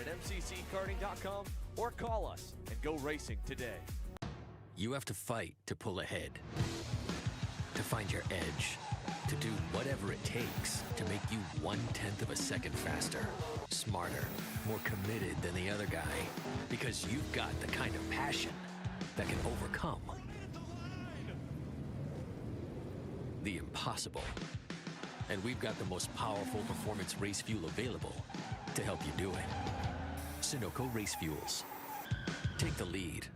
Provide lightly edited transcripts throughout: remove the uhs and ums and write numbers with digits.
at mcckarting.com or call us and go racing today. You have to fight to pull ahead, to find your edge, to do whatever it takes to make you 1/10 of a second faster, smarter, more committed than the other guy, because you've got the kind of passion that can overcome the impossible. And we've got the most powerful performance race fuel available to help you do it. Sunoco Race Fuels. Take the lead.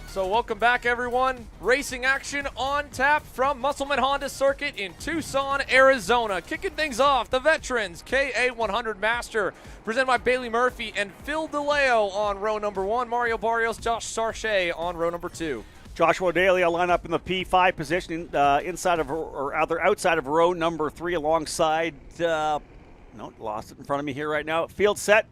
So welcome back, everyone. Racing action on tap from Musselman Honda Circuit in Tucson, Arizona. Kicking things off, the veterans, KA100 Master, presented by Bailey Murphy and Phil DeLeo on row number 1. Mario Barrios, Josh Sarche on row number 2. Joshua Daly will line up in the P5 position inside of, or rather outside of row number 3 alongside, no, lost it in front of me here right now. Field set.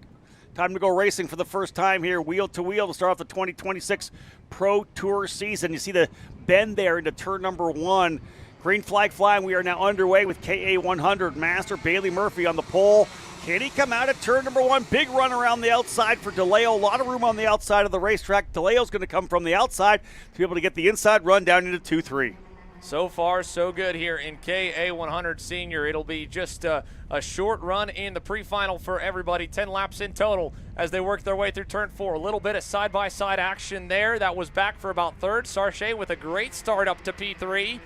Time to go racing for the first time here, wheel to wheel, to start off the 2026 Pro Tour season. You see the bend there into turn number 1. Green flag flying. We are now underway with KA100 Master Bailey Murphy on the pole. Can he come out at turn number 1? Big run around the outside for DeLeo. A lot of room on the outside of the racetrack. DeLeo's going to come from the outside to be able to get the inside run down into 2-3. So far, so good here in KA100 Senior. It'll be just a short run in the pre-final for everybody. 10 laps in total as they work their way through turn 4. A little bit of side-by-side action there. That was back for about third. Sarche with a great start up to P3.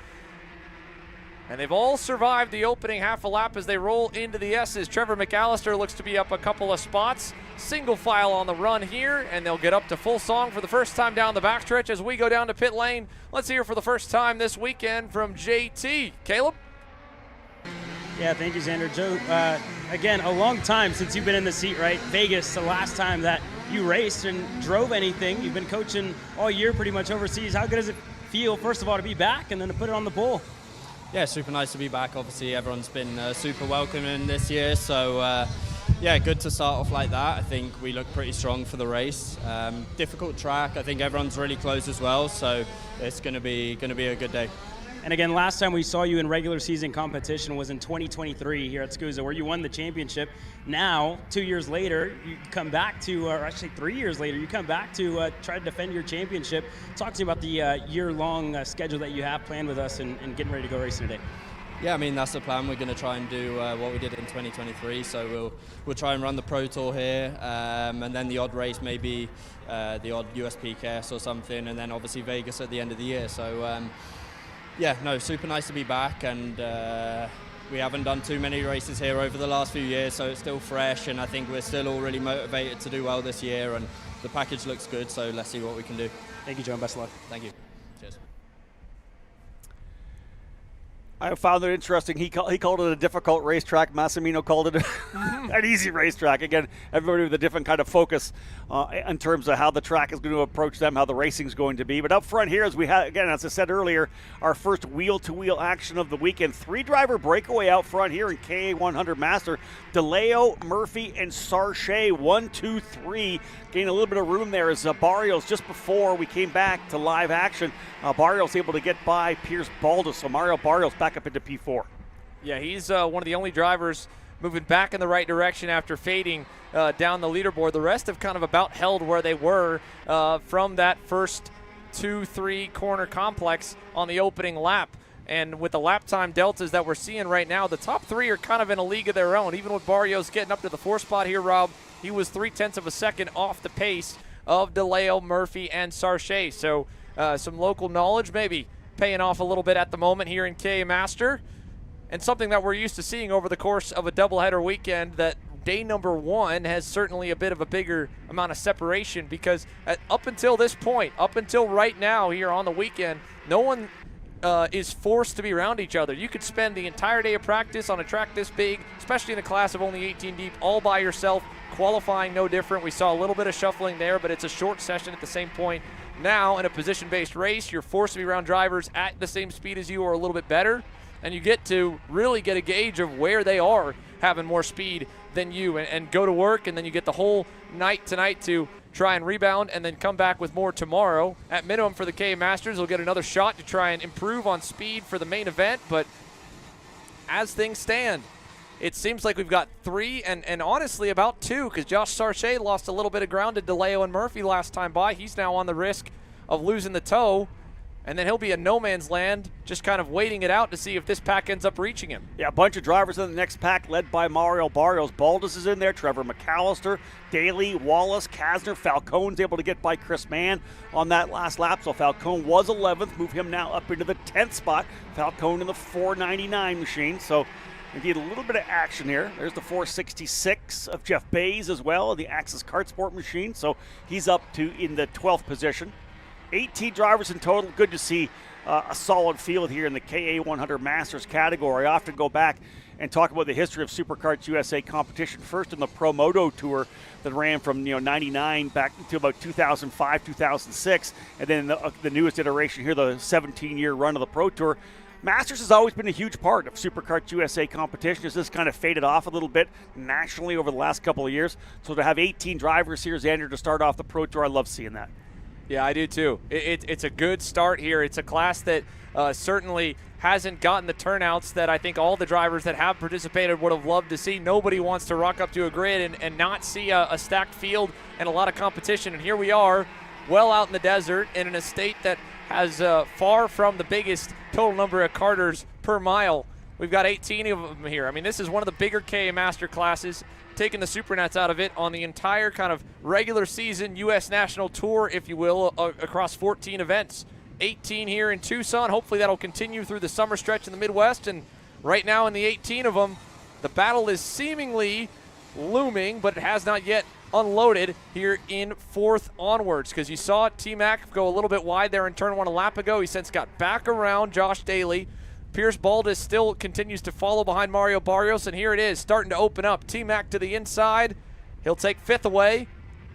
And they've all survived the opening half a lap as they roll into the S's. Trevor McAllister looks to be up a couple of spots. Single file on the run here, and they'll get up to full song for the first time down the backstretch as we go down to pit lane. Let's hear for the first time this weekend from JT. Caleb? Yeah, thank you, Xander. Joe, again, a long time since you've been in the seat, right? Vegas, the last time that you raced and drove anything. You've been coaching all year pretty much overseas. How good does it feel, first of all, to be back and then to put it on the pole? Yeah, super nice to be back. Obviously, everyone's been super welcoming this year, so yeah, good to start off like that. I think we look pretty strong for the race. Difficult track. I think everyone's really close as well, so it's going to be a good day. And again, last time we saw you in regular season competition was in 2023 here at SKUSA, where you won the championship. Now, 2 years later, you come back to, or actually 3 years later, you come back to try to defend your championship. Talk to me about the year-long schedule that you have planned with us and getting ready to go racing today. Yeah, I mean, that's the plan. We're going to try and do what we did in 2023. So we'll try and run the Pro Tour here, and then the odd race, maybe the odd USPKS or something, and then obviously Vegas at the end of the year. So yeah, no, super nice to be back, and we haven't done too many races here over the last few years, so it's still fresh, and I think we're still all really motivated to do well this year, and the package looks good, so let's see what we can do. Thank you, Joe, and best of luck. Thank you. Cheers. I found it interesting. He called it a difficult racetrack. Massimino called it an easy racetrack. Again, everybody with a different kind of focus in terms of how the track is going to approach them, how the racing is going to be. But up front here, as we have, again, as I said earlier, our first wheel-to-wheel action of the weekend. 3-driver breakaway out front here in KA100 Master. DeLeo, Murphy, and Sarche. 1, 2, 3. Gain a little bit of room there as Barrios, just before we came back to live action, Barrios able to get by Pierce Baldus. So Mario Barrios back up into P4. Yeah, he's one of the only drivers moving back in the right direction after fading down the leaderboard. The rest have kind of about held where they were from that first 2-3 corner complex on the opening lap. And with the lap time deltas that we're seeing right now, the top 3 are kind of in a league of their own. Even with Barrios getting up to the 4 spot here, Rob, he was 0.3 of a second off the pace of DeLeo, Murphy, and Sarche. So some local knowledge maybe paying off a little bit at the moment here in KA Master. And something that we're used to seeing over the course of a doubleheader weekend, that day number 1 has certainly a bit of a bigger amount of separation, because up until this point, up until right now here on the weekend, no one is forced to be around each other. You could spend the entire day of practice on a track this big, especially in a class of only 18 deep, all by yourself. Qualifying no different. We saw a little bit of shuffling there, but it's a short session at the same point. Now, in a position-based race, you're forced to be around drivers at the same speed as you or a little bit better, and you get to really get a gauge of where they are having more speed than you, and go to work, and then you get the whole night tonight to try and rebound and then come back with more tomorrow. At minimum for the KA Masters, they'll get another shot to try and improve on speed for the main event, but as things stand, it seems like we've got 3 and honestly about 2, because Josh Sarche lost a little bit of ground to DeLeo and Murphy last time by. He's now on the risk of losing the toe, and then he'll be in no man's land, just kind of waiting it out to see if this pack ends up reaching him. Yeah, a bunch of drivers in the next pack, led by Mario Barrios. Baldus is in there, Trevor McAllister, Daly, Wallace, Kasner. Falcone's able to get by Chris Mann on that last lap. So Falcone was 11th, move him now up into the 10th spot. Falcone in the 499 machine. So indeed, a little bit of action here. There's the 466 of Jeff Bays as well, the Axis Kart Sport machine. So he's up to in the 12th position. 18 drivers in total. Good to see a solid field here in the KA100 Masters category. I often go back and talk about the history of Superkarts USA competition. First in the Pro Moto Tour that ran from 99 back to about 2005, 2006, and then the newest iteration here, the 17-year run of the Pro Tour. Masters has always been a huge part of Superkarts USA competition. It's just kind of faded off a little bit nationally over the last couple of years. So to have 18 drivers here, Xander, to start off the Pro Tour, I love seeing that. Yeah, I do too. It's a good start here. It's a class that certainly hasn't gotten the turnouts that I think all the drivers that have participated would have loved to see. Nobody wants to rock up to a grid and not see a stacked field and a lot of competition. And here we are, well out in the desert in an estate that has far from the biggest total number of karters per mile. We've got 18 of them here. I mean, this is one of the bigger KA Master classes, taking the Supernats out of it on the entire kind of regular season U.S. National Tour, if you will, across 14 events. 18 here in Tucson. Hopefully that'll continue through the summer stretch in the Midwest. And right now in the 18 of them, the battle is seemingly looming, but it has not yet unloaded here in 4th onwards, because you saw T-Mac go a little bit wide there in turn 1 a lap ago. He since got back around Josh Daly. Pierce Baldus still continues to follow behind Mario Barrios, and here it is starting to open up. T-Mac to the inside. He'll take 5th away.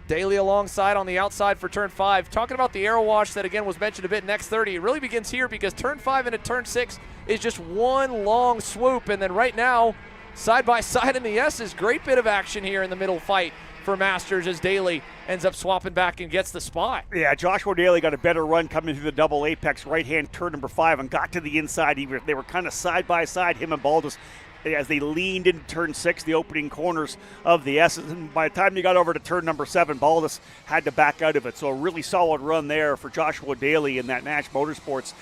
Daly alongside on the outside for turn 5. Talking about the aero wash that again was mentioned a bit in X30. It really begins here because turn 5 into turn 6 is just one long swoop, and then right now, side by side in the S's, great bit of action here in the middle fight for Masters as Daly ends up swapping back and gets the spot. Yeah, Joshua Daly got a better run coming through the double apex right-hand turn number 5 and got to the inside. They were kind of side by side, him and Baldus, as they leaned into turn 6, the opening corners of the S's. And by the time you got over to turn number 7, Baldus had to back out of it. So a really solid run there for Joshua Daly in that Nash Motorsports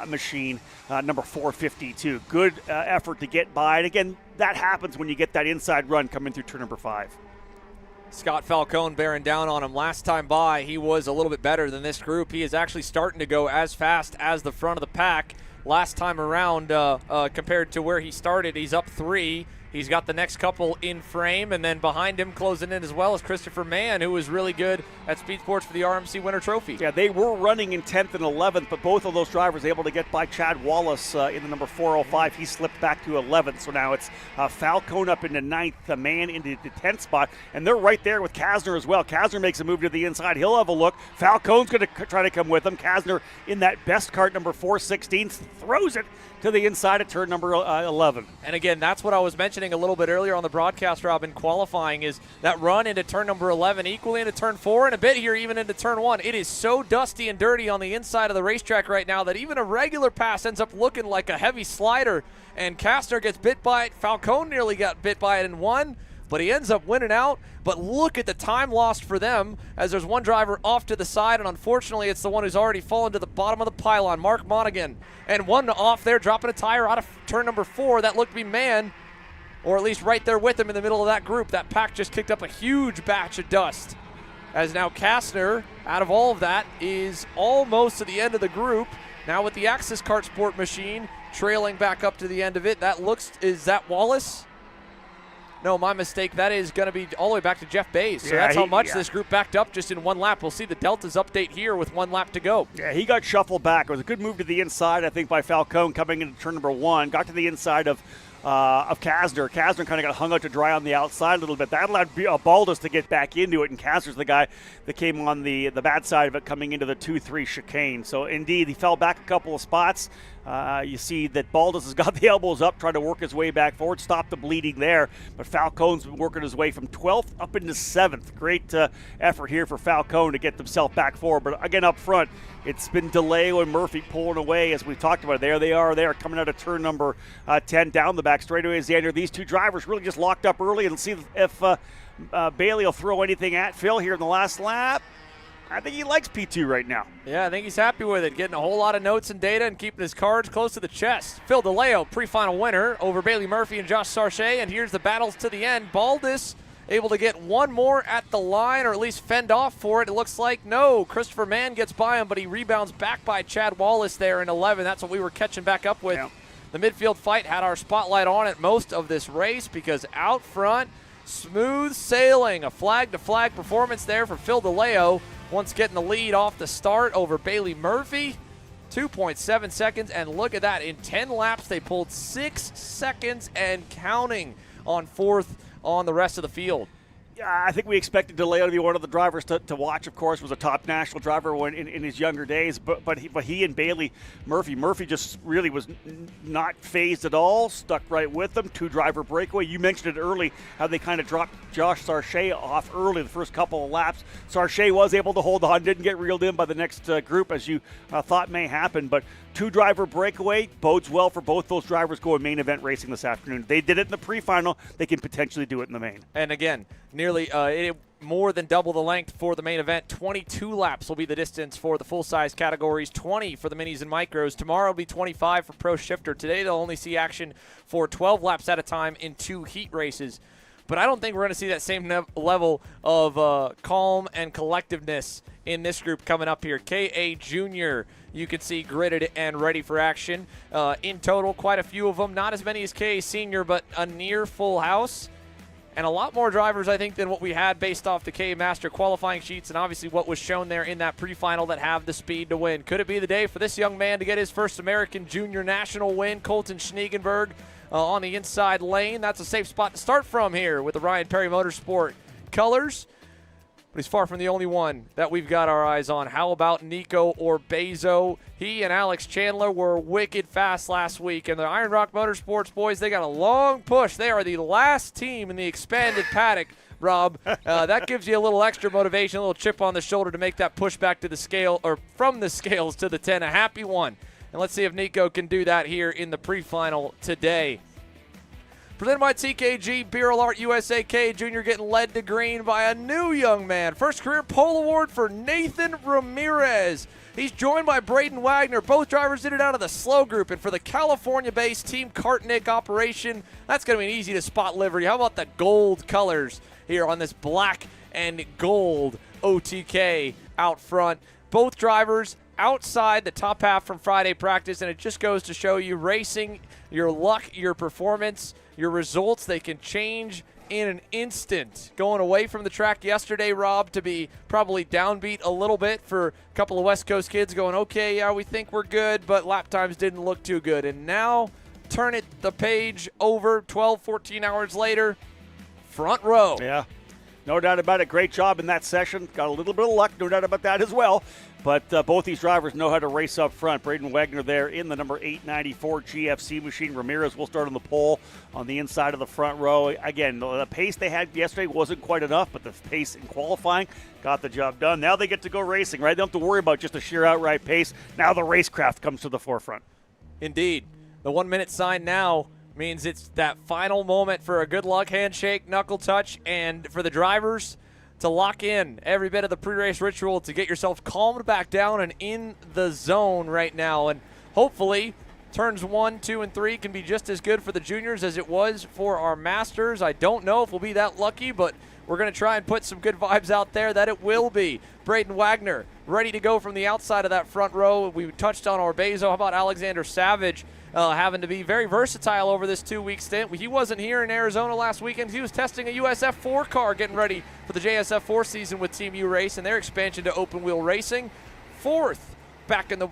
machine, number 452. Good effort to get by. And again, that happens when you get that inside run coming through turn number 5. Scott Falcone bearing down on him. Last time by, he was a little bit better than this group. He is actually starting to go as fast as the front of the pack. Last time around, compared to where he started, he's up 3. He's got the next couple in frame, and then behind him closing in as well as Christopher Mann, who was really good at Speed Sports for the RMC Winter Trophy. Yeah, they were running in 10th and 11th, but both of those drivers able to get by Chad Wallace in the number 405. He slipped back to 11th, so now it's Falcone up into 9th, the Mann into the 10th spot, and they're right there with Kasner as well. Kasner makes a move to the inside. He'll have a look. Falcone's going to try to come with him. Kasner in that best kart, number 416, throws it to the inside of turn number 11. And again, that's what I was mentioning a little bit earlier on the broadcast, Rob, in qualifying, is that run into turn number 11, equally into turn 4, and a bit here even into turn 1. It is so dusty and dirty on the inside of the racetrack right now that even a regular pass ends up looking like a heavy slider, and Kasner gets bit by it. Falcone nearly got bit by it and won, but he ends up winning out. But look at the time lost for them, as there's one driver off to the side, and unfortunately it's the one who's already fallen to the bottom of the pylon, Mark Monaghan. And one off there, dropping a tire out of turn number 4. That looked to be Mann, or at least right there with him in the middle of that group. That pack just kicked up a huge batch of dust. As now Kasner, out of all of that, is almost to the end of the group. Now with the Axis Kart Sport machine trailing back up to the end of it. That looks, is that Wallace? No, my mistake. That is going to be all the way back to Jeff Bays. So that's how much this group backed up just in one lap. We'll see the Deltas update here with 1 lap to go. Yeah, he got shuffled back. It was a good move to the inside, I think, by Falcone coming into turn number 1. Got to the inside of Kasner. Kasner kind of got hung out to dry on the outside a little bit. That allowed Baldus to get back into it, and Kasner's the guy that came on the bad side of it coming into the 2-3 chicane. So, indeed, he fell back a couple of spots. You see that Baldus has got the elbows up, trying to work his way back forward, stop the bleeding there. But Falcone's been working his way from 12th up into 7th. Great effort here for Falcone to get himself back forward. But again, up front, it's been DeLeo and Murphy pulling away, as we've talked about. There they are coming out of turn number 10 down the back straightaway. Xander, these two drivers really just locked up early, and see if Bailey will throw anything at Phil here in the last lap. I think he likes P2 right now. Yeah, I think he's happy with it, getting a whole lot of notes and data and keeping his cards close to the chest. Phil DeLeo, pre-final winner over Bailey Murphy and Josh Sarche, and here's the battles to the end. Baldus able to get one more at the line, or at least fend off for it. It looks like no. Christopher Mann gets by him, but he rebounds back by Chad Wallace there in 11. That's what we were catching back up with. Yeah. The midfield fight had our spotlight on it most of this race, because out front, smooth sailing. A flag-to-flag performance there for Phil DeLeo. Once getting the lead off the start over Bailey Murphy, 2.7 seconds, and look at that. In 10 laps, they pulled 6 seconds and counting on fourth on the rest of the field. I think we expected DeLeo to be one of the drivers to watch. Of course, was a top national driver when in his younger days. But he and Bailey Murphy just really was not phased at all. Stuck right with them. 2-driver breakaway. You mentioned it early how they kind of dropped Josh Sarche off early the first couple of laps. Sarche was able to hold on, didn't get reeled in by the next group, as you thought may happen. But 2-driver breakaway bodes well for both those drivers going main event racing this afternoon. They did it in the pre-final. They can potentially do it in the main. And again, nearly more than double the length for the main event. 22 laps will be the distance for the full-size categories, 20 for the minis and micros. Tomorrow will be 25 for Pro Shifter. Today they'll only see action for 12 laps at a time in 2 heat races. But I don't think we're going to see that same level of calm and collectiveness in this group coming up here. K.A. Junior, you can see gridded and ready for action. In total, quite a few of them. Not as many as K.A. Senior, but a near full house. And a lot more drivers, I think, than what we had based off the K.A. Master qualifying sheets and obviously what was shown there in that pre-final that have the speed to win. Could it be the day for this young man to get his first American Junior National win? Colton Schniegenberg on the inside lane. That's a safe spot to start from here with the Ryan Perry Motorsport colors. But he's far from the only one that we've got our eyes on. How about Nico Orbezo? He and Alex Chandler were wicked fast last week. And the Iron Rock Motorsports boys, they got a long push. They are the last team in the expanded paddock, Rob. That gives you a little extra motivation, a little chip on the shoulder to make that push back to the scale, or from the scales to the 10. A happy one. And let's see if Nico can do that here in the pre-final today. Presented by TKG, Beer Art USA. K Jr. getting led to green by a new young man. First career pole award for Nathan Ramirez. He's joined by Braden Wagner. Both drivers did it out of the slow group. And for the California-based Team Kartnik operation, that's going to be an easy-to-spot livery. How about the gold colors here on this black and gold OTK out front? Both drivers outside the top half from Friday practice, and it just goes to show you racing, your luck, your performance, your results, they can change in an instant. Going away from the track yesterday, Rob, to be probably downbeat a little bit for a couple of West Coast kids going, okay, yeah, we think we're good, but lap times didn't look too good. And now turn it the page over 12, 14 hours later, front row. Yeah, no doubt about it. Great job in that session. Got a little bit of luck, no doubt about that as well. But both these drivers know how to race up front. Braden Wagner there in the number 894 GFC machine. Ramirez will start on the pole on the inside of the front row. Again, the pace they had yesterday wasn't quite enough, but the pace in qualifying got the job done. Now they get to go racing, right? They don't have to worry about just a sheer outright pace. Now the racecraft comes to the forefront. Indeed. The 1 minute sign now means it's that final moment for a good luck handshake, knuckle touch, and for the drivers to lock in every bit of the pre-race ritual to get yourself calmed back down and in the zone right now. And hopefully turns 1, 2, and 3 can be just as good for the juniors as it was for our masters. I don't know if we'll be that lucky, but we're going to try and put some good vibes out there that it will be. Braden Wagner ready to go from the outside of that front row. We touched on Orbezo. How about Alexander Savage having to be very versatile over this 2-week stint? He wasn't here in Arizona last weekend. He was testing a USF4 car, getting ready for the JSF4 season with Team U Race and their expansion to open wheel racing. 4th back in the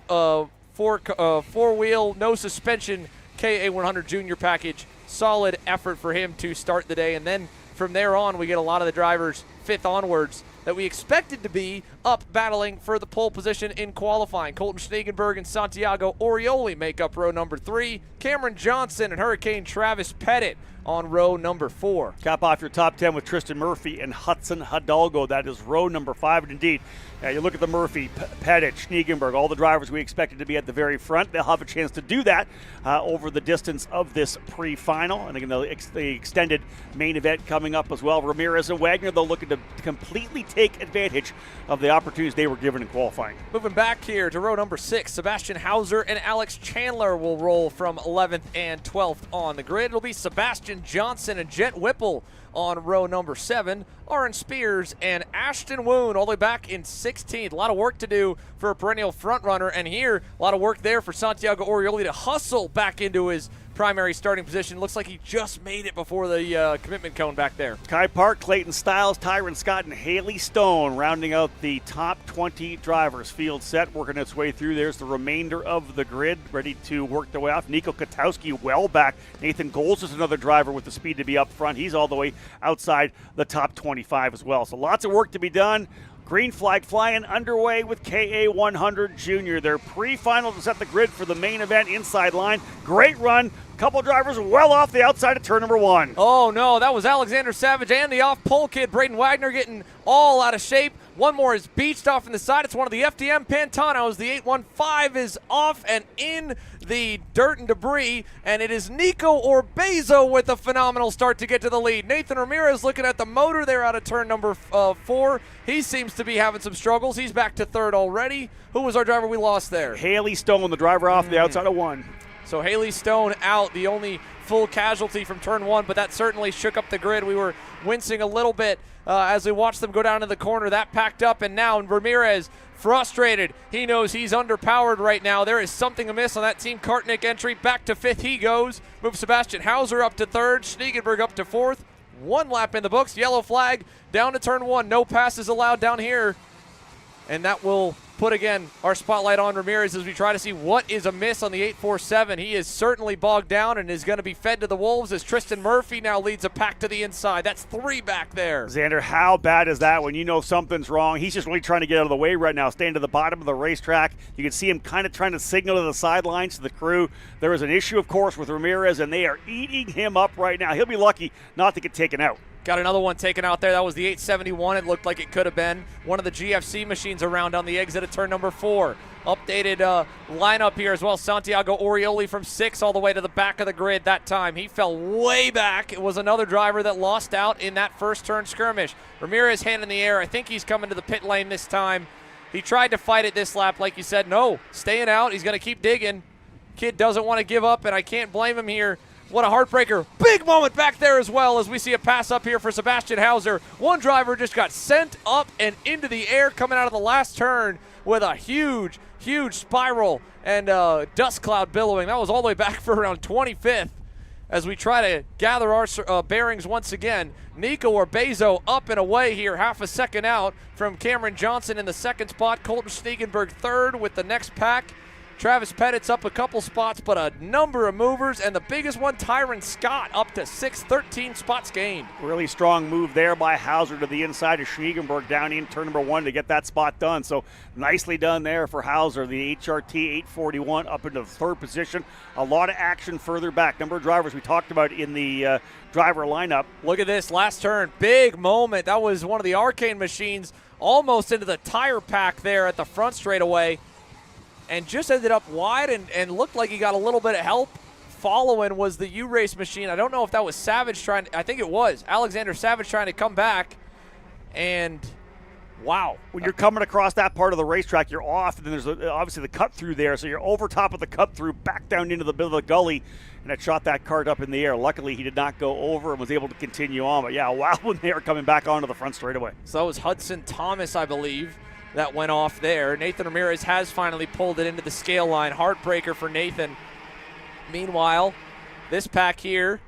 four-wheel, no suspension KA100 Junior package. Solid effort for him to start the day. And then from there on, we get a lot of the drivers 5th onwards that we expected to be up battling for the pole position in qualifying. Colton Schneegenberg and Santiago Orioli make up row number 3. Cameron Johnson and Hurricane Travis Pettit on row number 4. Cap off your top 10 with Tristan Murphy and Hudson Hidalgo. That is row number 5. And indeed, you look at the Murphy, Pettit, Schneegenberg, all the drivers we expected to be at the very front. They'll have a chance to do that over the distance of this pre-final. And again, the extended main event coming up as well. Ramirez and Wagner, they're looking to completely take advantage of the opportunities they were given in qualifying. Moving back here to row number 6, Sebastian Hauser and Alex Chandler will roll from 11th and 12th on the grid. It'll be Sebastian Johnson and Jet Whipple on row number 7. Aaron Spears and Ashton Woon all the way back in 16th. A lot of work to do for a perennial front runner, and here a lot of work there for Santiago Orioli to hustle back into his primary starting position. Looks like he just made it before the commitment cone back there. Kai Park, Clayton Stiles, Tyron Scott, and Haley Stone rounding out the top 20 drivers. Field set, working its way through. There's the remainder of the grid, ready to work their way off. Nico Katowski well back. Nathan Goles is another driver with the speed to be up front. He's all the way outside the top 25 as well. So lots of work to be done. Green flag flying underway with KA100 Junior. Their pre-final to set the grid for the main event inside line. Great run. Couple drivers well off the outside of turn number 1. Oh no, that was Alexander Savage and the off-pole kid, Braden Wagner, getting all out of shape. One more is beached off in the side. It's one of the FDM Pantanos. The 815 is off and in the dirt and debris, and it is Nico Orbezo with a phenomenal start to get to the lead. Nathan Ramirez looking at the motor there out of turn number 4. He seems to be having some struggles. He's back to 3rd already. Who was our driver we lost there? Haley Stone, the driver off the outside of 1. So Haley Stone out, the only full casualty from turn 1, but that certainly shook up the grid. We were wincing a little bit as we watched them go down to the corner. That packed up, and now Ramirez frustrated. He knows he's underpowered right now. There is something amiss on that Team Kartnik entry. Back to 5th he goes. Move Sebastian Hauser up to 3rd. Schneegenberg up to 4th. 1 lap in the books. Yellow flag down to turn 1. No passes allowed down here. And that will put, again, our spotlight on Ramirez as we try to see what is amiss on the 847. He is certainly bogged down and is going to be fed to the wolves as Tristan Murphy now leads a pack to the inside. That's 3 back there. Xander, how bad is that when you know something's wrong? He's just really trying to get out of the way right now, staying to the bottom of the racetrack. You can see him kind of trying to signal to the sidelines to the crew. There is an issue, of course, with Ramirez, and they are eating him up right now. He'll be lucky not to get taken out. Got another one taken out there. That was the 871. It looked like it could have been one of the GFC machines around on the exit of turn number 4. Updated lineup here as well. Santiago Orioli from 6 all the way to the back of the grid that time. He fell way back. It was another driver that lost out in that first turn skirmish. Ramirez hand in the air. I think he's coming to the pit lane this time. He tried to fight it this lap, like you said. No, staying out. He's going to keep digging. Kid doesn't want to give up, and I can't blame him here. What a heartbreaker. Big moment back there as well as we see a pass up here for Sebastian Hauser. One driver just got sent up and into the air coming out of the last turn with a huge, huge spiral and dust cloud billowing. That was all the way back for around 25th as we try to gather our bearings once again. Nico Orbezo up and away here, half a second out from Cameron Johnson in the 2nd spot. Colton Schneegenberg 3rd with the next pack. Travis Pettit's up a couple spots, but a number of movers, and the biggest one, Tyron Scott, up to 6th, 13 spots gained. Really strong move there by Hauser to the inside of Schneegenberg down in turn number 1 to get that spot done. So nicely done there for Hauser. The HRT 841 up into the 3rd position. A lot of action further back. Number of drivers we talked about in the driver lineup. Look at this last turn. Big moment. That was one of the Arcane machines almost into the tire pack there at the front straightaway. And just ended up wide and looked like he got a little bit of help. Following was the U-Race machine. I don't know if that was Savage trying to, I think it was. Alexander Savage trying to come back. And wow. When you're coming across that part of the racetrack, you're off. And then there's obviously the cut through there. So you're over top of the cut through, back down into the middle of the gully. And it shot that cart up in the air. Luckily, he did not go over and was able to continue on. But yeah, wow, when they are coming back onto the front straightaway. So that was Hudson Thomas, I believe, that went off there. Nathan Ramirez has finally pulled it into the scale line. Heartbreaker for Nathan. Meanwhile, this pack here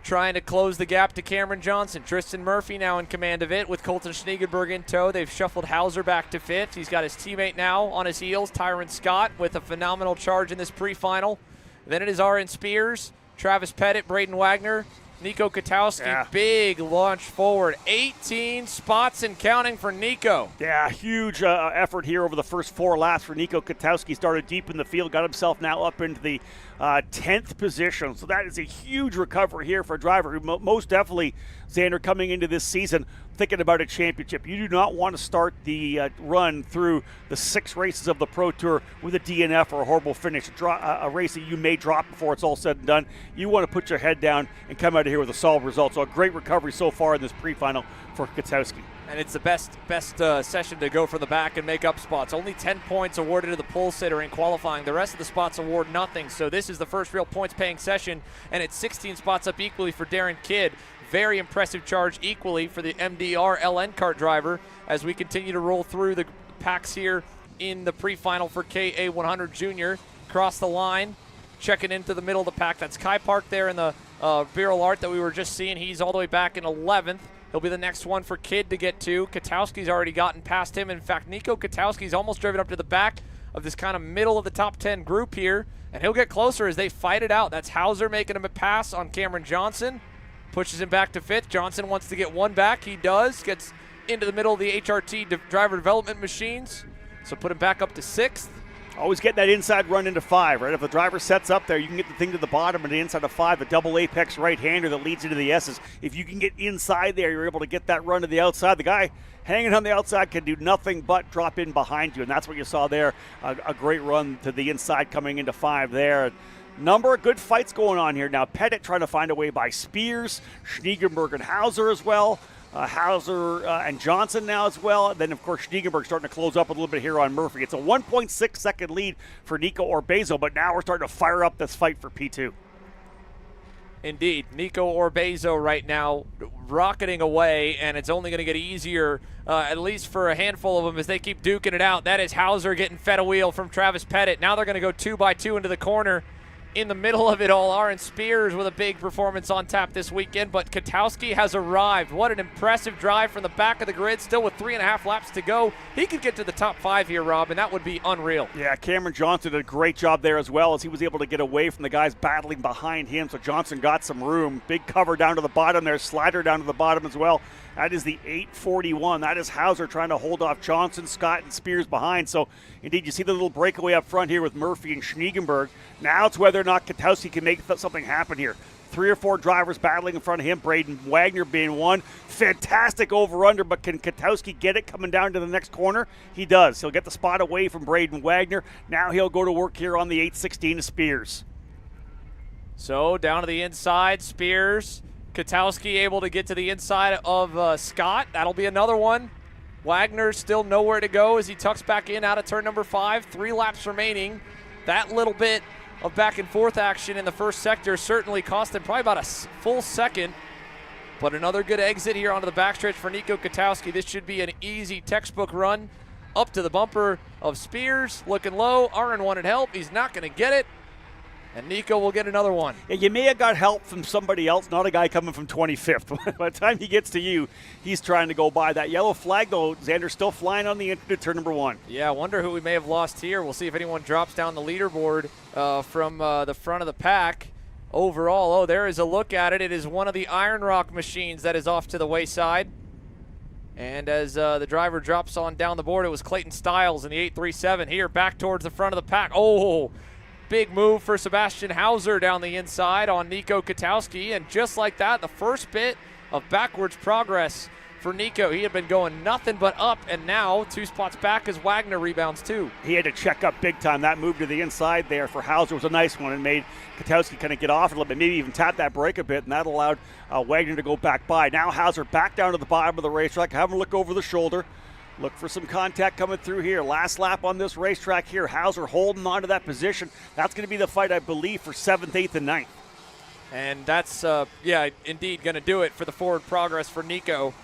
trying to close the gap to Cameron Johnson. Tristan Murphy now in command of it with Colton Schneegenberg in tow. They've shuffled Hauser back to 5th. He's got his teammate now on his heels, Tyron Scott, with a phenomenal charge in this pre-final. Then it is Aaron Spears, Travis Pettit, Braden Wagner, Nico Katowski, big launch forward. 18 spots and counting for Nico. Yeah, huge effort here over the first 4 laps for Nico Katowski. Started deep in the field, got himself now up into the 10th position. So that is a huge recovery here for a driver who most definitely, Xander, coming into this season, thinking about a championship. You do not want to start the run through the 6 races of the Pro Tour with a DNF or a horrible finish, a race that you may drop before it's all said and done. You want to put your head down and come out of here with a solid result. So a great recovery so far in this pre-final for Katowski. And it's the best session to go from the back and make up spots. Only 10 points awarded to the pole sitter in qualifying. The rest of the spots award nothing. So this is the first real points-paying session, and it's 16 spots up equally for Darren Kidd. Very impressive charge equally for the MDR LN Kart driver as we continue to roll through the packs here in the pre-final for KA100 Junior. Cross the line, checking into the middle of the pack. That's Kai Park there in the Viral Art that we were just seeing. He's all the way back in 11th. He'll be the next one for Kidd to get to. Katowski's already gotten past him. In fact, Nico Katowski's almost driven up to the back of this kind of middle of the top 10 group here, and he'll get closer as they fight it out. That's Hauser making him a pass on Cameron Johnson. Pushes him back to 5th. Johnson wants to get one back. He does. Gets into the middle of the HRT driver development machines. So put him back up to 6th. Always get that inside run into 5, right? If the driver sets up there, you can get the thing to the bottom and the inside of 5, the double apex right-hander that leads into the S's. If you can get inside there, you're able to get that run to the outside. The guy hanging on the outside can do nothing but drop in behind you, and that's what you saw there. A great run to the inside coming into 5 there. Number of good fights going on here now. Pettit trying to find a way by Spears, Schniegenberg and Hauser as well. Hauser and Johnson now as well. And then, of course, Schniegenberg starting to close up a little bit here on Murphy. It's a 1.6 second lead for Nico Orbezo, but now we're starting to fire up this fight for P2. Indeed. Nico Orbezo right now rocketing away, and it's only going to get easier, at least for a handful of them, as they keep duking it out. That is Hauser getting fed a wheel from Travis Pettit. Now they're going to go 2 by 2 into the corner. In the middle of it all, Aaron Spears with a big performance on tap this weekend, but Katowski has arrived. What an impressive drive from the back of the grid, still with 3.5 laps to go. He could get to the top 5 here, Rob, and that would be unreal. Yeah, Cameron Johnson did a great job there as well, as he was able to get away from the guys battling behind him, so Johnson got some room. Big cover down to the bottom there, slider down to the bottom as well. That is the 841. That is Hauser trying to hold off Johnson, Scott, and Spears behind. So, indeed, you see the little breakaway up front here with Murphy and Schniegenberg. Now it's whether or not Katowski can make something happen here. 3 or 4 drivers battling in front of him, Braden Wagner being one. Fantastic over-under, but can Katowski get it coming down to the next corner? He does. He'll get the spot away from Braden Wagner. Now he'll go to work here on the 816 to Spears. So, down to the inside, Spears. Katowski able to get to the inside of Scott. That'll be another one. Wagner still nowhere to go as he tucks back in out of turn number 5. 3 laps remaining. That little bit of back and forth action in the first sector certainly cost him probably about a full second. But another good exit here onto the backstretch for Nico Katowski. This should be an easy textbook run up to the bumper of Spears. Looking low. Aaron wanted help. He's not going to get it. And Nico will get another one. Yeah, you may have got help from somebody else, not a guy coming from 25th. By the time he gets to you, he's trying to go by. That yellow flag, though, Xander's still flying on the entry to turn number 1. Yeah, I wonder who we may have lost here. We'll see if anyone drops down the leaderboard from the front of the pack. Overall, there is a look at it. It is one of the Iron Rock machines that is off to the wayside. And as the driver drops on down the board, it was Clayton Stiles in the 837 here, back towards the front of the pack. Oh, big move for Sebastian Hauser down the inside on Nico Katowski. And just like that, the first bit of backwards progress for Nico. He had been going nothing but up, and now 2 spots back as Wagner rebounds too. He had to check up big time. That move to the inside there for Hauser was a nice one and made Katowski kind of get off a little bit, maybe even tap that brake a bit, and that allowed Wagner to go back by. Now Hauser back down to the bottom of the racetrack, having a look over the shoulder. Look for some contact coming through here. Last lap on this racetrack here. Hauser holding on to that position. That's going to be the fight, I believe, for 7th, 8th, and 9th. And that's, indeed going to do it for the forward progress for Nico.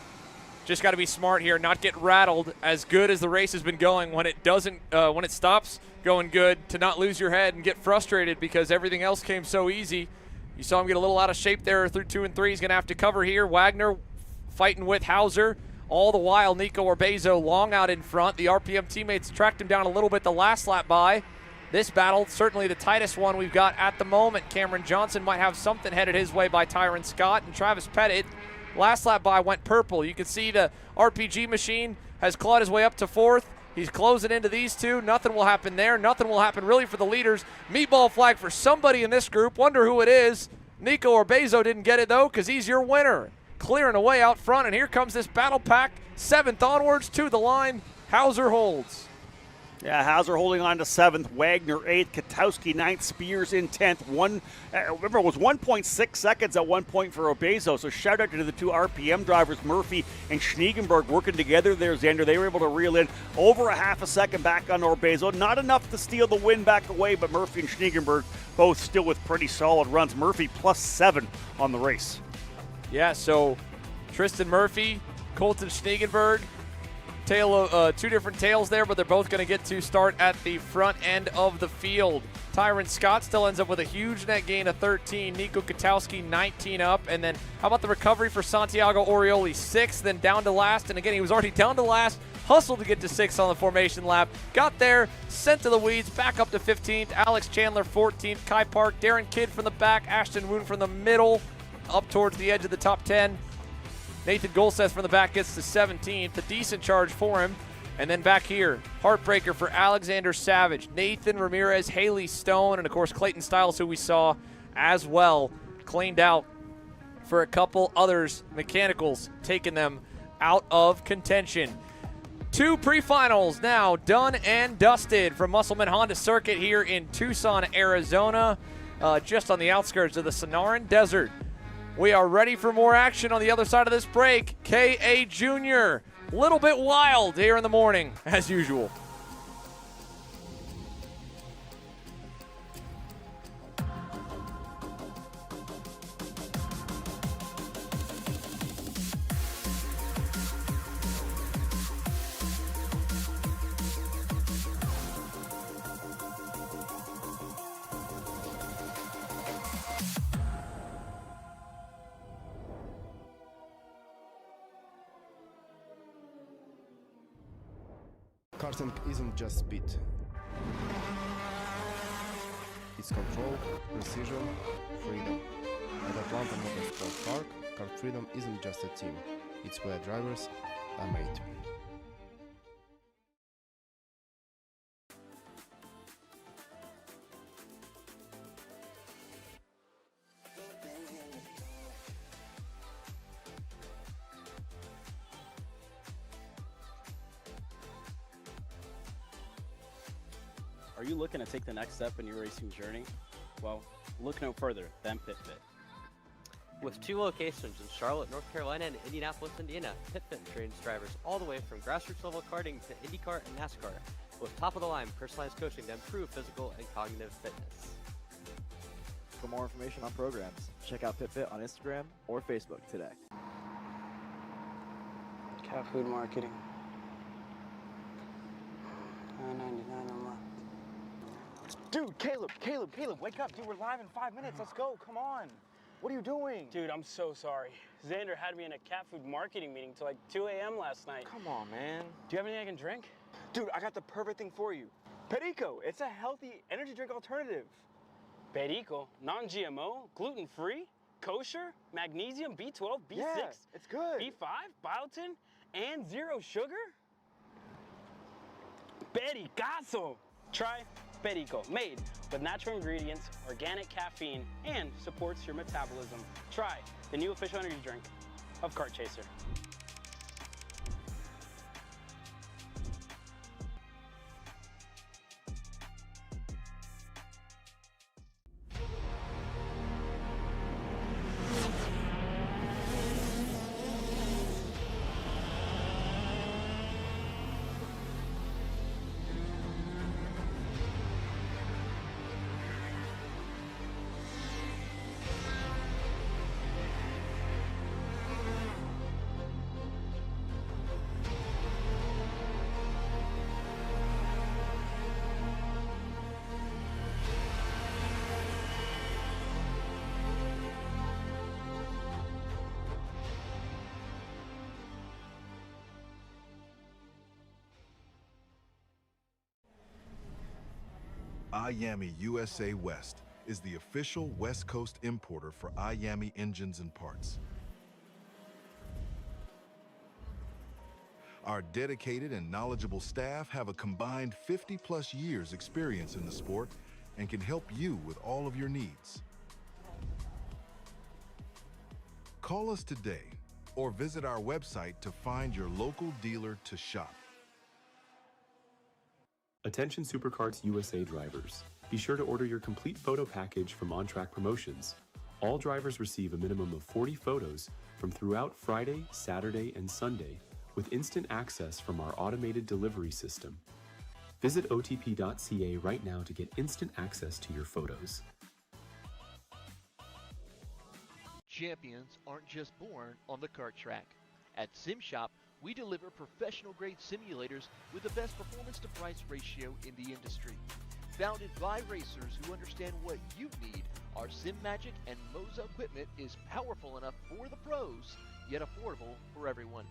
Just got to be smart here, not get rattled. As good as the race has been going, when it stops going good, to not lose your head and get frustrated because everything else came so easy. You saw him get a little out of shape there through 2 and 3. He's going to have to cover here. Wagner fighting with Hauser. All the while, Nico Orbezo long out in front. The RPM teammates tracked him down a little bit the last lap by. this battle, certainly the tightest one we've got at the moment. Cameron Johnson might have something headed his way by Tyron Scott, and Travis Pettit, last lap by, went purple. You can see the RPG machine has clawed his way up to 4th. He's closing into these two. Nothing will happen there. Nothing will happen really for the leaders. Meatball flag for somebody in this group. Wonder who it is. Nico Orbezo didn't get it, though, because he's your winner. Clearing away out front, and here comes this battle pack. 7th onwards to the line. Hauser holds. Yeah, Hauser holding on to 7th, Wagner 8th, Katowski 9th, Spears in 10th. Remember, it was 1.6 seconds at one point for Obezo, so shout out to the 2 RPM drivers, Murphy and Schniegenberg, working together there, Xander. They were able to reel in over a half a second back on Obezo. Not enough to steal the win back away, but Murphy and Schniegenberg both still with pretty solid runs. Murphy +7 on the race. Yeah, so Tristan Murphy, Colton Schniegenberg, two different tails there, but they're both going to get to start at the front end of the field. Tyron Scott still ends up with a huge net gain of 13. Nico Katowski 19 up. And then how about the recovery for Santiago Orioli? 6th, then down to last. And again, he was already down to last. Hustled to get to 6th on the formation lap. Got there, sent to the weeds, back up to 15th. Alex Chandler 14th. Kai Park, Darren Kidd from the back. Ashton Woon from the middle, up towards the edge of the top 10. Nathan Golseth from the back gets to 17th. A decent charge for him. And then back here, heartbreaker for Alexander Savage, Nathan Ramirez, Haley Stone, and of course Clayton Stiles, who we saw as well, cleaned out for a couple others. Mechanicals taking them out of contention. 2 pre-finals now done and dusted from Musselman Honda Circuit here in Tucson, Arizona, just on the outskirts of the Sonoran Desert. We are ready for more action on the other side of this break. K.A. Junior, a little bit wild here in the morning, as usual. Karting isn't just speed. It's control, precision, freedom. At Atlanta Motorsport Park, Kart Freedom isn't just a team. It's where drivers are made. Are you looking to take the next step in your racing journey? Well, look no further than PitFit. With 2 locations in Charlotte, North Carolina and Indianapolis, Indiana, PitFit trains drivers all the way from grassroots level karting to IndyCar and NASCAR, with top-of-the-line personalized coaching to improve physical and cognitive fitness. For more information on programs, check out PitFit on Instagram or Facebook today. Cat food marketing. $9.99 a month. Dude, Caleb, wake up. Dude, we're live in 5 minutes. Let's go. Come on. What are you doing? Dude, I'm so sorry. Xander had me in a cat food marketing meeting till like 2 a.m. last night. Come on, man. Do you have anything I can drink? Dude, I got the perfect thing for you. Perico. It's a healthy energy drink alternative. Perico, non-GMO, gluten-free, kosher, magnesium, B12, B6, Yeah, it's good. B5, biotin, and 0 sugar? Pericazo! Try Perico, made with natural ingredients, organic caffeine, and supports your metabolism. Try the new official energy drink of Kart Chaser. IAMI USA West is the official West Coast importer for IAMI engines and parts. Our dedicated and knowledgeable staff have a combined 50+ years experience in the sport and can help you with all of your needs. Call us today or visit our website to find your local dealer to shop. Attention Superkarts USA drivers. Be sure to order your complete photo package from On Track Promotions. All drivers receive a minimum of 40 photos from throughout Friday, Saturday, and Sunday with instant access from our automated delivery system. Visit otp.ca right now to get instant access to your photos. Champions aren't just born on the kart track. At SimShop, we deliver professional-grade simulators with the best performance-to-price ratio in the industry. Founded by racers who understand what you need, our SimMagic and Moza equipment is powerful enough for the pros, yet affordable for everyone.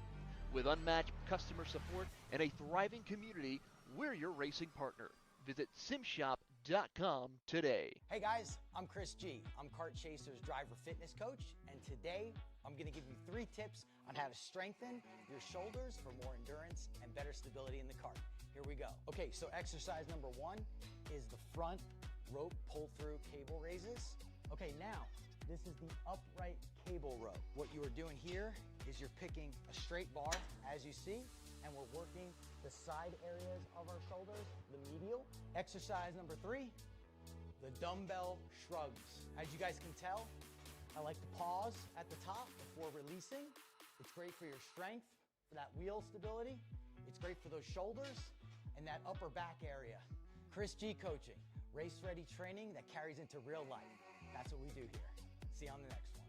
With unmatched customer support and a thriving community, we're your racing partner. Visit simshop.com today. Hey guys, I'm Chris G. I'm Kart Chaser's driver fitness coach, and today I'm going to give you 3 tips on how to strengthen your shoulders for more endurance and better stability in the kart. Here we go. Okay, so exercise number 1 is the front rope pull-through cable raises. Okay, now this is the upright cable row. What you are doing here is you're picking a straight bar, as you see, and we're working the side areas of our shoulders, the medial. Exercise number 3, the dumbbell shrugs. As you guys can tell, I like to pause at the top before releasing. It's great for your strength, for that wheel stability. It's great for those shoulders and that upper back area. Chris G coaching, race-ready training that carries into real life. That's what we do here. See you on the next one.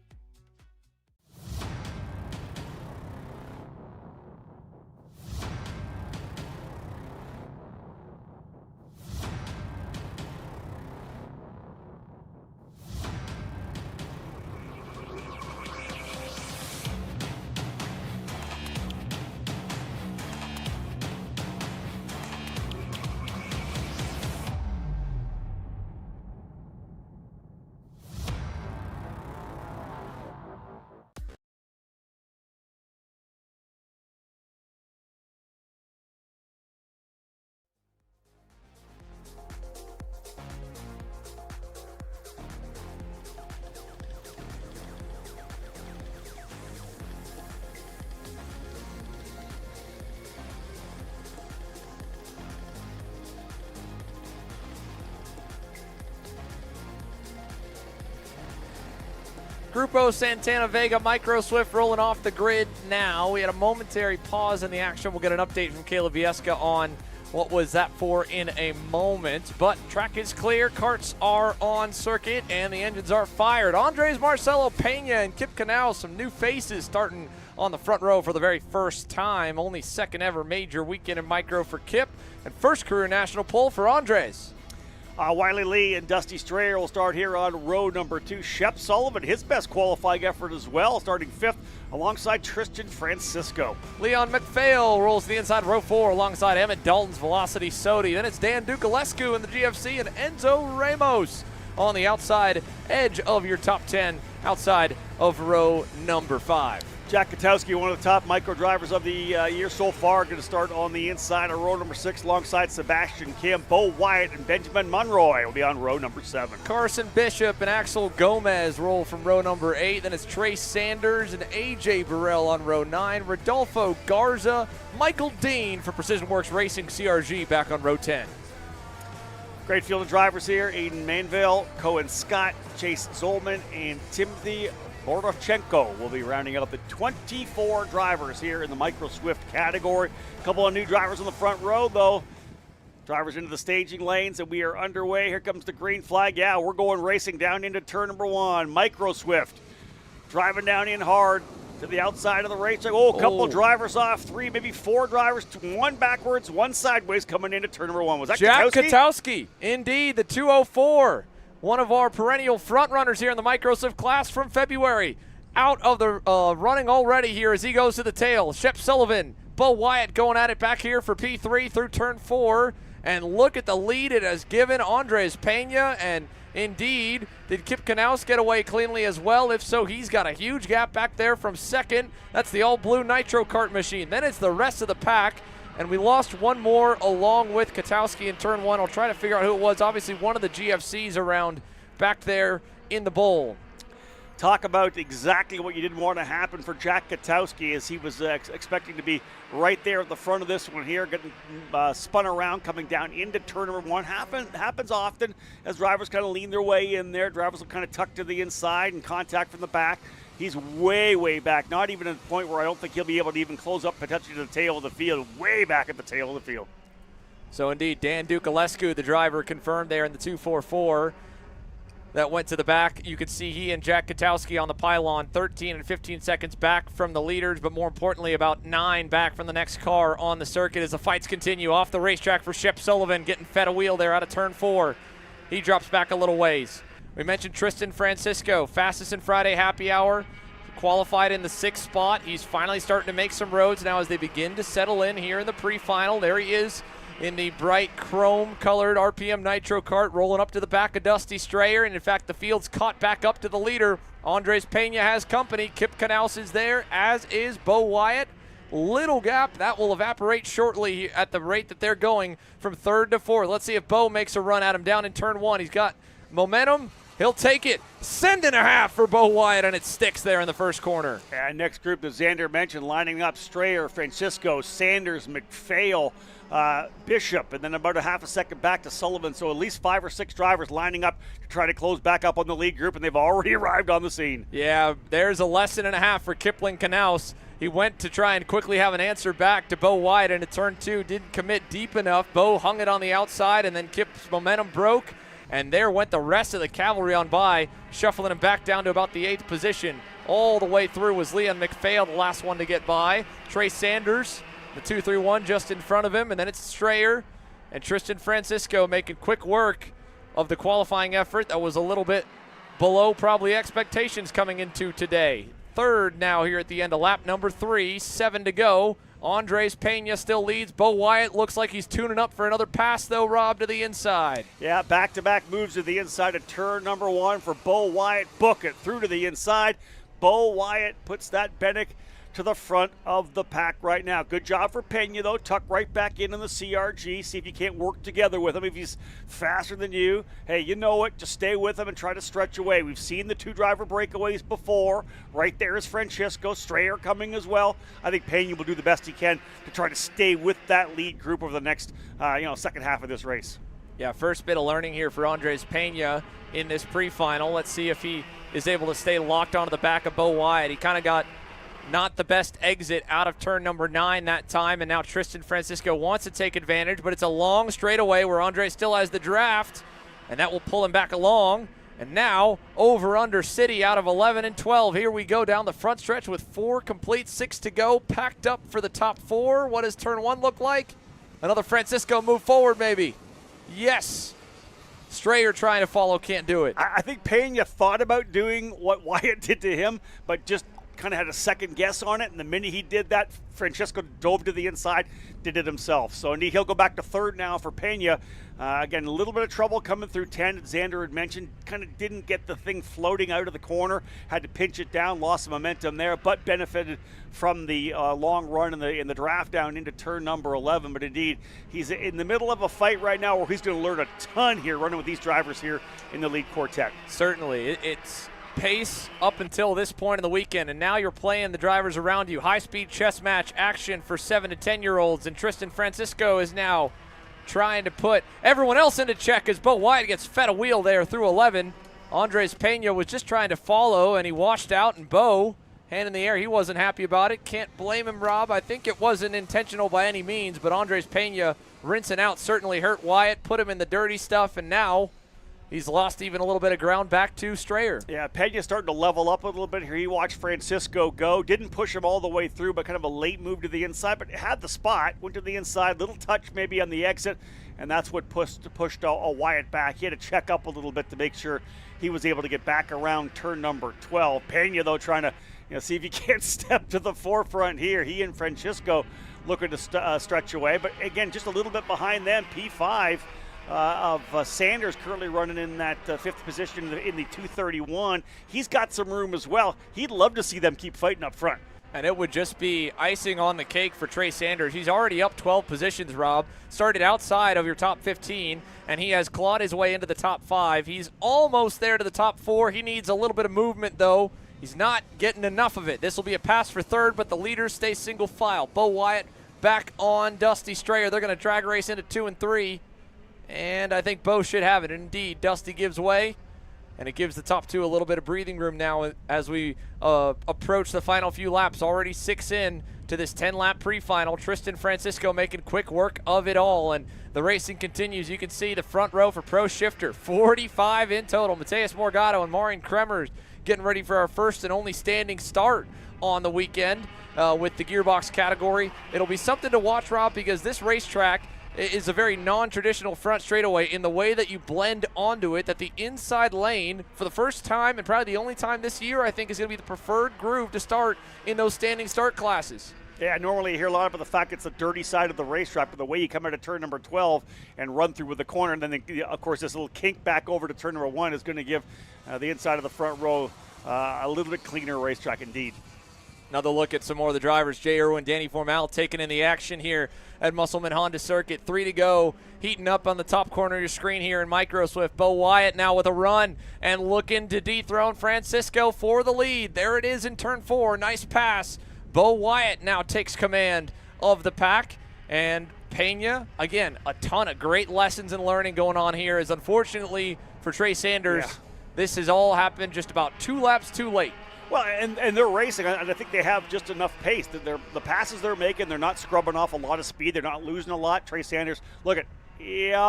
Grupo Santana Vega Micro Swift rolling off the grid now. We had a momentary pause in the action. We'll get an update from Caleb Vieska on what was that for in a moment. But track is clear, karts are on circuit, and the engines are fired. Andres Marcelo Pena and Kip Canal, some new faces starting on the front row for the very first time. Only second ever major weekend in micro for Kip, and first career national pole for Andres. Wiley Lee and Dusty Strayer will start here on row number 2. Shep Sullivan, his best qualifying effort as well, starting 5th alongside Tristan Francisco. Leon McPhail rolls the inside row 4 alongside Emmett Dalton's Velocity Sodi. Then it's Dan Dukalescu in the GFC and Enzo Ramos on the outside edge of your top 10 outside of row number 5. Jack Katowski, one of the top micro drivers of the year so far, going to start on the inside of row number 6 alongside Sebastian Kim. Bo Wyatt and Benjamin Monroy will be on row number 7. Carson Bishop and Axel Gomez roll from row number 8. Then it's Trace Sanders and AJ Burrell on row 9. Rodolfo Garza, Michael Dean for Precision Works Racing CRG back on row 10. Great field of drivers here. Aiden Manville, Cohen Scott, Chase Zolman, and Timothy Bordovchenko will be rounding out the 24 drivers here in the Micro Swift category. A couple of new drivers on the front row, though. Drivers into the staging lanes, and we are underway. Here comes the green flag. Yeah, we're going racing down into turn number 1. Micro Swift driving down in hard to the outside of the racetrack. Oh, a couple drivers off. 3, maybe 4 drivers. 1 backwards, 1 sideways coming into turn number 1. Was that Jack Katowski? Katowski, indeed, the 204. One of our perennial front runners here in the Micro Swift class from February. Out of the running already here as he goes to the tail. Shep Sullivan, Bo Wyatt going at it back here for P3 through turn 4. And look at the lead it has given Andres Pena, and indeed, did Kip Knaus get away cleanly as well? If so, he's got a huge gap back there from second. That's the all-blue Nitro Kart machine. Then it's the rest of the pack, and we lost one more along with Katowski in turn one. I'll try to figure out who it was. Obviously, one of the GFCs around back there in the bowl. Talk about exactly what you didn't want to happen for Jack Katowski, as he was expecting to be right there at the front of this one here, getting spun around, coming down into turn number one. Happens often as drivers kind of lean their way in there. Drivers will kind of tuck to the inside and contact from the back. He's way, way back, not even at the point where I don't think he'll be able to even close up potentially to the tail of the field, way back at the tail of the field. So indeed, Dan Dukalescu, the driver, confirmed there in the 244. That went to the back. You could see he and Jack Katowski on the pylon, 13 and 15 seconds back from the leaders, but more importantly, about 9 back from the next car on the circuit as the fights continue. Off the racetrack for Shep Sullivan, getting fed a wheel there out of turn 4. He drops back a little ways. We mentioned Tristan Francisco, fastest in Friday happy hour, qualified in the 6th spot. He's finally starting to make some roads now as they begin to settle in here in the pre-final. There he is, in the bright chrome-colored RPM Nitro Kart, rolling up to the back of Dusty Strayer, and in fact the field's caught back up to the leader. Andres Pena has company. Kip Knaus is there, as is Bo Wyatt. Little gap. That will evaporate shortly at the rate that they're going from 3rd to 4th. Let's see if Bo makes a run at him down in turn 1. He's got momentum. He'll take it. Send and a half for Bo Wyatt, and it sticks there in the first corner. And next group that Xander mentioned, lining up Strayer, Francisco, Sanders, McPhail, Bishop, and then about a half a second back to Sullivan. So at least 5 or 6 drivers lining up to try to close back up on the lead group, and they've already arrived on the scene. Yeah, there's a lesson and a half for Kipling Knaus. He went to try and quickly have an answer back to Bo Wyatt into turn 2, didn't commit deep enough. Bo hung it on the outside, and then Kip's momentum broke, and there went the rest of the cavalry on by, shuffling him back down to about the 8th position. All the way through was Leon McPhail, the last one to get by. Trey Sanders, the 2-3-1 just in front of him, and then it's Strayer and Tristan Francisco making quick work of the qualifying effort that was a little bit below probably expectations coming into today. 3rd now here at the end of lap number 3, 7 to go. Andres Pena still leads. Bo Wyatt looks like he's tuning up for another pass, though, Rob, to the inside. Yeah, back-to-back moves to the inside of turn number 1 for Bo Wyatt. Book it through to the inside. Bo Wyatt puts that Bennick to the front of the pack right now. Good job for Pena, though. Tuck right back in the CRG. See if you can't work together with him. If he's faster than you, hey, you know it. Just stay with him and try to stretch away. We've seen the 2-driver breakaways before. Right there is Francisco. Strayer coming as well. I think Pena will do the best he can to try to stay with that lead group over the next, second half of this race. Yeah, first bit of learning here for Andres Pena in this pre-final. Let's see if he is able to stay locked onto the back of Bo Wyatt. He kind of got not the best exit out of turn number 9 that time, and now Tristan Francisco wants to take advantage, but it's a long straightaway where Andre still has the draft, and that will pull him back along. And now over-under City out of 11 and 12. Here we go down the front stretch with 4 complete, 6 to go, packed up for the top 4. What does turn 1 look like? Another Francisco move forward maybe. Yes. Strayer trying to follow, can't do it. I think Pena thought about doing what Wyatt did to him, but just kind of had a second guess on it, and the minute he did that, Francisco dove to the inside, did it himself. So indeed, he'll go back to 3rd now for Pena. Again, a little bit of trouble coming through 10. Xander had mentioned, kind of didn't get the thing floating out of the corner, had to pinch it down, lost some momentum there, but benefited from the long run in the draft down into turn number 11. But indeed, he's in the middle of a fight right now where he's going to learn a ton here, running with these drivers here in the lead quartet. Certainly. It's pace up until this point in the weekend, and now you're playing the drivers around you. High-speed chess match action for 7 to 10-year-olds, and Tristan Francisco is now trying to put everyone else into check as Bo Wyatt gets fed a wheel there through 11. Andres Pena was just trying to follow, and he washed out, and Bo, hand in the air, he wasn't happy about it. Can't blame him, Rob. I think it wasn't intentional by any means, but Andres Pena rinsing out certainly hurt Wyatt, put him in the dirty stuff, and now he's lost even a little bit of ground back to Strayer. Yeah, Pena's starting to level up a little bit here. He watched Francisco go. Didn't push him all the way through, but kind of a late move to the inside, but had the spot. Went to the inside, little touch maybe on the exit, and that's what pushed a Wyatt back. He had to check up a little bit to make sure he was able to get back around turn number 12. Pena, though, trying to see if he can't step to the forefront here. He and Francisco looking to stretch away. But again, just a little bit behind them, P5 of Sanders currently running in that fifth position in the 231. He's got some room as well. He'd love to see them keep fighting up front. And it would just be icing on the cake for Trey Sanders. He's already up 12 positions, Rob. Started outside of your top 15, and he has clawed his way into the top 5. He's almost there to the top 4. He needs a little bit of movement, though. He's not getting enough of it. This will be a pass for third, but the leaders stay single file. Bo Wyatt back on Dusty Strayer. They're going to drag race into 2 and 3, and I think Bo should have it. Indeed, Dusty gives way. And it gives the top 2 a little bit of breathing room now as we approach the final few laps. Already 6 in to this 10-lap pre-final. Tristan Francisco making quick work of it all. And the racing continues. You can see the front row for Pro Shifter. 45 in total. Mateus Morgado and Maureen Kremers getting ready for our first and only standing start on the weekend with the gearbox category. It'll be something to watch, Rob, because this racetrack is a very non-traditional front straightaway in the way that you blend onto it, that the inside lane, for the first time and probably the only time this year, I think is going to be the preferred groove to start in those standing start classes. Yeah, normally you hear a lot about the fact it's the dirty side of the racetrack, but the way you come out of turn number 12 and run through with the corner, and then, of course, this little kink back over to turn number 1 is going to give the inside of the front row a little bit cleaner racetrack indeed. Another look at some more of the drivers. Jay Irwin, Danny Formal taking in the action here at Musselman Honda Circuit. 3 to go. Heating up on the top corner of your screen here in Micro Swift. Bo Wyatt now with a run and looking to dethrone Francisco for the lead. There it is in turn 4. Nice pass. Bo Wyatt now takes command of the pack. And Pena, again, a ton of great lessons and learning going on here. As unfortunately for Trey Sanders, this has all happened just about 2 laps too late. Well, and they're racing, and I think they have just enough pace. The passes they're making, they're not scrubbing off a lot of speed. They're not losing a lot. Trey Sanders, look at,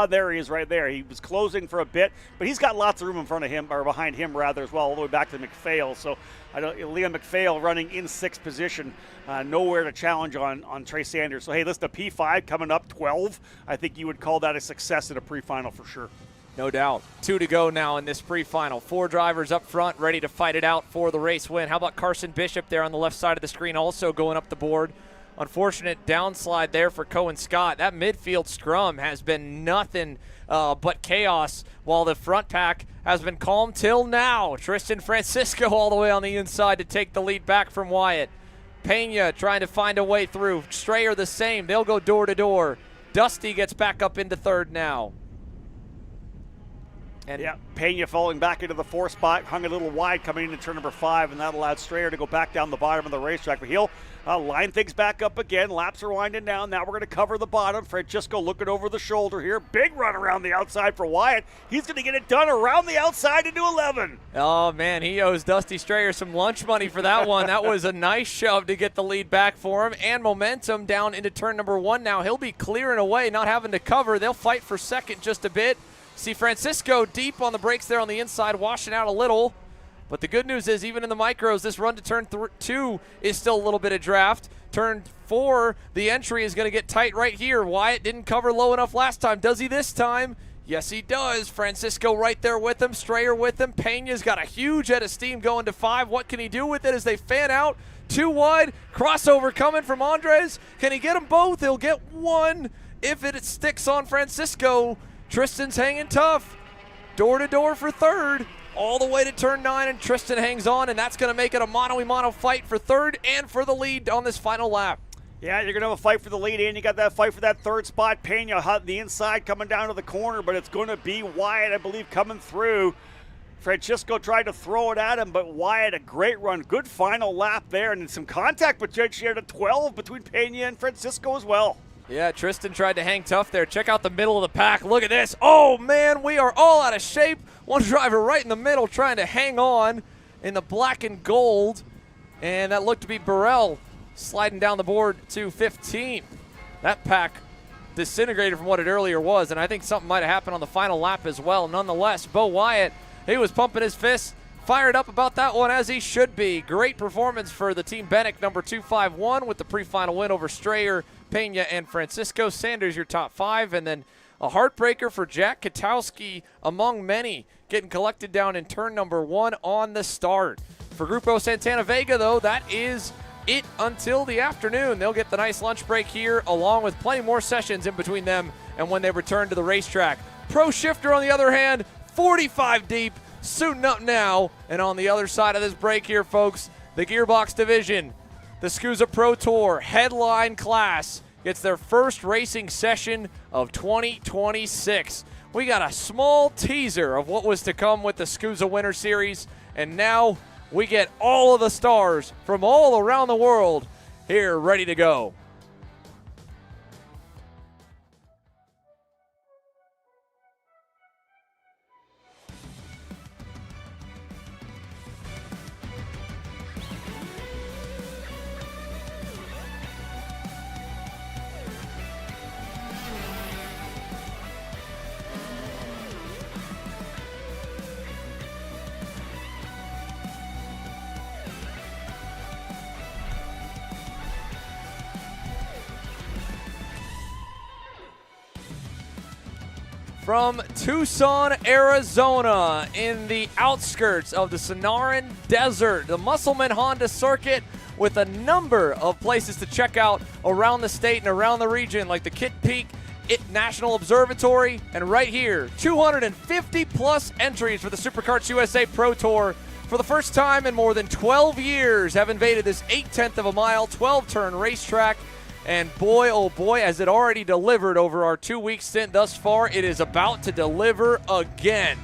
there he is right there. He was closing for a bit, but he's got lots of room in front of him, or behind him rather, as well, all the way back to McPhail. So Liam McPhail running in 6th position, nowhere to challenge on Trey Sanders. So, hey, listen, a P5 coming up 12. I think you would call that a success in a pre-final for sure. No doubt. 2 to go now in this pre-final. 4 drivers up front ready to fight it out for the race win. How about Carson Bishop there on the left side of the screen also going up the board? Unfortunate downslide there for Cohen Scott. That midfield scrum has been nothing but chaos, while the front pack has been calm till now. Tristan Francisco all the way on the inside to take the lead back from Wyatt. Pena trying to find a way through. Strayer the same. They'll go door to door. Dusty gets back up into 3rd now. And Pena falling back into the 4th spot, hung a little wide coming into turn number 5, and that allowed Strayer to go back down the bottom of the racetrack. But he'll line things back up again. Laps are winding down. Now we're going to cover the bottom. Francisco looking over the shoulder here. Big run around the outside for Wyatt. He's going to get it done around the outside into 11. Oh, man, he owes Dusty Strayer some lunch money for that one. That was a nice shove to get the lead back for him, and momentum down into turn number 1 now. He'll be clearing away, not having to cover. They'll fight for second just a bit. See Francisco deep on the brakes there on the inside, washing out a little. But the good news is, even in the micros, this run to turn 2 is still a little bit of draft. Turn 4, the entry is going to get tight right here. Wyatt didn't cover low enough last time. Does he this time? Yes, he does. Francisco right there with him. Strayer with him. Pena's got a huge head of steam going to 5. What can he do with it as they fan out? 2 wide. Crossover coming from Andres. Can he get them both? He'll get 1 if it sticks on Francisco. Tristan's hanging tough. Door to door for 3rd. All the way to turn 9, and Tristan hangs on, and that's going to make it a mano-a-mano fight for 3rd and for the lead on this final lap. Yeah, you're going to have a fight for the lead, and you got that fight for that 3rd spot. Pena on the inside coming down to the corner, but it's going to be Wyatt, I believe, coming through. Francisco tried to throw it at him, but Wyatt, a great run. Good final lap there, and some contact potentially at 12 between Pena and Francisco as well. Yeah, Tristan tried to hang tough there. Check out the middle of the pack. Look at this. Oh, man, we are all out of shape. One driver right in the middle trying to hang on in the black and gold. And that looked to be Burrell sliding down the board to 15. That pack disintegrated from what it earlier was, and I think something might have happened on the final lap as well. Nonetheless, Bo Wyatt, he was pumping his fists, fired up about that one as he should be. Great performance for the Team Bennick, number 251, with the pre-final win over Strayer, Pena, and Francisco. Sanders, your top 5, and then a heartbreaker for Jack Katowski, among many, getting collected down in turn number 1 on the start. For Grupo Santana Vega, though, that is it until the afternoon. They'll get the nice lunch break here, along with plenty more sessions in between them and when they return to the racetrack. Pro Shifter, on the other hand, 45 deep, suiting up now. And on the other side of this break here, folks, the Gearbox division, the SKUSA Pro Tour headline class, gets their first racing session of 2026. We got a small teaser of what was to come with the SKUSA Winter Series, and now we get all of the stars from all around the world here ready to go. From Tucson, Arizona, in the outskirts of the Sonoran Desert, the Musselman Honda Circuit, with a number of places to check out around the state and around the region, like the Kitt Peak National Observatory, and right here, 250 plus entries for the Superkarts USA Pro Tour for the first time in more than 12 years have invaded this 8/10 of a mile, 12-turn racetrack. And boy, oh boy, has it already delivered over our 2-week stint thus far. It is about to deliver again.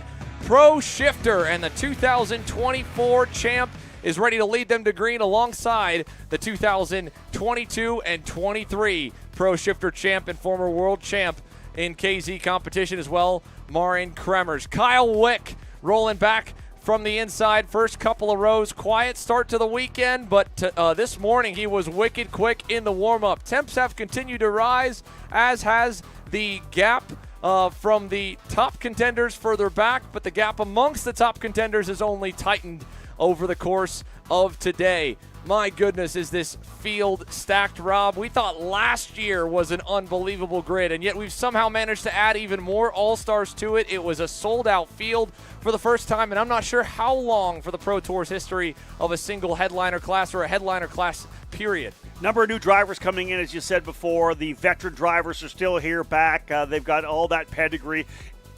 Pro Shifter and the 2024 champ is ready to lead them to green alongside the 2022 and 23 Pro Shifter champ and former world champ in KZ competition as well, Marin Kremers. Kyle Wick rolling back from the inside, first couple of rows. Quiet start to the weekend, but this morning he was wicked quick in the warm-up. Temps have continued to rise, as has the gap from the top contenders further back, but the gap amongst the top contenders has only tightened over the course of today. My goodness, is this field stacked, Rob? We thought last year was an unbelievable grid, and yet we've somehow managed to add even more all-stars to it. It was a sold-out field for the first time, and I'm not sure how long for the Pro Tour's history of a single headliner class or a headliner class period. Number of new drivers coming in, as you said before. The veteran drivers are still here back. They've got all that pedigree.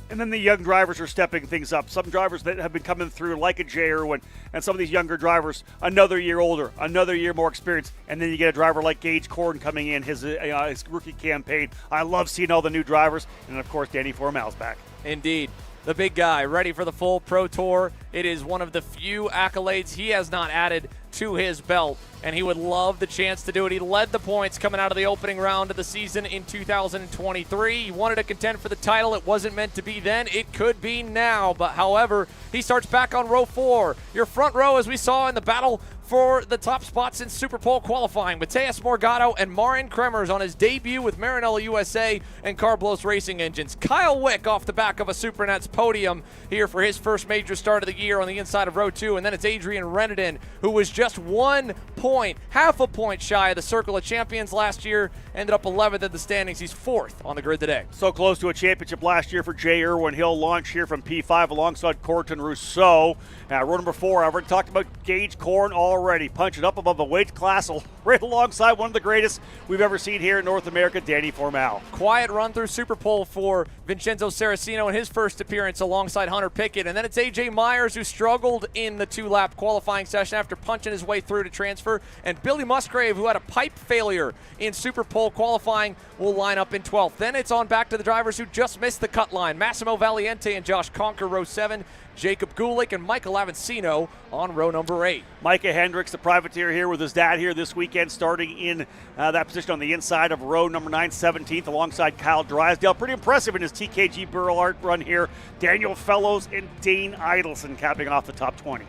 And then the young drivers are stepping things up. Some drivers that have been coming through, like a Jay Irwin, and some of these younger drivers, another year older, another year more experience. And then you get a driver like Gage Corden coming in, his rookie campaign. I love seeing all the new drivers. And, of course, Danny Formal's back. Indeed. The big guy ready for the full Pro Tour. It is one of the few accolades he has not added to his belt, and he would love the chance to do it. He led the points coming out of the opening round of the season in 2023. He wanted to contend for the title. It wasn't meant to be then. It could be now, but however, he starts back on row 4. Your front row, as we saw in the battle for the top spots in Super Pole qualifying. Mateus Morgado and Marin Kremers on his debut with Marinella USA and Carblos Racing Engines. Kyle Wick off the back of a Supernets podium here for his first major start of the year on the inside of row 2. And then it's Adrian Renedin, who was just 1 point, half a point shy of the Circle of Champions last year, ended up 11th in the standings. He's 4th on the grid today. So close to a championship last year for Jay Irwin. He'll launch here from P5 alongside Corton Rousseau. Row number 4, I've already talked about Gage Corden already. Punching up above the weight class right alongside one of the greatest we've ever seen here in North America, Danny Formal. Quiet run through Super Pole for Vincenzo Saraceno in his first appearance alongside Hunter Pickett. And then it's AJ Myers, who struggled in the 2-lap qualifying session after punching his way through to transfer. And Billy Musgrave, who had a pipe failure in Super Pole qualifying, will line up in 12th. Then it's on back to the drivers who just missed the cut line. Massimo Valiente and Josh Conker, row 7. Jacob Gulick and Michael Avancino on row number 8. Micah Hendricks, the privateer, here with his dad here this weekend, starting in that position on the inside of row number 9, 17th, alongside Kyle Drysdale. Pretty impressive in his TKG Burl Art run here. Daniel Fellows and Dane Idelson capping off the top 20.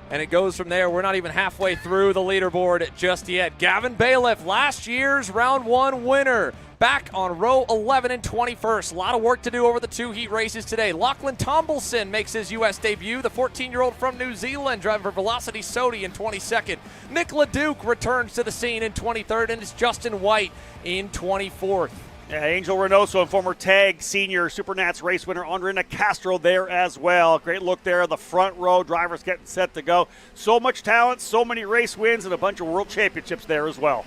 And it goes from there. We're not even halfway through the leaderboard just yet. Gavin Bailiff, last year's round 1 winner, back on row 11 and 21st. A lot of work to do over the 2 heat races today. Lachlan Tombleson makes his U.S. debut. The 14-year-old from New Zealand, driving for Velocity Sodi in 22nd. Nick LeDuc returns to the scene in 23rd, and it's Justin White in 24th. Yeah, Angel Reynoso and former tag senior Supernats race winner Andrina Castro there as well. Great look there, the front row, drivers getting set to go. So much talent, so many race wins, and a bunch of world championships there as well.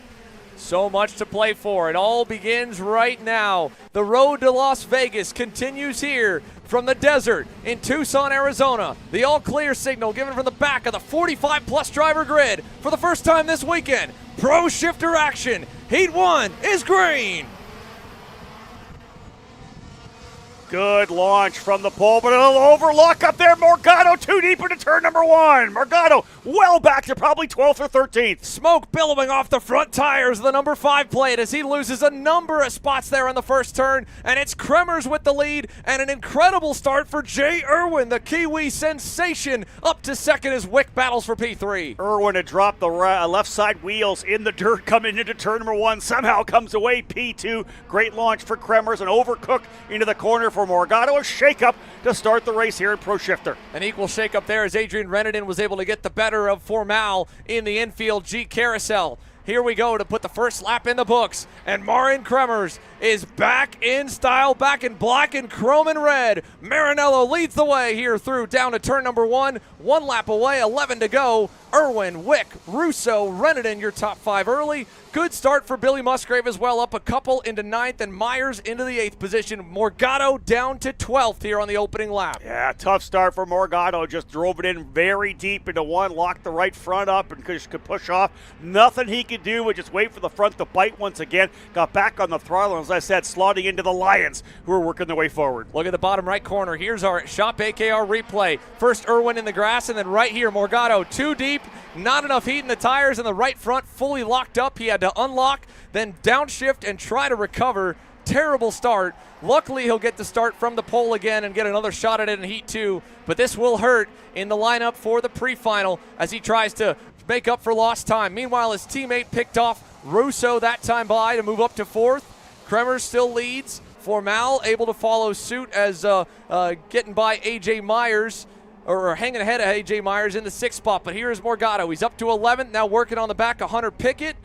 So much to play for. It all begins right now. The road to Las Vegas continues here from the desert in Tucson, Arizona. The all-clear signal given from the back of the 45-plus driver grid for the first time this weekend. Pro shifter action. Heat 1 is green. Good launch from the pole, but a little overlook up there. Morgado too deep into turn number 1. Morgado well back to probably 12th or 13th. Smoke billowing off the front tires of the number 5 plate as he loses a number of spots there on the first turn, and it's Kremers with the lead, and an incredible start for Jay Irwin, the Kiwi sensation, up to second as Wick battles for P3. Irwin had dropped the left side wheels in the dirt coming into turn number 1, somehow comes away P2. Great launch for Kremers, an overcook into the corner for Morgado, a shakeup to start the race here in Pro Shifter. An equal shakeup there as Adrian Reneden was able to get the better of Formal in the infield G carousel. Here we go to put the first lap in the books, and Marin Kremers is back in style, back in black and chrome and red. Marinello leads the way here through down to turn number 1. 1 lap away, 11 to go. Irwin, Wick, Russo, Reneden, your top 5 early. Good start for Billy Musgrave as well, up a couple into 9th, and Myers into the 8th position. Morgado down to 12th here on the opening lap. Yeah, tough start for Morgado. Just drove it in very deep into 1, locked the right front up, and could push off. Nothing he could do but just wait for the front to bite once again. Got back on the throttle, and as I said, slotting into the Lions, who are working their way forward. Look at the bottom right corner. Here's our Shop AKR replay. First Irwin in the grass, and then right here, Morgado too deep. Not enough heat in the tires, and the right front fully locked up. He had to unlock, then downshift and try to recover. Terrible start. Luckily, he'll get the start from the pole again and get another shot at it in Heat 2, but this will hurt in the lineup for the pre-final as he tries to make up for lost time. Meanwhile, his teammate picked off Russo that time by to move up to 4th. Kremers still leads. Formal able to follow suit as getting by A.J. Myers, or hanging ahead of A.J. Myers in the 6th spot. But here is Morgado. He's up to 11th, now working on the back of Hunter Pickett.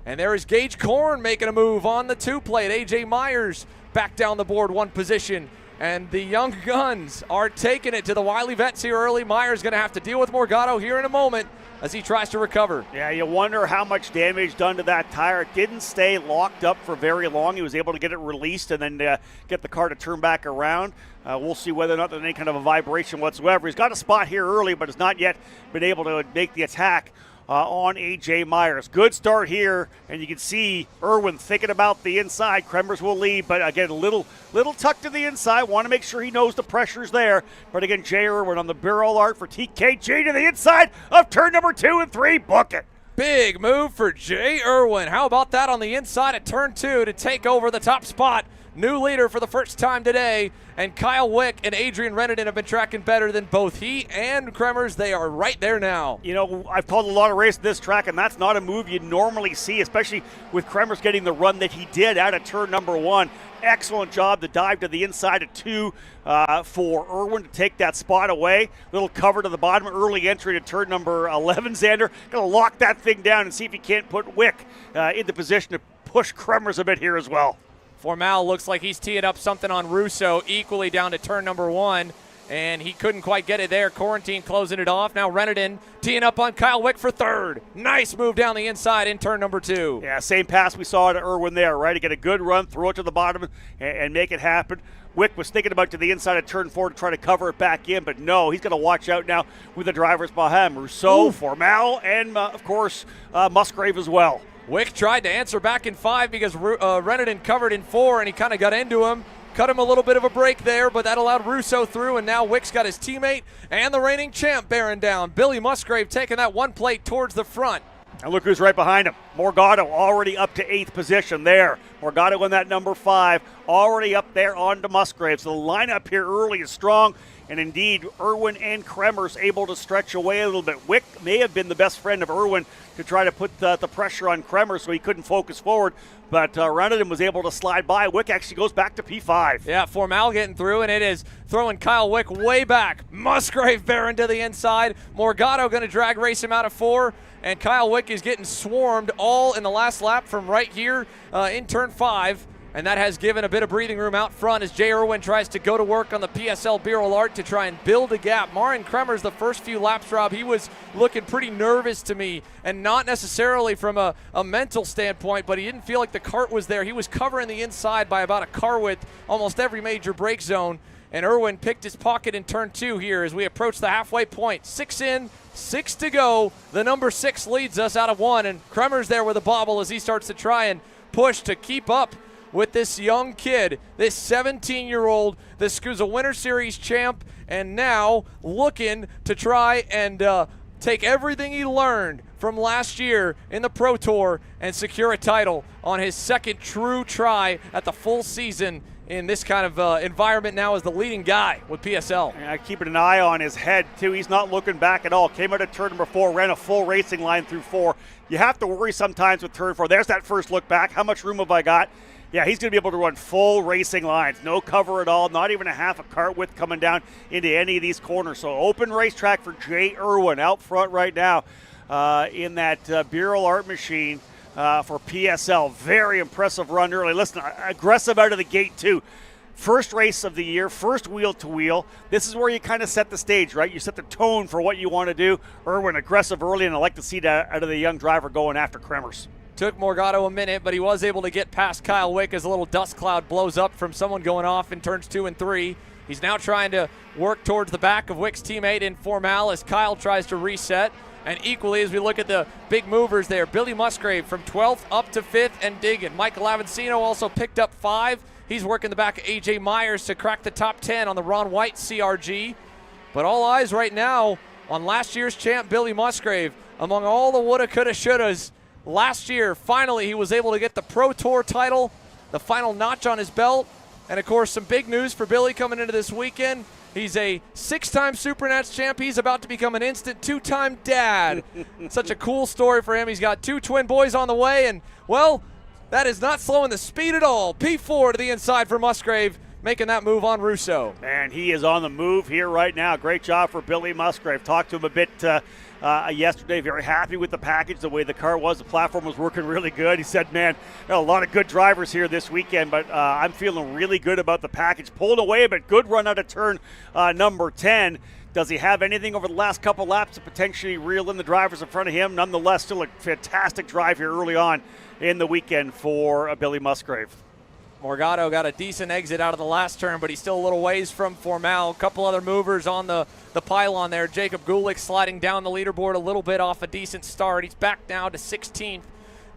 And there is Gage Korn making a move on the 2 plate. A.J. Myers back down the board 1 position. And the young guns are taking it to the Wiley Vets here early. Myers going to have to deal with Morgado here in a moment as he tries to recover. Yeah, you wonder how much damage done to that tire. It didn't stay locked up for very long. He was able to get it released and then get the car to turn back around. We'll see whether or not there's any kind of a vibration whatsoever. He's got a spot here early, but has not yet been able to make the attack on A.J. Myers. Good start here, and you can see Irwin thinking about the inside. Kremers will lead, but again, a little tucked to the inside. Want to make sure he knows the pressure's there. But again, Jay Irwin on the barrel art for TKJ to the inside of turn number 2 and 3. Book it. Big move for Jay Irwin. How about that on the inside at turn 2 to take over the top spot? New leader for the first time today, and Kyle Wick and Adrian Reneden have been tracking better than both he and Kremers. They are right there now. You know, I've called a lot of races this track, and that's not a move you normally see, especially with Kremers getting the run that he did out of turn number 1. Excellent job to dive to the inside of 2 for Irwin to take that spot away. Little cover to the bottom, early entry to turn number 11, Xander. Going to lock that thing down and see if he can't put Wick into position to push Kremers a bit here as well. Formal looks like he's teeing up something on Russo, equally down to turn number 1, and he couldn't quite get it there. Quarantine closing it off. Now Reneden teeing up on Kyle Wick for 3rd. Nice move down the inside in turn number 2. Yeah, same pass we saw to Irwin there, right? To get a good run, throw it to the bottom, and make it happen. Wick was thinking about to the inside of turn 4 to try to cover it back in, but no, he's going to watch out now with the drivers behind him. Rousseau, Formal, and of course, Musgrave as well. Wick tried to answer back in 5 because Reneden covered in 4, and he kind of got into him. Cut him a little bit of a break there, but that allowed Russo through, and now Wick's got his teammate and the reigning champ bearing down. Billy Musgrave taking that 1 plate towards the front. And look who's right behind him. Morgado already up to 8th position there. Morgado in that number 5, already up there onto Musgrave. So the lineup here early is strong. And indeed, Irwin and Kremers able to stretch away a little bit. Wick may have been the best friend of Irwin to try to put the pressure on Kremers so he couldn't focus forward. But Reneden was able to slide by. Wick actually goes back to P5. Yeah, Formal getting through, and it is throwing Kyle Wick way back. Musgrave bearing to the inside. Morgado going to drag race him out of 4. And Kyle Wick is getting swarmed all in the last lap from right here in turn 5. and that has given a bit of breathing room out front as Jay Irwin tries to go to work on the PSL Birol Art to try and build a gap. Marin Kremers, the first few laps, Rob, he was looking pretty nervous to me, and not necessarily from a mental standpoint, but he didn't feel like the kart was there. He was covering the inside by about a car width almost every major brake zone, and Irwin picked his pocket in turn 2 here as we approach the halfway point. 6 in, 6 to go. The number 6 leads us out of 1, and Kremers there with a bobble as he starts to try and push to keep up with this young kid, this 17-year-old, the SKUSA Winter Series champ, and now looking to try and take everything he learned from last year in the Pro Tour and secure a title on his second true try at the full season in this kind of environment now as the leading guy with PSL. And keeping an eye on his head, too. He's not looking back at all. Came out of turn number 4, ran a full racing line through 4. You have to worry sometimes with turn 4. There's that first look back. How much room have I got? Yeah, he's going to be able to run full racing lines. No cover at all, not even a half a cart width coming down into any of these corners. So open racetrack for Jay Irwin out front right now in that Birol Art machine for PSL. Very impressive run early. Listen, aggressive out of the gate too. First race of the year, first wheel to wheel. This is where you kind of set the stage, right? You set the tone for what you want to do. Irwin aggressive early, and I like to see that out of the young driver going after Kremers. Took Morgado a minute, but he was able to get past Kyle Wick as a little dust cloud blows up from someone going off in turns 2 and 3. He's now trying to work towards the back of Wick's teammate in Formal as Kyle tries to reset. And equally, as we look at the big movers there, Billy Musgrave from 12th up to 5th and digging. Michael Avancino also picked up 5. He's working the back of AJ Myers to crack the top 10 on the Ron White CRG. But all eyes right now on last year's champ Billy Musgrave. Among all the woulda, coulda, shouldas, last year, finally, he was able to get the Pro Tour title, the final notch on his belt. And, of course, some big news for Billy coming into this weekend. He's a 6-time Supernats champ. He's about to become an instant 2-time dad. Such a cool story for him. He's got 2 twin boys on the way, and, well, that is not slowing the speed at all. P4 to the inside for Musgrave, making that move on Russo. And he is on the move here right now. Great job for Billy Musgrave. Talked to him a bit yesterday. Very happy with the package, the way the car was. The platform was working really good. He said, man, there are a lot of good drivers here this weekend, but I'm feeling really good about the package. Pulled away, but good run out of turn number 10. Does he have anything over the last couple laps to potentially reel in the drivers in front of him? Nonetheless, still a fantastic drive here early on in the weekend for Billy Musgrave. Morgado got a decent exit out of the last turn, but he's still a little ways from Formal. A couple other movers on the pylon there. Jacob Gulick sliding down the leaderboard a little bit off a decent start. He's back now to 16th.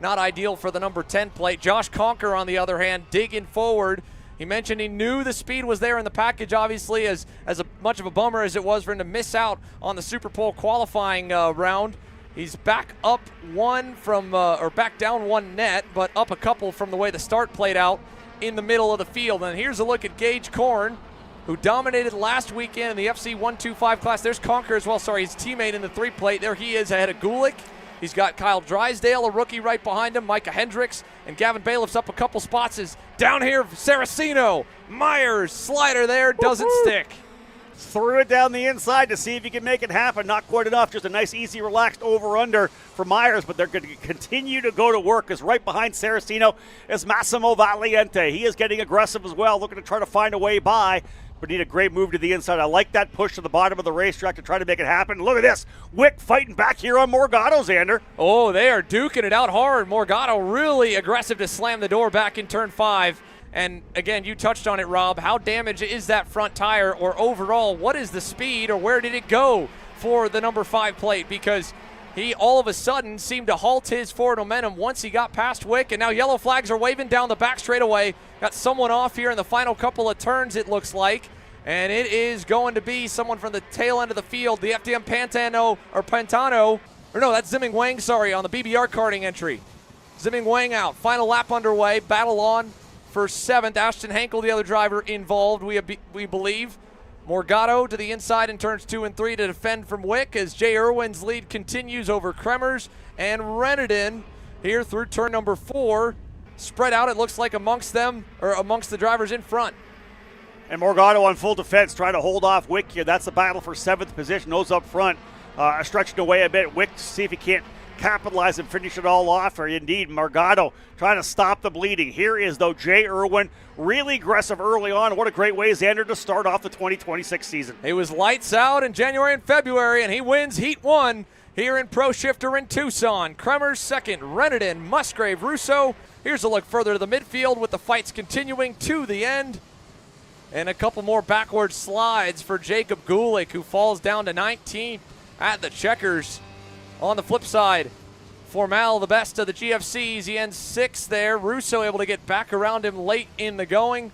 Not ideal for the number 10 plate. Josh Conker, on the other hand, digging forward. He mentioned he knew the speed was there in the package, obviously, as much of a bummer as it was for him to miss out on the Super Pole qualifying round. He's back up 1 from, or back down 1 net, but up a couple from the way the start played out in the middle of the field. And here's a look at Gage Korn, who dominated last weekend in the FC 125 class. There's Conker as well, sorry, his teammate in the 3 plate. There he is ahead of Gulick. He's got Kyle Drysdale, a rookie, right behind him, Micah Hendricks, and Gavin Bailiff's up a couple spots. Is down here, Saraceno. Myers, slider there, doesn't stick. Threw it down the inside to see if he can make it happen. Not quite enough. Just a nice, easy, relaxed over-under for Myers, but they're going to continue to go to work as right behind Saraceno is Massimo Valiente. He is getting aggressive as well, looking to try to find a way by, but need a great move to the inside. I like that push to the bottom of the racetrack to try to make it happen. Look at this. Wick fighting back here on Morgado, Xander. Oh, they are duking it out hard. Morgado really aggressive to slam the door back in turn 5. And again, you touched on it, Rob. How damaged is that front tire, or overall, what is the speed, or where did it go for the number 5 plate? Because he all of a sudden seemed to halt his forward momentum once he got past Wick, and now yellow flags are waving down the back straightaway. Got someone off here in the final couple of turns, it looks like. And it is going to be someone from the tail end of the field, the FDM Pantano, or no, that's Zimming Wang, sorry, on the BBR karting entry. Zimming Wang out, final lap underway, battle on for 7th. Ashton Henkel, the other driver involved, we believe. Morgado to the inside in turns 2 and 3 to defend from Wick as Jay Irwin's lead continues over Kremers and Reneden here through turn number 4. Spread out, it looks like, amongst them, or amongst the drivers in front. And Morgado on full defense, trying to hold off Wick here. That's the battle for 7th position. Those up front stretching away a bit. Wick to see if he can't capitalize and finish it all off, or indeed Morgado trying to stop the bleeding. Here is, though, Jay Irwin, really aggressive early on. What a great way, Xander, to start off the 2026 season. He was lights out in January and February, and he wins Heat 1 here in Pro Shifter in Tucson. Kremers second, Reneden, Musgrave, Russo. Here's a look further to the midfield with the fights continuing to the end. And a couple more backward slides for Jacob Gulick, who falls down to 19th at the checkers. On the flip side, Formal, the best of the GFCs, he ends 6th there. Russo able to get back around him late in the going.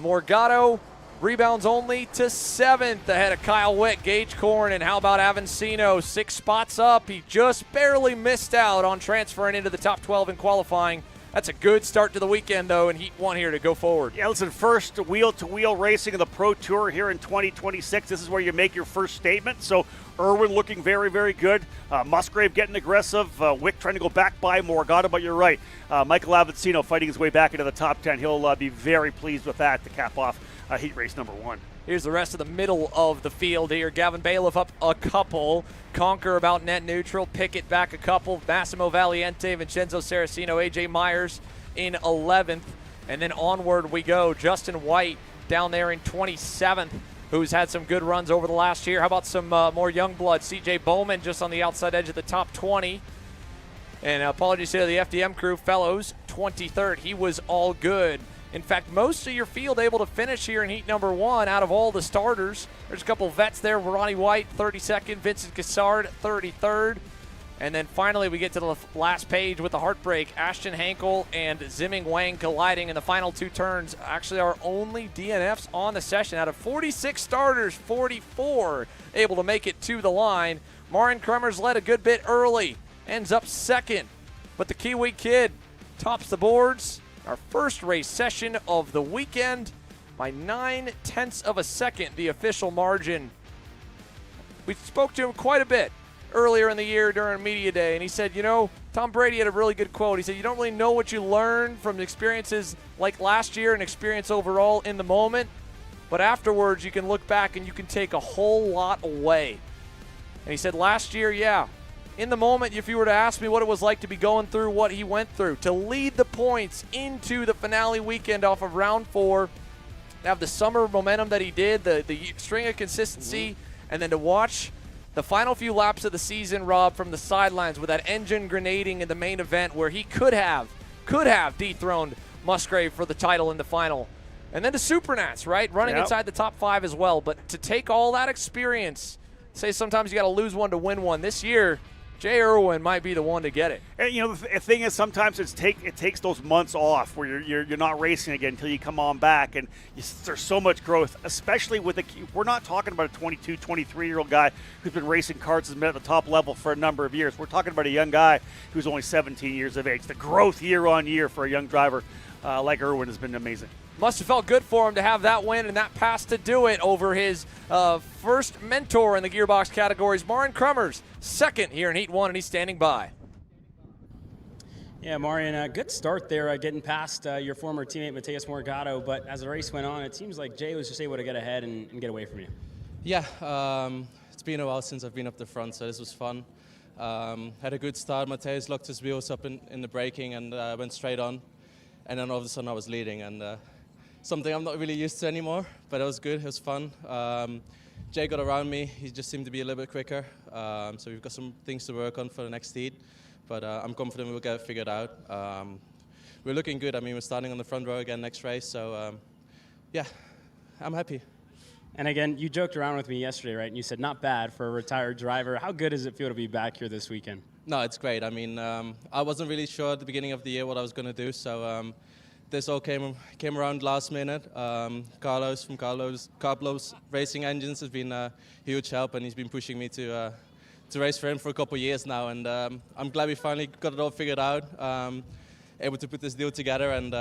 Morgado rebounds only to 7th ahead of Kyle Witt, Gage Korn, and how about Avancino? 6 spots up. He just barely missed out on transferring into the top 12 in qualifying. That's a good start to the weekend, though, in Heat 1 here to go forward. Yeah, listen, first wheel-to-wheel racing in the Pro Tour here in 2026. This is where you make your first statement. So Irwin looking very, very good. Musgrave getting aggressive. Wick trying to go back by Morgado, but you're right. Michael Avancino fighting his way back into the top 10. He'll be very pleased with that to cap off heat race number 1. Here's the rest of the middle of the field here. Gavin Bailiff up a couple. Conquer about net neutral. Pickett back a couple. Massimo Valiente, Vincenzo Saraceno, AJ Myers in 11th. And then onward we go. Justin White down there in 27th, who's had some good runs over the last year. How about some more young blood? CJ Bowman just on the outside edge of the top 20. And apologies to the FDM crew. Fellows, 23rd. He was all good. In fact, most of your field able to finish here in heat number 1 out of all the starters. There's a couple of vets there. Ronnie White, 32nd. Vincent Cassard, 33rd. And then finally we get to the last page with the heartbreak. Ashton Hankel and Zimming Wang colliding in the final 2 turns. Actually our only DNFs on the session. Out of 46 starters, 44 able to make it to the line. Marin Kremers led a good bit early. Ends up 2nd. But the Kiwi kid tops the boards. Our first race session of the weekend by 9/10 of a second, the official margin. We spoke to him quite a bit earlier in the year during media day, and he said, you know, Tom Brady had a really good quote. He said, you don't really know what you learn from experiences like last year and experience overall in the moment, but afterwards you can look back and you can take a whole lot away. And he said last year, yeah, in the moment, if you were to ask me what it was like to be going through what he went through, to lead the points into the finale weekend off of round 4, to have the summer momentum that he did, the string of consistency, and then to watch the final few laps of the season, Rob, from the sidelines with that engine grenading in the main event where he could have dethroned Musgrave for the title in the final. And then to Supernats, right? Running inside the top 5 as well. But to take all that experience, say sometimes you got to lose one to win one. This year, Jay Irwin might be the one to get it. And, you know, the thing is sometimes it takes those months off where you're not racing again until you come on back, and there's so much growth, especially with we're not talking about a 22, 23-year-old guy who's been racing karts, has been at the top level for a number of years. We're talking about a young guy who's only 17 years of age. The growth year on year for a young driver like Irwin has been amazing. Must have felt good for him to have that win and that pass to do it over his first mentor in the gearbox categories, Marin Kremers, 2nd here in Heat 1, and he's standing by. Yeah, Marin, good start there getting past your former teammate, Mateus Morgado, but as the race went on, it seems like Jay was just able to get ahead and get away from you. Yeah, it's been a while since I've been up the front, so this was fun. Had a good start. Mateus locked his wheels up in the braking and went straight on, and then all of a sudden I was leading, and something I'm not really used to anymore, but it was good, it was fun. Jay got around me, he just seemed to be a little bit quicker, so we've got some things to work on for the next heat, but I'm confident we'll get it figured out. We're looking good. I mean, we're starting on the front row again next race, so yeah, I'm happy. And again, you joked around with me yesterday, right? And you said not bad for a retired driver. How good does it feel to be back here this weekend? No, it's great. I mean, I wasn't really sure at the beginning of the year what I was going to do, so this all came around last minute. Carlos from Carlos Racing Engines has been a huge help, and he's been pushing me to race for him for a couple of years now. And I'm glad we finally got it all figured out, able to put this deal together. And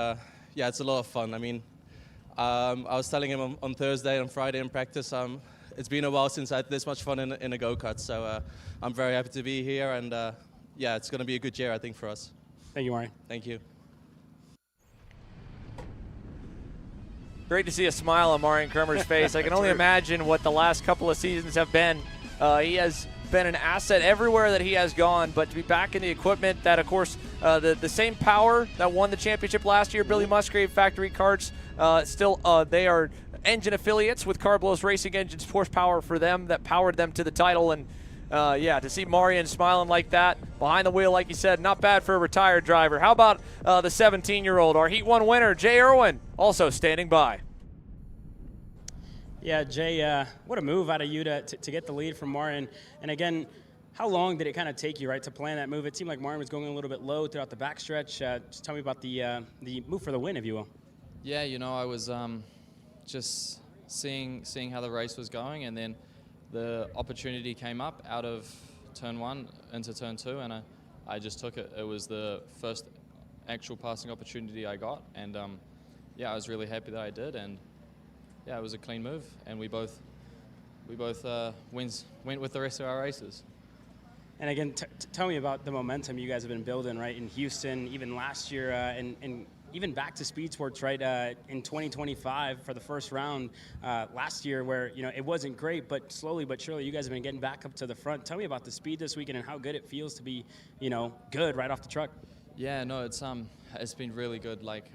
yeah, it's a lot of fun. I mean, I was telling him on Thursday and Friday in practice, it's been a while since I had this much fun in a go-kart. So I'm very happy to be here, and yeah, it's going to be a good year, I think, for us. Thank you, Marin. Thank you. Great to see a smile on Marin Kremers' face. I can only imagine what the last couple of seasons have been. He has been an asset everywhere that he has gone, but to be back in the equipment that, of course, the same power that won the championship last year, Billy Musgrave Factory Karts, still they are engine affiliates with Carblow's Racing Engines horsepower for them that powered them to the title. And yeah, to see Marian smiling like that behind the wheel, like you said, not bad for a retired driver. How about the 17-year-old, our Heat 1 winner, Jay Irwin, also standing by. Yeah, Jay, what a move out of you to get the lead from Marian. And again, how long did it kind of take you, right, to plan that move? It seemed like Marian was going a little bit low throughout the backstretch. Just tell me about the move for the win, if you will. Yeah, you know, I was just seeing how the race was going, and then the opportunity came up out of turn 1 into turn 2, and I just took it. It was the first actual passing opportunity I got, and yeah, I was really happy that I did, and yeah, it was a clean move, and we both went with the rest of our races. And again, tell me about the momentum you guys have been building, right, in Houston, even last year, and even back to Speed Sports, right, in 2025 for the first round last year, where, you know, it wasn't great, but slowly but surely you guys have been getting back up to the front. Tell me about the speed this weekend and how good it feels to be, you know, good right off the truck. Yeah, no, it's been really good. Like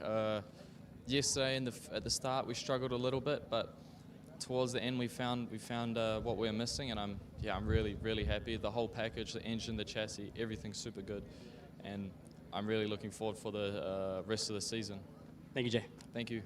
yesterday at the start we struggled a little bit, but towards the end we found what we were missing, and I'm really happy. The whole package, the engine, the chassis, everything's super good, and I'm really looking forward for the rest of the season. Thank you, Jay. Thank you.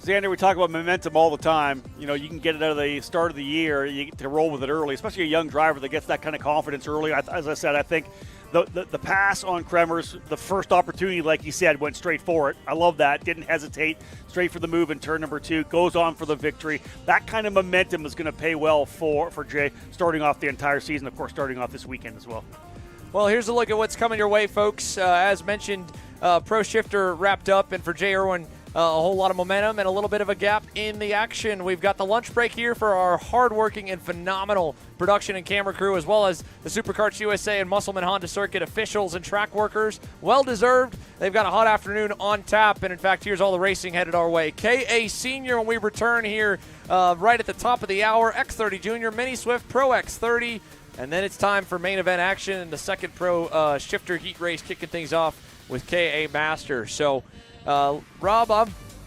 Xander, we talk about momentum all the time. You know, you can get it out of the start of the year. You get to roll with it early, especially a young driver that gets that kind of confidence early. As I said, I think the pass on Kremers, the first opportunity, like you said, went straight for it. I love that. Didn't hesitate. Straight for the move in turn number 2. Goes on for the victory. That kind of momentum is going to pay well for Jay, starting off the entire season, of course, starting off this weekend as well. Well, here's a look at what's coming your way, folks. As mentioned, Pro Shifter wrapped up, and for Jay Irwin, a whole lot of momentum and a little bit of a gap in the action. We've got the lunch break here for our hardworking and phenomenal production and camera crew, as well as the Superkarts USA and Musselman Honda Circuit officials and track workers. Well-deserved. They've got a hot afternoon on tap, and in fact, here's all the racing headed our way. KA Senior when we return here right at the top of the hour. X30 Junior, Mini Swift, Pro X30, and then it's time for main event action and the second Pro Shifter Heat race kicking things off with KA Master. So, Rob,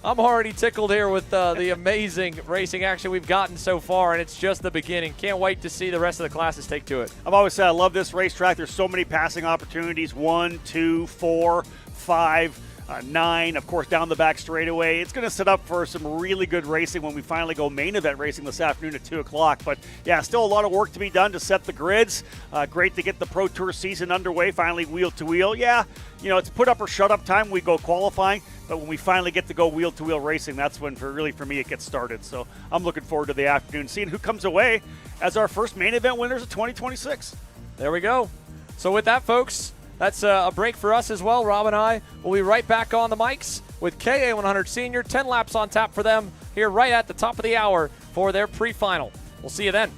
I'm already tickled here with the amazing racing action we've gotten so far, and it's just the beginning. Can't wait to see the rest of the classes take to it. I've always said I love this racetrack. There's so many passing opportunities. 1, 2, 4, 5, 9, of course, down the back straightaway. It's going to set up for some really good racing when we finally go main event racing this afternoon at 2 o'clock. But, yeah, still a lot of work to be done to set the grids. Great to get the Pro Tour season underway, finally wheel-to-wheel. Yeah, you know, it's put up or shut up time. We go qualifying. But when we finally get to go wheel-to-wheel racing, that's when, for me, it gets started. So I'm looking forward to the afternoon, seeing who comes away as our first main event winners of 2026. There we go. So with that, folks, that's a break for us as well. Rob and I will be right back on the mics with KA100 Senior. 10 laps on tap for them here right at the top of the hour for their pre-final. We'll see you then.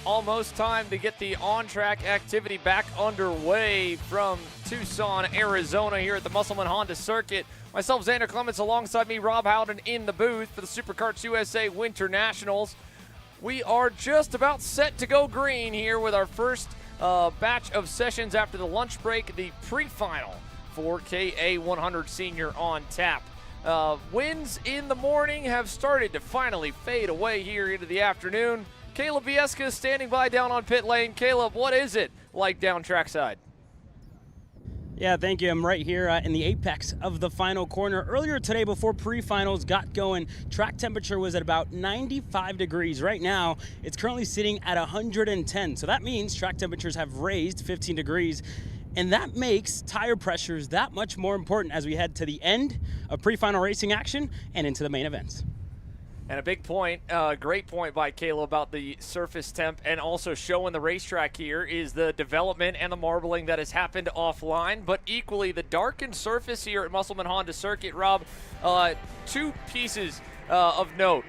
almost time to get the on-track activity back underway from Tucson, Arizona here at the Musselman Honda Circuit. Myself, Xander Clements, alongside me, Rob Howden in the booth for the Superkarts USA Winter Nationals. We are just about set to go green here with our first batch of sessions after the lunch break, the pre-final for KA100 Senior on tap. Winds in the morning have started to finally fade away here into the afternoon. Caleb Vieska is standing by down on pit lane. Caleb, what is it like down trackside? Yeah, thank you. I'm right here in the apex of the final corner. Earlier today, before pre-finals got going, track temperature was at about 95 degrees. Right now, it's currently sitting at 110. So that means track temperatures have raised 15 degrees. And that makes tire pressures that much more important as we head to the end of pre-final racing action and into the main events. And a big point, great point by Caleb about the surface temp, and also showing the racetrack here is the development and the marbling that has happened offline, but equally the darkened surface here at Musselman Honda Circuit. Rob, two pieces of note.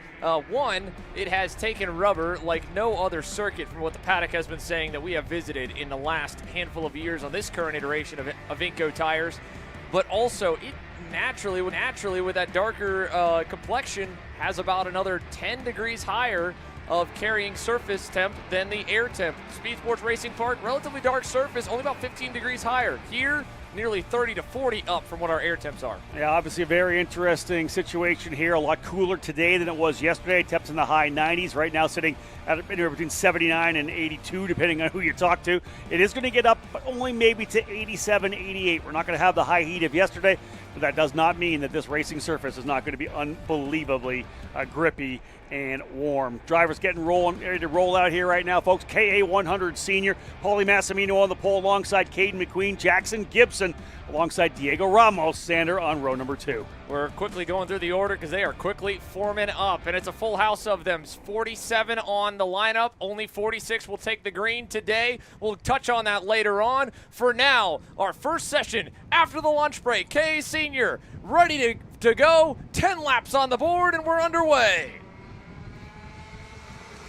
One, it has taken rubber like no other circuit from what the paddock has been saying that we have visited in the last handful of years on this current iteration of Inco tires. But also, it naturally with that darker complexion has about another 10 degrees higher of carrying surface temp than the air temp. Speed Sports Racing Park, relatively dark surface, only about 15 degrees higher. Here, nearly 30 to 40 up from what our air temps are. Yeah, obviously a very interesting situation here. A lot cooler today than it was yesterday. Temps in the high 90s. Right now sitting at anywhere between 79 and 82, depending on who you talk to. It is going to get up, but only maybe to 87, 88. We're not going to have the high heat of yesterday, but that does not mean that this racing surface is not going to be unbelievably grippy and warm. Drivers getting ready to roll out here right now, folks. KA100 Senior, Paulie Massimino on the pole alongside Caden McQueen, Jackson Gibson alongside Diego Ramos, Sander on row number 2. We're quickly going through the order because they are quickly forming up, and it's a full house of them. 47 on the lineup, only 46 will take the green today. We'll touch on that later on. For now, our first session after the lunch break. KA Senior ready to go. 10 laps on the board, and we're underway.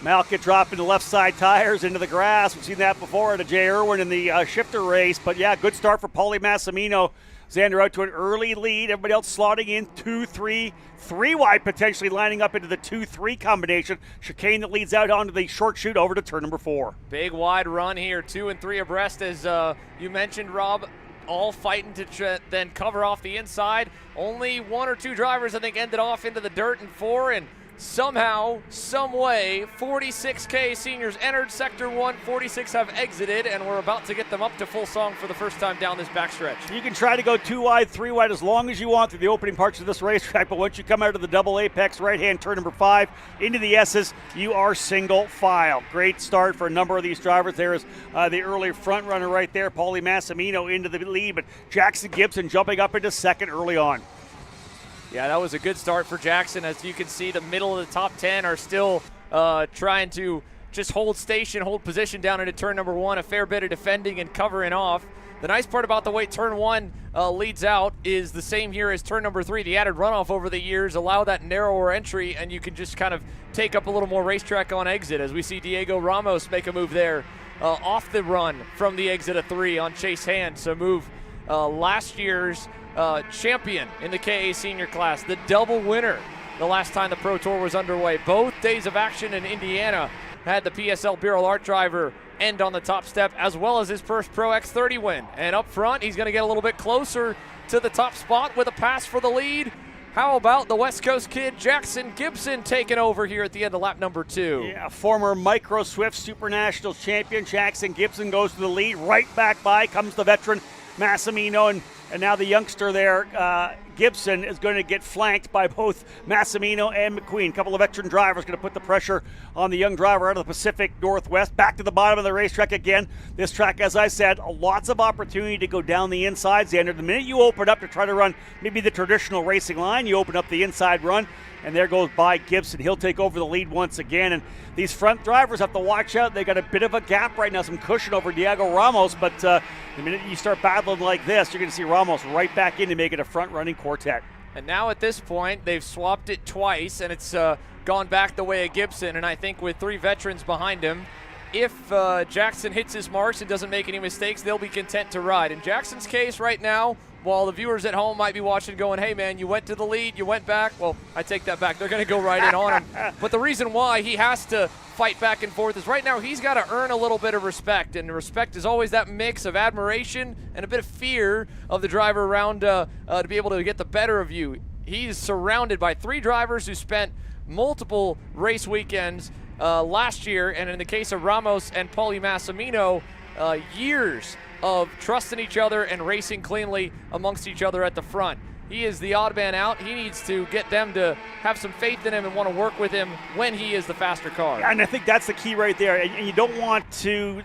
Malkit dropping the left side tires into the grass. We've seen that before at a Jay Irwin in the shifter race. But yeah, good start for Paulie Massimino. Xander out to an early lead. Everybody else slotting in 2-3, 3 wide potentially lining up into the 2-3 combination. Chicane that leads out onto the short chute over to turn number 4. Big wide run here, 2 and 3 abreast as you mentioned, Rob. All fighting to then cover off the inside. Only 1 or 2 drivers, I think, ended off into the dirt in 4, and somehow, some way, 46K Seniors entered Sector 1, 46 have exited, and we're about to get them up to full song for the first time down this backstretch. You can try to go 2 wide, 3 wide as long as you want through the opening parts of this racetrack, but once you come out of the double apex right-hand turn number 5 into the S's, you are single file. Great start for a number of these drivers. There is the early front runner right there, Paulie Massimino into the lead, but Jackson Gibson jumping up into second early on. Yeah, that was a good start for Jackson. As you can see, the middle of the top 10 are still trying to just hold station, hold position down into turn number 1, a fair bit of defending and covering off. The nice part about the way turn 1 leads out is the same here as turn number 3. The added runoff over the years allow that narrower entry, and you can just kind of take up a little more racetrack on exit, as we see Diego Ramos make a move there off the run from the exit of 3 on Chase Hand. So move last year's champion in the KA Senior class, the double winner the last time the Pro Tour was underway. Both days of action in Indiana had the PSL Bureau Art driver end on the top step, as well as his first Pro X30 win. And up front, he's going to get a little bit closer to the top spot with a pass for the lead. How about the West Coast kid, Jackson Gibson, taking over here at the end of lap number 2? Yeah, former Micro Swift Super Nationals champion Jackson Gibson goes to the lead. Right back by comes the veteran Massimino, and now the youngster there, Gibson, is going to get flanked by both Massimino and McQueen. A couple of veteran drivers going to put the pressure on the young driver out of the Pacific Northwest. Back to the bottom of the racetrack again. This track, as I said, lots of opportunity to go down the inside. Xander, the minute you open up to try to run maybe the traditional racing line, you open up the inside run, and there goes by Gibson. He'll take over the lead once again, and these front drivers have to watch out. They got a bit of a gap right now, some cushion over Diego Ramos, but the minute you start battling like this, you're going to see Ramos right back in to make it a front-running quartet. And now at this point, they've swapped it twice, and it's gone back the way of Gibson, and I think with 3 veterans behind him, if Jackson hits his marks and doesn't make any mistakes, they'll be content to ride. In Jackson's case right now, while the viewers at home might be watching going, hey, man, you went to the lead, you went back. Well, I take that back. They're going to go right in on him. But the reason why he has to fight back and forth is right now he's got to earn a little bit of respect. And respect is always that mix of admiration and a bit of fear of the driver around to be able to get the better of you. He's surrounded by 3 drivers who spent multiple race weekends last year, and in the case of Ramos and Paulie Massimino, years of trusting each other and racing cleanly amongst each other at the front. He is the odd man out. He needs to get them to have some faith in him and want to work with him when he is the faster car. And I think that's the key right there. And you don't want to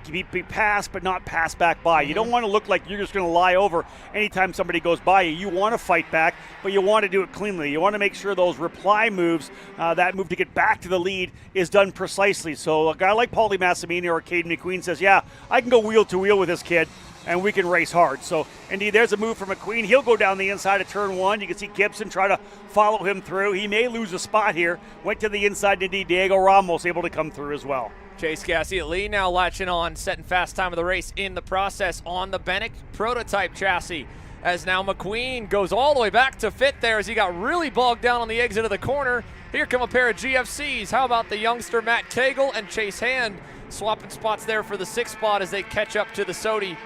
be passed but not pass back by. You don't want to look like you're just going to lie over anytime somebody goes by you. You want to fight back, but you want to do it cleanly. You want to make sure those reply moves, that move to get back to the lead, is done precisely. So a guy like Paulie Massimino or Caden McQueen says, yeah, I can go wheel to wheel with this kid, and we can race hard. So, indeed, there's a move from McQueen. He'll go down the inside of turn 1. You can see Gibson try to follow him through. He may lose a spot here. Went to the inside, indeed, Diego Ramos able to come through as well. Chase Cassidy now latching on, setting fast time of the race in the process on the Bennett prototype chassis. As now McQueen goes all the way back to 5th there as he got really bogged down on the exit of the corner. Here come a pair of GFCs. How about the youngster Matt Cagle and Chase Hand swapping spots there for the 6th spot as they catch up to the Sodi.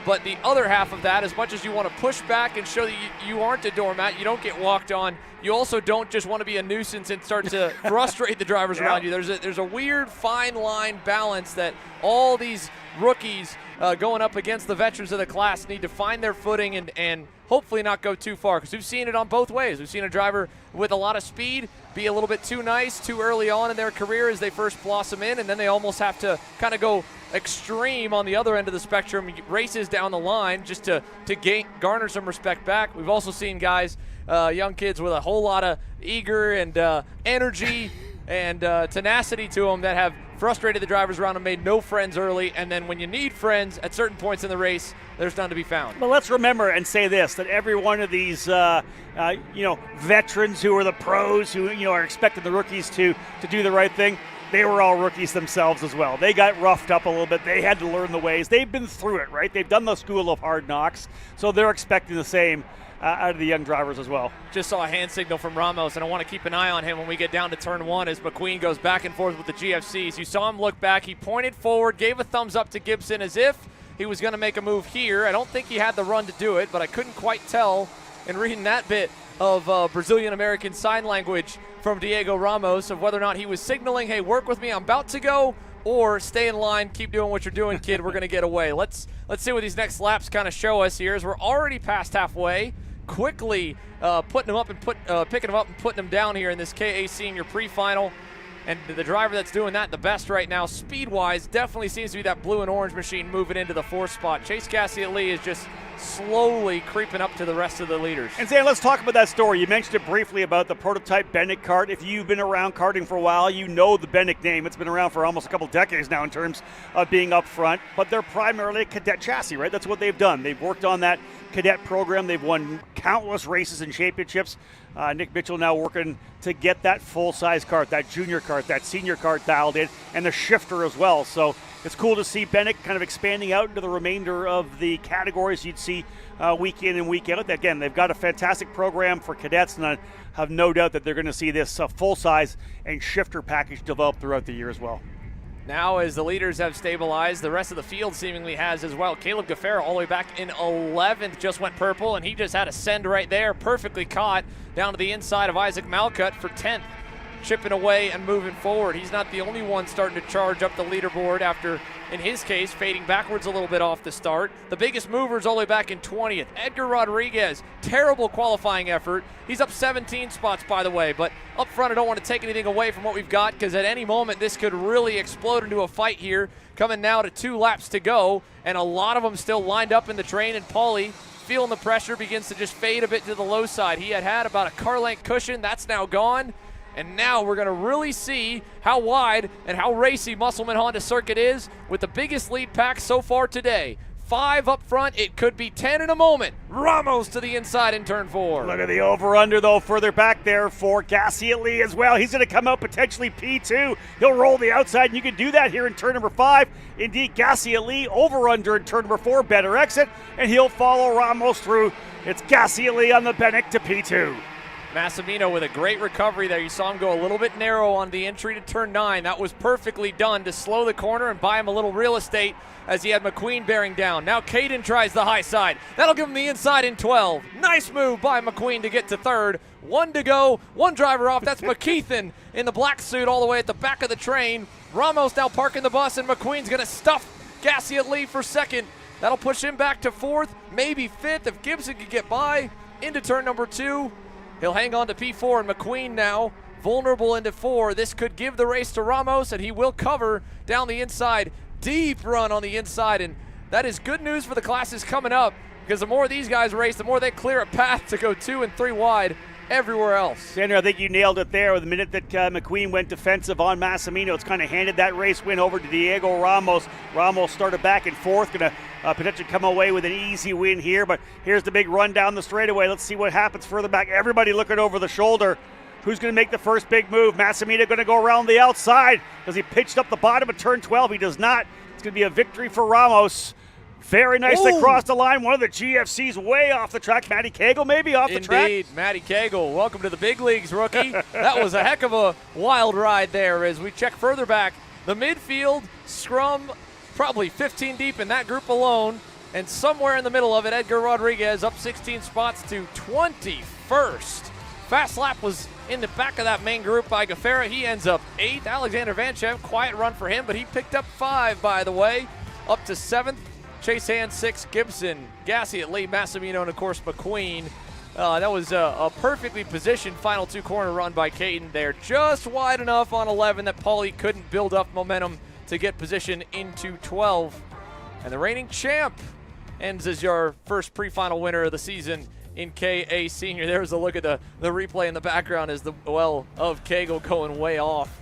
But the other half of that, as much as you want to push back and show that you aren't a doormat, you don't get walked on, you also don't just want to be a nuisance and start to frustrate the drivers around you. There's a weird fine line balance that all these rookies going up against the veterans of the class need to find their footing and hopefully not go too far, because we've seen it on both ways. We've seen a driver with a lot of speed be a little bit too nice too early on in their career as they first blossom in, and then they almost have to kind of go extreme on the other end of the spectrum, races down the line just to garner some respect back. We've also seen guys, young kids with a whole lot of eager and energy and tenacity to them that have frustrated the drivers around them, made no friends early, and then when you need friends at certain points in the race, there's none to be found. Well, let's remember and say this, that every one of these veterans who are the pros, who are expecting the rookies to do the right thing, they were all rookies themselves as well. They got roughed up a little bit. They had to learn the ways. They've been through it, right? They've done the school of hard knocks, so they're expecting the same out of the young drivers as well. Just saw a hand signal from Ramos, and I want to keep an eye on him when we get down to turn 1 as McQueen goes back and forth with the GFCs. You saw him look back. He pointed forward, gave a thumbs up to Gibson as if he was going to make a move here. I don't think he had the run to do it, but I couldn't quite tell in reading that bit of Brazilian-American sign language from Diego Ramos of whether or not he was signaling, hey, work with me, I'm about to go, or stay in line, keep doing what you're doing, kid, we're going to get away. Let's see what these next laps kind of show us here as we're already past halfway. Quickly picking them up and putting them down here in this KA Senior Pre-Final. And the driver that's doing that the best right now, speed-wise, definitely seems to be that blue and orange machine moving into the 4th spot. Chase Cassidy is just slowly creeping up to the rest of the leaders. And Zan, let's talk about that story. You mentioned it briefly about the prototype Bennett kart. If you've been around karting for a while, you know the Bennett name. It's been around for almost a couple decades now in terms of being up front, but they're primarily a cadet chassis, right? That's what they've done. They've worked on that cadet program. They've won countless races and championships. Nick Mitchell now working to get that full-size kart, that junior kart, that senior kart dialed in, and the shifter as well. So it's cool to see Bennett kind of expanding out into the remainder of the categories you'd see week in and week out. Again, they've got a fantastic program for cadets, and I have no doubt that they're going to see this full-size and shifter package develop throughout the year as well. Now as the leaders have stabilized, the rest of the field seemingly has as well. Caleb Gaffera all the way back in 11th just went purple, and he just had a send right there, perfectly caught down to the inside of Isaac Malcutt for 10th. Chipping away and moving forward. He's not the only one starting to charge up the leaderboard after, in his case, fading backwards a little bit off the start. The biggest mover's all the way back in 20th. Edgar Rodriguez, terrible qualifying effort. He's up 17 spots, by the way, but up front I don't want to take anything away from what we've got because at any moment this could really explode into a fight here. Coming now to 2 laps to go, and a lot of them still lined up in the train, and Paulie, feeling the pressure, begins to just fade a bit to the low side. He had about a car length cushion. That's now gone. And now we're going to really see how wide and how racy Musselman Honda Circuit is with the biggest lead pack so far today. 5 up front. It could be 10 in a moment. Ramos to the inside in turn 4. Look at the over-under, though, further back there for Gassiet Lee as well. He's going to come out potentially P2. He'll roll the outside, and you can do that here in turn number 5. Indeed, Gassiet Lee over-under in turn number 4. Better exit, and he'll follow Ramos through. It's Gassiet Lee on the Bennett to P2. Massimino with a great recovery there. You saw him go a little bit narrow on the entry to turn 9. That was perfectly done to slow the corner and buy him a little real estate as he had McQueen bearing down. Now Caden tries the high side. That'll give him the inside in 12. Nice move by McQueen to get to third. 1 to go, 1 driver off. That's McKeithen in the black suit all the way at the back of the train. Ramos now parking the bus, and McQueen's going to stuff Gassiet Lee for second. That'll push him back to 4th, maybe 5th if Gibson can get by. Into turn number 2. He'll hang on to P4, and McQueen now vulnerable into 4. This could give the race to Ramos, and he will cover down the inside. Deep run on the inside, and that is good news for the classes coming up, because the more these guys race, the more they clear a path to go 2 and 3 wide everywhere else. Sandra, I think you nailed it there. With the minute that McQueen went defensive on Massimino, it's kind of handed that race win over to Diego Ramos. Ramos started back and forth, going to potentially come away with an easy win here, but here's the big run down the straightaway. Let's see what happens further back. Everybody looking over the shoulder. Who's going to make the first big move? Massimino going to go around the outside because he pitched up the bottom of turn 12. He does not. It's going to be a victory for Ramos. Very nicely crossed the line. One of the GFCs way off the track. Matty Cagle maybe off the track. Indeed, Matty Cagle. Welcome to the big leagues, rookie. That was a heck of a wild ride there as we check further back. The midfield scrum probably 15 deep in that group alone. And somewhere in the middle of it, Edgar Rodriguez up 16 spots to 21st. Fast lap was in the back of that main group by Gaffera. He ends up 8th. Alexander Vanchev, quiet run for him, but he picked up 5, by the way. Up to 7th. Chase Hand 6, Gibson, Gassiet Lee, Massimino, and of course McQueen. That was a perfectly positioned final 2 corner run by Caden there. Just wide enough on 11 that Paulie couldn't build up momentum to get position into 12. And the reigning champ ends as your first pre-final winner of the season in KA Senior. There's a look at the replay in the background as the well of Cagle going way off.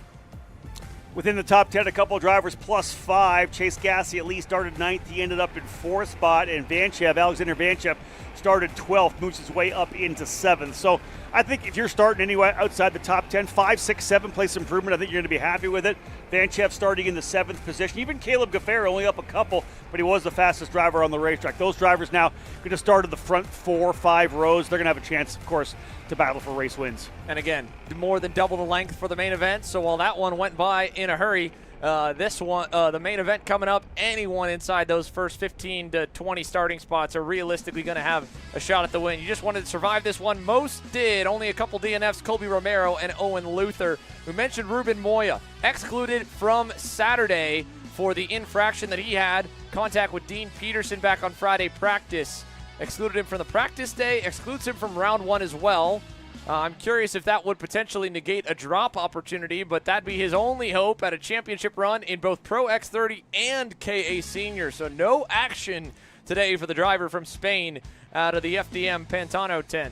Within the top 10, a couple of drivers plus 5. Chase Gassiet Lee started 9th. He ended up in 4th spot. And Alexander Vanchev, started 12th, moves his way up into 7th. So I think if you're starting anywhere outside the top 10, 5, 6, 7 place improvement, I think you're going to be happy with it. Vanchev starting in the 7th position. Even Caleb Gaffera only up a couple, but he was the fastest driver on the racetrack. Those drivers now going to start in the front 4, 5 rows. They're going to have a chance, of course, to battle for race wins. And again, more than double the length for the main event. So while that one went by in a hurry, this one, the main event coming up, anyone inside those first 15 to 20 starting spots are realistically going to have a shot at the win. You just wanted to survive this one. Most did. Only a couple DNFs, Colby Romero and Owen Luther. We mentioned Ruben Moya, excluded from Saturday for the infraction that he had. Contact with Dean Peterson back on Friday practice. Excluded him from the practice day, excludes him from round 1 as well. I'm curious if that would potentially negate a drop opportunity, but that'd be his only hope at a championship run in both Pro X30 and KA Senior. So no action today for the driver from Spain out of the FDM Pantano 10.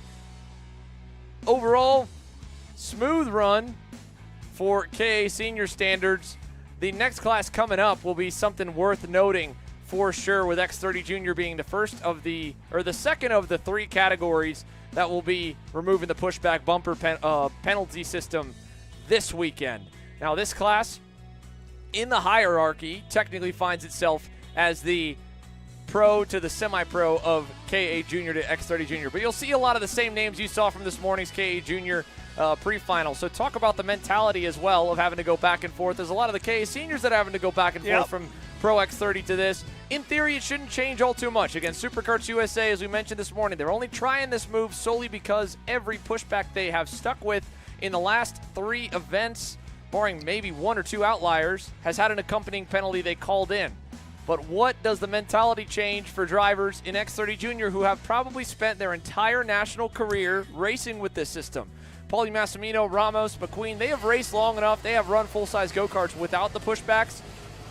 Overall, smooth run for KA Senior standards. The next class coming up will be something worth noting for sure, with X30 Junior being the second of the 3 categories that will be removing the pushback bumper penalty system this weekend. Now, this class in the hierarchy technically finds itself as the pro to the semi-pro of KA Junior to X30 Junior, but you'll see a lot of the same names you saw from this morning's KA Junior pre-final. So talk about the mentality as well of having to go back and forth. There's a lot of the KA Seniors that are having to go back and forth from Pro X30 to this. In theory, it shouldn't change all too much. Against Superkarts USA, as we mentioned this morning, they're only trying this move solely because every pushback they have stuck with in the last 3 events, barring maybe 1 or 2 outliers, has had an accompanying penalty they called in. But what does the mentality change for drivers in X30 Junior who have probably spent their entire national career racing with this system? Paulie Massimino, Ramos, McQueen, they have raced long enough. They have run full-size go-karts without the pushbacks.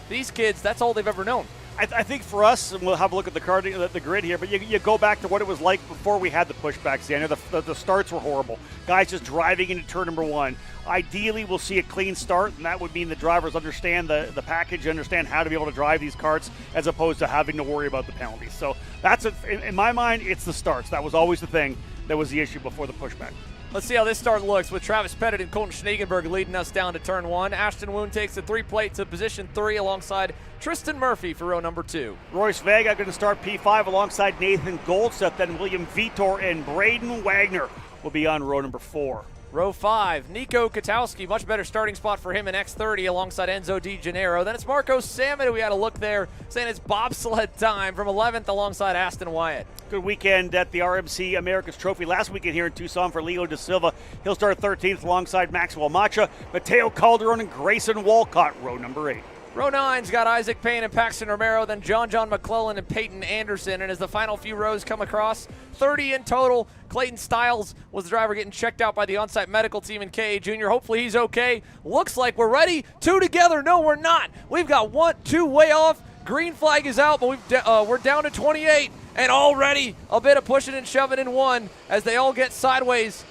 These kids, that's all they've ever known. I think for us, and we'll have a look at the grid here, but you go back to what it was like before we had the pushbacks. The starts were horrible. Guys just driving into turn number 1. Ideally, we'll see a clean start, and that would mean the drivers understand the package, understand how to be able to drive these karts, as opposed to having to worry about the penalties. So that's in my mind, it's the starts. That was always the thing that was the issue before the pushback. Let's see how this start looks with Travis Pettit and Colton Schneegenberg leading us down to turn 1. Ashton Woon takes the 3-plate to position 3 alongside Tristan Murphy for row number 2. Royce Vega going to start P5 alongside Nathan Goldstedt. Then William Vitor and Braden Wagner will be on row number 4. Row 5, Nico Katowski, much better starting spot for him in X30 alongside Enzo Di Gennaro. Then it's Marco Salmon, who we had a look there, saying it's bobsled time from 11th alongside Aston Wyatt. Good weekend at the RMC America's Trophy last weekend here in Tucson for Leo Da Silva. He'll start 13th alongside Maxwell Macha, Mateo Calderon, and Grayson Walcott, row number 8. Row 9's got Isaac Payne and Paxton Romero, then John McClellan and Peyton Anderson. And as the final few rows come across, 30 in total, Clayton Stiles was the driver getting checked out by the on-site medical team in KA Junior. Hopefully he's okay. Looks like we're ready. 2 together. No, we're not. We've got 1, 2 way off. Green flag is out, but we're down to 28. And already a bit of pushing and shoving in 1 as they all get sideways.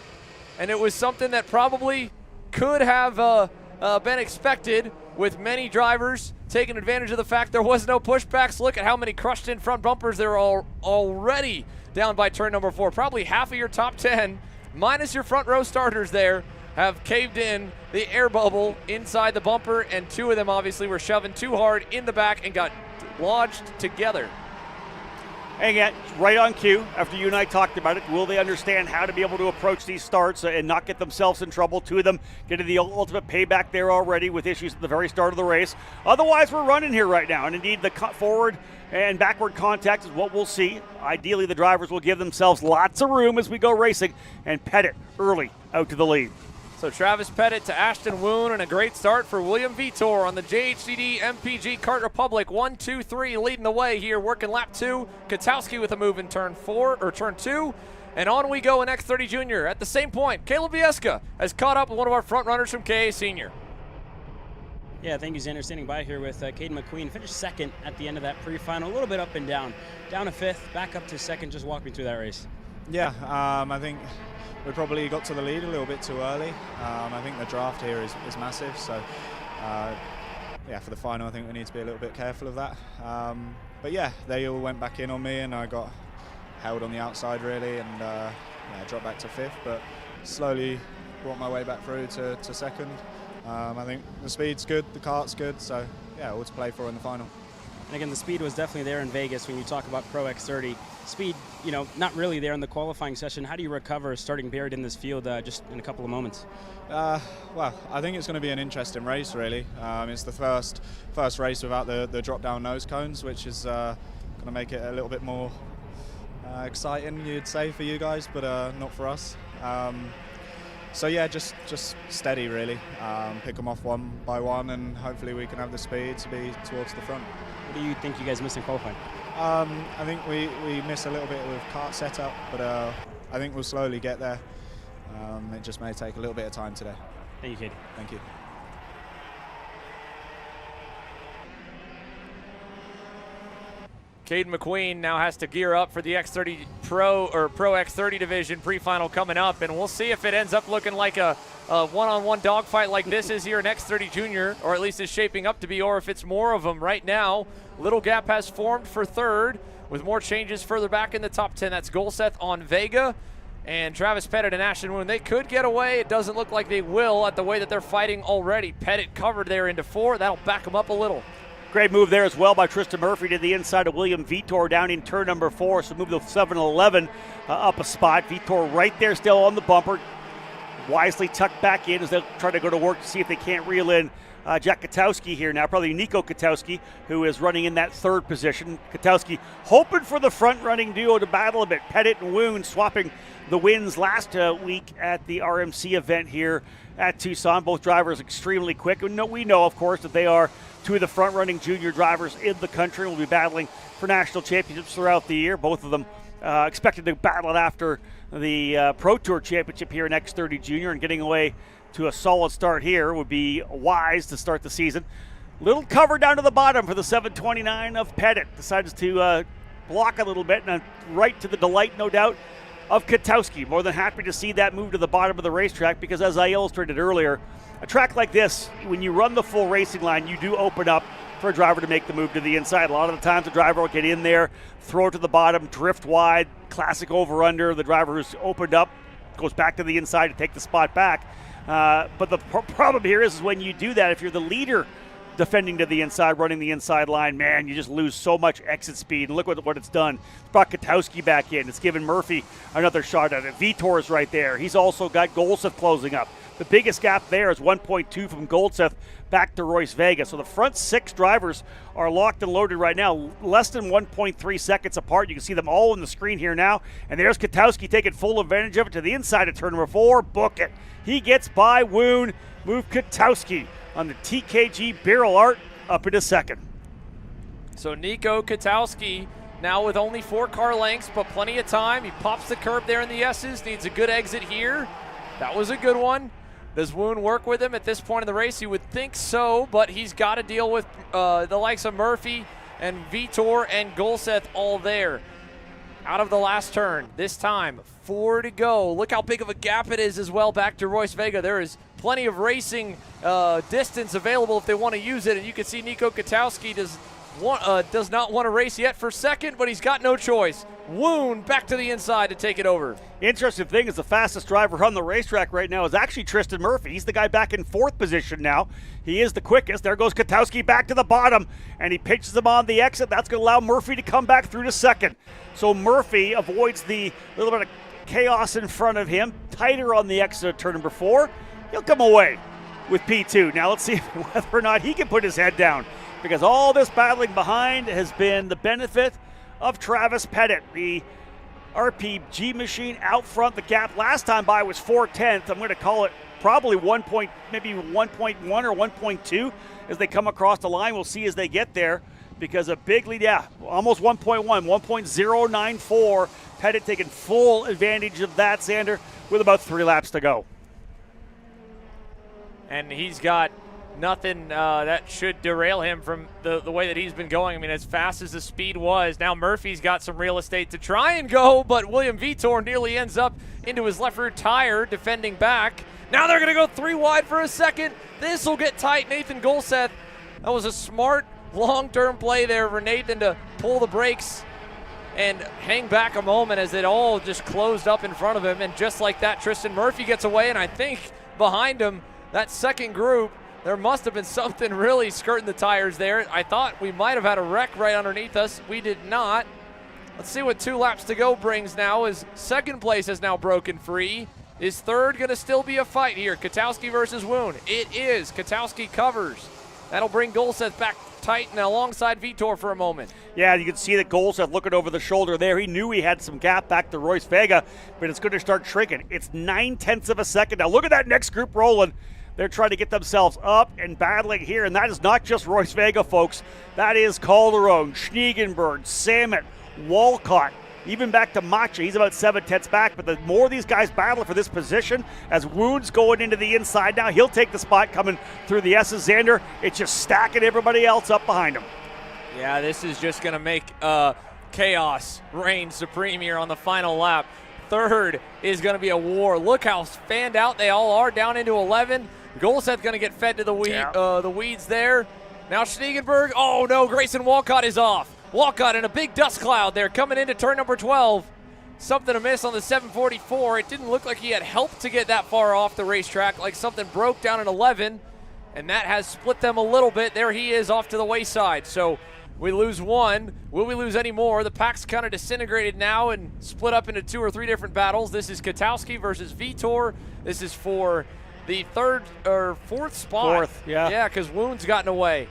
And it was something that probably could have been expected, with many drivers taking advantage of the fact there was no pushbacks. Look at how many crushed in front bumpers there are already down by turn number 4. Probably half of your top 10, minus your front row starters there, have caved in the air bubble inside the bumper, and 2 of them obviously were shoving too hard in the back and got lodged together. And again, right on cue, after you and I talked about it, will they understand how to be able to approach these starts and not get themselves in trouble? 2 of them getting the ultimate payback there already with issues at the very start of the race. Otherwise, we're running here right now, and indeed the forward and backward contact is what we'll see. Ideally, the drivers will give themselves lots of room as we go racing, and Pettit early out to the lead. So Travis Pettit to Ashton Woon, and a great start for William Vitor on the JHCD MPG Kart Republic. 1, 2, 3 leading the way here, working lap 2. Katowski with a move in turn 2. And on we go in X30 Junior. At the same point, Caleb Vieska has caught up with one of our front runners from KA Senior. Yeah, thank you, Xander. Standing by here with Caden McQueen. Finished 2nd at the end of that pre-final. A little bit up and down. Down to 5th, back up to 2nd. Just walk me through that race. Yeah, I think we probably got to the lead a little bit too early. I think the draft here is massive, so yeah, for the final I think we need to be a little bit careful of that. But yeah, they all went back in on me and I got held on the outside really, and yeah, dropped back to 5th, but slowly brought my way back through to 2nd. I think the speed's good, the kart's good, so yeah, all to play for in the final. And again, the speed was definitely there in Vegas when you talk about Pro X30. Speed, you know, not really there in the qualifying session. How do you recover starting buried in this field just in a couple of moments? Well, I think it's going to be an interesting race, really. It's the first race without the drop-down nose cones, which is going to make it a little bit more exciting, you'd say, for you guys, but not for us. So yeah, just steady, really. Pick them off one by one, and hopefully we can have the speed to be towards the front. What do you think you guys missed in qualifying? I think we missed a little bit with kart setup, but I think we'll slowly get there. It just may take a little bit of time today. Thank you, Katie. Thank you. Caden McQueen now has to gear up for the X30 Pro X30 division pre-final coming up, and we'll see if it ends up looking like a one-on-one dogfight like this is here in X30 Junior, or at least is shaping up to be, or if it's more of them. Right now, little gap has formed for 3rd, with more changes further back in the top 10. That's Golseth on Vega, and Travis Pettit and Ashton Woon. They could get away. It doesn't look like they will at the way that they're fighting already. Pettit covered there into 4. That'll back them up a little. Great move there as well by Tristan Murphy to the inside of William Vitor down in turn number 4. So move the 7-11 up a spot. Vitor right there still on the bumper. Wisely tucked back in as they try to go to work to see if they can't reel in Jack Katowski here now. Probably Nico Katowski, who is running in that 3rd position. Katowski hoping for the front-running duo to battle a bit. Pettit and Woon swapping the wins last week at the RMC event here at Tucson. Both drivers extremely quick. We know, of course, that they are 2 of the front-running junior drivers in the country. Will be battling for national championships throughout the year. Both of them expected to battle it after the Pro Tour Championship here in X30 Junior, and getting away to a solid start here would be wise to start the season. Little cover down to the bottom for the 729 of Pettit. Decides to block a little bit, and right to the delight, no doubt, of Katowski. More than happy to see that move to the bottom of the racetrack because, as I illustrated earlier, a track like this, when you run the full racing line, you do open up for a driver to make the move to the inside. A lot of the times the driver will get in there, throw it to the bottom, drift wide, classic over-under. The driver who's opened up goes back to the inside to take the spot back. But the problem here is when you do that, if you're the leader defending to the inside, running the inside line, man, you just lose so much exit speed. And look what it's done. It's brought Katowski back in. It's given Murphy another shot at it. Vitor's right there. He's also got Golseth closing up. The biggest gap there is 1.2 from Golseth back to Royce Vega. So the front 6 drivers are locked and loaded right now, less than 1.3 seconds apart. You can see them all on the screen here now. And there's Katowski taking full advantage of it to the inside of turn number 4. Book it. He gets by Woon. Move Katowski on the TKG barrel art up into second. So Nico Katowski now with only 4 car lengths, but plenty of time. He pops the curb there in the S's, needs a good exit here. That was a good one. Does Woon work with him at this point in the race? You would think so, but he's got to deal with the likes of Murphy and Vitor and Golseth all there. Out of the last turn, this time 4 to go. Look how big of a gap it is as well back to Royce Vega. There is plenty of racing distance available if they want to use it, and you can see Nico Katowski does not want to race yet for second, but he's got no choice. Woon back to the inside to take it over. Interesting thing is the fastest driver on the racetrack right now is actually Tristan Murphy. He's the guy back in 4th position now. He is the quickest. There goes Katowski back to the bottom, and he pitches him on the exit. That's going to allow Murphy to come back through to second. So Murphy avoids the little bit of chaos in front of him. Tighter on the exit of turn number 4. He'll come away with P2. Now let's see whether or not he can put his head down, because all this battling behind has been the benefit of Travis Pettit. The RPG machine out front. The gap last time by was 4/10. I'm going to call it probably maybe 1.1 or 1.2 as they come across the line. We'll see as they get there, because a big lead, almost 1.1, 1.094. Pettit taking full advantage of that, Xander, with about 3 laps to go. And he's got nothing that should derail him from the way that he's been going. I mean, as fast as the speed was, now Murphy's got some real estate to try and go, but William Vitor nearly ends up into his left rear tire defending back. Now they're going to go 3 wide for a second. This will get tight. Nathan Golseth, that was a smart long-term play there for Nathan to pull the brakes and hang back a moment as it all just closed up in front of him. And just like that, Tristan Murphy gets away, and I think behind him, that second group, there must have been something really skirting the tires there. I thought we might have had a wreck right underneath us. We did not. Let's see what 2 laps to go brings now, as second place has now broken free. Is third going to still be a fight here? Katowski versus Woon. It is. Katowski covers. That'll bring Golseth back tight and alongside Vitor for a moment. Yeah, you can see that Golseth looking over the shoulder there. He knew he had some gap back to Royce Vega, but it's going to start shrinking. It's 9/10 of a second. Now look at that next group rolling. They're trying to get themselves up and battling here, and that is not just Royce Vega, folks. That is Calderon, Schniegenberg, Samet, Walcott, even back to Macha. He's about 7/10 back, but the more these guys battle for this position, as Woon's going into the inside now, he'll take the spot coming through the S's. Xander, it's just stacking everybody else up behind him. Yeah, this is just going to make chaos reign supreme here on the final lap. Third is going to be a war. Look how fanned out they all are down into 11. Golseth going to get fed to the weeds there. Now Schniegenberg. Oh, no, Grayson Walcott is off. Walcott in a big dust cloud there coming into turn number 12. Something amiss on the 744. It didn't look like he had help to get that far off the racetrack, like something broke down in 11, and that has split them a little bit. There he is off to the wayside. So we lose 1. Will we lose any more? The pack's kind of disintegrated now and split up into 2 or 3 different battles. This is Katowski versus Vitor. This is for the 3rd or 4th spot. 4th, yeah. Yeah, because Woon's gotten away.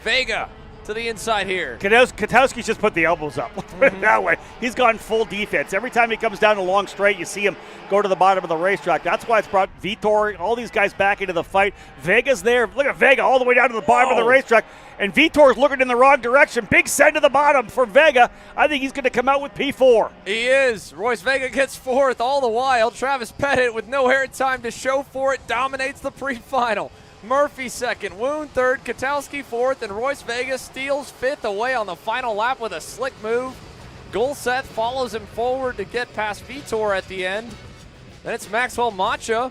Vega to the inside here. Katowski's just put the elbows up. Let's put it that way. He's gone full defense. Every time he comes down a long straight, you see him go to the bottom of the racetrack. That's why it's brought Vitor, all these guys back into the fight. Vega's there. Look at Vega all the way down to the bottom of the racetrack. And Vitor's looking in the wrong direction. Big send to the bottom for Vega. I think he's going to come out with P4. He is. Royce Vega gets 4th. All the while, Travis Pettit, with no air time to show for it, dominates the pre-final. Murphy 2nd, Woon 3rd, Katowski 4th, and Royce Vega steals 5th away on the final lap with a slick move. Gulseth follows him forward to get past Vitor at the end. Then it's Maxwell Macha.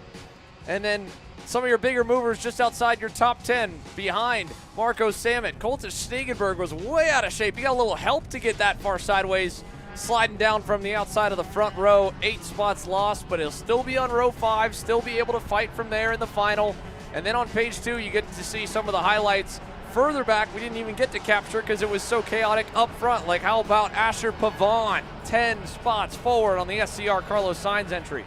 And then some of your bigger movers just outside your top 10 behind Marco Samet. Colton Schnegenberg was way out of shape. He got a little help to get that far sideways, sliding down from the outside of the front row. 8 spots lost, but he'll still be on row 5, still be able to fight from there in the final. And then on page 2, you get to see some of the highlights. Further back, we didn't even get to capture because it was so chaotic up front. Like, how about Asher Pavon, 10 spots forward on the SCR Carlos Sainz entry.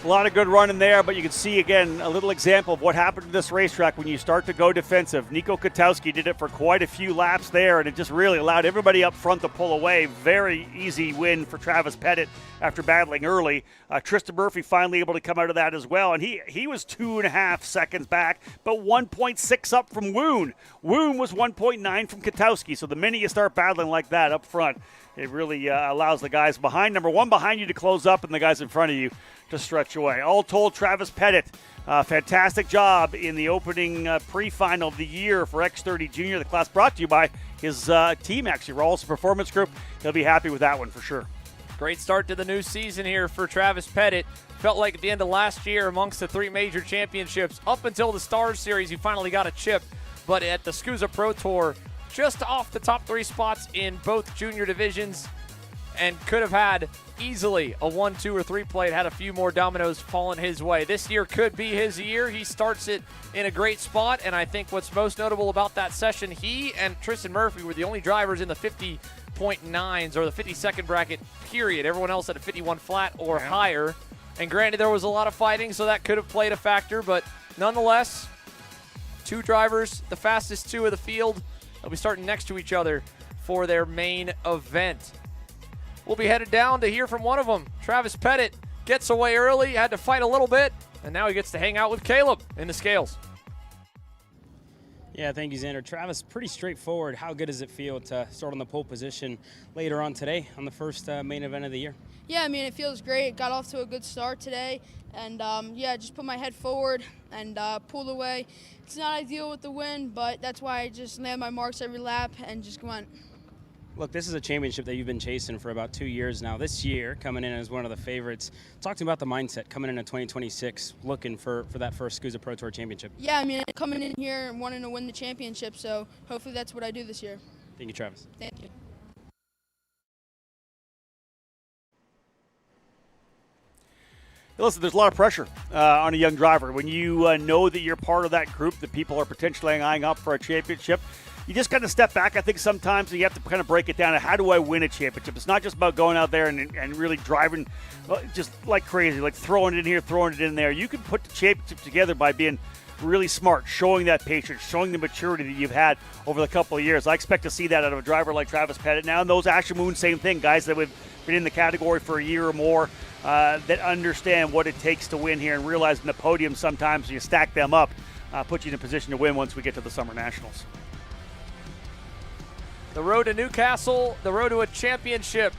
A lot of good running there, but you can see, again, a little example of what happened to this racetrack when you start to go defensive. Nico Kotowski did it for quite a few laps there, and it just really allowed everybody up front to pull away. Very easy win for Travis Pettit after battling early. Tristan Murphy finally able to come out of that as well, and he was 2.5 seconds back, but 1.6 up from Woon. Woon was 1.9 from Kotowski, so the minute you start battling like that up front, it really allows the guys behind, number one behind you, to close up and the guys in front of you to stretch away. All told, Travis Pettit, fantastic job in the opening pre-final of the year for X30 Junior. The class brought to you by his team, actually, Rawls Performance Group. He'll be happy with that one for sure. Great start to the new season here for Travis Pettit. Felt like at the end of last year amongst the 3 major championships, up until the Stars Series, he finally got a chip. But at the SKUSA Pro Tour, just off the top 3 spots in both junior divisions, and could have had easily a 1, 2, or 3 plate, had a few more dominoes falling his way. This year could be his year. He starts it in a great spot, and I think what's most notable about that session, he and Tristan Murphy were the only drivers in the 50.9s or the 52nd bracket, period. Everyone else at a 51 flat or higher. And granted, there was a lot of fighting, so that could have played a factor, but nonetheless, 2 drivers, the fastest 2 of the field, they'll be starting next to each other for their main event. We'll be headed down to hear from one of them. Travis Pettit gets away early, had to fight a little bit, and now he gets to hang out with Caleb in the scales. Yeah, thank you, Xander. Travis, pretty straightforward. How good does it feel to start on the pole position later on today on the first main event of the year? Yeah, I mean, it feels great. Got off to a good start today, and yeah, just put my head forward and pulled away. It's not ideal with the wind, but that's why I just land my marks every lap and just went. Look, this is a championship that you've been chasing for about 2 years now. This year, coming in as one of the favorites. Talk to me about the mindset coming in 2026, looking for that first SKUSA Pro Tour championship. Yeah, I mean, coming in here and wanting to win the championship, so hopefully that's what I do this year. Thank you, Travis. Thank you. Listen, there's a lot of pressure on a young driver. When you know that you're part of that group, that people are potentially eyeing up for a championship, you just kind of step back. I think sometimes you have to kind of break it down. How do I win a championship? It's not just about going out there and really driving just like crazy, like throwing it in here, throwing it in there. You can put the championship together by being really smart, showing that patience, showing the maturity that you've had over the couple of years. I expect to see that out of a driver like Travis Pettit now. And those Asher Moon, same thing, guys that have been in the category for a year or more, that understand what it takes to win here and realizing the podium sometimes you stack them up, put you in a position to win once we get to the Summer Nationals. The road to Newcastle, the road to a championship.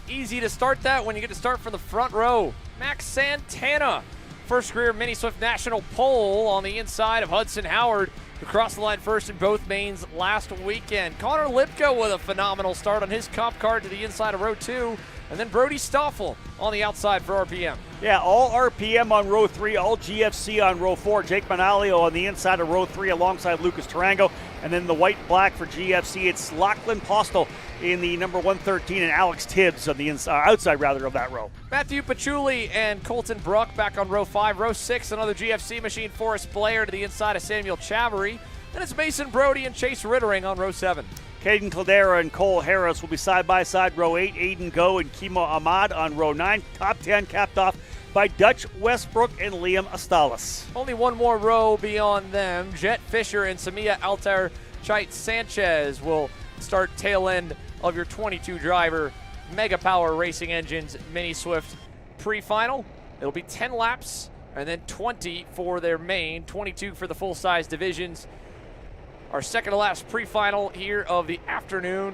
Easy to start that when you get to start from the front row. Max Santana, first career Mini Swift National pole on the inside of Hudson Howard, who crossed the line first in both mains last weekend. Connor Lipko with a phenomenal start on his comp card to the inside of row 2. And then Brody Stoffel on the outside for RPM. Yeah, all RPM on row 3, all GFC on row 4. Jake Manalio on the inside of row 3 alongside Lucas Tarango. And then the white-black for GFC, it's Lachlan Postel in the number 113 and Alex Tibbs on the outside of that row. Matthew Pachuli and Colton Bruck back on row 5. Row 6, another GFC machine, Forrest Blair to the inside of Samuel Chavery. Then it's Mason Brody and Chase Rittering on row 7. Caden Caldera and Cole Harris will be side-by-side row 8. Aiden Go and Kimo Ahmad on row 9. Top 10 capped off by Dutch Westbrook and Liam Astalis. Only one more row beyond them. Jet Fisher and Samia Altar Chait Sanchez will start tail end of your 22 driver Mega Power Racing Engines Mini Swift Pre-Final. It'll be 10 laps and then 20 for their main, 22 for the full-size divisions. Our second to last pre-final here of the afternoon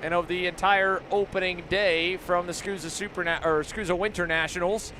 and of the entire opening day from the SKUSA Winter Nationals,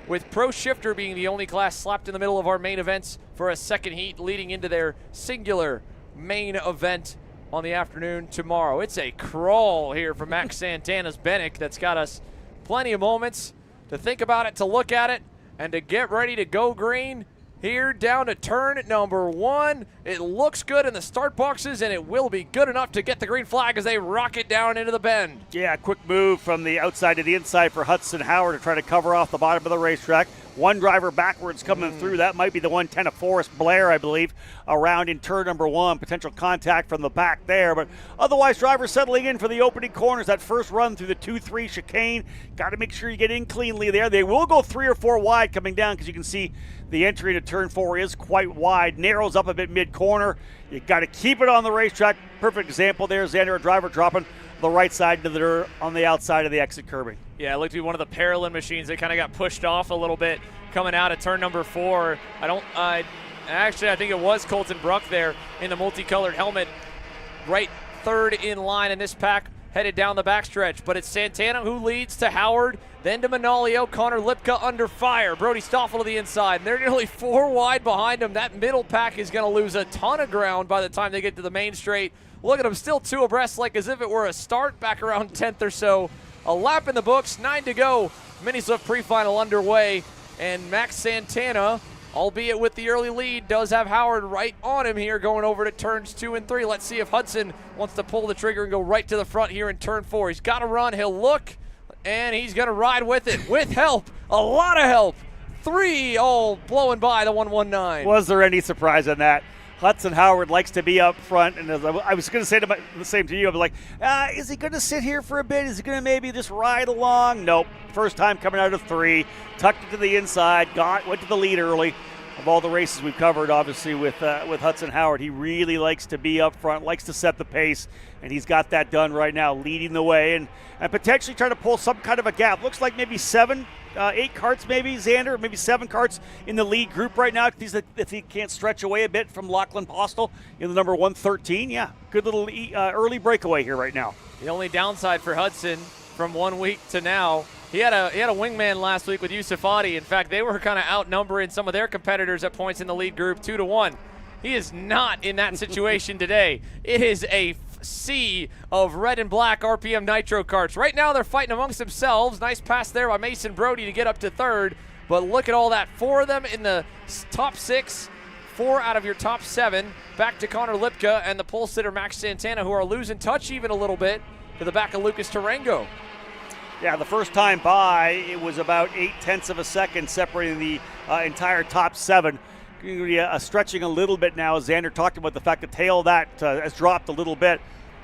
with Pro Shifter being the only class slapped in the middle of our main events for a second heat leading into their singular main event on the afternoon tomorrow. It's a crawl here from Max Santana's Bennick that's got us plenty of moments to think about it, to look at it, and to get ready to go green here down to turn number 1. It looks good in the start boxes, and it will be good enough to get the green flag as they rocket down into the bend. Yeah, quick move from the outside to the inside for Hudson Howard to try to cover off the bottom of the racetrack. One driver backwards coming through. That might be the 110 of Forrest Blair, I believe, around in turn number 1. Potential contact from the back there. But otherwise, drivers settling in for the opening corners. That first run through the 2-3 chicane. Got to make sure you get in cleanly there. They will go 3 or 4 wide coming down because you can see the entry to turn 4 is quite wide. Narrows up a bit mid-corner. You got to keep it on the racetrack. Perfect example there. Xander, a driver dropping the right side to the dirt on the outside of the exit curbing. Yeah, it looked to be one of the Paralympic machines that kind of got pushed off a little bit coming out of turn number 4. I think it was Colton Bruck there in the multicolored helmet, right third in line in this pack, headed down the backstretch. But it's Santana who leads to Howard, then to Manalio. Connor Lipka under fire. Brody Stoffel to the inside. And they're nearly 4 wide behind him. That middle pack is going to lose a ton of ground by the time they get to the main straight. Look at them, still 2 abreast, like as if it were a start, back around 10th or so. A lap in the books, 9 to go. Mini-Swift Pre-Final underway. And Max Santana, albeit with the early lead, does have Howard right on him here going over to turns 2 and 3. Let's see if Hudson wants to pull the trigger and go right to the front here in turn 4. He's got to run. He'll look, and he's going to ride with it. With help. A lot of help. 3 all blowing by the 119. Was there any surprise on that? Hudson Howard likes to be up front, and as I was going to say the same to you. I was like, is he going to sit here for a bit? Is he going to maybe just ride along? Nope. First time coming out of 3, tucked it to the inside, went to the lead early. Of all the races we've covered, obviously, with Hudson Howard, he really likes to be up front, likes to set the pace, and he's got that done right now, leading the way and potentially trying to pull some kind of a gap. Looks like maybe 8 karts maybe, Xander, maybe 7 karts in the lead group right now if he can't stretch away a bit from Lachlan Postel in the number 113. Yeah, good little early breakaway here right now. The only downside for Hudson from 1 week to now, he had a wingman last week with Yusuf Adi. In fact, they were kind of outnumbering some of their competitors at points in the lead group 2-1. He is not in that situation today. It is a sea of red and black RPM Nitro karts. Right now they're fighting amongst themselves. Nice pass there by Mason Brody to get up to 3rd. But look at all that. 4 of them in the top 6. 4 out of your top 7. Back to Connor Lipka and the pole sitter Max Santana, who are losing touch even a little bit to the back of Lucas Tarango. Yeah, the first time by, it was about 0.8 of a second separating the entire top 7. Stretching a little bit now. Xander talked about the fact the tail of that has dropped a little bit.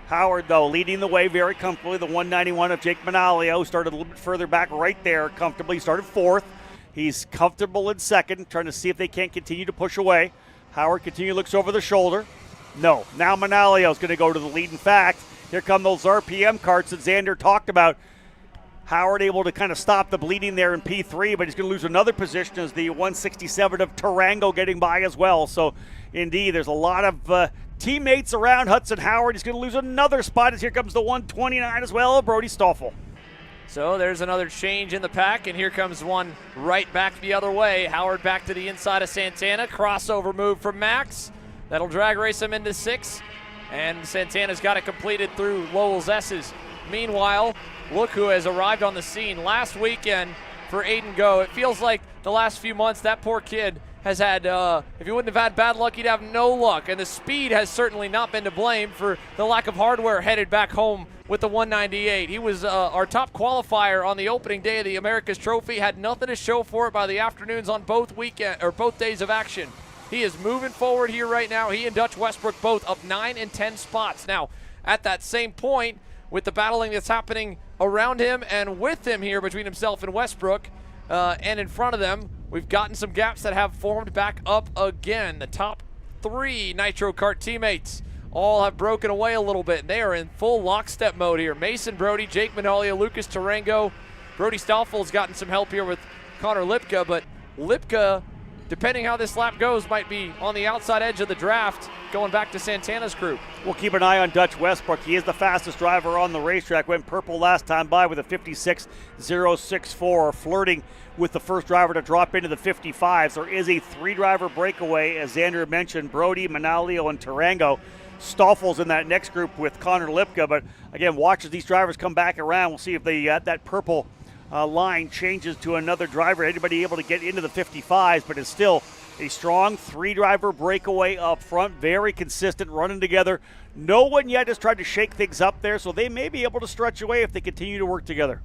Howard, though, leading the way very comfortably. The 191 of Jake Manalio started a little bit further back right there comfortably. Started 4th. He's comfortable in 2nd, trying to see if they can't continue to push away. Howard looks over the shoulder. No. Now Manalio's going to go to the lead. In fact, here come those RPM karts that Xander talked about. Howard able to kind of stop the bleeding there in P3, but he's going to lose another position as the 167 of Tarango getting by as well. So, indeed, there's a lot of teammates around Hudson Howard. He's going to lose another spot as here comes the 129 as well, Brody Stoffel. So there's another change in the pack, and here comes one right back the other way. Howard back to the inside of Santana. Crossover move from Max. That'll drag race him into 6, and Santana's got it completed through Lowell's S's. Meanwhile, look who has arrived on the scene last weekend for Aiden Go. It feels like the last few months that poor kid has had, if he wouldn't have had bad luck, he'd have no luck. And the speed has certainly not been to blame for the lack of hardware headed back home with the 198. He was our top qualifier on the opening day of the America's Trophy, had nothing to show for it by the afternoons on both days of action. He is moving forward here right now. He and Dutch Westbrook both up 9 and 10 spots. Now, at that same point, with the battling that's happening around him and with him here between himself and Westbrook and in front of them, we've gotten some gaps that have formed back up again. The top 3 Nitro Kart teammates all have broken away a little bit. They are in full lockstep mode here. Mason Brody, Jake Manalio, Lucas Tarango. Brody Stoffel's gotten some help here with Connor Lipka, but Lipka depending how this lap goes, might be on the outside edge of the draft going back to Santana's group. We'll keep an eye on Dutch Westbrook. He is the fastest driver on the racetrack. Went purple last time by with a 56.064, flirting with the first driver to drop into the 55s. There is a 3-driver breakaway, as Xander mentioned. Brody, Manalio, and Tarango. Stoffel's in that next group with Connor Lipka. But again, watch as these drivers come back around. We'll see if that purple line changes to another driver. Anybody able to get into the 55s, but it's still a strong 3-driver breakaway up front. Very consistent, running together. No one yet has tried to shake things up there, so they may be able to stretch away if they continue to work together.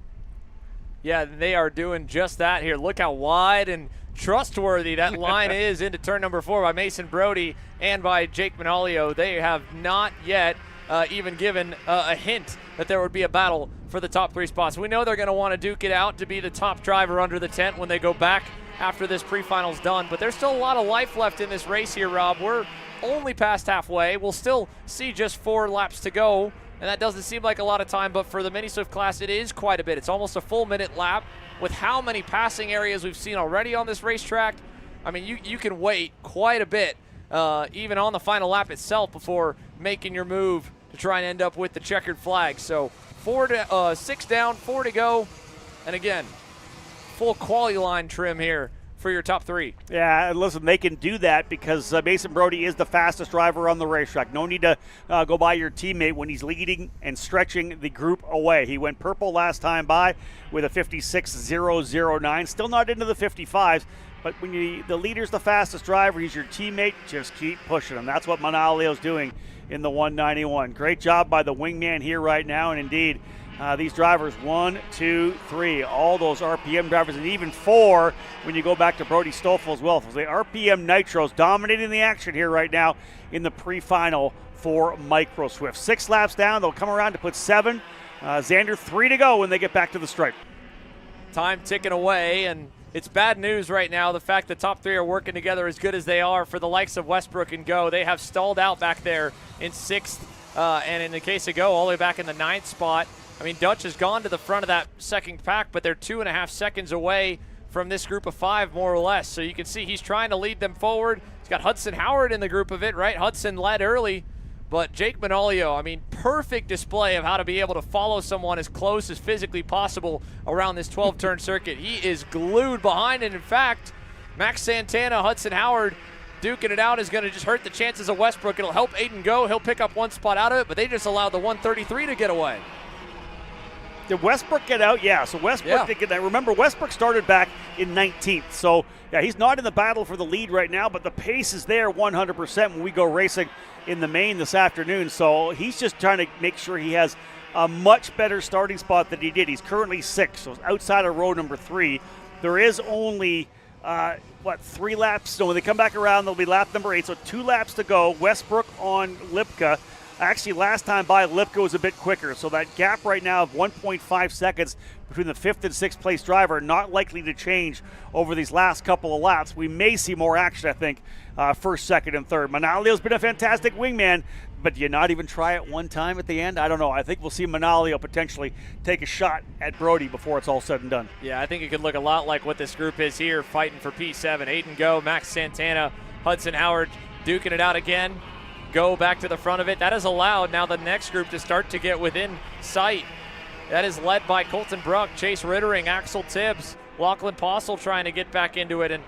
Yeah, they are doing just that here. Look how wide and trustworthy that line is into turn number 4 by Mason Brody and by Jake Manalio. They have not yet even given a hint that there would be a battle for the top 3 spots. We know they're going to want to duke it out to be the top driver under the tent when they go back after this pre-final's done, but there's still a lot of life left in this race here, Rob. We're only past halfway. We'll still see just 4 laps to go, and that doesn't seem like a lot of time, but for the Mini Swift class, it is quite a bit. It's almost a full minute lap with how many passing areas we've seen already on this racetrack. I mean, you can wait quite a bit, even on the final lap itself, before making your move to try and end up with the checkered flag. So 6 down, 4 to go, and again, full quality line trim here for your top 3. Yeah, and listen, they can do that because Mason Brody is the fastest driver on the racetrack. No need to go by your teammate when he's leading and stretching the group away. He went purple last time by with a 56.009. Still not into the 55s, but when the leader's the fastest driver, he's your teammate, just keep pushing him. That's what Manalio's doing in the 191. Great job by the wingman here right now, and indeed, these drivers, 1, 2, 3, all those RPM drivers, and even 4 when you go back to Brody Stoffel as well. So the RPM Nitros dominating the action here right now in the pre-final for Micro Swift. 6 laps down, they'll come around to put 7. Xander, 3 to go when they get back to the stripe. Time ticking away, and it's bad news right now, the fact the top 3 are working together as good as they are for the likes of Westbrook and Go. They have stalled out back there in 6th, and in the case of Go, all the way back in the 9th spot. I mean, Dutch has gone to the front of that second pack, but they're 2.5 seconds away from this group of 5, more or less. So you can see he's trying to lead them forward. He's got Hudson Howard in the group of it, right? Hudson led early, but Jake Manalio, I mean, perfect display of how to be able to follow someone as close as physically possible around this 12-turn circuit. He is glued behind it. In fact, Max Santana, Hudson Howard, duking it out is going to just hurt the chances of Westbrook. It'll help Aiden Go. He'll pick up 1 spot out of it, but they just allowed the 133 to get away. Did Westbrook get out? Yeah, so Westbrook did get out. Remember, Westbrook started back in 19th. So, yeah, he's not in the battle for the lead right now, but the pace is there 100% when we go racing in the main this afternoon. So he's just trying to make sure he has a much better starting spot than he did. He's currently 6th, so outside of row number 3. There is only, 3 laps? No, when they come back around, there'll be lap number 8, so 2 laps to go. Westbrook on Lipka. Actually, last time by, Lipka was a bit quicker, so that gap right now of 1.5 seconds between the 5th and 6th place driver not likely to change over these last couple of laps. We may see more action, I think, 1st, 2nd, and 3rd. Manalio's been a fantastic wingman, but do you not even try it one time at the end? I don't know. I think we'll see Manalio potentially take a shot at Brody before it's all said and done. Yeah, I think it could look a lot like what this group is here, fighting for P7. Aiden Go, Max Santana, Hudson Howard duking it out again. Go back to the front of it. That has allowed now the next group to start to get within sight. That is led by Colton Bruck, Chase Rittering, Axel Tibbs, Lachlan Postle trying to get back into it. And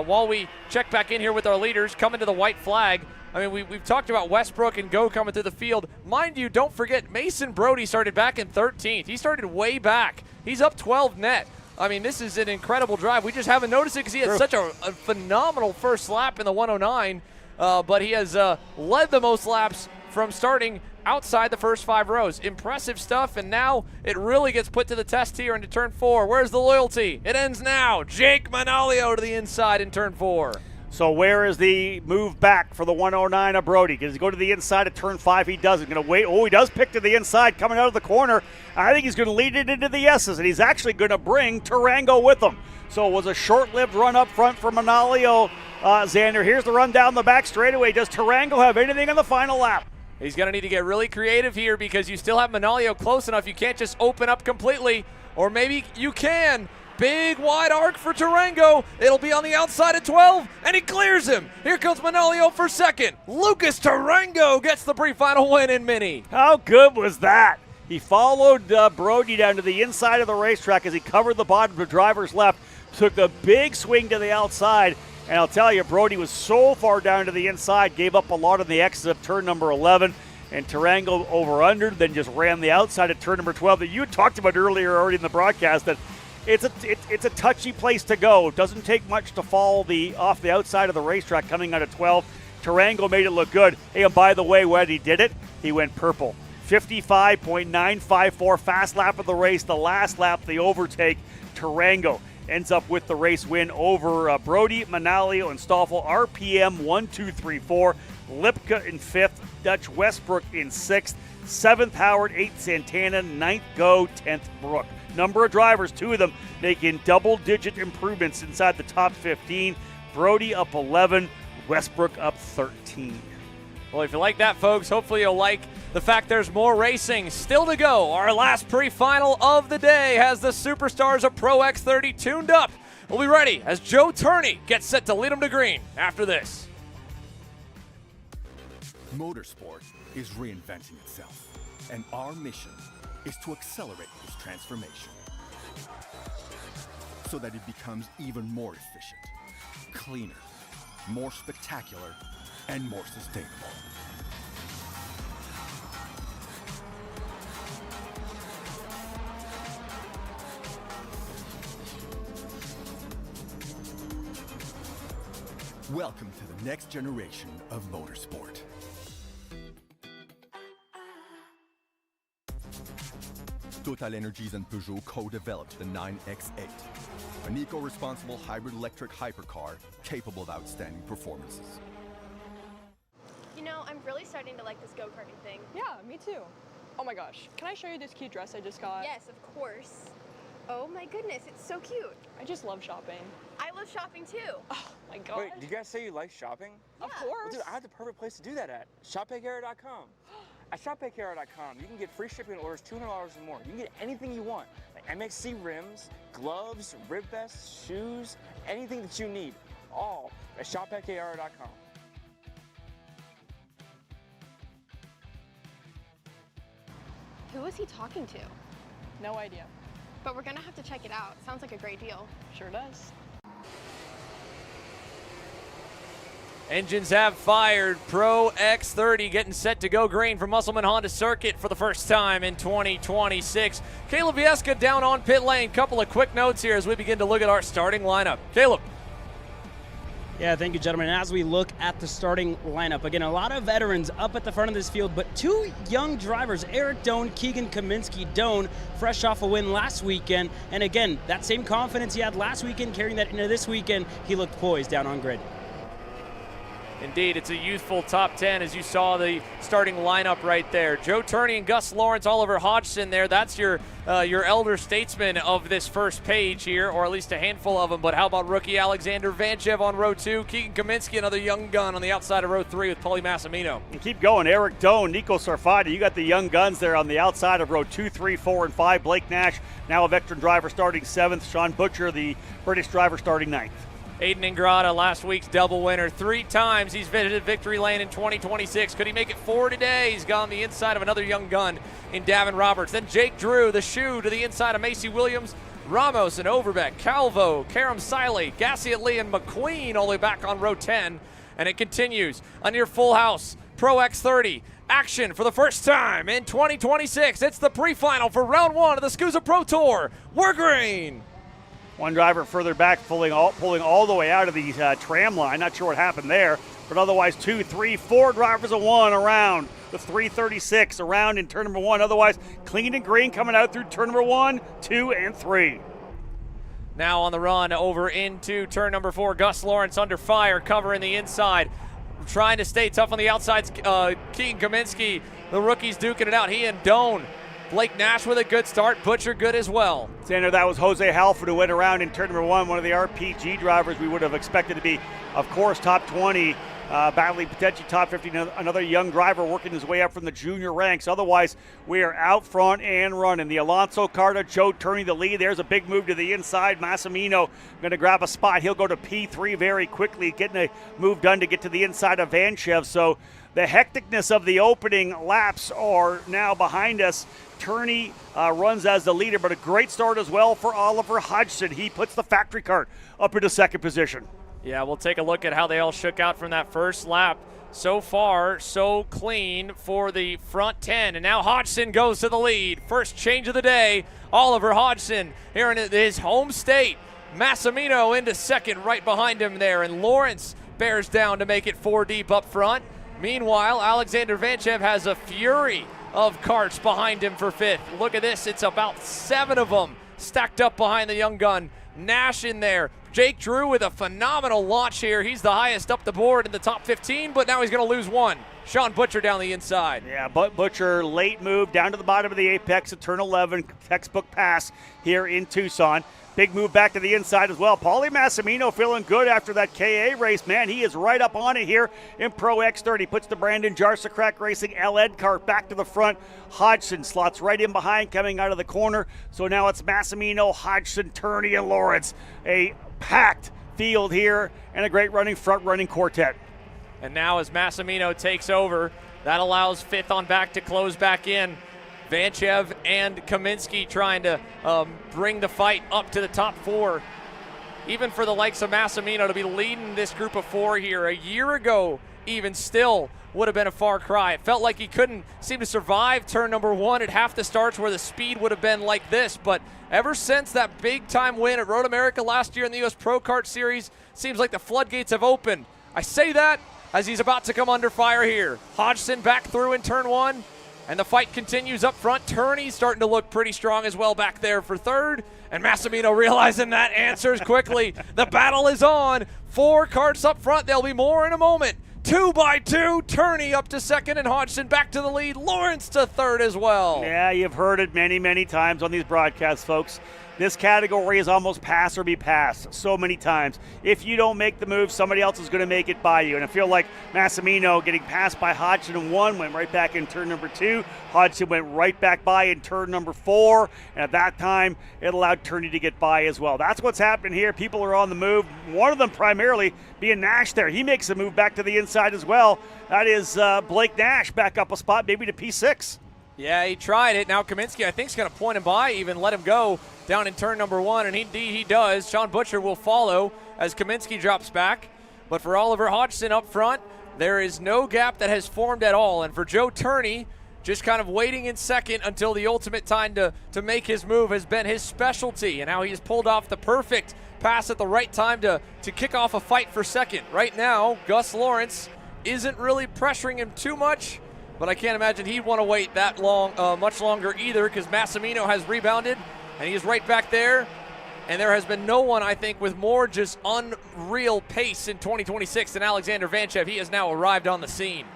while we check back in here with our leaders, coming to the white flag, I mean, we've talked about Westbrook and Go coming through the field. Mind you, don't forget, Mason Brody started back in 13th. He started way back. He's up 12 net. I mean, this is an incredible drive. We just haven't noticed it because he had such a phenomenal first lap in the 109. But he has led the most laps from starting outside the first 5 rows. Impressive stuff, and now it really gets put to the test here into turn 4. Where's the loyalty? It ends now. Jake Manalio to the inside in turn 4. So where is the move back for the 109 of Brody? Does he go to the inside of turn 5? He doesn't. Going to wait. Oh, he does pick to the inside coming out of the corner. I think he's going to lead it into the S's, and he's actually going to bring Tarango with him. So it was a short-lived run up front for Manalio. Xander, here's the run down the back straightaway. Does Tarango have anything on the final lap? He's going to need to get really creative here because you still have Manalio close enough. You can't just open up completely, or maybe you can big wide arc for Tarango. It'll be on the outside at 12, and he clears him. Here comes Manalio for second. Lucas Tarango gets the pre-final win in Mini. How good was that? He followed Brody down to the inside of the racetrack as he covered the bottom of the driver's left, took the big swing to the outside, and I'll tell you, Brody was so far down to the inside, gave up a lot on the exit of turn number 11, and Tarango over under, then just ran the outside at turn number 12 that you had talked about earlier already in the broadcast, that it's a touchy place to go. It doesn't take much to fall off the outside of the racetrack coming out of 12. Tarango made it look good. Hey, and by the way, when he did it, he went purple. 55.954 fast lap of the race. The last lap, the overtake. Tarango ends up with the race win over Brody, Manalio, and Stoffel. RPM 1-2-3-4. Lipka in 5th. Dutch Westbrook in 6th. 7th Howard, 8th Santana, 9th Go, 10th Brook. Number of drivers, 2 of them making double-digit improvements inside the top 15. Brody up 11, Westbrook up 13. Well, if you like that, folks, hopefully you'll like the fact there's more racing still to go. Our last pre-final of the day has the superstars of Pro X30 tuned up. We'll be ready as Joe Turney gets set to lead them to green after this. Motorsport is reinventing itself, and our mission is to accelerate this transformation so that it becomes even more efficient, cleaner, more spectacular, and more sustainable. Welcome to the next generation of motorsport. TotalEnergies and Peugeot co-developed the 9X8, an eco-responsible hybrid electric hypercar capable of outstanding performances. You know, I'm really starting to like this go-karting thing. Yeah, me too. Oh my gosh, can I show you this cute dress I just got? Yes, of course. Oh my goodness, it's so cute. I just love shopping. I love shopping too. Oh my god. Wait, did you guys say you like shopping? Yeah. Of course. Well, dude, I have the perfect place to do that at. ShopPayCara.com. At ShopPayCara.com, you can get free shipping on orders $200 or more. You can get anything you want, like MXC rims, gloves, rib vests, shoes, anything that you need, all at ShopPayCara.com. Who is he talking to? No idea. But we're gonna have to check it out. Sounds like a great deal. Sure does. Engines have fired. Pro X30 getting set to go green for Musselman Honda Circuit for the first time in 2026. Caleb Vieska down on pit lane. Couple of quick notes here as we begin to look at our starting lineup. Caleb. Yeah, thank you, gentlemen. As we look at the starting lineup, again, a lot of veterans up at the front of this field, but 2 young drivers, Eric Doan, Keegan Kaminsky. Doan, fresh off a win last weekend, and again, that same confidence he had last weekend, carrying that into this weekend, he looked poised down on grid. Indeed, it's a youthful top 10 as you saw the starting lineup right there. Joe Turney and Gus Lawrence, Oliver Hodgson there. That's your elder statesman of this first page here, or at least a handful of them. But how about rookie Alexander Vanchev on row 2? Keegan Kaminsky, another young gun on the outside of row 3 with Paulie Massimino. And keep going. Eric Doan, Nico Sarfati. You got the young guns there on the outside of row 2, 3, 4, and 5. Blake Nash, now a veteran driver, starting 7th. Sean Butcher, the British driver, starting 9th. Aiden Ingrata, last week's double winner. 3 times he's visited victory lane in 2026. Could he make it 4 today? He's gone the inside of another young gun in Davin Roberts. Then Jake Drew, the shoe to the inside of Macy Williams. Ramos and Overbeck, Calvo, Karam Siley, Gassiet Lee, and McQueen all the way back on row 10. And it continues. A near full house. Pro X30. Action for the first time in 2026. It's the pre-final for round 1 of the SKUSA Pro Tour. We're green. One driver further back pulling all the way out of the tram line. Not sure what happened there, but otherwise 2, 3, 4 drivers of 1 around the 336 around in turn number 1. Otherwise clean and green coming out through turn number 1, 2, and 3. Now on the run over into turn number 4. Gus Lawrence under fire, covering the inside. Trying to stay tough on the outside. Keegan Kaminsky, the rookie's duking it out. He and Doan. Blake Nash with a good start. Butcher good as well. Sander, that was Jose Halford who went around in turn number 1, one of the RPG drivers we would have expected to be, of course, top 20 battling potentially top 50. Another young driver working his way up from the junior ranks. Otherwise, we are out front and running. The Alonso Carta, Joe turning the lead. There's a big move to the inside. Massimino going to grab a spot. He'll go to P3 very quickly, getting a move done to get to the inside of Vanchev. So the hecticness of the opening laps are now behind us. Turney runs as the leader, but a great start as well for Oliver Hodgson. He puts the factory cart up into second position. Yeah, we'll take a look at how they all shook out from that first lap. So far, so clean for the front 10, and now Hodgson goes to the lead. First change of the day, Oliver Hodgson here in his home state. Massimino into second right behind him there, and Lawrence bears down to make it 4 deep up front. Meanwhile, Alexander Vanchev has a fury of karts behind him for fifth. Look at this, it's about 7 of them stacked up behind the young gun. Nash in there. Jake Drew with a phenomenal launch here. He's the highest up the board in the top 15, but now he's going to lose one. Sean Butcher down the inside. Yeah, but Butcher, late move down to the bottom of the apex at turn 11, textbook pass here in Tucson. Big move back to the inside as well. Paulie Massimino feeling good after that KA race. Man, he is right up on it here in Pro X30. Puts the Brandon Jarsacrack Racing LN cart back to the front. Hodgson slots right in behind coming out of the corner. So now it's Massimino, Hodgson, Turney, and Lawrence. A packed field here and a great front running quartet. And now as Massimino takes over, that allows fifth on back to close back in. Vanchev and Kaminsky trying to bring the fight up to the top 4. Even for the likes of Massimino to be leading this group of 4 here a year ago, even still would have been a far cry. It felt like he couldn't seem to survive turn number 1 at half the starts where the speed would have been like this. But ever since that big time win at Road America last year in the US Pro Kart Series, seems like the floodgates have opened. I say that as he's about to come under fire here. Hodgson back through in turn 1. And the fight continues up front. Turney's starting to look pretty strong as well back there for third. And Massimino realizing that answers quickly. The battle is on. 4 karts up front. There'll be more in a moment. 2 by 2. Turney up to second and Hodgson back to the lead. Lawrence to third as well. Yeah, you've heard it many, many times on these broadcasts, folks. This category is almost pass or be passed so many times. If you don't make the move, somebody else is going to make it by you. And I feel like Massimino getting passed by Hodgson in 1, went right back in turn number 2. Hodgson went right back by in turn number 4. And at that time, it allowed Turney to get by as well. That's what's happening here. People are on the move. One of them primarily being Nash there. He makes a move back to the inside as well. That is Blake Nash back up a spot, maybe to P6. Yeah, he tried it. Now Kaminsky, I think, is going to point him by, even let him go down in turn number 1, and indeed he does. Sean Butcher will follow as Kaminsky drops back. But for Oliver Hodgson up front, there is no gap that has formed at all. And for Joe Turney, just kind of waiting in second until the ultimate time to make his move has been his specialty. And how he has pulled off the perfect pass at the right time to kick off a fight for second. Right now, Gus Lawrence isn't really pressuring him too much, but I can't imagine he'd want to wait that long, much longer either, because Massimino has rebounded, and he is right back there. And there has been no one, I think, with more just unreal pace in 2026 than Alexander Vanchev. He has now arrived on the scene.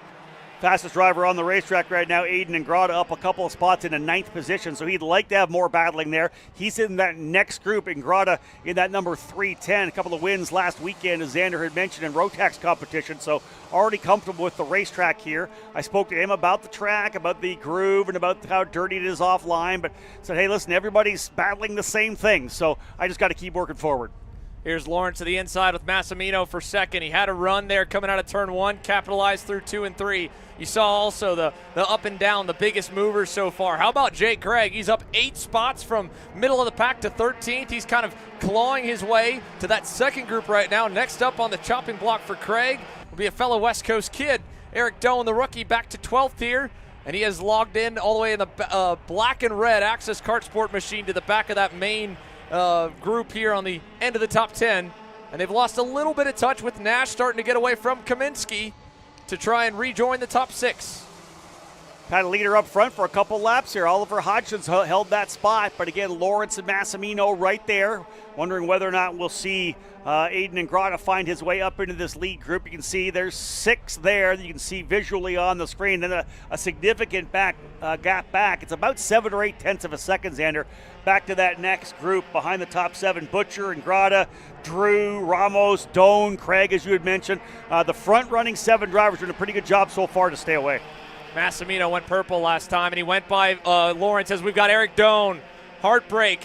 Fastest driver on the racetrack right now, Aiden Ingrata, up a couple of spots in the 9th position, so he'd like to have more battling there. He's in that next group, Ingrata in that number 310. A couple of wins last weekend, as Xander had mentioned, in Rotax competition, so already comfortable with the racetrack here. I spoke to him about the track, about the groove, and about how dirty it is offline, but said, hey, listen, everybody's battling the same thing, so I just got to keep working forward. Here's Lawrence to the inside with Massimino for second. He had a run there coming out of turn 1, capitalized through 2 and 3. You saw also the up and down, the biggest movers so far. How about Jake Craig? He's up 8 spots from middle of the pack to 13th. He's kind of clawing his way to that second group right now. Next up on the chopping block for Craig will be a fellow West Coast kid, Eric Doan, the rookie, back to 12th here. And he has logged in all the way in the black and red Access Kart Sport machine to the back of that main group here on the end of the top 10. And they've lost a little bit of touch with Nash starting to get away from Kaminsky to try and rejoin the top 6. Had a leader up front for a couple laps here. Oliver Hodgson's held that spot, but again, Lawrence and Massimino right there. Wondering whether or not we'll see Aiden Ingrata find his way up into this lead group. You can see there's 6 there that you can see visually on the screen. Then a significant gap back. It's about 7 or 8 tenths of a second, Xander. Back to that next group behind the top 7. Butcher, Ingrata, Drew, Ramos, Doan, Craig, as you had mentioned. The front-running 7 drivers are doing a pretty good job so far to stay away. Massimino went purple last time, and he went by Lawrence as we've got Eric Doan. Heartbreak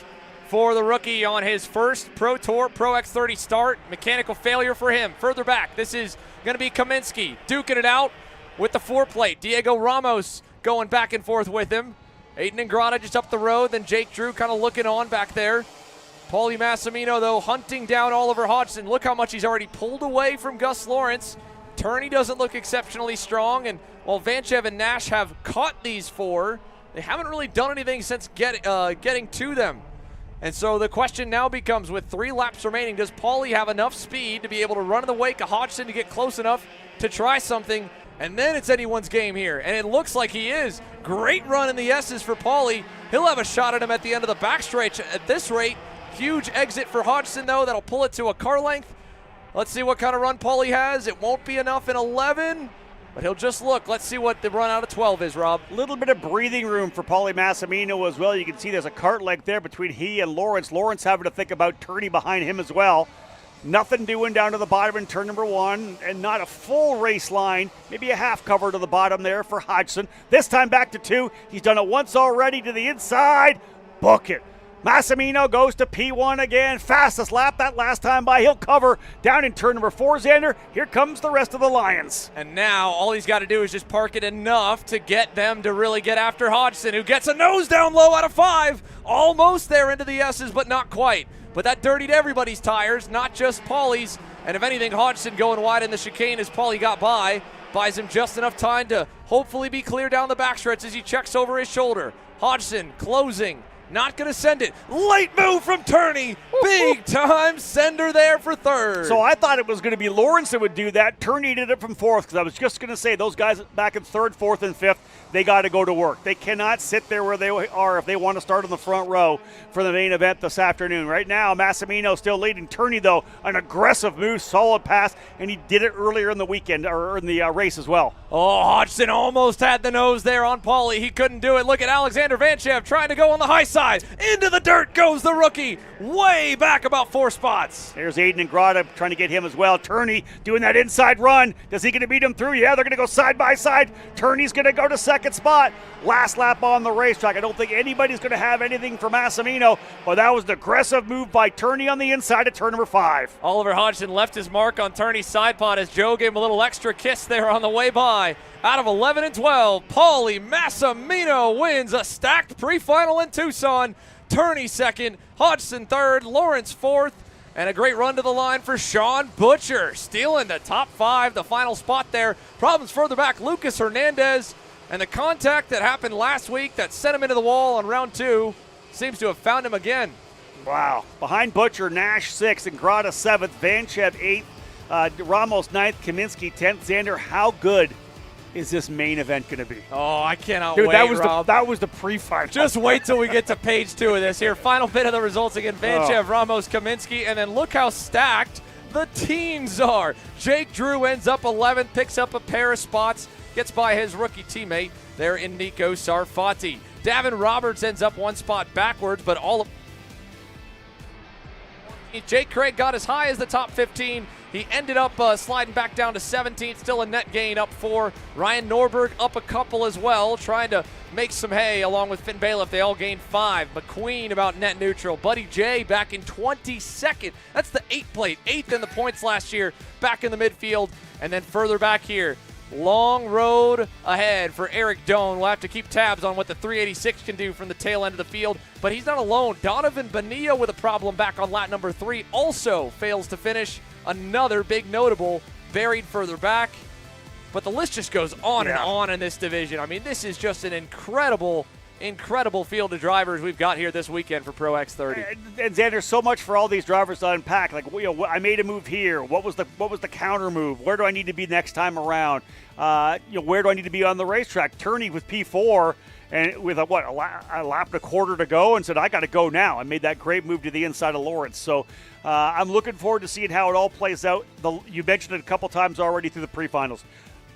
for the rookie on his first Pro Tour Pro X30 start. Mechanical failure for him. Further back, this is going to be Kaminsky duking it out with the 4-plate. Diego Ramos going back and forth with him. Aiden Ingrata just up the road, then Jake Drew kind of looking on back there. Paulie Massimino, though, hunting down Oliver Hodgson. Look how much he's already pulled away from Gus Lawrence. Turney doesn't look exceptionally strong, and while Vanchev and Nash have caught these 4, they haven't really done anything since getting to them. And so the question now becomes, with 3 laps remaining, does Paulie have enough speed to be able to run in the wake of Hodgson to get close enough to try something? And then it's anyone's game here, and it looks like he is. Great run in the S's for Paulie. He'll have a shot at him at the end of the backstretch at this rate. Huge exit for Hodgson, though. That'll pull it to a car length. Let's see what kind of run Paulie has. It won't be enough in 11, but he'll just look. Let's see what the run out of 12 is, Rob. A little bit of breathing room for Paulie Massimino as well. You can see there's a cart length there between he and Lawrence. Lawrence having to think about Turney behind him as well. Nothing doing down to the bottom in turn number 1, and not a full race line. Maybe a half cover to the bottom there for Hodgson. This time back to 2. He's done it once already to the inside. Book it. Massimino goes to P1 again. Fastest lap that last time by. He'll cover down in turn number 4, Xander. Here comes the rest of the Lions. And now all he's got to do is just park it enough to get them to really get after Hodgson, who gets a nose down low out of 5. Almost there into the S's, but not quite. But that dirtied everybody's tires, not just Paulie's. And if anything, Hodgson going wide in the chicane as Paulie got by, buys him just enough time to hopefully be clear down the backstretch as he checks over his shoulder. Hodgson closing. Not going to send it. Late move from Turney. Big time sender there for 3rd. So I thought it was going to be Lawrence that would do that. Turney did it from 4th, because I was just going to say those guys back in 3rd, 4th, and 5th, they got to go to work. They cannot sit there where they are if they want to start on the front row for the main event this afternoon. Right now, Massimino still leading. Turney, though, an aggressive move, solid pass, and he did it earlier in the weekend, or in the race as well. Oh, Hodgson almost had the nose there on Paulie. He couldn't do it. Look at Alexander Vanchev trying to go on the high side. Into the dirt goes the rookie, way back about 4 spots. There's Aiden Ingrata trying to get him as well. Turney doing that inside run. Is he going to beat him through? Yeah, they're going to go side by side. Turney's going to go to 2nd spot. Last lap on the racetrack. I don't think anybody's going to have anything for Massimino, but that was an aggressive move by Turney on the inside of turn number 5. Oliver Hodgson left his mark on Turney's side pod as Joe gave him a little extra kiss there on the way by. Out of 11 and 12, Paulie Massimino wins a stacked pre-final in Tucson. Turney 2nd, Hodgson 3rd, Lawrence 4th, and a great run to the line for Sean Butcher, stealing the top 5, the final spot there. Problems further back, Lucas Hernandez, and the contact that happened last week that sent him into the wall on round 2 seems to have found him again. Wow. Behind Butcher, Nash 6th, Ingrata 7th, Vanchev 8th, Ramos 9th, Kaminsky 10th. Xander, how good is this main event going to be? Oh, I cannot Dude, wait, Rob. That was the pre-final. Just wait till we get to page 2 of this here. Final bit of the results again. Vanchev, Ramos, Kaminsky, and then look how stacked the teams are. Jake Drew ends up 11th, picks up a pair of spots, gets by his rookie teammate there in Nico Sarfati. Davin Roberts ends up 1 spot backwards, but all of Jake Craig got as high as the top 15. He ended up sliding back down to 17th, still a net gain up 4. Ryan Norberg up a couple as well, trying to make some hay along with Finn Bailiff. They all gained 5. McQueen about net neutral. Buddy J back in 22nd. That's the 8-plate, 8th in the points last year, back in the midfield. And then further back here, long road ahead for Eric Doan. We'll have to keep tabs on what the 386 can do from the tail end of the field. But he's not alone. Donovan Bonilla with a problem back on lap number 3 also fails to finish. Another big notable buried further back. But the list just goes on and on in this division. I mean, this is just an incredible incredible field of drivers we've got here this weekend for Pro X30. And Xander, so much for all these drivers to unpack. Like, I made a move here. What was the counter move? Where do I need to be next time around? Where do I need to be on the racetrack? Turney with P4 and with a lap and a quarter to go, and said, I got to go now. I made that great move to the inside of Lawrence. So I'm looking forward to seeing how it all plays out. You mentioned it a couple times already through the pre-finals.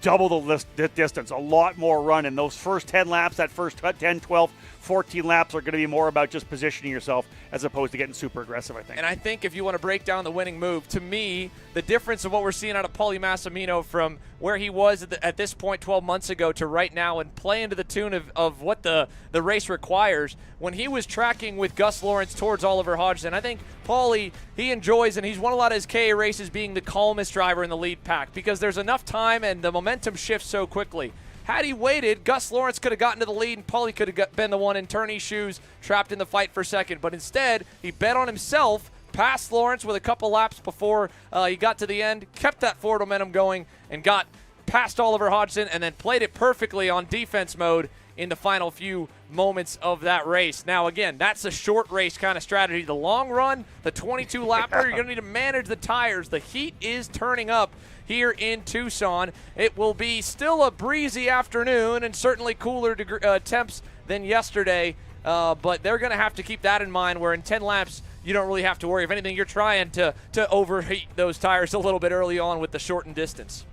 Double the distance, a lot more run. And those first 10 laps, that first 10, 12, 14 laps are going to be more about just positioning yourself as opposed to getting super aggressive, I think. And I think if you want to break down the winning move, to me, the difference of what we're seeing out of Paulie Massimino from where he was at this point 12 months ago to right now and playing to the tune of what the race requires, when he was tracking with Gus Lawrence towards Oliver Hodgson, I think Paulie, he enjoys, and he's won a lot of his KA races being the calmest driver in the lead pack because there's enough time and the momentum shifts so quickly. Had he waited, Gus Lawrence could have gotten to the lead and Paulie could have been the one in Turney's shoes, trapped in the fight for second. But instead, he bet on himself, passed Lawrence with a couple laps before he got to the end, kept that forward momentum going, and got past Oliver Hodgson, and then played it perfectly on defense mode in the final few moments of that race. Now, again, that's a short race kind of strategy. The long run, the 22-lapper, you're going to need to manage the tires. The heat is turning up here in Tucson. It will be still a breezy afternoon and certainly cooler temps than yesterday, but they're going to have to keep that in mind where in 10 laps, you don't really have to worry. If anything, you're trying to overheat those tires a little bit early on with the shortened distance.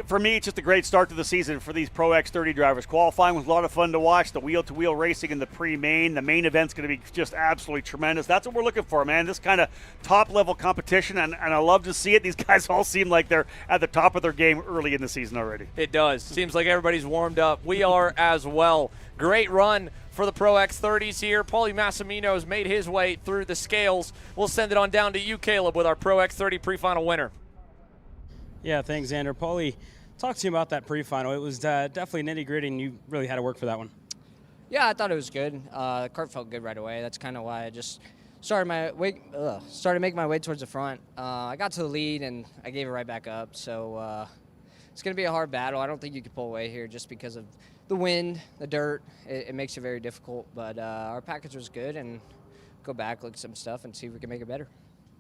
For me, it's just a great start to the season for these Pro X30 drivers. Qualifying was a lot of fun to watch. The wheel-to-wheel racing in the pre-main. The main event's going to be just absolutely tremendous. That's what we're looking for, man. This kind of top-level competition, and I love to see it. These guys all seem like they're at the top of their game early in the season already. It does. Seems like everybody's warmed up. We are as well. Great run for the Pro X30s here. Paulie Massimino's made his way through the scales. We'll send it on down to you, Caleb, with our Pro X30 pre-final winner. Yeah, thanks, Xander. Paulie, talk to you about that pre-final. It was definitely nitty-gritty, and you really had to work for that one. Yeah, I thought it was good. The kart felt good right away. That's kind of why I just started making my way towards the front. I got to the lead, and I gave it right back up. So it's going to be a hard battle. I don't think you can pull away here just because of the wind, the dirt. It makes it very difficult. But our package was good, and go back, look at some stuff, and see if we can make it better.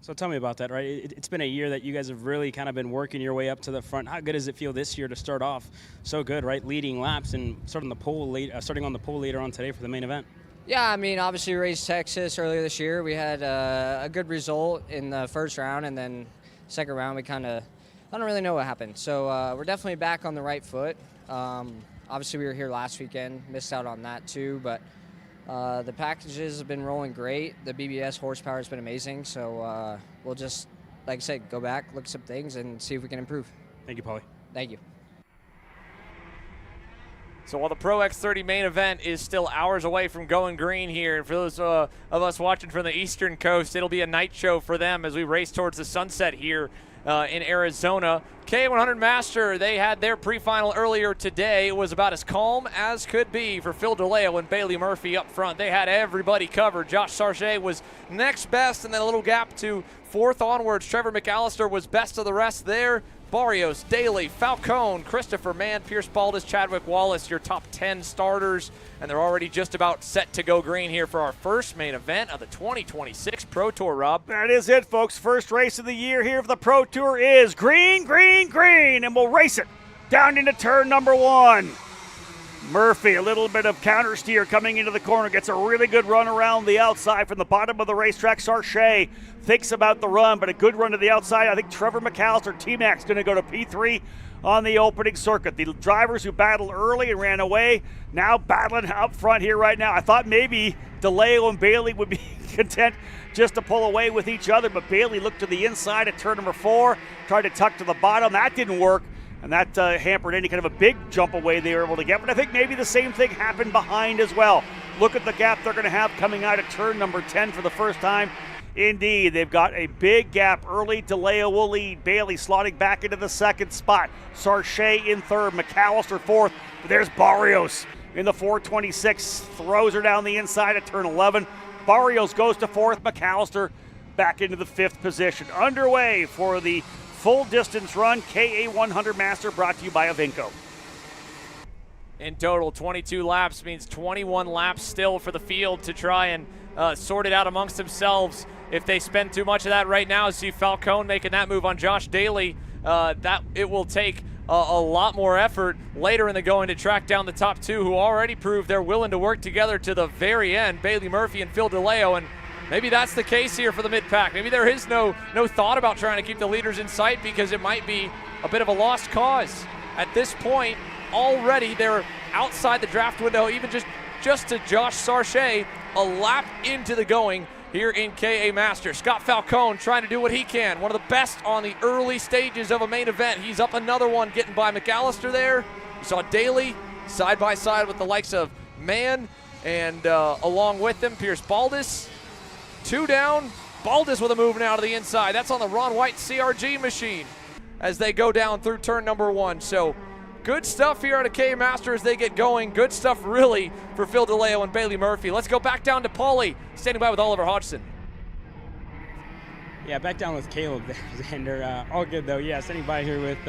So tell me about that, right? It's been a year that you guys have really kind of been working your way up to the front. How good does it feel this year to start off so good, right? Leading laps and starting on the pole later on today for the main event. Yeah, I mean, obviously we raced Texas earlier this year. We had a good result in the first round, and then second round we I don't really know what happened. So we're definitely back on the right foot. Obviously we were here last weekend, missed out on that too, but the packages have been rolling great. The BBS horsepower has been amazing. So we'll just, like I said, go back, look at some things, and see if we can improve. Thank you, Paulie. Thank you. So while the Pro X30 main event is still hours away from going green here, and for those of us watching from the Eastern Coast, it'll be a night show for them as we race towards the sunset here in Arizona. K100 Master, they had their pre-final earlier today. It was about as calm as could be for Phil DeLeo and Bailey Murphy up front. They had everybody covered. Josh Sarche was next best, and then a little gap to fourth onwards. Trevor McAllister was best of the rest there. Barrios, Daly, Falcone, Christopher Mann, Pierce Baldus, Chadwick Wallace, your top 10 starters. And they're already just about set to go green here for our first main event of the 2026 Pro Tour, Rob. That is it, folks. First race of the year here for the Pro Tour is green, green, green. And we'll race it down into turn number 1. Murphy, a little bit of counter steer coming into the corner, gets a really good run around the outside from the bottom of the racetrack. Sarche thinks about the run, but a good run to the outside. I think Trevor McAllister, T-Max, going to go to P3 on the opening circuit. The drivers who battled early and ran away now battling up front here right now. I thought maybe DeLeo and Bailey would be content just to pull away with each other, but Bailey looked to the inside at turn number 4, tried to tuck to the bottom. That didn't work. And that hampered any kind of a big jump away they were able to get. But I think maybe the same thing happened behind as well. Look at the gap they're going to have coming out of turn number 10 for the first time. Indeed, they've got a big gap early. DeLeo will lead. Bailey slotting back into the second spot. Sarche in third. McAllister fourth. But there's Barrios in the 426. Throws her down the inside at turn 11. Barrios goes to fourth. McAllister back into the 5th position. Underway for the full distance run, KA100 Master, brought to you by Avinco. in total. 22 laps means 21 laps still for the field to try and sort it out amongst themselves. If they spend too much of that right now, see Falcone making that move on Josh Daly, that it will take a lot more effort later in the going to track down the top two, who already proved they're willing to work together to the very end, Bailey Murphy and Phil DeLeo. And maybe that's the case here for the mid-pack. Maybe there is no thought about trying to keep the leaders in sight, because it might be a bit of a lost cause. At this point, already they're outside the draft window, even just to Josh Sarche, a lap into the going here in KA Masters. Scott Falcone trying to do what he can. One of the best on the early stages of a main event. He's up another one, getting by McAllister there. You saw Daly side by side with the likes of Mann, and along with them, Pierce Baldus. 2 down. Baldus with a move now to the inside. That's on the Ron White CRG machine as they go down through turn number 1. So good stuff here at a KA Master as they get going. Good stuff really for Phil DeLeo and Bailey Murphy. Let's go back down to Paulie, standing by with Oliver Hodgson. Yeah, back down with Caleb there, Xander. All good, though. Yeah, standing by here with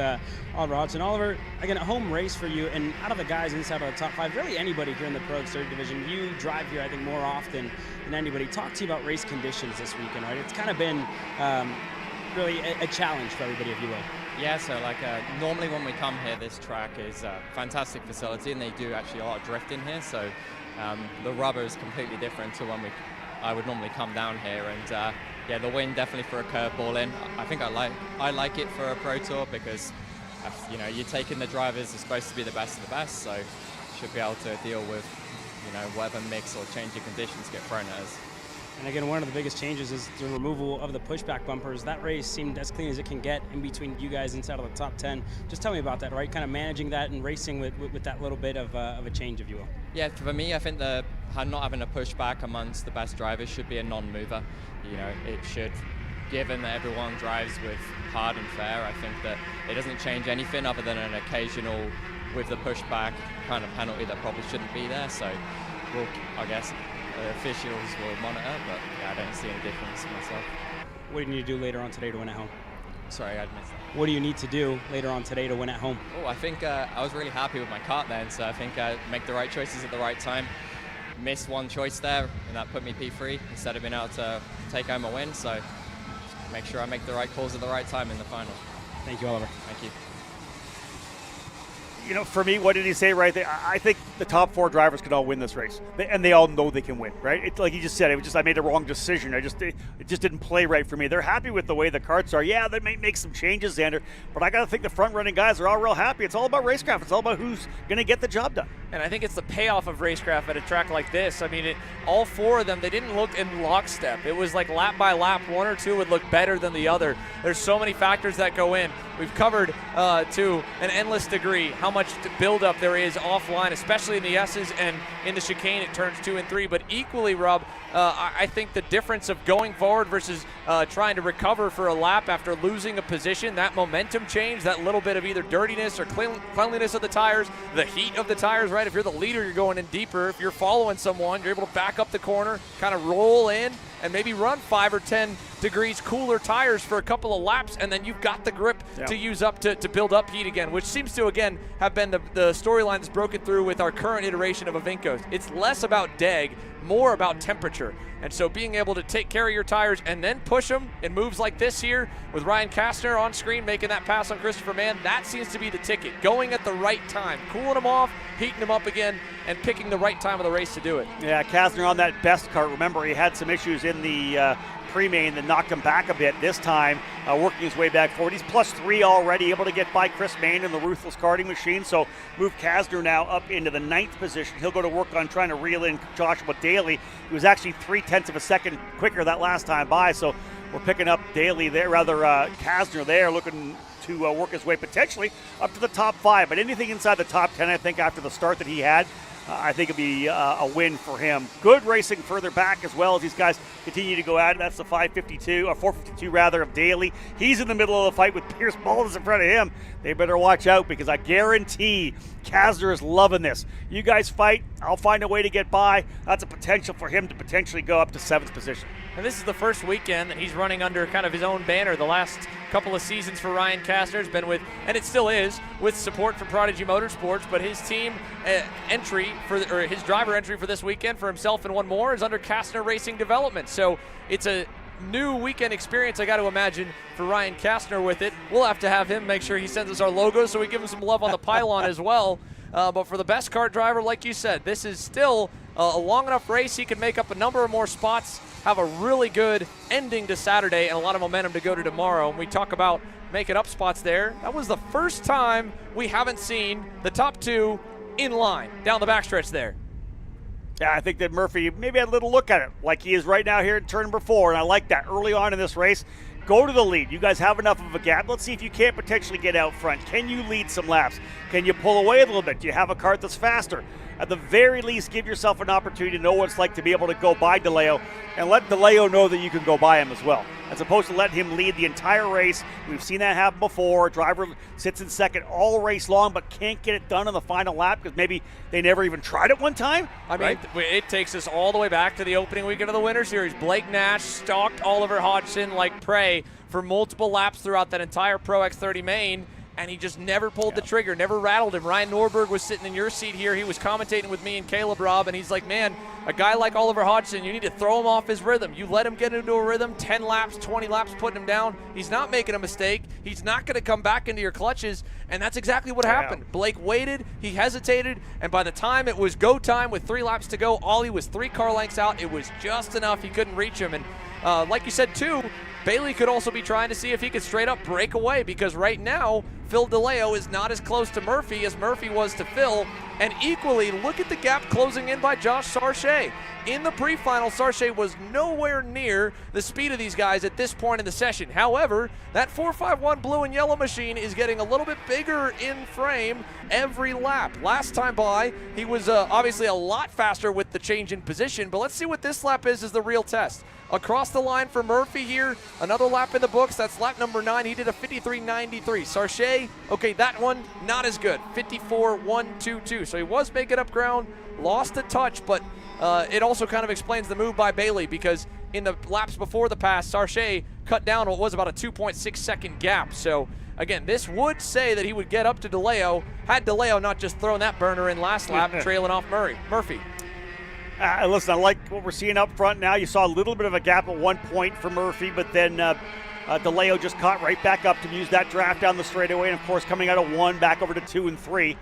Oliver Hodgson. Oliver, again, a home race for you, and out of the guys inside of the top 5, really anybody here in the Pro X30 division, you drive here, I think, more often than anybody. Talk to you about race conditions this weekend, right? It's kind of been really a challenge for everybody, if you will. Yeah, so normally when we come here, this track is a fantastic facility, and they do actually a lot of drifting here, so the rubber is completely different to when I would normally come down here, and yeah, the wind definitely for a curveball in. I think I like it for a Pro Tour, because you know, you're taking the drivers are supposed to be the best of the best, so should be able to deal with, you know, whatever mix or change of conditions get thrown at us. And again, one of the biggest changes is the removal of the pushback bumpers. That race seemed as clean as it can get in between you guys inside of the top 10. Just tell me about that, right? Kind of managing that and racing with that little bit of a change, if you will. Yeah, for me, I think not having a pushback amongst the best drivers should be a non-mover. You know, it should, given that everyone drives with hard and fair, I think that it doesn't change anything other than an occasional, with the pushback, kind of penalty that probably shouldn't be there. So, I guess, officials will monitor, but yeah, I don't see any difference myself. What do you need to do later on today to win at home? Sorry, I missed that. What do you need to do later on today to win at home? Oh, I think I was really happy with my kart then, so I think I make the right choices at the right time. Missed one choice there, and that put me P3 instead of being able to take home a win, so just make sure I make the right calls at the right time in the final. Thank you, Oliver. Thank you. You know, for me, what did he say right there? I think the top 4 drivers can all win this race, and they all know they can win, right? It's like he just said, I made a wrong decision. It just didn't play right for me. They're happy with the way the karts are. Yeah, they may make some changes, Xander, but I got to think the front-running guys are all real happy. It's all about racecraft. It's all about who's going to get the job done. And I think it's the payoff of racecraft at a track like this. I mean, all 4 of them, they didn't look in lockstep. It was like lap by lap, 1 or 2 would look better than the other. There's so many factors that go in. We've covered to an endless degree how much buildup there is offline, especially in the S's, and in the chicane it turns 2 and 3. But equally, Rob, I think the difference of going forward versus trying to recover for a lap after losing a position, that momentum change, that little bit of either dirtiness or cleanliness of the tires, the heat of the tires, right? If you're the leader, you're going in deeper. If you're following someone, you're able to back up the corner, kind of roll in, and maybe run 5 or 10 degrees cooler tires for a couple of laps, and then you've got the grip to use up to build up heat again, which seems to, again, have been the storyline that's broken through with our current iteration of Avinkos. It's less about deg, more about temperature. And so being able to take care of your tires and then push them in moves like this here with Ryan Kastner on screen making that pass on Christopher Mann, that seems to be the ticket. Going at the right time, cooling them off, heating them up again, and picking the right time of the race to do it. Yeah, Kastner on that best kart. Remember, he had some issues in the pre-main that knocked him back a bit this time, working his way back forward. He's +3 already, able to get by Chris Main in the Ruthless Karting Machine, so move Kastner now up into the 9th position. He'll go to work on trying to reel in Joshua Daly. He was actually 0.3 of a second quicker that last time by, so we're picking up Daly there, Kastner there, looking to work his way potentially up to the top 5. But anything inside the top 10, I think, after the start that he had, I think it'd be a win for him. Good racing further back as well as these guys continue to go at it. That's the 452 rather of Daly. He's in the middle of the fight with Pierce Baldus in front of him. They better watch out, because I guarantee Kastner is loving this. You guys fight, I'll find a way to get by. That's a potential for him to potentially go up to 7th position. And this is the first weekend that he's running under kind of his own banner. The last couple of seasons for Ryan Kastner. Has been with, and it still is, with support from Prodigy Motorsports. But his team his driver entry for this weekend for himself and one more is under Kastner Racing Development. So it's a new weekend experience, I got to imagine, for Ryan Kastner with it. We'll have to have him make sure he sends us our logos so we give him some love on the pylon as well. But for the best kart driver, like you said, this is still a long enough race. He can make up a number of more spots, have a really good ending to Saturday, and a lot of momentum to go to tomorrow. And we talk about making up spots there. That was the first time we haven't seen the top two in line down the backstretch there. Yeah, I think that Murphy maybe had a little look at it like he is right now here in turn number 4, and I like that early on in this race. Go to the lead. You guys have enough of a gap. Let's see if you can't potentially get out front. Can you lead some laps? Can you pull away a little bit? Do you have a kart that's faster? At the very least, give yourself an opportunity to know what it's like to be able to go by DeLeo, and let DeLeo know that you can go by him as well, as opposed to letting him lead the entire race. We've seen that happen before. A driver sits in second all race long but can't get it done on the final lap because maybe they never even tried it one time. I mean, it takes us all the way back to the opening weekend of the Winter Series. Blake Nash stalked Oliver Hodgson like prey for multiple laps throughout that entire Pro X30 main, and he just never pulled the trigger, never rattled him. Ryan Norberg was sitting in your seat here. He was commentating with me and Caleb Robb, and he's like, man, a guy like Oliver Hodgson, you need to throw him off his rhythm. You let him get into a rhythm, 10 laps, 20 laps, putting him down. He's not making a mistake. He's not going to come back into your clutches, and that's exactly what happened. Blake waited, he hesitated, and by the time it was go time with 3 laps to go, Ollie was 3 car lengths out. It was just enough. He couldn't reach him, and like you said, too, Bailey could also be trying to see if he could straight up break away, because right now, Phil DeLeo is not as close to Murphy as Murphy was to Phil. And equally, look at the gap closing in by Josh Sarche. In the pre-final, Sarche was nowhere near the speed of these guys at this point in the session. However, that 451 blue and yellow machine is getting a little bit bigger in frame every lap. Last time by, he was obviously a lot faster with the change in position, but let's see what this lap is the real test. Across the line for Murphy here, another lap in the books. That's lap number 9. He did a 53.93. Sarche, okay, that one not as good, 54.122. So he was making up ground, lost a touch, but it also kind of explains the move by Bailey, because in the laps before the pass, Sarche cut down what was about a 2.6 second gap. So again, this would say that he would get up to DeLeo had DeLeo not just thrown that burner in last lap, trailing off Murphy. Listen, I like what we're seeing up front now. You saw a little bit of a gap at one point for Murphy, but then DeLeo just caught right back up to use that draft down the straightaway, and of course coming out of 1 back over to 2 and 3.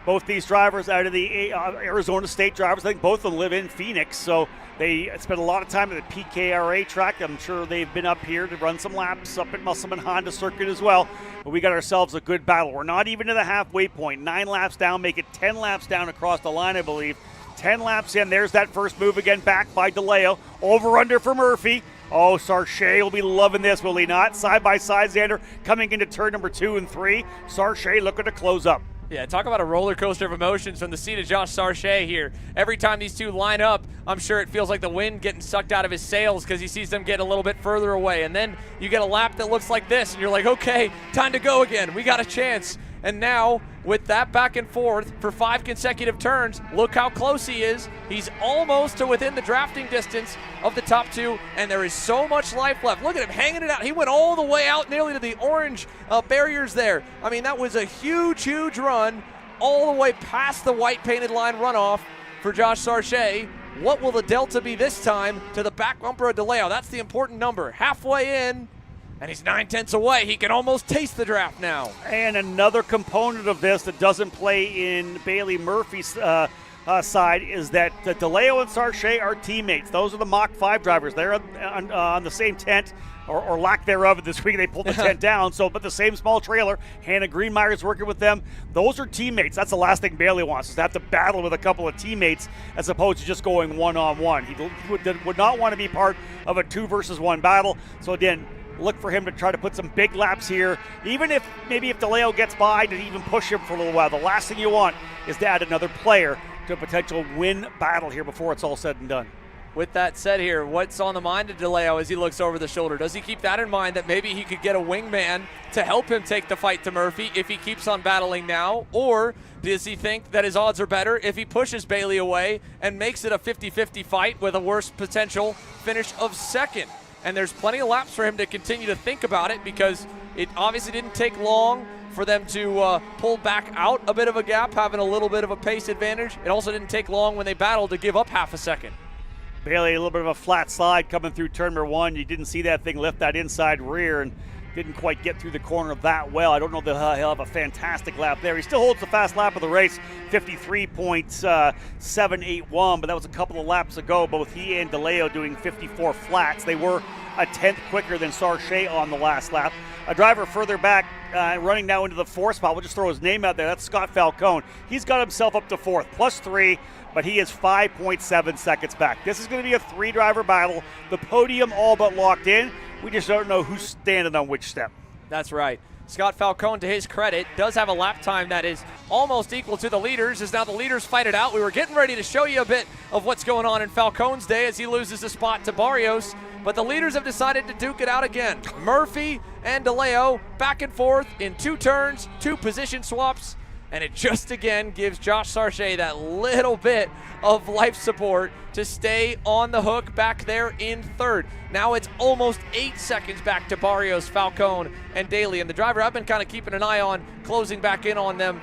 Both these drivers out of the Arizona State drivers, I think both of them live in Phoenix, so they spent a lot of time at the PKRA track. I'm sure they've been up here to run some laps up at Musselman Honda Circuit as well. But we got ourselves a good battle. We're not even to the halfway point. 9 laps down, make it 10 laps down across the line, I believe. 10 laps in, there's that first move again, back by DeLeo. Over-under for Murphy. Oh, Sarche will be loving this, will he not? Side by side, Xander, coming into turn number 2 and 3. Sarche looking to close up. Yeah, talk about a roller coaster of emotions from the seat of Josh Sarche here. Every time these two line up, I'm sure it feels like the wind getting sucked out of his sails because he sees them get a little bit further away. And then you get a lap that looks like this, and you're like, okay, time to go again. We got a chance. And now, with that back and forth for 5 consecutive turns, look how close he is. He's almost to within the drafting distance of the top 2, and there is so much life left. Look at him hanging it out. He went all the way out nearly to the orange barriers there. I mean, that was a huge, huge run all the way past the white painted line runoff for Josh Sarche. What will the delta be this time to the back bumper of DeLeo? That's the important number. Halfway in, and he's 9/10 away. He can almost taste the draft now. And another component of this that doesn't play in Bailey Murphy's side is that DeLeo and Sarche are teammates. Those are the Mach 5 drivers. They're on the same tent, or lack thereof this week. They pulled the tent down, but the same small trailer. Hannah Greenmeyer's working with them. Those are teammates. That's the last thing Bailey wants, is to have to battle with a couple of teammates as opposed to just going one-on-one. He would not want to be part of a 2-versus-1 battle. So again, look for him to try to put some big laps here. Even if DeLeo gets by, to even push him for a little while. The last thing you want is to add another player to a potential win battle here before it's all said and done. With that said here, what's on the mind of DeLeo as he looks over the shoulder? Does he keep that in mind, that maybe he could get a wingman to help him take the fight to Murphy if he keeps on battling now? Or does he think that his odds are better if he pushes Bailey away and makes it a 50-50 fight with a worse potential finish of second? And there's plenty of laps for him to continue to think about it, because it obviously didn't take long for them to pull back out a bit of a gap, having a little bit of a pace advantage. It also didn't take long when they battled to give up half a second. Bailey, a little bit of a flat slide coming through turn number 1. You didn't see that thing lift that inside rear and didn't quite get through the corner that well. I don't know that he'll have a fantastic lap there. He still holds the fast lap of the race, 53.781, but that was a couple of laps ago. Both he and DeLeo doing 54 flats. They were a tenth quicker than Sarche on the last lap. A driver further back, running now into the 4th spot. We'll just throw his name out there. That's Scott Falcone. He's got himself up to 4th, +3, but he is 5.7 seconds back. This is going to be a 3-driver battle. The podium all but locked in. We just don't know who's standing on which step. That's right. Scott Falcone, to his credit, does have a lap time that is almost equal to the leaders, as now the leaders fight it out. We were getting ready to show you a bit of what's going on in Falcone's day as he loses a spot to Barrios, but the leaders have decided to duke it out again. Murphy and DeLeo back and forth in 2 turns, 2 position swaps, and it just again gives Josh Sarche that little bit of life support to stay on the hook back there in 3rd. Now it's almost 8 seconds back to Barrios, Falcone, and Daly. And the driver I've been kind of keeping an eye on, closing back in on them,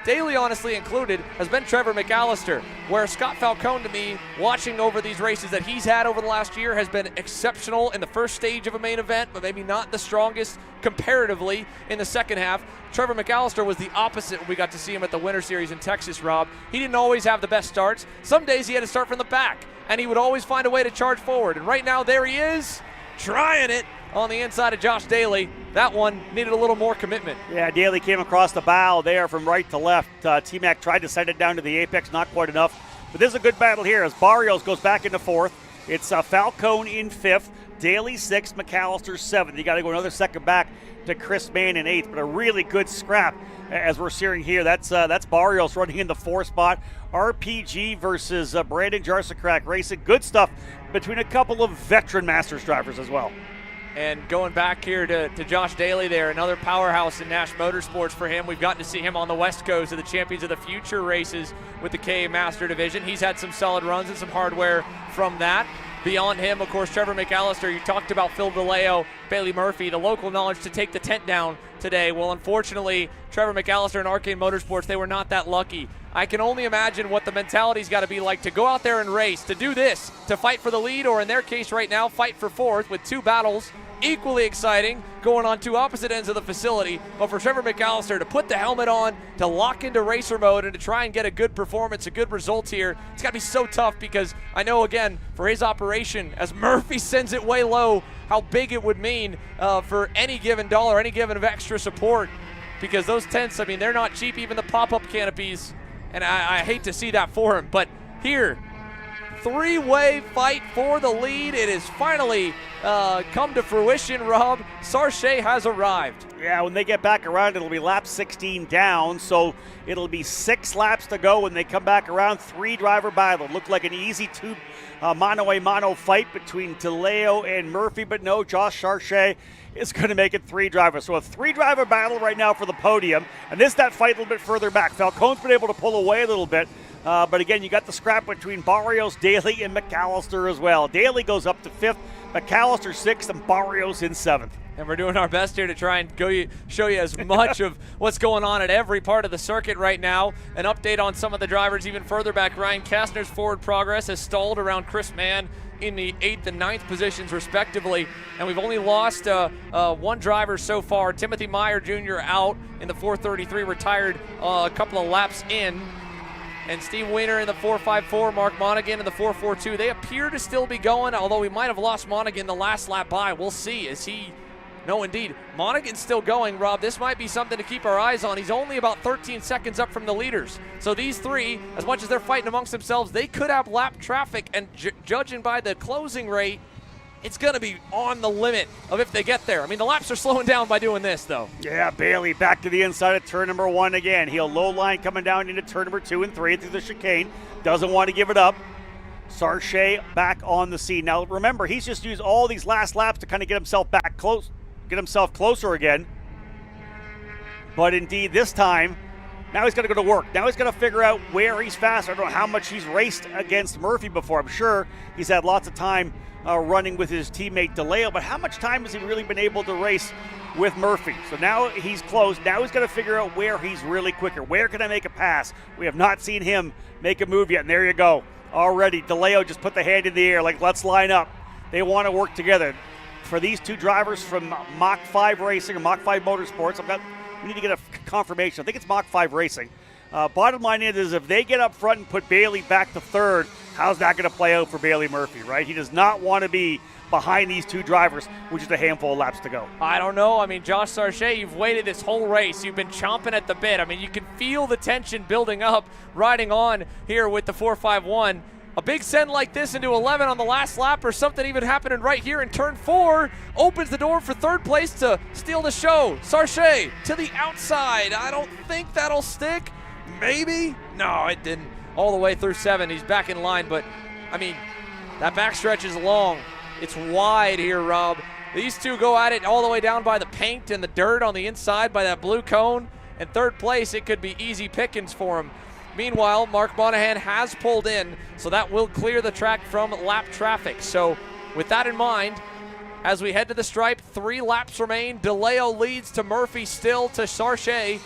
Daly honestly included, has been Trevor McAllister, where Scott Falcone, to me, watching over these races that he's had over the last year, has been exceptional in the first stage of a main event, but maybe not the strongest comparatively in the second half. Trevor McAllister was the opposite when we got to see him at the Winter Series in Texas, Rob. He didn't always have the best starts. Some days he had to start from the back, and he would always find a way to charge forward. And right now, there he is, trying it on the inside of Josh Daly. That one needed a little more commitment. Yeah, Daly came across the bow there from right to left. T-Mac tried to send it down to the apex, not quite enough. But this is a good battle here as Barrios goes back into 4th. It's Falcone in 5th, Daly 6th, McAllister 7th. You got to go another second back to Chris Mann in 8th, but a really good scrap as we're seeing here. That's Barrios running in the 4th spot. RPG versus Brandon Jarsakrak racing. Good stuff between a couple of veteran Masters drivers as well. And going back here to Josh Daly there, another powerhouse in Nash Motorsports for him. We've gotten to see him on the West Coast of the Champions of the Future races with the KA Master Division. He's had some solid runs and some hardware from that. Beyond him, of course, Trevor McAllister. You talked about Phil DeLeo, Bailey Murphy, the local knowledge to take the tent down today. Well, unfortunately, Trevor McAllister and Arcane Motorsports, they were not that lucky. I can only imagine what the mentality's got to be like to go out there and race, to do this, to fight for the lead, or in their case right now, fight for 4th with 2 battles. Equally exciting, going on 2 opposite ends of the facility. But for Trevor McAllister to put the helmet on, to lock into racer mode, and to try and get a good performance, a good result here, it's got to be so tough because I know, again, for his operation, as Murphy sends it way low, how big it would mean for any given dollar, any given extra support. Because those tents, I mean, they're not cheap, even the pop-up canopies. And I hate to see that for him. But here, 3-way fight for the lead. It has finally come to fruition, Rob. Sarche has arrived. Yeah, when they get back around, it'll be lap 16 down, so it'll be 6 laps to go when they come back around. 3-driver battle. Looked like an easy 2 mano-a-mano fight between DeLeo and Murphy, but no, Josh Sarche is going to make it 3 drivers. So a 3-driver battle right now for the podium, and that fight a little bit further back. Falcone's been able to pull away a little bit, but again, you got the scrap between Barrios, Daly, and McAllister as well. Daly goes up to 5th, McAllister 6th, and Barrios in 7th. And we're doing our best here to try and show you as much of what's going on at every part of the circuit right now. An update on some of the drivers even further back. Ryan Kastner's forward progress has stalled around Chris Mann in the 8th and 9th positions respectively, and we've only lost 1 driver so far. Timothy Meyer Jr. out in the 433, retired a couple of laps in, and Steve Weiner in the 454, Mark Monaghan in the 442. They appear to still be going, although we might have lost Monaghan the last lap by. We'll see. Is he? No, indeed. Monaghan's still going, Rob. This might be something to keep our eyes on. He's only about 13 seconds up from the leaders. So these 3, as much as they're fighting amongst themselves, they could have lap traffic, and judging by the closing rate, it's going to be on the limit of if they get there. I mean, the laps are slowing down by doing this, though. Yeah, Bailey back to the inside of turn number 1 again. He'll low line coming down into turn number 2 and 3 through the chicane. Doesn't want to give it up. Sarche back on the scene. Now, remember, he's just used all these last laps to kind of get himself back close. Get himself closer again. But indeed, this time, now he's got to go to work. Now he's got to figure out where he's fast. I don't know how much he's raced against Murphy before. I'm sure he's had lots of time running with his teammate DeLeo, but how much time has he really been able to race with Murphy. So now he's close. Now he's got to figure out where he's really quicker. Where can I make a pass? We have not seen him make a move yet. And there you go. Already, DeLeo just put the hand in the air like, let's line up. They want to work together. For these two drivers from Mach 5 Racing or Mach 5 Motorsports, we need to get a confirmation. I think it's Mach 5 Racing. Bottom line is if they get up front and put Bailey back to third, how's that going to play out for Bailey Murphy, right? He does not want to be behind these two drivers with just a handful of laps to go. I don't know. I mean, Josh Sarche, you've waited this whole race. You've been chomping at the bit. I mean, you can feel the tension building up, riding on here with the 451. A big send like this into 11 on the last lap or something even happening right here in turn 4 opens the door for third place to steal the show. Sarche to the outside. I don't think that'll stick. Maybe? No, it didn't. All the way through 7. He's back in line, but, I mean, that backstretch is long. It's wide here, Rob. These two go at it all the way down by the paint and the dirt on the inside by that blue cone. And third place, it could be easy pickings for him. Meanwhile, Mark Monahan has pulled in, so that will clear the track from lap traffic. So with that in mind, as we head to the stripe, 3 laps remain. DeLeo leads to Murphy, still to Sarche.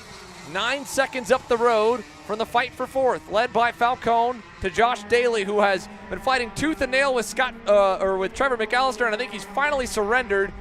9 seconds up the road from the fight for fourth, led by Falcone to Josh Daly, who has been fighting tooth and nail with with Trevor McAllister, and I think he's finally surrendered.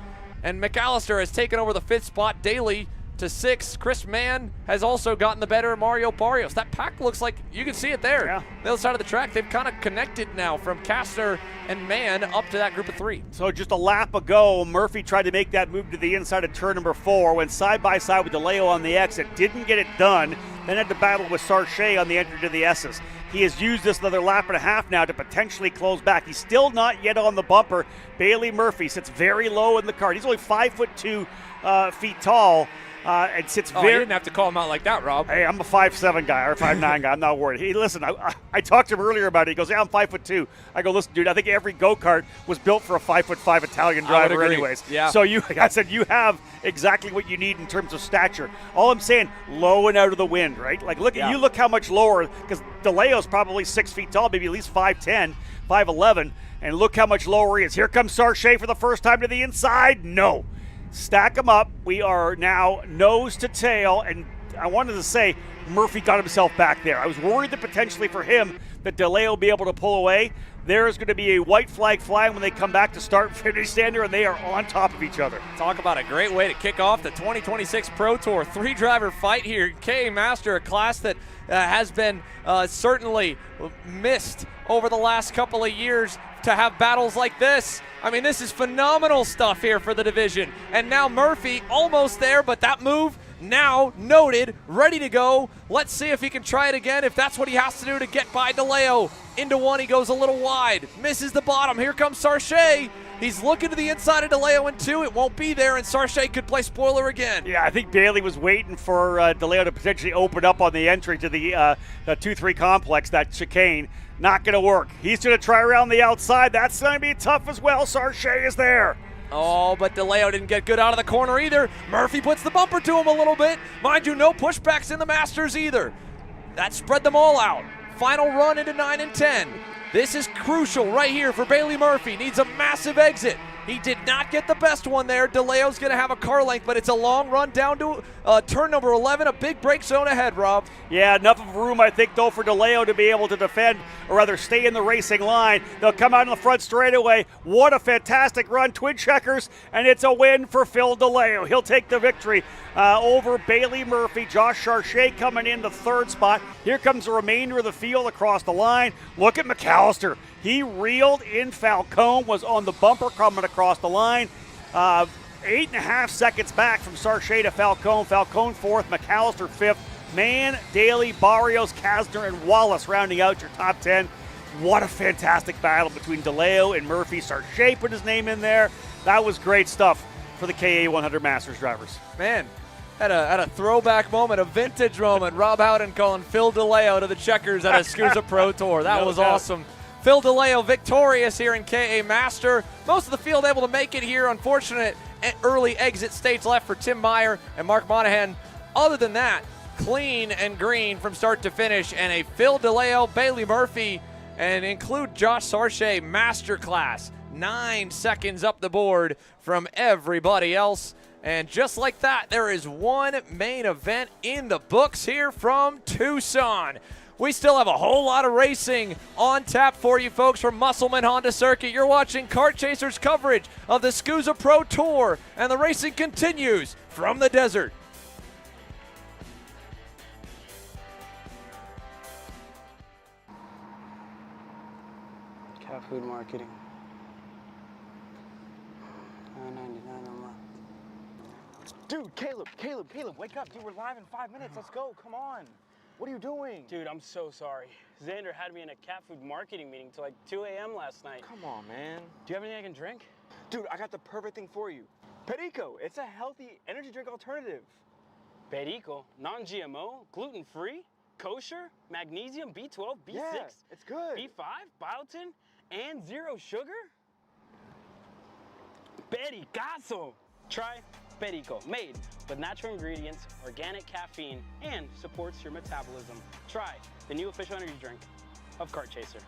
And McAllister has taken over the 5th spot. Daly to 6. Chris Mann has also gotten the better of Mario Barrios. That pack looks like, you can see it there. Yeah. The other side of the track, they've kind of connected now from Kastner and Mann up to that group of 3. So just a lap ago, Murphy tried to make that move to the inside of turn number 4, went side by side with DeLeo on the exit, didn't get it done, then had to battle with Sarche on the entry to the S's. He has used this another lap and a half now to potentially close back. He's still not yet on the bumper. Bailey Murphy sits very low in the kart. He's only 5'2" feet tall. And sits you didn't have to call him out like that, Rob. Hey, I'm a 5'7" guy or 5'9" guy. I'm not worried. Hey, listen, I talked to him earlier about it. He goes, yeah, I'm 5'2". I go, listen, dude, I think every go-kart was built for a 5'5" Italian driver anyways. Yeah. So I said, you have exactly what you need in terms of stature. All I'm saying, low and out of the wind, right? Like, you look how much lower, because DeLeo's probably 6 feet tall, maybe at least 5'10", 5'11", and look how much lower he is. Here comes Sarche for the first time to the inside. No. Stack them up. We are now nose to tail, and I wanted to say Murphy got himself back there. I was worried that potentially for him that DeLeo will be able to pull away. There is going to be a white flag flying when they come back to start and finish stand there, and they are on top of each other. Talk about a great way to kick off the 2026 Pro Tour. 3-driver fight here. KA Master, a class that has been certainly missed over the last couple of years to have battles like this. I mean, this is phenomenal stuff here for the division. And now Murphy almost there, but that move now noted, ready to go. Let's see if he can try it again, if that's what he has to do to get by DeLeo. Into 1, he goes a little wide, misses the bottom. Here comes Sarche. He's looking to the inside of DeLeo in 2. It won't be there, and Sarche could play spoiler again. Yeah, I think Bailey was waiting for DeLeo to potentially open up on the entry to the 2-3 complex, that chicane. Not going to work. He's going to try around the outside. That's going to be tough as well. Sarche is there. Oh, but DeLeo didn't get good out of the corner either. Murphy puts the bumper to him a little bit. Mind you, no pushbacks in the Masters either. That spread them all out. Final run into 9 and 10. This is crucial right here for Bailey Murphy. Needs a massive exit. He did not get the best one there. DeLeo's going to have a car length, but it's a long run down to turn number 11. A big break zone ahead, Rob. Yeah, enough of room, I think, though, for DeLeo to be able to defend, or rather stay in the racing line. They'll come out in the front straightaway. What a fantastic run. Twin checkers, and it's a win for Phil DeLeo. He'll take the victory over Bailey Murphy. Josh Sarche coming in the 3rd spot. Here comes the remainder of the field across the line. Look at McAllister. He reeled in. Falcone was on the bumper coming across the line. 8.5 seconds back from Sarche to Falcone. Falcone 4th, McAllister 5th. Mann, Daly, Barrios, Kastner, and Wallace rounding out your top 10. What a fantastic battle between DeLeo and Murphy. Sarche put his name in there. That was great stuff for the KA 100 Masters drivers. Man, had a throwback moment, a vintage moment. Rob Howden calling Phil DeLeo to the checkers at a SKUSA Pro Tour. That was awesome. Phil DeLeo victorious here in KA Master. Most of the field able to make it here. Unfortunate early exit stage left for Tim Meyer and Mark Monahan. Other than that, clean and green from start to finish. And a Phil DeLeo, Bailey Murphy, and include Josh Sarche masterclass. 9 seconds up the board from everybody else. And just like that, there is one main event in the books here from Tucson. We still have a whole lot of racing on tap for you folks from Musselman Honda Circuit. You're watching Kart Chasers coverage of the SKUSA Pro Tour, and the racing continues from the desert. Cat food marketing. $9.99 a month. Dude, Caleb, wake up. Dude, we're live in 5 minutes. Let's go. Come on. What are you doing? Dude, I'm so sorry. Xander had me in a cat food marketing meeting till like 2 a.m. last night. Come on, man. Do you have anything I can drink? Dude, I got the perfect thing for you. Perico. It's a healthy energy drink alternative. Perico? Non-GMO? Gluten-free? Kosher? Magnesium? B12? B6? Yeah, it's good. B5? Biotin? And zero sugar? Pericazo! Try Perico, made with natural ingredients, organic caffeine, and supports your metabolism. Try the new official energy drink of Kart Chaser.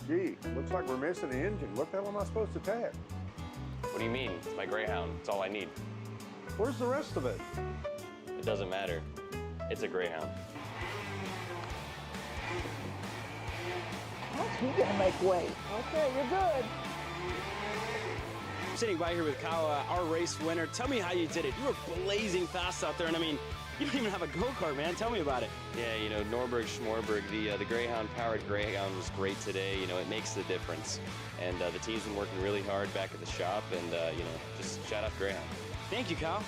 Gee, looks like we're missing the engine. What the hell am I supposed to tag? What do you mean? It's my Greyhound. It's all I need. Where's the rest of it? It doesn't matter. It's a Greyhound. You gotta make way. Okay, you're good. I'm sitting by here with Kyle, our race winner. Tell me how you did it. You were blazing fast out there, and I mean, you don't even have a go-kart, man. Tell me about it. Yeah, you know, Norberg, Schmorberg, the Greyhound-powered Greyhound was great today. You know, it makes the difference. And the team's been working really hard back at the shop, and, you know, just shout out Greyhound. Thank you, Kyle.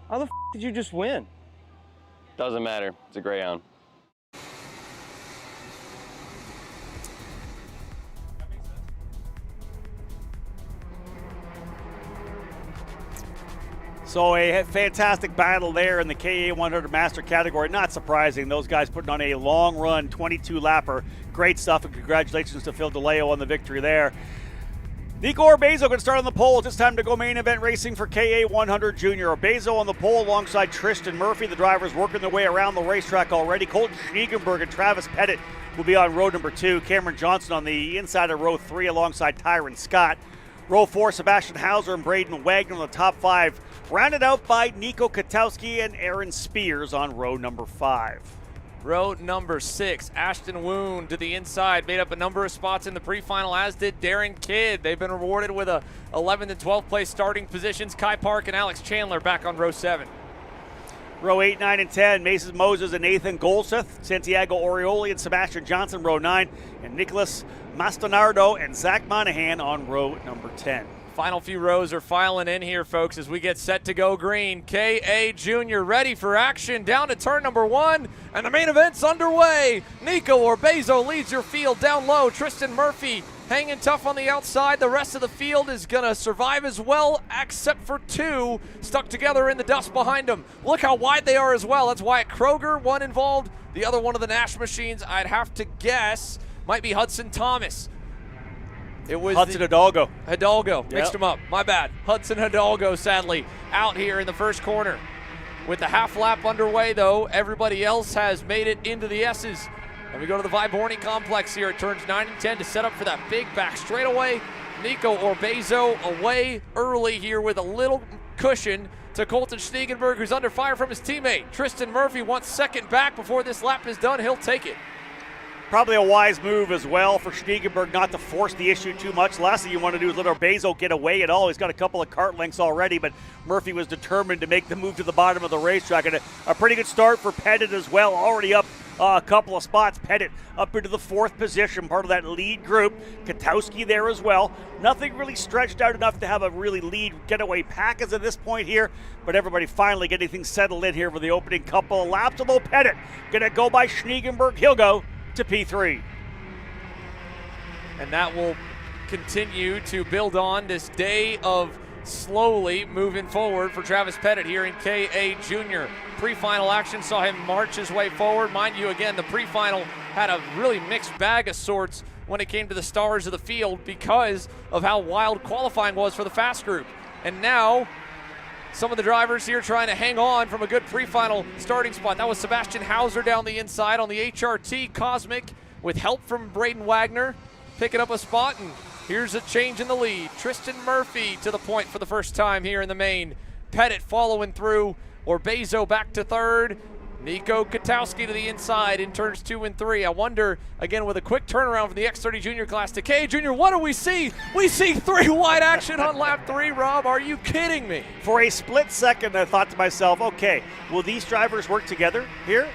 How the f did you just win? Doesn't matter. It's a Greyhound. So a fantastic battle there in the KA 100 Master category. Not surprising. Those guys putting on a long run 22-lapper. Great stuff, and congratulations to Phil DeLeo on the victory there. Nico Orbezo going to start on the pole. It's time to go main event racing for KA 100 Junior. Orbezo on the pole alongside Tristan Murphy. The drivers working their way around the racetrack already. Colton Schniegenberg and Travis Pettit will be on row number 2. Cameron Johnson on the inside of row 3 alongside Tyron Scott. Row 4, Sebastian Hauser and Braden Wagner on the top 5. Rounded out by Nico Katowski and Aaron Spears on row number 5. Row number 6, Ashton Woon to the inside, made up a number of spots in the pre-final, as did Darren Kidd. They've been rewarded with a 11th and 12th place starting positions. Kai Park and Alex Chandler back on row 7. Row 8, 9, and 10, Mason Moses and Nathan Golseth. Santiago Orioli and Sebastian Johnson, row 9. And Nicholas Mastonardo and Zach Monahan on row number 10. Final few rows are filing in here, folks, as we get set to go green. KA Junior ready for action down to turn number 1, and the main event's underway. Nico Orbezo leads your field down low. Tristan Murphy hanging tough on the outside. The rest of the field is going to survive as well, except for 2 stuck together in the dust behind them. Look how wide they are as well. That's Wyatt Kroger, one involved. The other one of the Nash machines, I'd have to guess, might be Hudson Thomas. It was Hudson Hidalgo. Hidalgo. Mixed them up. My bad. Hudson Hidalgo, sadly, out here in the first corner. With the half lap underway, though, everybody else has made it into the S's. And we go to the Viborni complex here at turns 9 and 10 to set up for that big back straightaway. Nico Orbezo away early here with a little cushion to Colton Schniegenberg, who's under fire from his teammate. Tristan Murphy wants second back before this lap is done. He'll take it. Probably a wise move as well for Schniegenberg not to force the issue too much. Last thing you want to do is let Orbezo get away at all. He's got a couple of kart lengths already, but Murphy was determined to make the move to the bottom of the racetrack. And a pretty good start for Pettit as well, already up a couple of spots. Pettit up into the 4th position, part of that lead group. Katowski there as well. Nothing really stretched out enough to have a really lead getaway pack as at this point here, but everybody finally getting things settled in here for the opening couple of laps. Although Pettit gonna go by Schniegenberg, he'll go to P3. And that will continue to build on this day of slowly moving forward for Travis Pettit here in KA Junior. Pre-final action saw him march his way forward. Mind you, again, the pre-final had a really mixed bag of sorts when it came to the stars of the field because of how wild qualifying was for the fast group. And now, some of the drivers here trying to hang on from a good pre-final starting spot. That was Sebastian Hauser down the inside on the HRT Cosmic with help from Braden Wagner, picking up a spot, and here's a change in the lead. Tristan Murphy to the point for the first time here in the main. Pettit following through. Orbezo back to 3rd. Nico Katowski to the inside in turns 2 and 3. I wonder, again, with a quick turnaround from the X30 Junior class to K Junior, what do we see? We see 3 wide action on lap 3, Rob. Are you kidding me? For a split second, I thought to myself, okay, will these drivers work together here?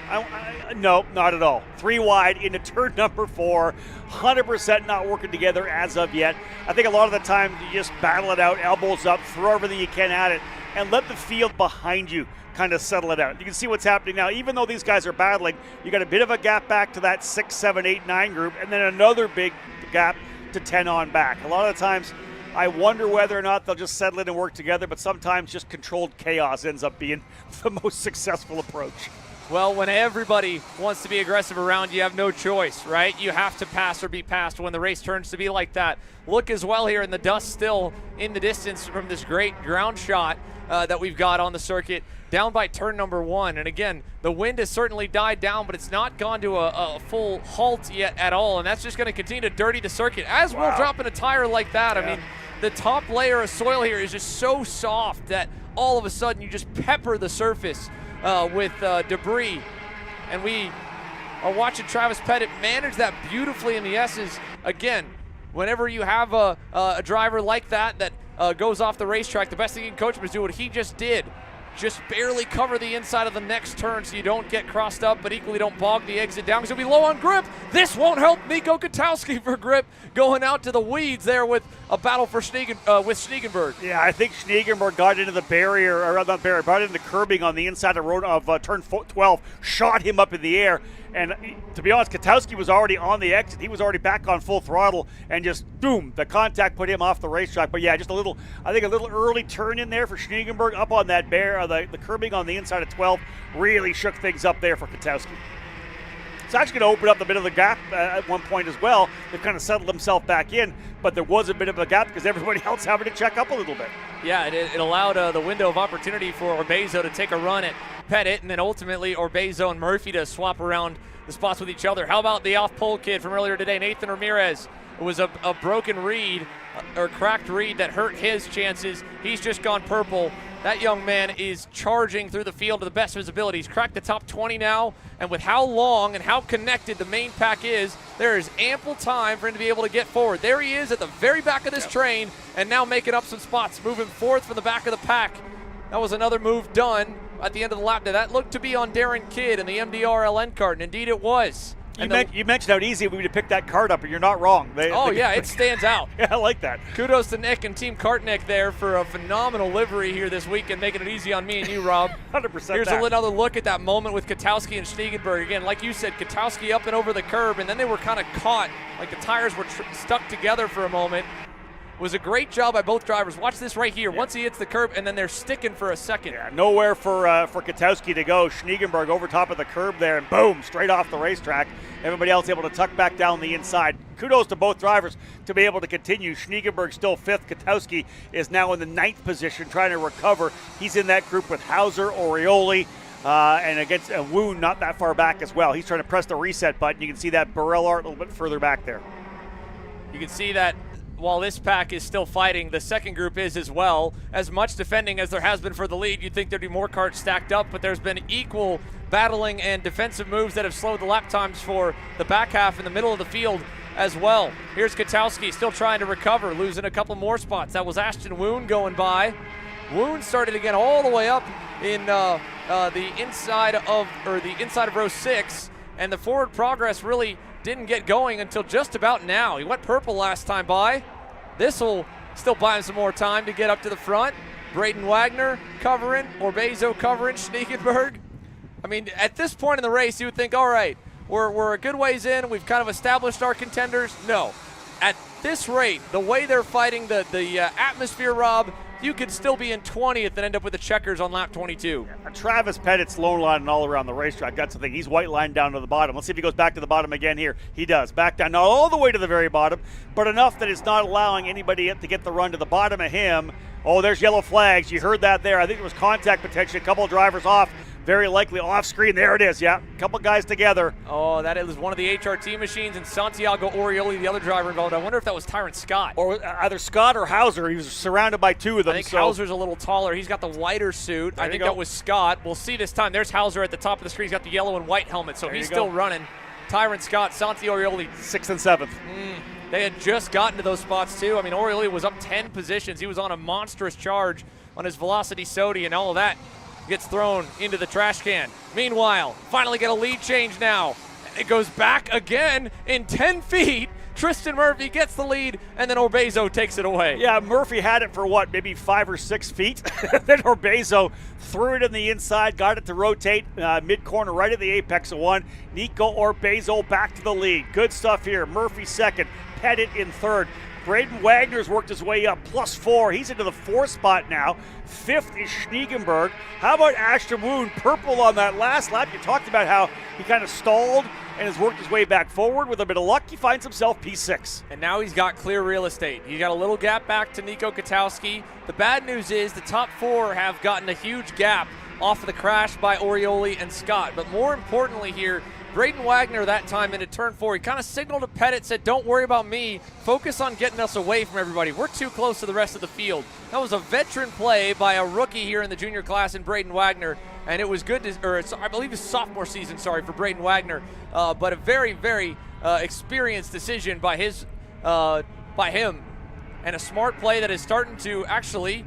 No, not at all. 3 wide into turn number 4. 100% not working together as of yet. I think a lot of the time you just battle it out, elbows up, throw everything you can at it, and let the field behind you kind of settle it out. You can see what's happening now. Even though these guys are battling, you got a bit of a gap back to that 6, 7, 8, 9 group, and then another big gap to 10 on back. A lot of the times, I wonder whether or not they'll just settle in and work together, but sometimes just controlled chaos ends up being the most successful approach. Well, when everybody wants to be aggressive around, you have no choice, right? You have to pass or be passed when the race turns to be like that. Look as well here in the dust still in the distance from this great ground shot that we've got on the circuit down by turn number 1. And again, the wind has certainly died down, but it's not gone to a full halt yet at all. And that's just going to continue to dirty the circuit, as will dropping a tire like that. Yeah. I mean, the top layer of soil here is just so soft that all of a sudden you just pepper the surface with debris. And we are watching Travis Pettit manage that beautifully in the S's. Again, whenever you have a driver like that goes off the racetrack, the best thing you can coach him is do what he just did. Just barely cover the inside of the next turn so you don't get crossed up, but equally don't bog the exit down because you'll be low on grip. This won't help Nico Katowski for grip, going out to the weeds there with a battle for Schniegenberg. Yeah, I think Schniegenberg got into the barrier, or not barrier, got into the curbing on the inside of turn 12, shot him up in the air. And to be honest, Katowski was already on the exit. He was already back on full throttle, and just boom, the contact put him off the racetrack. But yeah, just a little early turn in there for Schniegenberg up on that the curbing on the inside of 12 really shook things up there for Katowski. It's actually going to open up the bit of the gap at one point as well. They've kind of settled themselves back in, but there was a bit of a gap because everybody else having to check up a little bit. Yeah, it allowed the window of opportunity for Orbezo to take a run at Pettit, and then ultimately Orbezo and Murphy to swap around the spots with each other. How about the off-pole kid from earlier today, Nathan Ramirez? It was a broken reed or cracked reed that hurt his chances. He's just gone purple. That young man is charging through the field to the best of his ability. He's cracked the top 20 now, and with how long and how connected the main pack is, there is ample time for him to be able to get forward. There he is at the very back of this train, and now making up some spots, moving forth from the back of the pack. That was another move done at the end of the lap. That looked to be on Darren Kidd in the MDR LN Kart, and indeed it was. You mentioned how easy it would be to pick that card up, and you're not wrong. Yeah, it stands out. Yeah, I like that. Kudos to Nick and Team Kartnik there for a phenomenal livery here this week and making it easy on me and you, Rob. 100%. Here's another look at that moment with Katowski and Schniegenberg. Again, like you said, Katowski up and over the curb, and then they were kind of caught, like the tires were stuck together for a moment. It was a great job by both drivers. Watch this right here. Once he hits the curb, and then they're sticking for a second. Yeah, nowhere for Katowski to go. Schniegenberg over top of the curb there, and boom, straight off the racetrack. Everybody else able to tuck back down the inside. Kudos to both drivers to be able to continue. Schniegenberg still 5th. Katowski is now in the 9th position trying to recover. He's in that group with Hauser, Orioli, and against Woon not that far back as well. He's trying to press the reset button. You can see that Burrell art a little bit further back there. You can see that while this pack is still fighting, the second group is as well. As much defending as there has been for the lead, you'd think there'd be more carts stacked up, but there's been equal battling and defensive moves that have slowed the lap times for the back half in the middle of the field as well. Here's Katowski still trying to recover, losing a couple more spots. That was Ashton Woon going by. Woon started again all the way up in the inside of row 6, and the forward progress really didn't get going until just about now. He went purple last time by. This will still buy him some more time to get up to the front. Braden Wagner covering, Orbezo covering, Schneekenberg. I mean, at this point in the race, you would think, all right, we're a good ways in, we've kind of established our contenders. No. At this rate, the way they're fighting the atmosphere, Rob, you could still be in 20th and end up with the checkers on lap 22. Yeah, Travis Pettit's lone line all around the racetrack. That's the thing. He's white lined down to the bottom. Let's see if he goes back to the bottom again here. He does. Back down, not all the way to the very bottom, but enough that it's not allowing anybody to get the run to the bottom of him. Oh, there's yellow flags. You heard that there. I think it was contact potentially. A couple of drivers off. Very likely off screen. There it is. Yeah, a couple guys together. Oh, that is one of the HRT machines, and Santiago Orioli, the other driver involved. I wonder if that was Tyrant Scott. Or either Scott or Hauser. He was surrounded by two of them. I think Hauser's a little taller. He's got the whiter suit. I think that was Scott. We'll see this time. There's Hauser at the top of the screen. He's got the yellow and white helmet, so he's still running. Tyrant Scott, Santiago Orioli. 6th and 7th. They had just gotten to those spots, too. I mean, Orioli was up 10 positions. He was on a monstrous charge on his Velocity Sodi, and all of that gets thrown into the trash can. Meanwhile, finally get a lead change now. It goes back again in 10 feet. Tristan Murphy gets the lead, and then Orbezo takes it away. Yeah, Murphy had it for what, maybe 5 or 6 feet? Then Orbezo threw it in the inside, got it to rotate mid-corner right at the apex of one. Nico Orbezo back to the lead. Good stuff here. Murphy second, Pettit in third. Braden Wagner's worked his way up, +4. He's into the 4th spot now. 5th is Schneegenberg. How about Ashton Woon, purple on that last lap? You talked about how he kind of stalled and has worked his way back forward. With a bit of luck, he finds himself P6. And now he's got clear real estate. He's got a little gap back to Nico Katowski. The bad news is the top 4 have gotten a huge gap off of the crash by Orioli and Scott. But more importantly here, Braden Wagner that time into turn 4, he kind of signaled to Pettit, said, don't worry about me, focus on getting us away from everybody. We're too close to the rest of the field. That was a veteran play by a rookie here in the junior class in Braden Wagner, and it was good to, or I believe his sophomore season, for Braden Wagner, but a very, very experienced decision by him, and a smart play that is starting to actually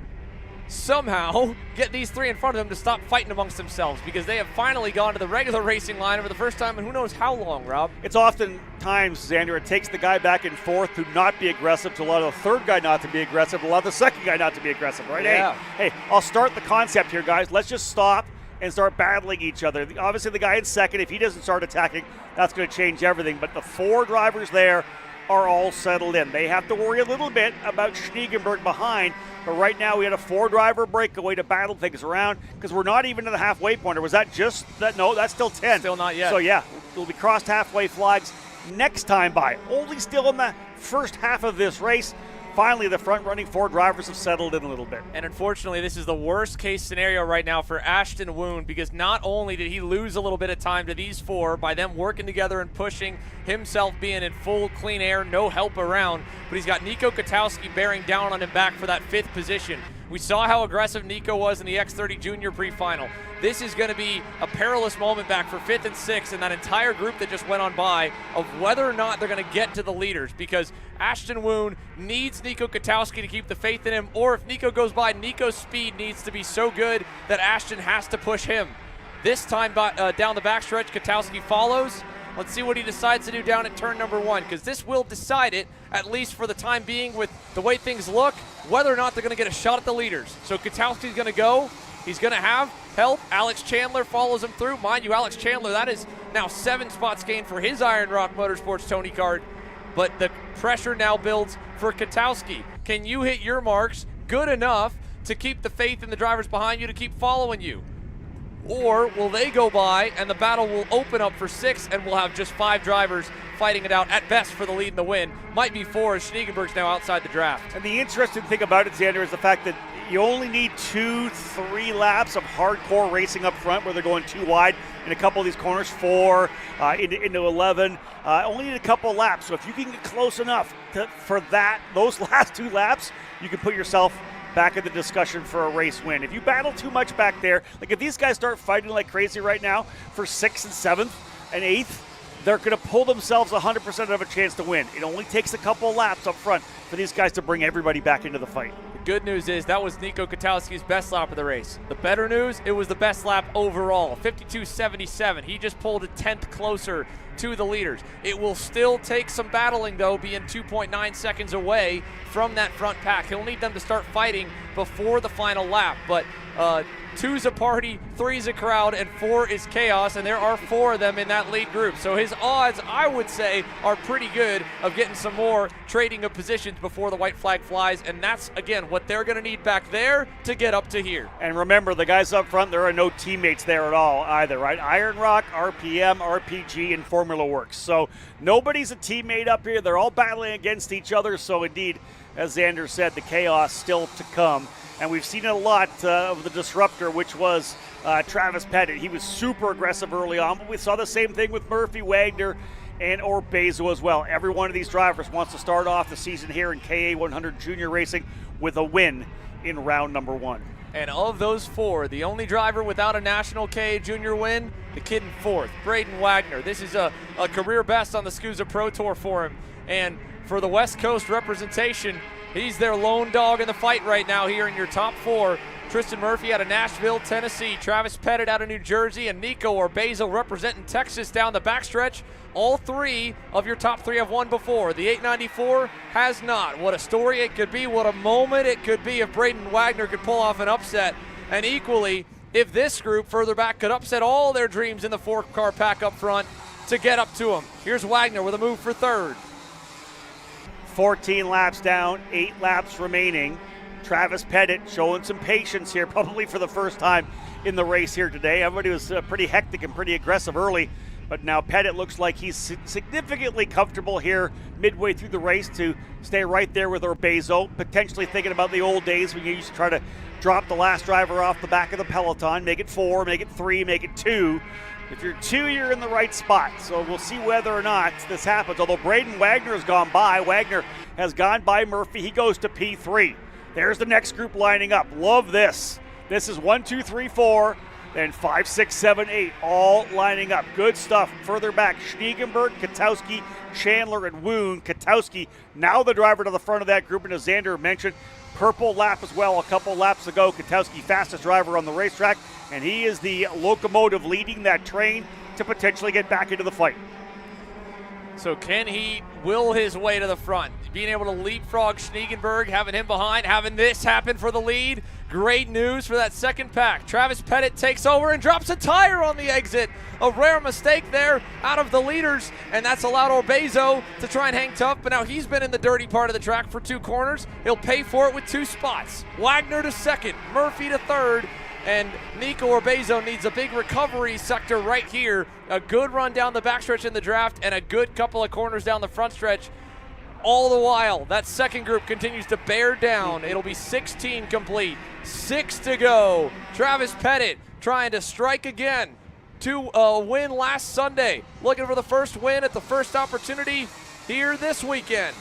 somehow get these 3 in front of them to stop fighting amongst themselves, because they have finally gone to the regular racing line for the first time in who knows how long, Rob. It's often times, Xander, it takes the guy back and forth to not be aggressive, to allow the third guy not to be aggressive, to allow the second guy not to be aggressive, right? Yeah. Hey, I'll start the concept here, guys. Let's just stop and start battling each other. Obviously, the guy in second, if he doesn't start attacking, that's going to change everything. But the 4 drivers there are all settled in. They have to worry a little bit about Schneegenberg behind, but right now we had a 4-driver breakaway to battle things around, because we're not even to the halfway point. Or was that just that? No, that's still 10. Still not yet. So yeah, it'll be crossed halfway flags next time by. Only still in the first half of this race. Finally, the front-running 4 drivers have settled in a little bit. And unfortunately, this is the worst-case scenario right now for Ashton Woon, because not only did he lose a little bit of time to these 4 by them working together and pushing, himself being in full clean air, no help around, but he's got Nico Katowski bearing down on him back for that 5th position. We saw how aggressive Nico was in the X30 Junior Pre-Final. This is going to be a perilous moment back for 5th and 6th and that entire group that just went on by, of whether or not they're going to get to the leaders, because Ashton Woon needs Nico Katowski to keep the faith in him, or if Nico goes by, Nico's speed needs to be so good that Ashton has to push him. This time down the backstretch, Katowski follows. Let's see what he decides to do down at turn number 1, because this will decide it, at least for the time being with the way things look, whether or not they're going to get a shot at the leaders. So Katowski's going to go. He's going to have help. Alex Chandler follows him through. Mind you, Alex Chandler, that is now 7 spots gained for his Iron Rock Motorsports Tony Kart. But the pressure now builds for Katowski. Can you hit your marks good enough to keep the faith in the drivers behind you to keep following you? Or will they go by and the battle will open up for 6 and we'll have just 5 drivers fighting it out at best for the lead and the win. Might be 4 as Schneegenberg's now outside the draft. And the interesting thing about it, Xander, is the fact that you only need 2-3 laps of hardcore racing up front where they're going too wide in a couple of these corners, 4 into 11. Only need a couple of laps. So if you can get close enough for those last 2 laps, you can put yourself back in the discussion for a race win. If you battle too much back there, like if these guys start fighting like crazy right now for 6th and 7th and 8th, they're going to pull themselves 100% of a chance to win. It only takes a couple of laps up front for these guys to bring everybody back into the fight. good news is that was Nico Katowski's best lap of the race. The better news, it was the best lap overall, 52.77. He just pulled a 10th closer to the leaders. It will still take some battling, though, being 2.9 seconds away from that front pack. He'll need them to start fighting before the final lap, but 2's a party, 3's a crowd, and 4 is chaos, and there are 4 of them in that lead group. So his odds, I would say, are pretty good of getting some more trading of positions before the white flag flies, and that's, again, what they're going to need back there to get up to here. And remember, the guys up front, there are no teammates there at all either, right? Iron Rock, RPM, RPG, and Formula Works. So nobody's a teammate up here. They're all battling against each other, so indeed, as Xander said, the chaos still to come. And we've seen it a lot of the disruptor, which was Travis Pettit. He was super aggressive early on, but we saw the same thing with Murphy, Wagner, and Orbezo as well. Every one of these drivers wants to start off the season here in KA 100 Junior Racing with a win in round number 1. And of those 4, the only driver without a national KA Junior win, the kid in 4th, Braden Wagner. This is a career best on the SKUSA Pro Tour for him. And for the West Coast representation, he's their lone dog in the fight right now here in your top 4. Tristan Murphy out of Nashville, Tennessee. Travis Pettit out of New Jersey. And Nico Orbezo representing Texas down the backstretch. All 3 of your top 3 have won before. The 894 has not. What a story it could be. What a moment it could be if Braden Wagner could pull off an upset. And equally, if this group further back could upset all their dreams in the 4-car pack up front to get up to him. Here's Wagner with a move for 3rd. 14 laps down, 8 laps remaining. Travis Pettit showing some patience here, probably for the first time in the race here today. Everybody was pretty hectic and pretty aggressive early, but now Pettit looks like he's significantly comfortable here midway through the race to stay right there with Orbezo, potentially thinking about the old days when you used to try to drop the last driver off the back of the peloton, make it 4, make it 3, make it 2. If you're 2, you're in the right spot. So we'll see whether or not this happens. Although Braden Wagner has gone by. Wagner has gone by Murphy. He goes to P3. There's the next group lining up. Love this. This is 1, 2, 3, 4. Then 5, 6, 7, 8. All lining up. Good stuff. Further back, Schniegenberg, Katowski, Chandler, and Woon. Katowski now the driver to the front of that group. And as Xander mentioned, purple lap as well a couple laps ago. Katowski, fastest driver on the racetrack. And he is the locomotive leading that train to potentially get back into the fight. So can he will his way to the front? Being able to leapfrog Schniegenberg, having him behind, having this happen for the lead. Great news for that second pack. Travis Pettit takes over and drops a tire on the exit. A rare mistake there out of the leaders, and that's allowed Orbezo to try and hang tough, but now he's been in the dirty part of the track for 2 corners. He'll pay for it with 2 spots. Wagner to 2nd, Murphy to 3rd, and Nico Orbezo needs a big recovery sector right here. A good run down the backstretch in the draft and a good couple of corners down the front stretch. All the while, that second group continues to bear down. It'll be 16 complete, 6 to go. Travis Pettit trying to strike again to win last Sunday. Looking for the first win at the first opportunity here this weekend.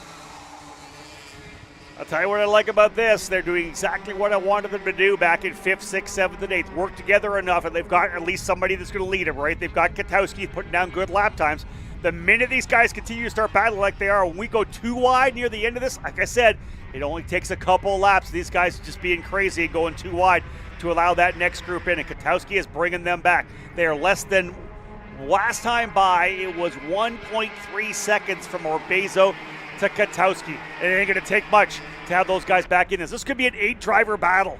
I'll tell you what I like about this. They're doing exactly what I wanted them to do back in 5th, 6th, 7th, and 8th. Work together enough, and they've got at least somebody that's going to lead them, right? They've got Katowski putting down good lap times. The minute these guys continue to start battling like they are, when we go too wide near the end of this, like I said, it only takes a couple laps. These guys just being crazy and going too wide to allow that next group in, and Katowski is bringing them back. They are less than last time by. It was 1.3 seconds from Orbezo to Katowski. It ain't going to take much to have those guys back in this. This could be an 8-driver battle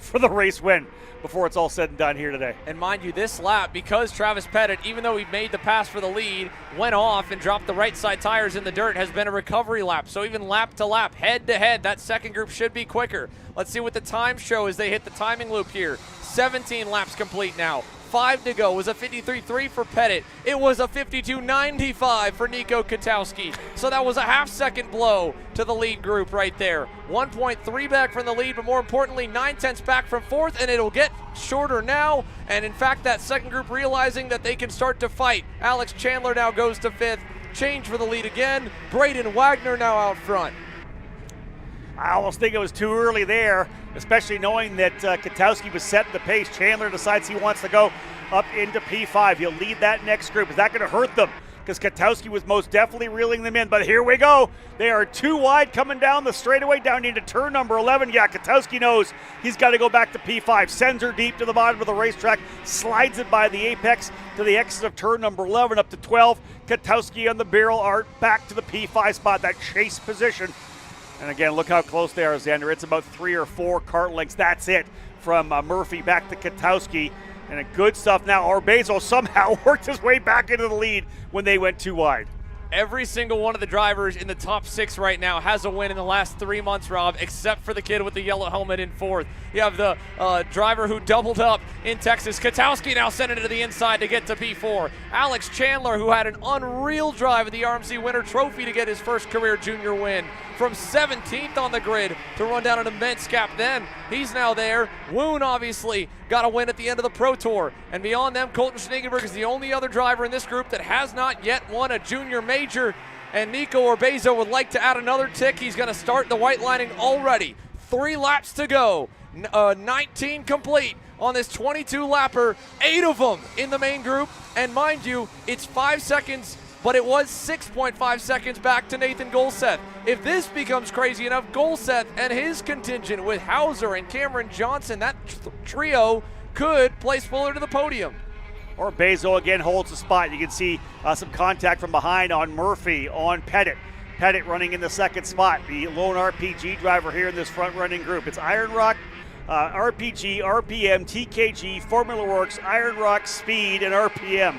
for the race win before it's all said and done here today. And mind you, this lap, because Travis Pettit, even though he made the pass for the lead, went off and dropped the right side tires in the dirt, has been a recovery lap. So even lap to lap, head to head, that second group should be quicker. Let's see what the times show as they hit the timing loop here. 17 laps complete now. 5 to go. It was a 53.3 for Pettit. It was a 52.95 for Nico Katowski. So that was a half-second blow to the lead group right there. 1.3 back from the lead, but more importantly, 9/10 back from 4th, and it'll get shorter now. And in fact, that second group realizing that they can start to fight. Alex Chandler now goes to 5th. Change for the lead again. Braden Wagner now out front. I almost think it was too early there, especially knowing that Katowski was setting the pace. Chandler decides he wants to go up into P5. He'll lead that next group. Is that going to hurt them? because Katowski was most definitely reeling them in. But here we go. They are too wide coming down the straightaway down into turn number 11. Yeah, Katowski knows he's got to go back to P5. Sends her deep to the bottom of the racetrack, slides it by the apex to the exit of turn number 11 up to 12. Katowski on the barrel art back to the P5 spot, that chase position. And again, look how close they are, Xander. It's about 3 or 4 kart lengths. That's it from Murphy back to Katowski. And good stuff now. Orbezo somehow worked his way back into the lead when they went too wide. Every single one of the drivers in the top 6 right now has a win in the last 3 months, Rob, except for the kid with the yellow helmet in 4th. You have the driver who doubled up in Texas. Katowski now sending it to the inside to get to P4. Alex Chandler, who had an unreal drive at the RMC Winter Trophy to get his first career junior win, from 17th on the grid to run down an immense gap then. He's now there. Woon obviously got a win at the end of the Pro Tour. And beyond them, Colton Schneegenberg is the only other driver in this group that has not yet won a junior major. And Nico Orbezo would like to add another tick. He's going to start the white lining already. 3 laps to go. 19 complete on this 22-lapper. 8 of them in the main group. And mind you, it's 5 seconds, but it was 6.5 seconds back to Nathan Golseth. If this becomes crazy enough, Golseth and his contingent with Hauser and Cameron Johnson, that trio could place Fuller to the podium. Orbezo again holds the spot. You can see some contact from behind on Murphy, on Pettit. Pettit running in the second spot, the lone RPG driver here in this front-running group. It's Iron Rock, RPG, RPM, TKG, Formula Works, Iron Rock, Speed, and RPM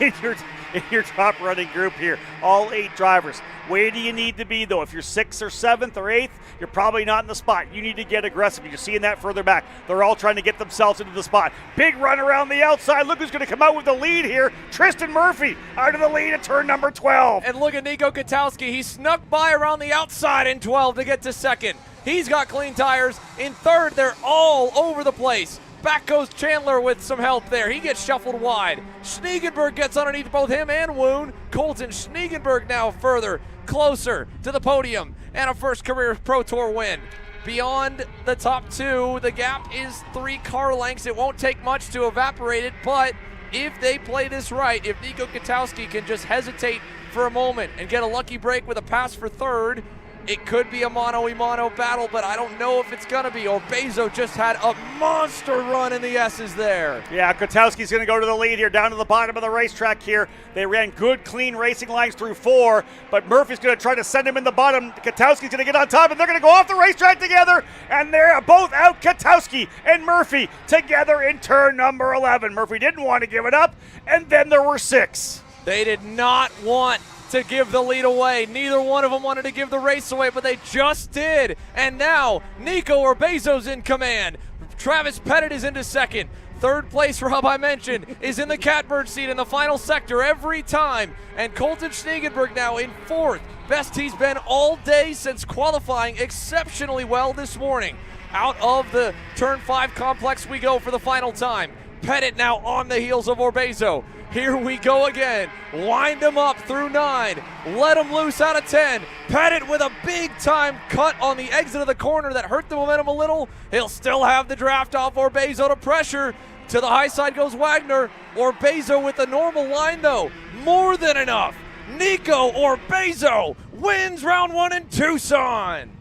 in your top running group here. All 8 drivers. Where do you need to be, though? If you're 6th or 7th or 8th, you're probably not in the spot. You need to get aggressive. You're seeing that further back. They're all trying to get themselves into the spot. Big run around the outside. Look who's going to come out with the lead here. Tristan Murphy out of the lead at turn number 12. And look at Nico Katowski. He snuck by around the outside in 12 to get to 2nd. He's got clean tires. In 3rd, they're all over the place. Back goes Chandler with some help there. He gets shuffled wide. Schneegenberg gets underneath both him and Woon. Colton Schneegenberg now further closer to the podium and a first career Pro Tour win. Beyond the top 2, the gap is 3 car lengths. It won't take much to evaporate it, but if they play this right, if Nico Katowski can just hesitate for a moment and get a lucky break with a pass for 3rd, it could be a mano-a-mano battle, but I don't know if it's going to be. Orbezo just had a monster run in the S's there. Yeah, Katowski's going to go to the lead here, down to the bottom of the racetrack here. They ran good, clean racing lines through 4, but Murphy's going to try to send him in the bottom. Katowski's going to get on top, and they're going to go off the racetrack together, and they're both out, Katowski and Murphy, together in turn number 11. Murphy didn't want to give it up, and then there were 6. They did not want to give the lead away. Neither one of them wanted to give the race away, but they just did. And now Nico Orbezo's in command. Travis Pettit is into 2nd. 3rd place, Rob, I mentioned, is in the catbird seat in the final sector every time. And Colton Schneegenberg now in 4th. Best he's been all day since qualifying exceptionally well this morning. Out of the turn 5 complex we go for the final time. Pettit now on the heels of Orbezo. Here we go again. Wind him up through 9. Let him loose out of 10. Pettit with a big time cut on the exit of the corner that hurt the momentum a little. He'll still have the draft off Orbezo to pressure. To the high side goes Wagner. Orbezo with the normal line though. More than enough. Nico Orbezo wins round 1 in Tucson.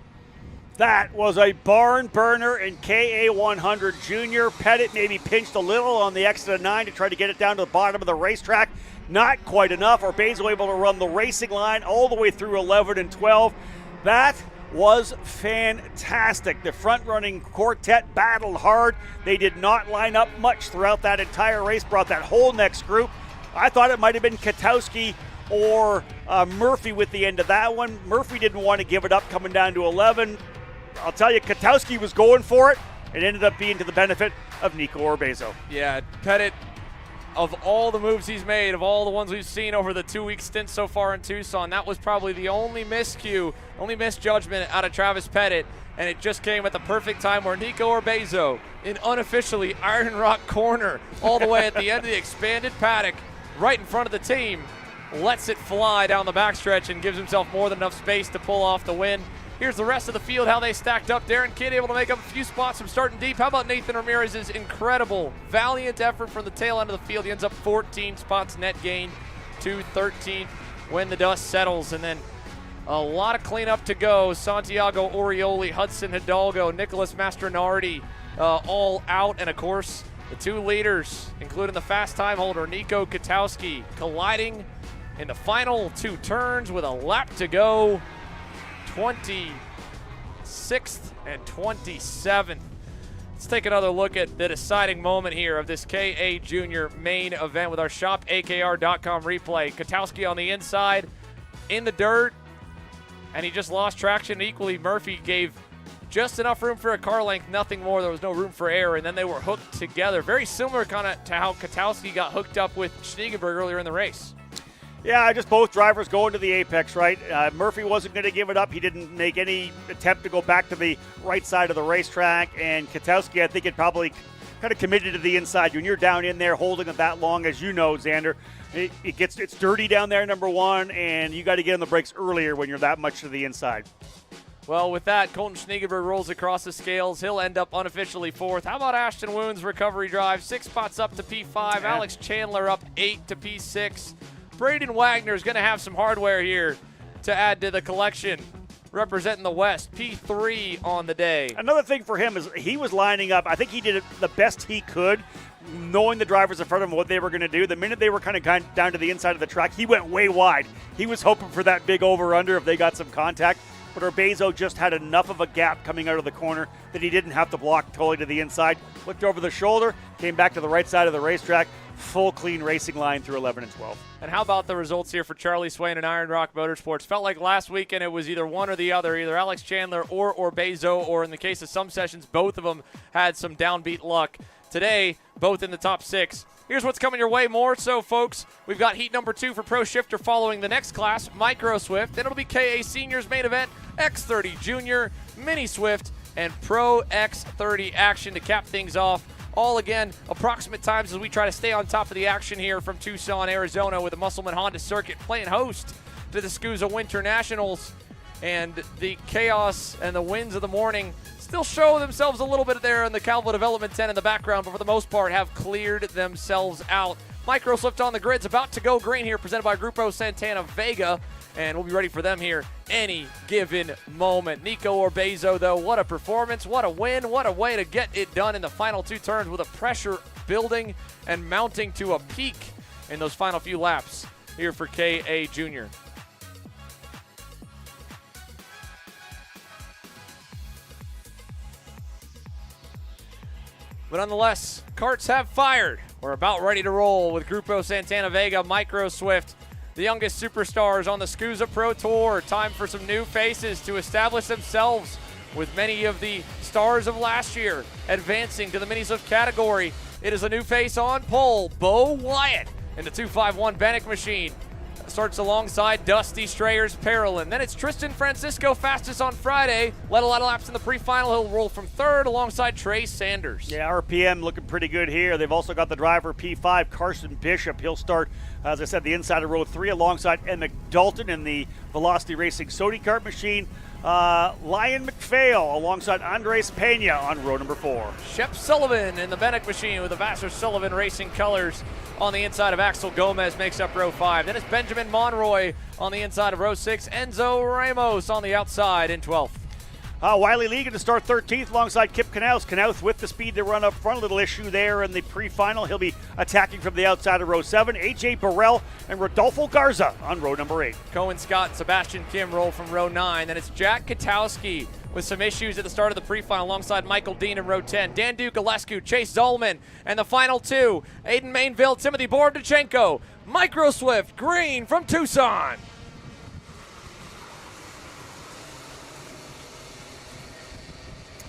That was a barn burner in KA100 Junior. Pettit maybe pinched a little on the exit of 9 to try to get it down to the bottom of the racetrack. Not quite enough. Orbezo able to run the racing line all the way through 11 and 12. That was fantastic. The front-running quartet battled hard. They did not line up much throughout that entire race, brought that whole next group. I thought it might have been Katowski or Murphy with the end of that one. Murphy didn't want to give it up coming down to 11. I'll tell you, Katowski was going for it. It ended up being to the benefit of Nico Orbezo. Yeah, Pettit, of all the moves he's made, of all the ones we've seen over the 2-week stint so far in Tucson, that was probably the only miscue, only misjudgment out of Travis Pettit, and it just came at the perfect time where Nico Orbezo, in unofficially Iron Rock corner, all the way at the end of the expanded paddock, right in front of the team, lets it fly down the backstretch and gives himself more than enough space to pull off the win. Here's the rest of the field, how they stacked up. Darren Kidd able to make up a few spots from starting deep. How about Nathan Ramirez's incredible, valiant effort from the tail end of the field? He ends up 14 spots net gain. to 13th when the dust settles. And then a lot of cleanup to go. Santiago Orioli, Hudson Hidalgo, Nicholas Mastronardi all out. And, of course, the 2 leaders, including the fast time holder, Nico Katowski, colliding in the final 2 turns with a lap to go. 26th and 27th. Let's take another look at the deciding moment here of this KA Junior main event with our shopakr.com replay. Katowski on the inside, in the dirt, and he just lost traction. Equally, Murphy gave just enough room for a car length, nothing more. There was no room for error, and then they were hooked together. Very similar kind of to how Katowski got hooked up with Schneegenberg earlier in the race. Yeah, just both drivers going to the apex, right? Murphy wasn't going to give it up. He didn't make any attempt to go back to the right side of the racetrack. And Katowski, I think, had probably kind of committed to the inside. When you're down in there holding it that long, as you know, Xander, it's dirty down there, number one, and you got to get on the brakes earlier when you're that much to the inside. Well, with that, Colton Schneegenberg rolls across the scales. He'll end up unofficially 4th. How about Ashton Woon's recovery drive? 6 spots up to P5. Yeah. Alex Chandler up 8 to P6. Braden Wagner is going to have some hardware here to add to the collection, representing the West. P3 on the day. Another thing for him is he was lining up. I think he did it the best he could, knowing the drivers in front of him what they were going to do. The minute they were kind of down to the inside of the track, he went way wide. He was hoping for that big over-under if they got some contact. But Urbezo just had enough of a gap coming out of the corner that he didn't have to block totally to the inside. Looked over the shoulder, came back to the right side of the racetrack. Full clean racing line through 11 and 12. And how about the results here for Charlie Swain and Iron Rock Motorsports? Felt like last weekend it was either one or the other, either Alex Chandler or Urbezo, or in the case of some sessions, both of them had some downbeat luck. Today, both in the top 6. Here's what's coming your way more so, folks. We've got heat number 2 for Pro Shifter following the next class, Micro Swift. Then it'll be KA Seniors main event, X30 Junior, Mini Swift, and Pro X30 action to cap things off. All, again, approximate times as we try to stay on top of the action here from Tucson, Arizona, with the Musselman Honda Circuit playing host to the SKUSA Winter Nationals. And the chaos and the winds of the morning still show themselves a little bit there in the Calvo Development 10 in the background, but for the most part have cleared themselves out. Micro Swift on the grid's about to go green here, presented by Grupo Santana Vega, and we'll be ready for them here any given moment. Nico Urbezo, though, what a performance, what a win, what a way to get it done in the final 2 turns with a pressure building and mounting to a peak in those final few laps here for KA Junior. But nonetheless, karts have fired. We're about ready to roll with Grupo Santana Vega, Micro Swift, the youngest superstars on the SKUSA Pro Tour. Time for some new faces to establish themselves, with many of the stars of last year advancing to the Mini Swift category. It is a new face on pole, Bo Wyatt in the 251 Bannock machine. Starts alongside Dusty Strayer's Parolin. Then it's Tristan Francisco, fastest on Friday. Led a lot of laps in the pre-final. He'll roll from 3rd alongside Trey Sanders. Yeah, RPM looking pretty good here. They've also got the driver P5, Carson Bishop. He'll start, as I said, the inside of row 3 alongside Ed McDalton in the Velocity Racing Sody Kart machine. Lion McPhail alongside Andres Pena on row number 4. Shep Sullivan in the Bannock machine with the Vassar Sullivan Racing colors on the inside of Axel Gomez makes up row 5. Then it's Benjamin Monroy on the inside of row 6. Enzo Ramos on the outside in 12th. Wiley Lee going to start 13th alongside Kip Knaus. Knaus with the speed to run up front. A little issue there in the pre-final. He'll be attacking from the outside of row 7. AJ Burrell and Rodolfo Garza on row number 8. Cohen Scott and Sebastian Kim roll from row 9. Then it's Jack Katowski with some issues at the start of the pre-final alongside Michael Dean in row 10. Dan Dukalescu, Chase Zollman, and the final 2. Aiden Mainville, Timothy Bordachenko. Micro Swift, green from Tucson.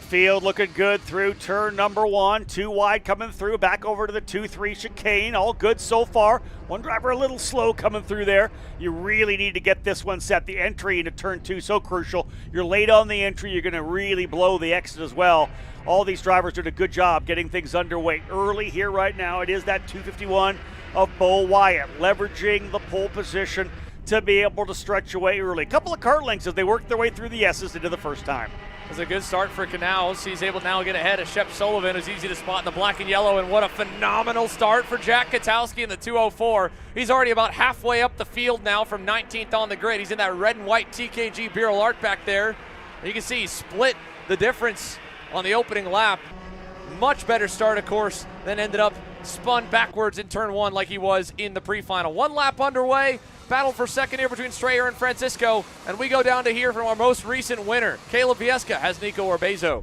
Field looking good through turn number 1. 2 wide coming through, back over to the 2-3 chicane. All good so far. One driver a little slow coming through there. You really need to get this one set. The entry into turn 2 so crucial. You're late on the entry. You're going to really blow the exit as well. All these drivers did a good job getting things underway early here right now. It is that 251 of Bo Wyatt, leveraging the pole position to be able to stretch away early. A couple of kart lengths as they work their way through the S's into the first time. was a good start for Canals. He's able to now get ahead of Shep Sullivan, who's easy to spot in the black and yellow, and what a phenomenal start for Jack Katowski in the 204. He's already about halfway up the field now from 19th on the grid. He's in that red and white TKG Bureau Art back there. And you can see he split the difference on the opening lap. Much better start, of course, then ended up spun backwards in turn 1 like he was in the pre-final. 1 lap underway. Battle for second here between Strayer and Francisco, and we go down to hear from our most recent winner. Caleb Viesca has Nico Orbezo.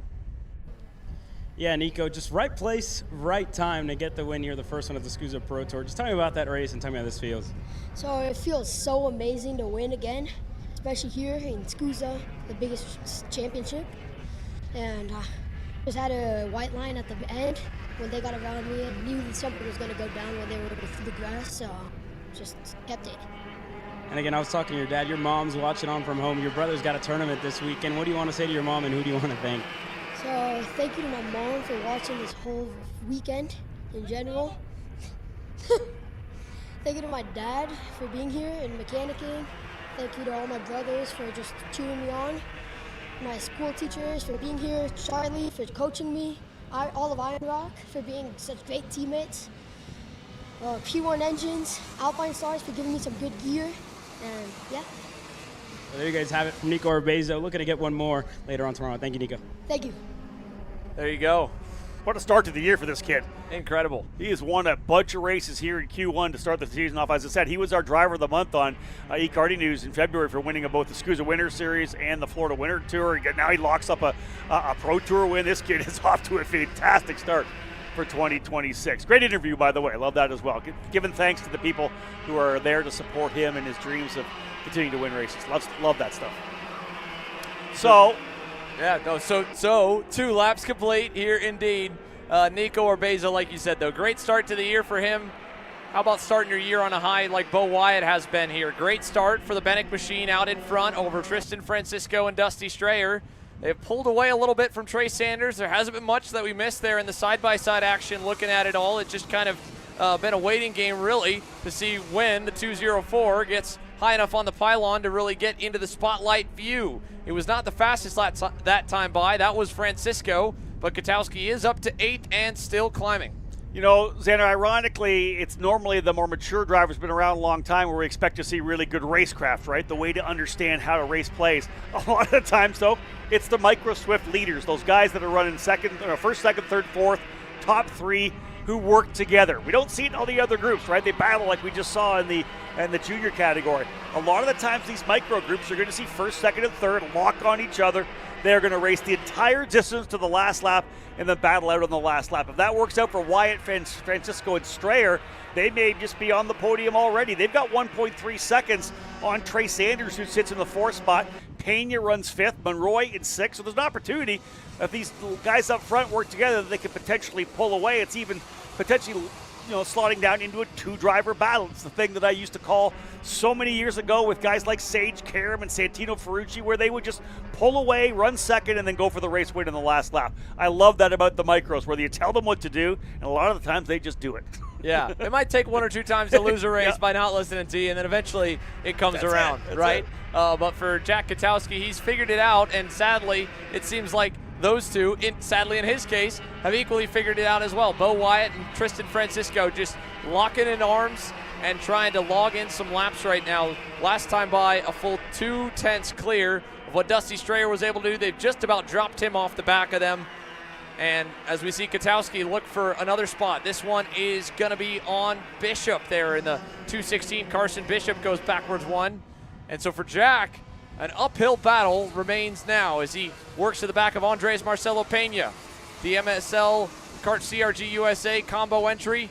Yeah, Nico, just right place, right time to get the win here, the first one at the SKUSA Pro Tour. Just tell me about that race and tell me how this feels. So it feels so amazing to win again, especially here in SKUSA, the biggest championship. And just had a white line at the end when they got around me and knew that something was going to go down when they were through the grass, so just kept it. And again, I was talking to your dad. Your mom's watching on from home. Your brother's got a tournament this weekend. What do you want to say to your mom, and who do you want to thank? So thank you to my mom for watching this whole weekend in general. Thank you to my dad for being here and mechanicking. Thank you to all my brothers for just cheering me on. My school teachers for being here. Charlie for coaching me. All of Iron Rock for being such great teammates. P1 Engines, Alpine Stars for giving me some good gear. And yeah. Well, there you guys have it from Nico Orbezo. Looking to get one more later on tomorrow. Thank you, Nico. Thank you. There you go. What a start to the year for this kid. Incredible. He has won a bunch of races here in Q1 to start the season off. As I said, he was our driver of the month on eKarting News in February for winning both the SKUSA Winter Series and the Florida Winter Tour. Now he locks up a Pro Tour win. This kid is off to a fantastic start for 2026. Great interview, by the way. I love that as well. Giving thanks to the people who are there to support him and his dreams of continuing to win races. Love that stuff. So, yeah, no, so 2 laps complete here indeed. Nico Orbezo, like you said, though, great start to the year for him. How about starting your year on a high like Bo Wyatt has been here? Great start for the Bennett machine out in front over Tristan Francisco and Dusty Strayer. They've pulled away a little bit from Trey Sanders. There hasn't been much that we missed there in the side-by-side action looking at it all. It's just kind of been a waiting game, really, to see when the 204 gets high enough on the pylon to really get into the spotlight view. It was not the fastest that time by. That was Francisco, but Katowski is up to 8th and still climbing. You know, Xander, ironically, it's normally the more mature drivers been around a long time where we expect to see really good racecraft, right? The way to understand how a race plays. A lot of the times, though, it's the micro Swift leaders, those guys that are running first, second, third, fourth, top 3 who work together. We don't see it in all the other groups, right? They battle like we just saw in the junior category. A lot of the times these micro groups are going to see first, second, and third lock on each other. They're going to race the entire distance to the last lap and then battle out on the last lap. If that works out for Wyatt, Francisco, and Strayer, they may just be on the podium already. They've got 1.3 seconds on Trey Sanders, who sits in the 4th spot. Pena runs 5th, Monroy in 6th. So there's an opportunity if these guys up front work together that they could potentially pull away. It's even potentially slotting down into a 2-driver battle. It's the thing that I used to call so many years ago with guys like Sage Karam and Santino Ferrucci, where they would just pull away, run second, and then go for the race win in the last lap. I love that about the micros, where you tell them what to do, and a lot of the times they just do it. Yeah, it might take 1 or 2 times to lose a race by not listening to you, and then eventually it comes around, right? But for Jack Katowski, he's figured it out, and sadly, it seems like those two, sadly in his case, have equally figured it out as well. Bo Wyatt and Tristan Francisco just locking in arms and trying to log in some laps right now. Last time by a full 2/10 clear of what Dusty Strayer was able to do. They've just about dropped him off the back of them. And as we see Katowski look for another spot, this one is going to be on Bishop there in the 216. Carson Bishop goes backwards 1. And so for Jack, an uphill battle remains now as he works to the back of Andres Marcelo Pena. The MSL Kart CRG USA combo entry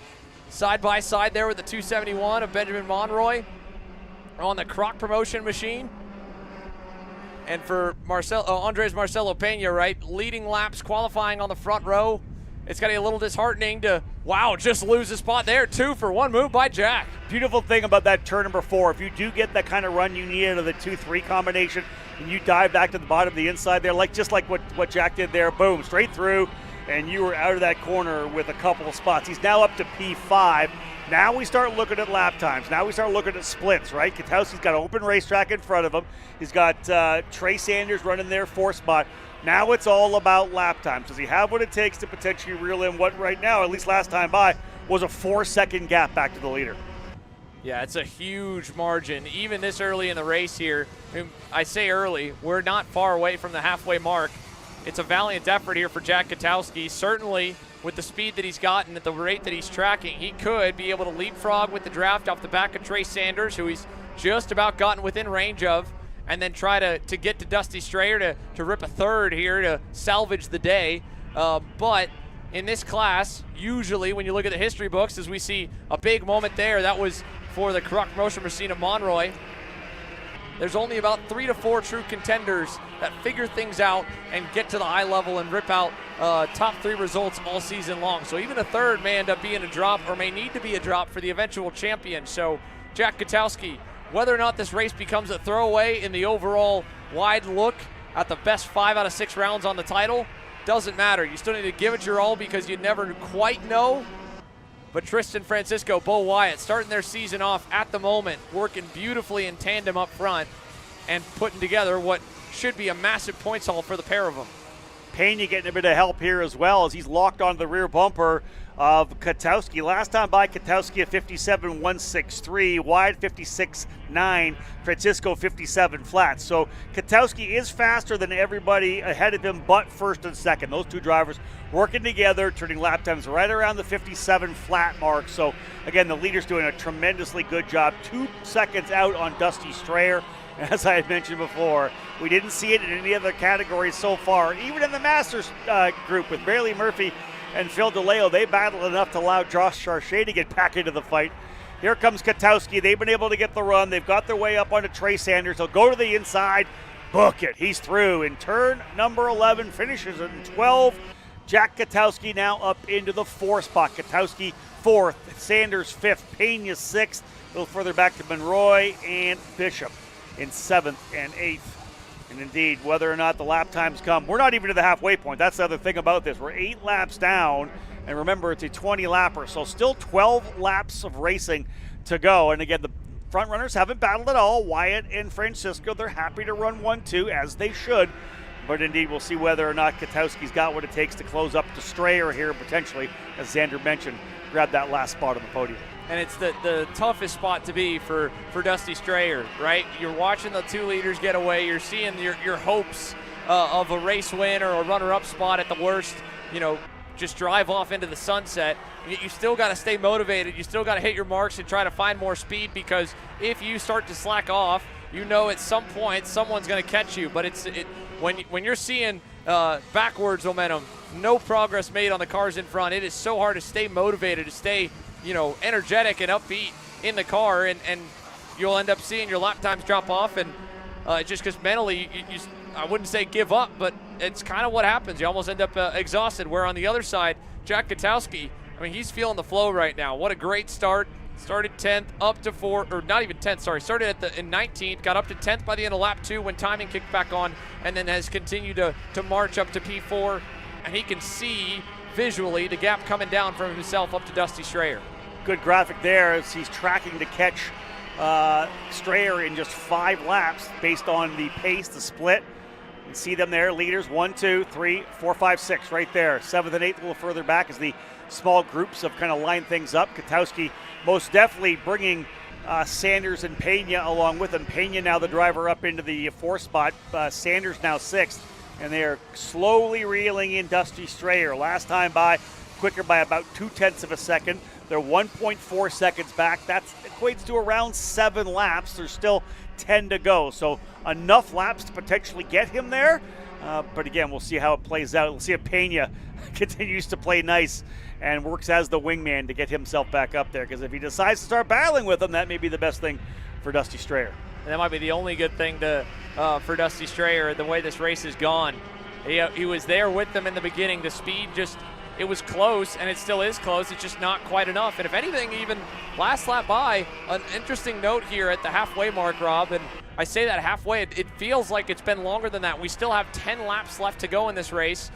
side by side there with the 271 of Benjamin Monroy on the Croc promotion machine. And for Andres Marcelo Pena, right, leading laps, qualifying on the front row. It's got to be a little disheartening to, just lose a spot there. 2 for 1 move by Jack. Beautiful thing about that turn number 4, if you do get that kind of run you need out of the 2-3 combination, and you dive back to the bottom of the inside there, just like what Jack did there, boom, straight through, and you were out of that corner with a couple of spots. He's now up to P5. Now we start looking at lap times. Now we start looking at splits, right? Katowski's got an open racetrack in front of him. He's got Trey Sanders running their 4th spot. Now it's all about lap times. Does he have what it takes to potentially reel in what right now, at least last time by, was a 4-second gap back to the leader? Yeah, it's a huge margin, even this early in the race here. I say early, we're not far away from the halfway mark. It's a valiant effort here for Jack Katowski. Certainly, with the speed that he's gotten at the rate that he's tracking, he could be able to leapfrog with the draft off the back of Trey Sanders, who he's just about gotten within range of, and then try to get to Dusty Strayer to rip a third here to salvage the day. But in this class, usually when you look at the history books, as we see a big moment there, that was for the Karuck Motion Machine of Monroy. There's only about 3 to 4 true contenders that figure things out and get to the high level and rip out top 3 results all season long. So even a third may end up being a drop, or may need to be a drop for the eventual champion. So Jack Katowski, whether or not this race becomes a throwaway in the overall wide look at the best 5 out of 6 rounds on the title, doesn't matter. You still need to give it your all because you never quite know. But Tristan Francisco, Bo Wyatt, starting their season off at the moment, working beautifully in tandem up front and putting together what should be a massive points haul for the pair of them. Pena getting a bit of help here as well as he's locked onto the rear bumper of Katowski. Last time by, Katowski at 57.163, Wyatt 56.9, Francisco 57 flat. So Katowski is faster than everybody ahead of him, but first and second. Those two drivers working together, turning lap times right around the 57 flat mark. So again, the leader's doing a tremendously good job. 2 seconds out on Dusty Strayer. As I had mentioned before, we didn't see it in any other categories so far. Even in the Masters group with Bailey Murphy and Phil DeLeo, they battled enough to allow Josh Charchet to get back into the fight. Here comes Katowski. They've been able to get the run. They've got their way up onto Trey Sanders. They'll go to the inside, book it. He's through in turn number 11, finishes in 12. Jack Katowski now up into the 4 spot. Katowski 4th, Sanders 5th, Pena 6th. A little further back to Monroy and Bishop in 7th and 8th. And indeed, whether or not the lap times come, we're not even to the halfway point. That's the other thing about this. We're 8 laps down, and remember, it's a 20-lapper, so still 12 laps of racing to go. And again, the front runners haven't battled at all. Wyatt and Francisco, they're happy to run 1-2, as they should. But indeed, we'll see whether or not Katowski's got what it takes to close up to Strayer here, potentially, as Xander mentioned, grab that last spot on the podium. And it's the toughest spot to be for Dusty Strayer, right? You're watching the 2 leaders get away. You're seeing your hopes of a race win or a runner-up spot at the worst, just drive off into the sunset. You still got to stay motivated. You still got to hit your marks and try to find more speed, because if you start to slack off, at some point someone's going to catch you. But when you're seeing backwards momentum, no progress made on the cars in front, it is so hard to stay motivated, to stay energetic and upbeat in the car, and you'll end up seeing your lap times drop off, and just because mentally, I wouldn't say give up, but it's kind of what happens. You almost end up exhausted, where on the other side, Jack Katowski, he's feeling the flow right now. What a great start. Started 10th, up to 4th, or not even 10th, sorry. Started in 19th, got up to 10th by the end of lap 2 when timing kicked back on, and then has continued to march up to P4, and he can see visually the gap coming down from himself up to Dusty Strayer. Good graphic there as he's tracking to catch Strayer in just 5 laps based on the pace, the split. You can see them there, leaders 1, 2, 3, 4, 5, 6 right there. 7th and 8th a little further back as the small groups have kind of lined things up. Katowski most definitely bringing Sanders and Pena along with him. Pena now the driver up into the 4th spot. Sanders now 6th, and they are slowly reeling in Dusty Strayer. Last time by, quicker by about 0.2 of a second. They're 1.4 seconds back. That equates to around 7 laps. There's still 10 to go. So enough laps to potentially get him there. But again, we'll see how it plays out. We'll see if Pena continues to play nice and works as the wingman to get himself back up there. Because if he decides to start battling with him, that may be the best thing for Dusty Strayer. And that might be the only good thing for Dusty Strayer, the way this race has gone. He was there with them in the beginning. The speed it was close, and it still is close. It's just not quite enough. And if anything, even last lap by, an interesting note here at the halfway mark, Rob, and I say that halfway, it feels like it's been longer than that. We still have 10 laps left to go in this race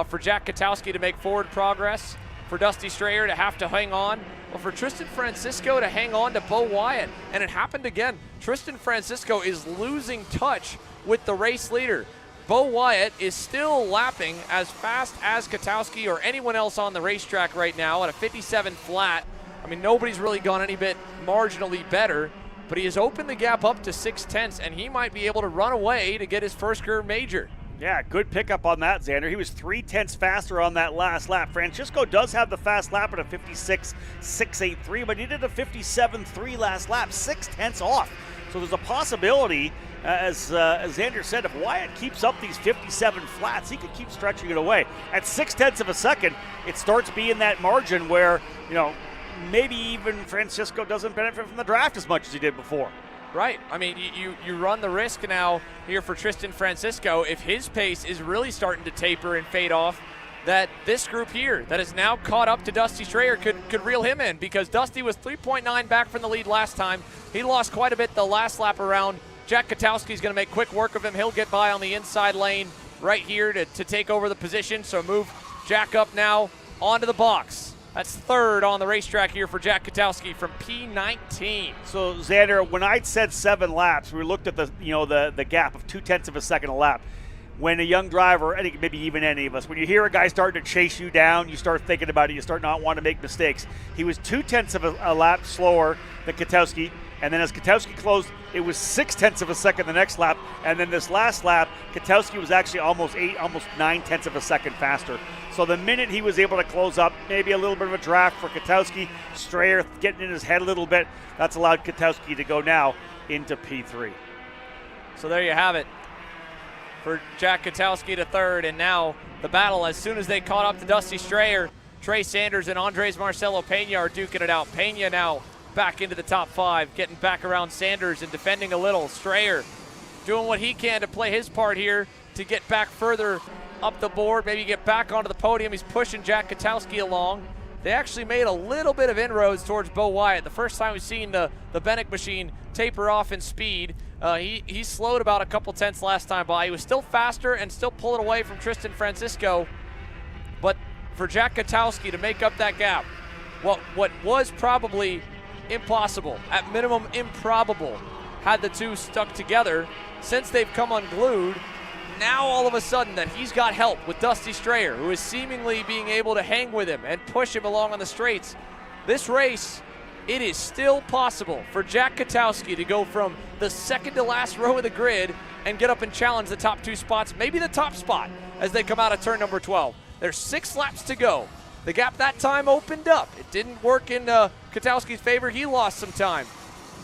for Jack Katowski to make forward progress, for Dusty Strayer to have to hang on, or for Tristan Francisco to hang on to Bo Wyatt. And it happened again. Tristan Francisco is losing touch with the race leader. Bo Wyatt is still lapping as fast as Katowski or anyone else on the racetrack right now at a 57 flat. I mean, nobody's really gone any bit marginally better, but he has opened the gap up to 6/10, and he might be able to run away to get his first career major. Yeah, good pickup on that, Xander. He was 3/10 faster on that last lap. Francisco does have the fast lap at a 56.683, but he did a 57.3 last lap, 6/10 off. So there's a possibility, as Xander said, if Wyatt keeps up these 57 flats, he could keep stretching it away. At 6/10 of a second, it starts being that margin where, maybe even Francisco doesn't benefit from the draft as much as he did before. Right. I mean, you run the risk now here for Tristan Francisco, if his pace is really starting to taper and fade off, that this group here that is now caught up to Dusty Strayer could reel him in, because Dusty was 3.9 back from the lead last time. He lost quite a bit the last lap around. Jack Katowski's going to make quick work of him. He'll get by on the inside lane right here to take over the position. So move Jack up now onto the box. That's third on the racetrack here for Jack Katowski from P19. So Xander, when I'd said 7 laps, we looked at the gap of 0.2 of a second a lap. When a young driver, maybe even any of us, when you hear a guy starting to chase you down, you start thinking about it. You start not wanting to make mistakes. He was 0.2 of a lap slower than Katowski, and then as Katowski closed, it was 0.6 of a second the next lap, and then this last lap, Katowski was actually almost 9/10 of a second faster. So the minute he was able to close up, maybe a little bit of a draft for Katowski, Strayer getting in his head a little bit, that's allowed Katowski to go now into P3. So there you have it for Jack Katowski to third, and now the battle, as soon as they caught up to Dusty Strayer, Trey Sanders and Andres Marcelo Pena are duking it out. Pena now back into the top 5, getting back around Sanders and defending a little. Strayer doing what he can to play his part here to get back further up the board, maybe get back onto the podium. He's pushing Jack Katowski along. They actually made a little bit of inroads towards Bo Wyatt. The first time we've seen the Bennick machine taper off in speed. He slowed about a couple tenths last time by. He was still faster and still pulling away from Tristan Francisco. But for Jack Katowski to make up that gap, what was probably impossible, at minimum improbable, had the two stuck together, since they've come unglued, now all of a sudden that he's got help with Dusty Strayer, who is seemingly being able to hang with him and push him along on the straights. This race, it is still possible for Jack Katowski to go from the second to last row of the grid and get up and challenge the top 2 spots, maybe the top spot, as they come out of turn number 12. There's 6 laps to go. The gap that time opened up. It didn't work in Katowski's favor. He lost some time.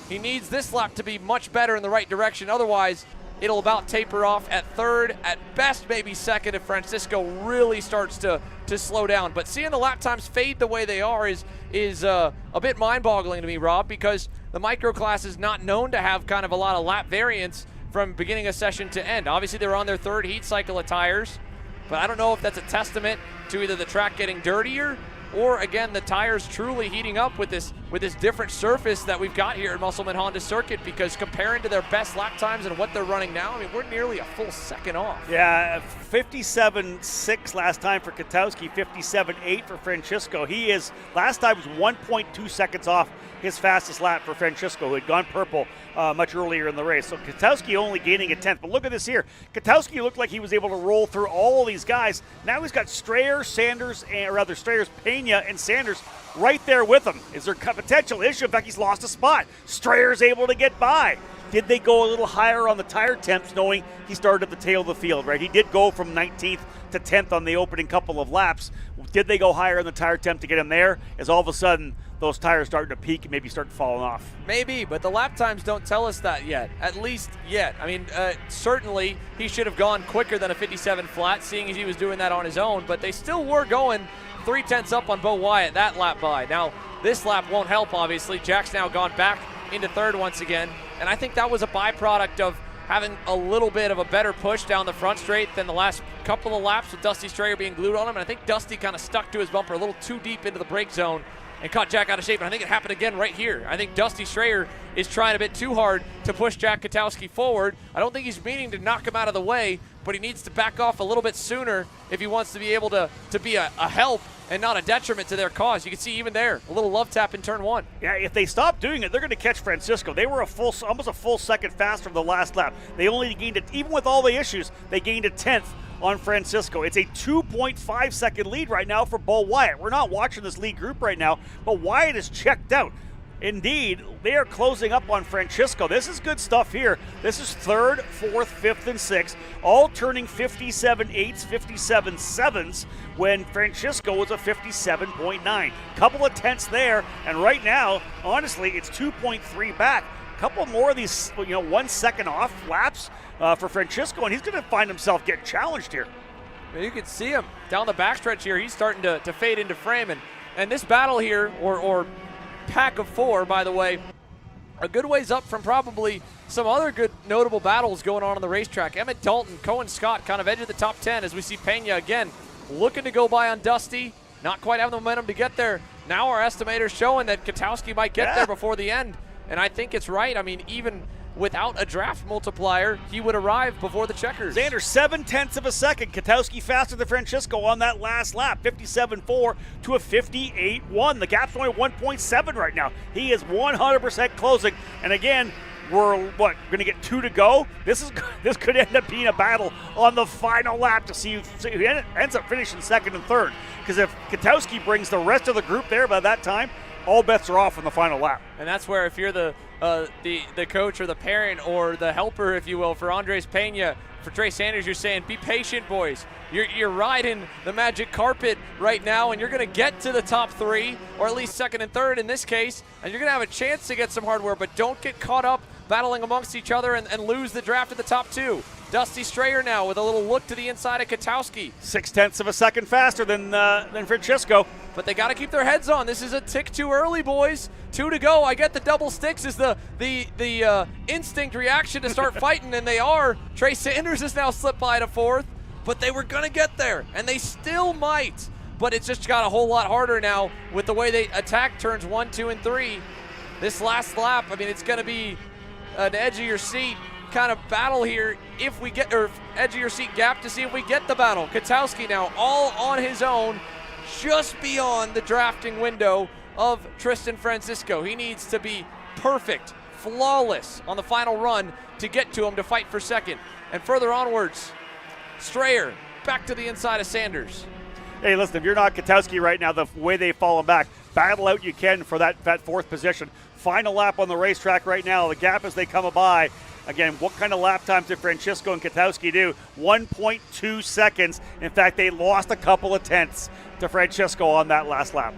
He needs this lap to be much better in the right direction. Otherwise, it'll about taper off at third, at best maybe second, if Francisco really starts to slow down. But seeing the lap times fade the way they are is a bit mind-boggling to me, Rob, because the micro class is not known to have kind of a lot of lap variance from beginning of session to end. Obviously, they're on their 3rd heat cycle of tires, but I don't know if that's a testament to either the track getting dirtier or, again, the tires truly heating up with this different surface that we've got here at Musselman Honda Circuit, because comparing to their best lap times and what they're running now, I mean, we're nearly a full second off. Yeah, 57.6 last time for Katowski, 57.8 for Francisco. Last time was 1.2 seconds off his fastest lap for Francisco, who had gone purple much earlier in the race. So Katowski only gaining a 10th. But look at this here. Katowski looked like he was able to roll through all of these guys. Now he's got Strayer's, Pena, and Sanders right there with him. Is there a potential issue? In fact, he's lost a spot. Strayer's able to get by. Did they go a little higher on the tire temps, knowing he started at the tail of the field, right? He did go from 19th to 10th on the opening couple of laps. Did they go higher on the tire temp to get him there? As all of a sudden, those tires starting to peak and maybe start falling off. Maybe, but the lap times don't tell us that yet, at least yet. I mean, certainly he should have gone quicker than a 57 flat, seeing as he was doing that on his own, but they still were going 3/10 up on Bo Wyatt that lap by. Now, this lap won't help, obviously. Jack's now gone back into third once again, and I think that was a byproduct of having a little bit of a better push down the front straight than the last couple of laps with Dusty Strayer being glued on him, and I think Dusty kind of stuck to his bumper a little too deep into the brake zone and caught Jack out of shape, and I think it happened again right here. I think Dusty Strayer is trying a bit too hard to push Jack Katowski forward. I don't think he's meaning to knock him out of the way, but he needs to back off a little bit sooner if he wants to be able to be a help and not a detriment to their cause. You can see even there, a little love tap in turn 1. Yeah, if they stop doing it, they're going to catch Francisco. They were almost a full second faster the last lap. They only gained it, even with all the issues, they gained a 10th on Francisco. It's a 2.5 second lead right now for Bo Wyatt. We're not watching this lead group right now, but Wyatt is checked out. Indeed, they are closing up on Francisco. This is good stuff here. This is 3rd, 4th, 5th, and 6th, all turning 57.8s, 57.7s, when Francisco was a 57.9. Couple of tenths there, and right now, honestly, it's 2.3 back. Couple more of these, 1 second off laps for Francisco, and he's going to find himself getting challenged here. You can see him down the backstretch here. He's starting to fade into frame, and this battle here, or pack of 4, by the way, a good ways up from probably some other good notable battles going on the racetrack. Emmett Dalton, Cohen Scott kind of edge of the top 10 as we see Pena again looking to go by on Dusty, not quite having the momentum to get there. Now our estimator's showing that Katowski might get there before the end, and I think it's right. I mean, even without a draft multiplier, he would arrive before the checkers. Xander, 7/10 of a second. Katowski faster than Francisco on that last lap, 57.4 to a 58.1. The gap's only 1.7 right now. He is 100% closing. And again, we're going to get 2 to go. This could end up being a battle on the final lap to see who ends up finishing 2nd and 3rd. Because if Katowski brings the rest of the group there by that time, all bets are off in the final lap. And that's where, if you're the coach or the parent or the helper, if you will, for Andres Pena, for Trey Sanders, you're saying, be patient, boys. You're riding the magic carpet right now, and you're going to get to the top 3, or at least 2nd and 3rd in this case, and you're going to have a chance to get some hardware, but don't get caught up battling amongst each other and lose the draft at the top 2. Dusty Strayer now with a little look to the inside of Katowski. 0.6 of a second faster than Francisco. But they got to keep their heads on. This is a tick too early, boys. 2 to go. I get the double sticks is the instinct reaction to start fighting, and they are. Trey Sanders has now slipped by to 4th, but they were going to get there, and they still might. But it's just got a whole lot harder now with the way they attack turns 1, 2, and 3. This last lap, I mean, it's going to be an edge of your seat kind of battle here if we get, or edge of your seat gap to see if we get the battle. Katowski now all on his own, just beyond the drafting window of Tristan Francisco. He needs to be perfect, flawless on the final run to get to him to fight for 2nd. And further onwards, Strayer back to the inside of Sanders. Hey, listen, if you're not Katowski right now, the way they've fallen back, battle out you can for that 4th position. Final lap on the racetrack right now. The gap as they come by. Again, what kind of lap times did Francisco and Katowski do? 1.2 seconds. In fact, they lost a couple of tenths to Francisco on that last lap.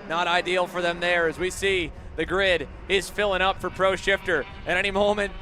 Not ideal for them there, as we see the grid is filling up for Pro Shifter. At any moment,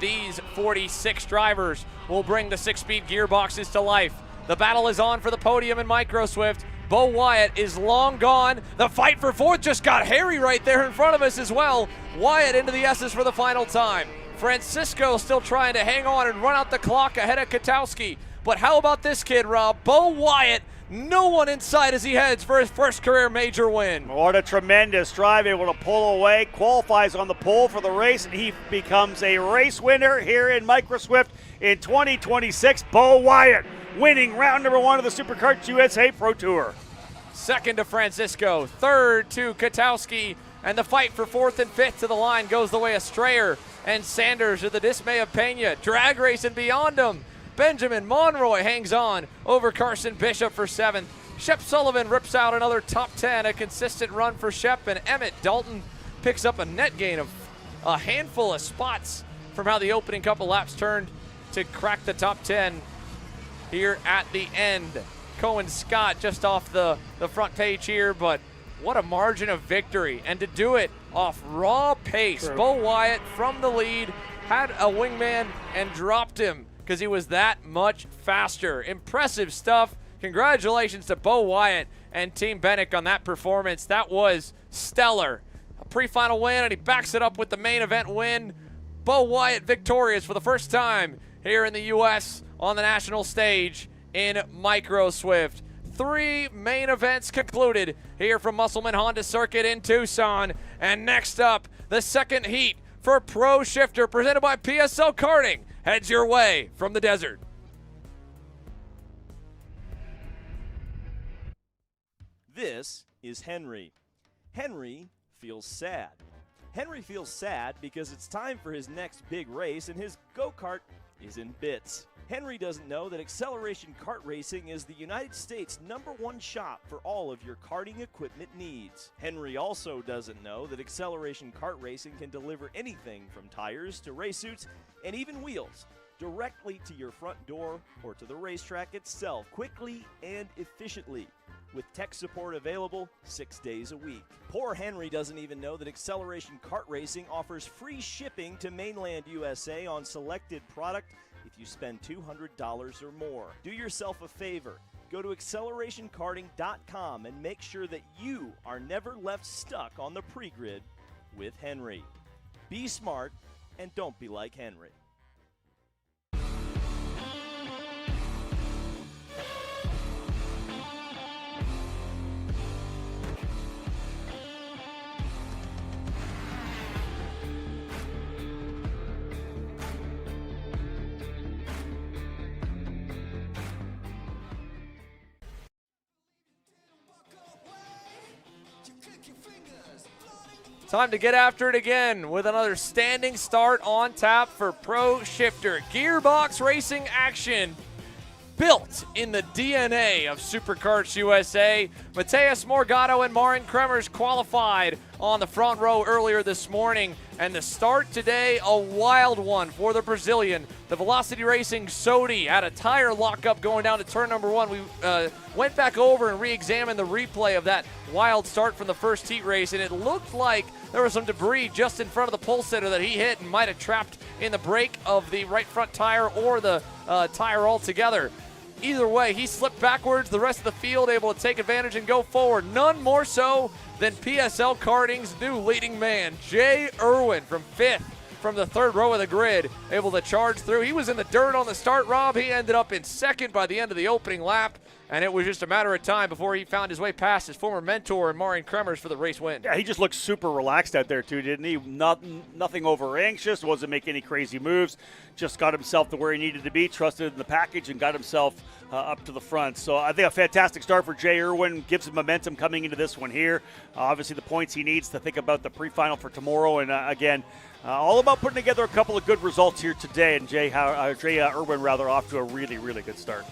these 46 drivers will bring the 6-speed gearboxes to life. The battle is on for the podium in Micro Swift. Bo Wyatt is long gone. The fight for 4th just got hairy right there in front of us as well. Wyatt into the S's for the final time. Francisco still trying to hang on and run out the clock ahead of Katowski. But how about this kid, Rob? Bo Wyatt, no one in sight as he heads for his first career major win. What a tremendous drive, able to pull away, qualifies on the pole for the race, and he becomes a race winner here in Micro Swift in 2026. Bo Wyatt winning round number 1 of the Superkarts USA Pro Tour. 2nd to Francisco, 3rd to Katowski, and the fight for 4th and 5th to the line goes the way of Strayer and Sanders, to the dismay of Pena. Drag racing beyond them. Benjamin Monroy hangs on over Carson Bishop for 7th. Shep Sullivan rips out another top 10, a consistent run for Shep, and Emmett Dalton picks up a net gain of a handful of spots from how the opening couple laps turned to crack the top 10 here at the end. Cohen Scott just off the front page here, but what a margin of victory, and to do it off raw pace. True. Bo Wyatt from the lead had a wingman and dropped him because he was that much faster. Impressive stuff. Congratulations to Bo Wyatt and Team Bennick on that performance. That was stellar. A pre-final win, and he backs it up with the main event win. Bo Wyatt victorious for the first time here in the U.S. on the national stage in Micro Swift. 3 main events concluded here from Musselman Honda Circuit in Tucson. And next up, the 2nd heat for Pro Shifter, presented by PSL Karting, heads your way from the desert. This is Henry. Henry feels sad. Henry feels sad because it's time for his next big race and his go-kart is in bits. Henry doesn't know that Acceleration Kart Racing is the United States' #1 shop for all of your karting equipment needs. Henry also doesn't know that Acceleration Kart Racing can deliver anything from tires to race suits and even wheels directly to your front door or to the racetrack itself, quickly and efficiently, with tech support available 6 days a week. Poor Henry doesn't even know that Acceleration Kart Racing offers free shipping to mainland USA on selected product if you spend $200 or more. Do yourself a favor. Go to accelerationkarting.com and make sure that you are never left stuck on the pre-grid with Henry. Be smart and don't be like Henry. Time to get after it again with another standing start on tap for Pro Shifter. Gearbox racing action built in the DNA of Superkarts USA. Mateus Morgado and Marin Kremers qualified on the front row earlier this morning. And the start today, a wild one for the Brazilian. The Velocity Racing Sodi had a tire lockup going down to turn number 1. We went back over and re-examined the replay of that wild start from the first heat race, and it looked like there was some debris just in front of the pole sitter that he hit and might have trapped in the brake of the right front tire or the tire altogether. Either way, he slipped backwards. The rest of the field able to take advantage and go forward. None more so than PSL Karting's new leading man, Jay Irwin, from 5th from the 3rd row of the grid, able to charge through. He was in the dirt on the start, Rob. He ended up in 2nd by the end of the opening lap, and it was just a matter of time before he found his way past his former mentor, Marin Kremers, for the race win. Yeah, he just looked super relaxed out there too, didn't he? Nothing over anxious, wasn't making any crazy moves, just got himself to where he needed to be, trusted in the package, and got himself up to the front. So I think a fantastic start for Jay Irwin, gives him momentum coming into this one here. Obviously the points he needs to think about the pre-final for tomorrow, and again, all about putting together a couple of good results here today, and Jay Irwin off to a really, really good start.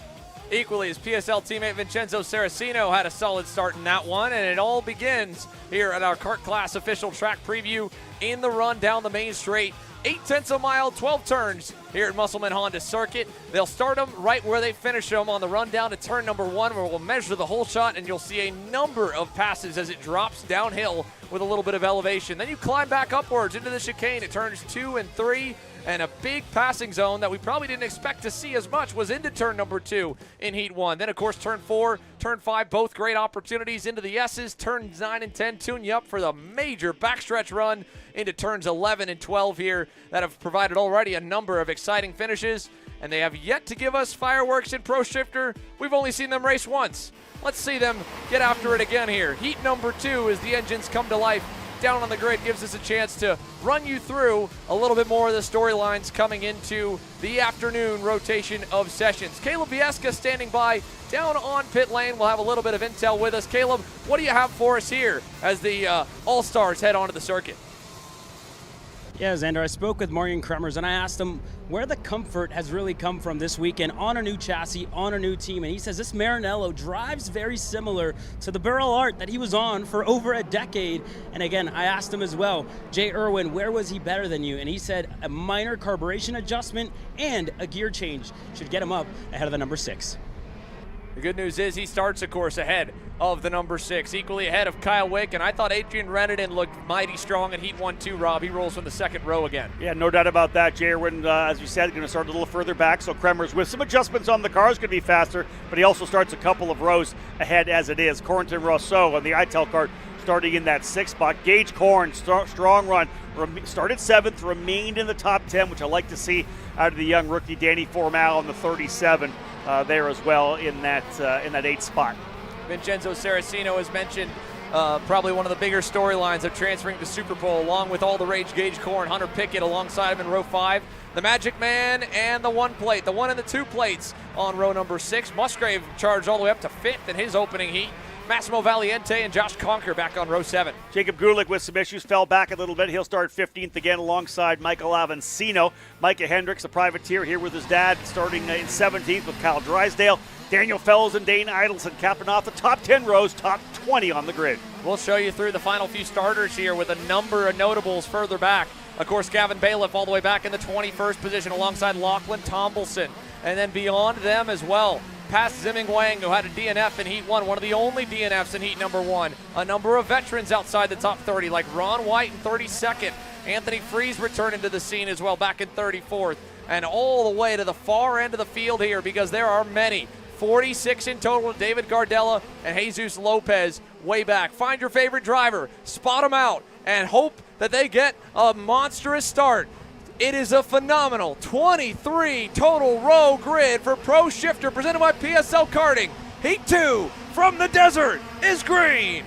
Equally, his PSL teammate Vincenzo Saraceno had a solid start in that one, and it all begins here at our Kart Class official track preview in the run down the main straight. 0.8 mile, 12 turns here at Musselman Honda Circuit. They'll start them right where they finish them on the run down to turn number 1, where we'll measure the whole shot, and you'll see a number of passes as it drops downhill with a little bit of elevation. Then you climb back upwards into the chicane at turns 2 and 3. And a big passing zone that we probably didn't expect to see as much was into turn number 2 in Heat 1. Then, of course, turn 4, turn 5, both great opportunities into the S's. Turns 9 and 10 tune you up for the major backstretch run into turns 11 and 12 here that have provided already a number of exciting finishes. And they have yet to give us fireworks in Pro Shifter. We've only seen them race once. Let's see them get after it again here. Heat number 2 as the engines come to life down on the grid gives us a chance to run you through a little bit more of the storylines coming into the afternoon rotation of sessions. Caleb Biesca standing by down on pit lane. We'll have a little bit of intel with us. Caleb, what do you have for us here as the All-Stars head onto the circuit? Yeah, Xander, I spoke with Marin Kremers and I asked him where the comfort has really come from this weekend on a new chassis, on a new team. And he says this Maranello drives very similar to the Burrell Art that he was on for over a decade. And again, I asked him as well, Jay Irwin, where was he better than you? And he said a minor carburation adjustment and a gear change should get him up ahead of the number 6. The good news is he starts, of course, ahead of the number 6, equally ahead of Kyle Wick, and I thought Adrian Renaden looked mighty strong in Heat 1 too, Rob. He rolls from the 2nd row again. Yeah, no doubt about that. Jay Irwin, as we said, going to start a little further back, so Kremers with some adjustments on the car is going to be faster, but he also starts a couple of rows ahead as it is. Corentin Rousseau on the ITEL kart starting in that 6th spot. Gage Korn, strong run, started 7th, remained in the top 10, which I like to see out of the young rookie Danny Formal on the 37 there as well in that 8th spot. Vincenzo Saraceno has mentioned probably one of the bigger storylines of transferring to Super Bowl, along with all the rage Gage Korn, Hunter Pickett alongside him in row 5. The Magic Man and the 1 plate, the 1 and the 2 plates on row number 6. Musgrave charged all the way up to 5th in his opening heat. Massimo Valiente and Josh Conker back on row 7. Jacob Gulick with some issues, fell back a little bit. He'll start 15th again alongside Michael Avancino. Micah Hendricks, a privateer, here with his dad, starting in 17th with Kyle Drysdale. Daniel Fellows and Dane Idelson capping off the top 10 rows, top 20 on the grid. We'll show you through the final few starters here with a number of notables further back. Of course, Gavin Bailiff all the way back in the 21st position alongside Lachlan Tombleson. And then beyond them as well, past Zimming Wang, who had a DNF in Heat 1, one of the only DNFs in Heat number 1. A number of veterans outside the top 30, like Ron White in 32nd. Anthony Freeze returning to the scene as well, back in 34th. And all the way to the far end of the field here, because there are many. 46 in total, David Gardella and Jesus Lopez way back. Find your favorite driver, spot them out, and hope that they get a monstrous start. It is a phenomenal 23 total row grid for Pro Shifter presented by PSL Karting. Heat 2 from the desert is green.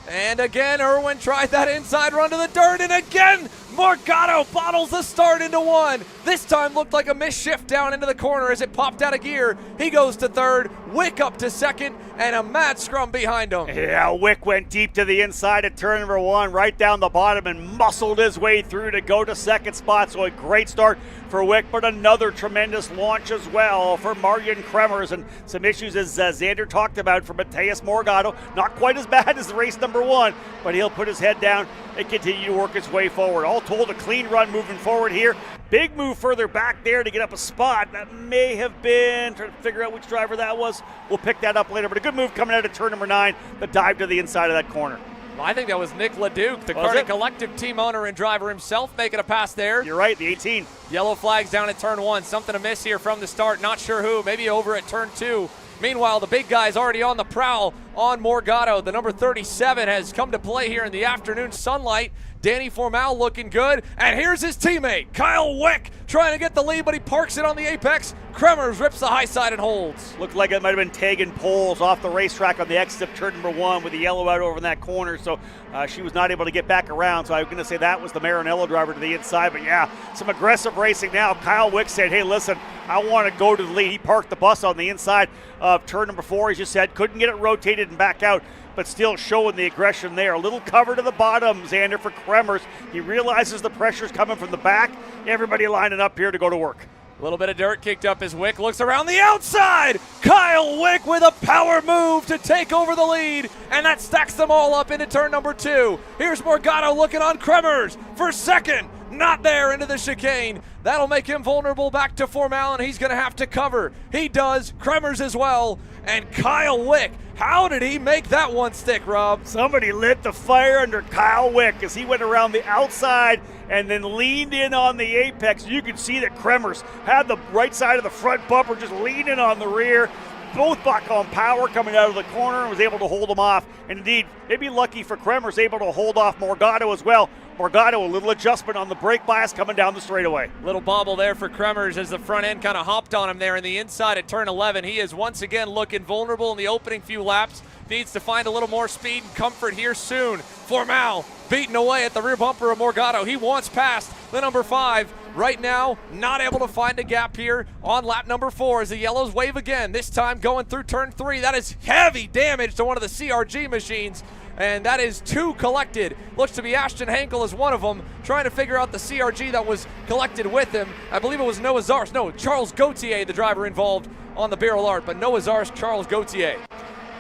And again, Irwin tried that inside run to the dirt, and again, Morgado bottles the start into one. This time looked like a missed shift down into the corner as it popped out of gear. He goes to third, Wick up to second, and a mad scrum behind him. Yeah, Wick went deep to the inside at turn number 1, right down the bottom, and muscled his way through to go to second spot. So a great start for Wick, but another tremendous launch as well for Marian Kremers, and some issues, as Xander talked about, for Mateus Morgado. Not quite as bad as the race number 1, but he'll put his head down and continue to work his way forward. All told, a clean run moving forward here. Big move further back there to get up a spot. That may have been, trying to figure out which driver that was. We'll pick that up later, but a good move coming out of turn number 9, the dive to the inside of that corner. Well, I think that was Nick Leduc, the Karting Collective team owner and driver himself, making a pass there. You're right, the 18. Yellow flags down at turn 1. Something amiss here from the start. Not sure who. Maybe over at turn 2. Meanwhile, the big guy's already on the prowl on Morgado. The number 37 has come to play here in the afternoon sunlight. Danny Formal looking good, and here's his teammate, Kyle Wick, trying to get the lead, but he parks it on the apex. Kremers rips the high side and holds. Looked like it might have been Tegan Poles off the racetrack on the exit of turn number 1 with the yellow out over in that corner, so she was not able to get back around, so I'm going to say that was the Maranello driver to the inside, but yeah, some aggressive racing now. Kyle Wick said, hey, listen, I want to go to the lead. He parked the bus on the inside of turn number 4, as you said, couldn't get it rotated and back out, but still showing the aggression there. A little cover to the bottom, Xander, for Kremers. He realizes the pressure's coming from the back. Everybody lining up here to go to work. A little bit of dirt kicked up as Wick looks around the outside. Kyle Wick with a power move to take over the lead, and that stacks them all up into turn number 2. Here's Morgado looking on Kremers for second. Not there into the chicane. That'll make him vulnerable back to Formal, and he's going to have to cover. He does. Kremers as well. And Kyle Wick, how did he make that one stick, Rob? Somebody lit the fire under Kyle Wick as he went around the outside and then leaned in on the apex. You could see that Kremers had the right side of the front bumper just leaning on the rear. Both back on power coming out of the corner and was able to hold him off. And indeed, maybe lucky for Kremers, able to hold off Morgado as well. Morgado, a little adjustment on the brake bias coming down the straightaway. Little bobble there for Kremers as the front end kind of hopped on him there in the inside at turn 11. He is once again looking vulnerable in the opening few laps. Needs to find a little more speed and comfort here soon. Formal beating away at the rear bumper of Morgado. He wants past the number 5. Right now, not able to find a gap here on lap number 4 as the yellows wave again, this time going through turn 3. That is heavy damage to one of the CRG machines, and that is 2 collected. Looks to be Ashton Hankel as one of them, trying to figure out the CRG that was collected with him. I believe it was Noah Zars. No, Charles Gauthier, the driver involved on the barrel art, but Noah Zars, Charles Gauthier.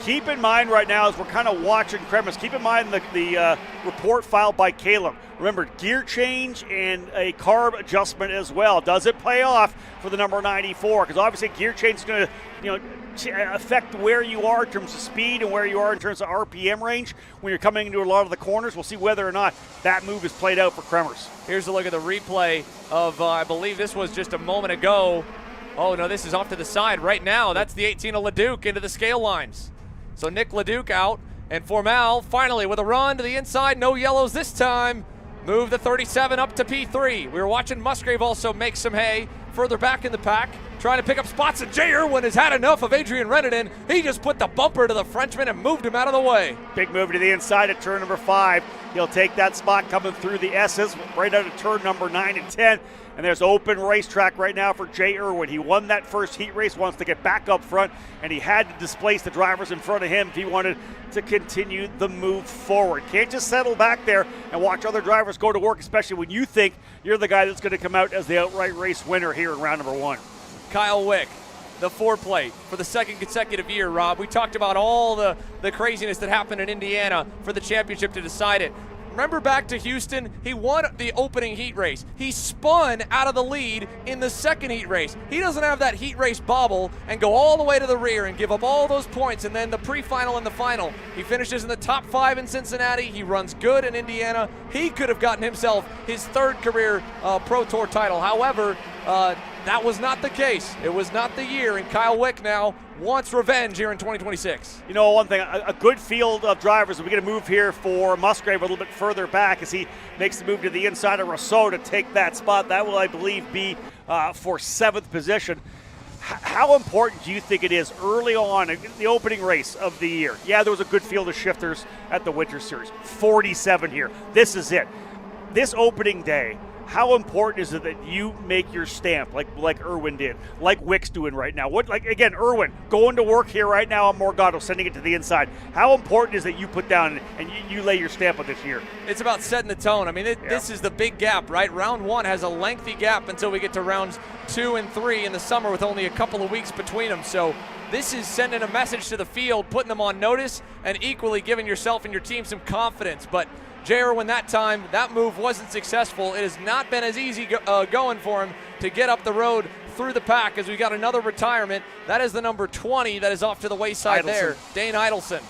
Keep in mind right now as we're kind of watching Kremers, keep in mind the report filed by Caleb. Remember, gear change and a carb adjustment as well. Does it play off for the number 94? Because obviously gear change is going to affect where you are in terms of speed and where you are in terms of RPM range when you're coming into a lot of the corners. We'll see whether or not that move is played out for Kremers. Here's a look at the replay of, I believe this was just a moment ago. Oh no, this is off to the side right now. That's the 18 of Leduc into the scale lines. So Nick Leduc out, and Formal finally with a run to the inside, no yellows this time. Move the 37 up to P3. We were watching Musgrave also make some hay further back in the pack, trying to pick up spots, and Jay Irwin has had enough of Adrian Reneden. He just put the bumper to the Frenchman and moved him out of the way. Big move to the inside at turn number 5. He'll take that spot coming through the S's right out of turn number 9 and 10. And there's open racetrack right now for Jay Irwin. He won that first heat race, wants to get back up front, and he had to displace the drivers in front of him if he wanted to continue the move forward. Can't just settle back there and watch other drivers go to work, especially when you think you're the guy that's going to come out as the outright race winner here in round number 1. Kyle Wick, the 4-plate for the second consecutive year, Rob. We talked about all the craziness that happened in Indiana for the championship to decide it. Remember back to Houston, he won the opening heat race. He spun out of the lead in the second heat race. He doesn't have that heat race bobble and go all the way to the rear and give up all those points, and then the pre-final and the final. He finishes in the top 5 in Cincinnati. He runs good in Indiana. He could have gotten himself his 3rd career Pro Tour title. However, that was not the case. It was not the year, and Kyle Wick now wants revenge here in 2026. You know, one thing, a good field of drivers. We get a move here for Musgrave a little bit further back as he makes the move to the inside of Rousseau to take that spot. That will, I believe, be for 7th position. How important do you think it is early on in the opening race of the year? Yeah, there was a good field of shifters at the Winter Series. 47 here. This is it. This opening day, how important is it that you make your stamp like Irwin did, like Wick's doing right now? Again, Irwin going to work here right now on Morgado, sending it to the inside. How important is that you put down and you lay your stamp on this year? It's about setting the tone. I mean, this is the big gap, right? Round 1 has a lengthy gap until we get to rounds 2 and 3 in the summer with only a couple of weeks between them. So this is sending a message to the field, putting them on notice, and equally giving yourself and your team some confidence. But Jay Irwin, that time, that move wasn't successful. It has not been as easy going for him to get up the road through the pack as we got another retirement. That is the number 20 that is off to the wayside there. Dane Idelson,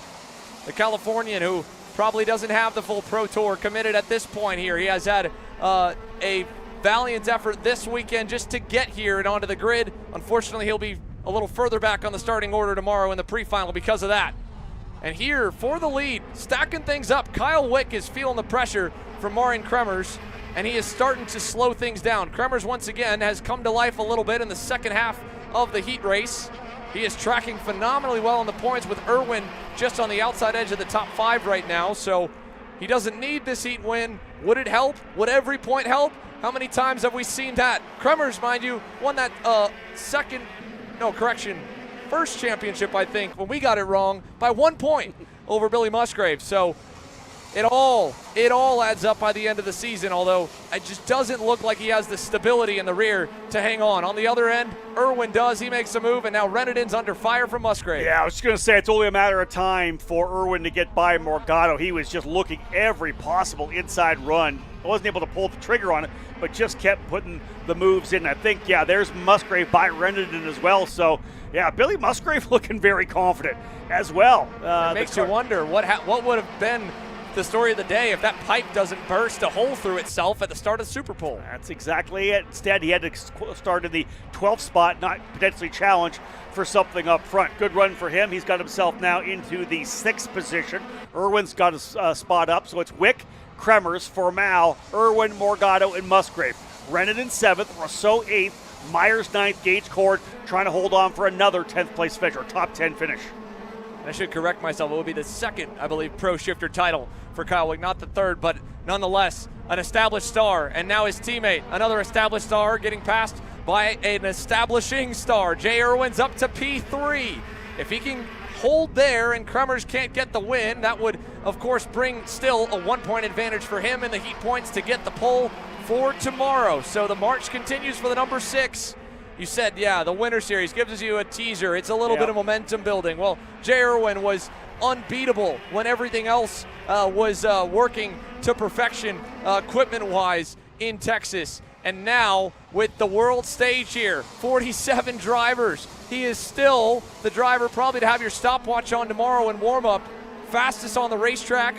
the Californian who probably doesn't have the full Pro Tour committed at this point here. He has had a valiant effort this weekend just to get here and onto the grid. Unfortunately, he'll be a little further back on the starting order tomorrow in the pre-final because of that. And here for the lead, stacking things up, Kyle Wick is feeling the pressure from Marian Kremers, and he is starting to slow things down. Kremers, once again, has come to life a little bit in the second half of the heat race. He is tracking phenomenally well in the points with Irwin just on the outside edge of the top 5 right now, so he doesn't need this heat win. Would it help? Would every point help? How many times have we seen that? Kremers, mind you, won that first championship, I think, when we got it wrong by 1 point over Billy Musgrave. So it all adds up by the end of the season, although it just doesn't look like he has the stability in the rear to hang on. On the other end, Irwin does. He makes a move, and now Reneden's under fire from Musgrave. Yeah, I was just going to say it's only a matter of time for Irwin to get by Morgado. He was just looking every possible inside run. I wasn't able to pull the trigger on it, but just kept putting the moves in. I think, yeah, there's Musgrave by Reneden as well. So, yeah, Billy Musgrave looking very confident as well. It makes you wonder what would have been the story of the day if that pipe doesn't burst a hole through itself at the start of Super Bowl. That's exactly it. Instead, he had to start in the 12th spot, not potentially challenge for something up front. Good run for him. He's got himself now into the 6th position. Irwin's got a spot up, so it's Wick, Kremers, Formal, Irwin, Morgado, and Musgrave. Reneden 7th, Rousseau 8th, Myers 9th, Gage Cord trying to hold on for another 10th place finish, or top 10 finish. I should correct myself. It will be the 2nd, I believe, pro shifter title for Kyle Wick, not the 3rd, but nonetheless, an established star. And now his teammate, another established star, getting passed by an establishing star. Jay Irwin's up to P3. If he can hold there and Kremers can't get the win, that would, of course, bring still a 1-point advantage for him in the heat points to get the pole for tomorrow. So the march continues for the number 6. You said, yeah, the Winter Series gives you a teaser. It's a little bit of momentum building. Well, Jay Irwin was unbeatable when everything else was working to perfection equipment-wise in Texas. And now, with the world stage here, 47 drivers, he is still the driver probably to have your stopwatch on tomorrow in warm-up. Fastest on the racetrack,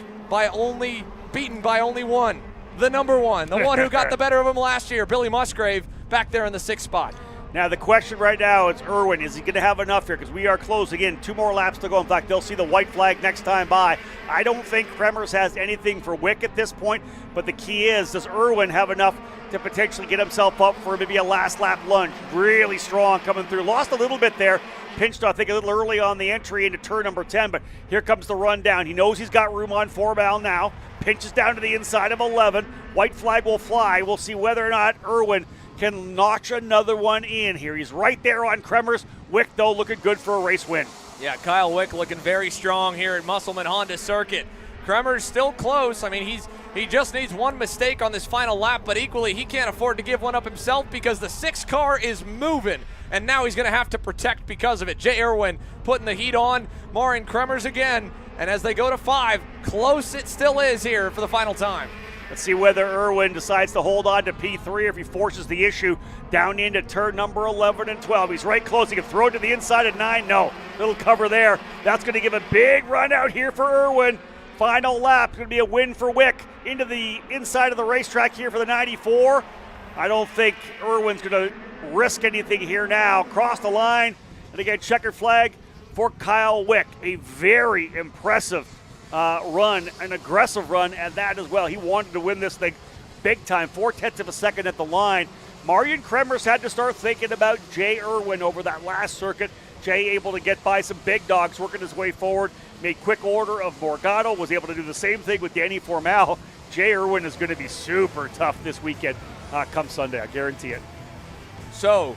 beaten by only one. The number 1, the one who got the better of him last year, Billy Musgrave, back there in the 6th spot. Now the question right now is Irwin, is he going to have enough here? Because we are closing in. 2 more laps to go. In fact, they'll see the white flag next time by. I don't think Kremers has anything for Wick at this point, but the key is, does Irwin have enough to potentially get himself up for maybe a last lap lunge? Really strong coming through. Lost a little bit there. Pinched, I think, a little early on the entry into turn number 10, but here comes the run down. He knows he's got room on 4-mile now. Pinches down to the inside of 11. White flag will fly. We'll see whether or not Irwin can notch another one in here. He's right there on Kremers. Wick, though, looking good for a race win. Yeah, Kyle Wick looking very strong here at Musselman Honda Circuit. Kremers still close. I mean, he just needs one mistake on this final lap, but equally he can't afford to give one up himself because the 6 car is moving, and now he's going to have to protect because of it. Jay Irwin putting the heat on. Marin Kremers again, and as they go to 5, close it still is here for the final time. Let's see whether Irwin decides to hold on to P3 or if he forces the issue down into turn number 11 and 12. He's right close. He can throw it to the inside of 9. No, little cover there. That's going to give a big run out here for Irwin. Final lap, going to be a win for Wick into the inside of the racetrack here for the 94. I don't think Irwin's going to risk anything here now. Cross the line, and again, checkered flag for Kyle Wick. A very impressive run, an aggressive run at that as well. He wanted to win this thing big time, 0.4 of a second at the line. Marian Kremers had to start thinking about Jay Irwin over that last circuit. Jay able to get by some big dogs, working his way forward, made quick order of Morgado, was able to do the same thing with Danny Formal. Jay Irwin is going to be super tough this weekend come Sunday, I guarantee it. So,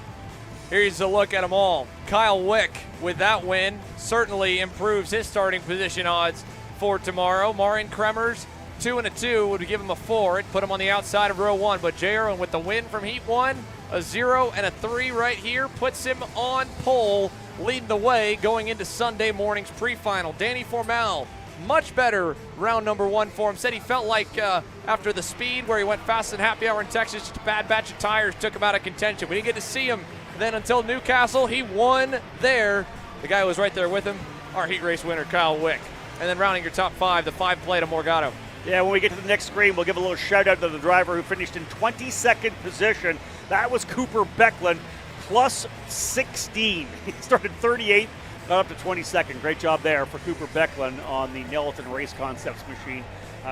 here's a look at them all. Kyle Wick, with that win, certainly improves his starting position odds for tomorrow. Marin Kremers, 2 and a 2 would give him a 4. It'd put him on the outside of row 1. But Jay Irwin with the win from Heat 1, a 0 and a 3 right here, puts him on pole, leading the way going into Sunday morning's pre-final. Danny Formal, much better round number 1 for him. Said he felt like after the speed where he went fast and happy hour in Texas, just a bad batch of tires took him out of contention. We didn't get to see him then until Newcastle. He won there. The guy who was right there with him, our heat race winner, Kyle Wick. And then rounding your top 5, the 5 play to Morgado. Yeah, when we get to the next screen, we'll give a little shout out to the driver who finished in 22nd position. That was Cooper Becklund, plus 16. He started 38th, got up to 22nd. Great job there for Cooper Becklund on the Nelton Race Concepts machine,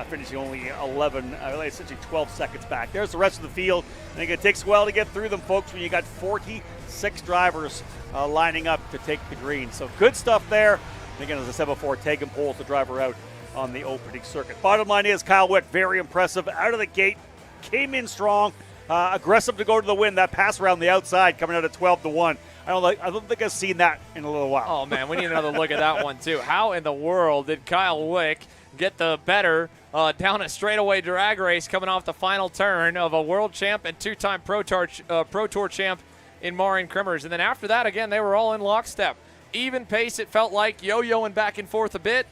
finishing only essentially 12 seconds back. There's the rest of the field. I think it takes a while to get through them, folks, when you got 46 drivers lining up to take the green. So good stuff there. And again, as I said before, Tegan pulls the driver out on the opening circuit. Bottom line is Kyle Wick, very impressive. Out of the gate, came in strong, aggressive to go to the win. That pass around the outside coming out at 12-1. I don't think I've seen that in a little while. Oh, man, we need another look at that one, too. How in the world did Kyle Wick get the better down a straightaway drag race coming off the final turn of a world champ and 2-time Pro Tour champ in Marin Kremers? And then after that, again, they were all in lockstep. Even pace, it felt like, yo-yoing back and forth a bit.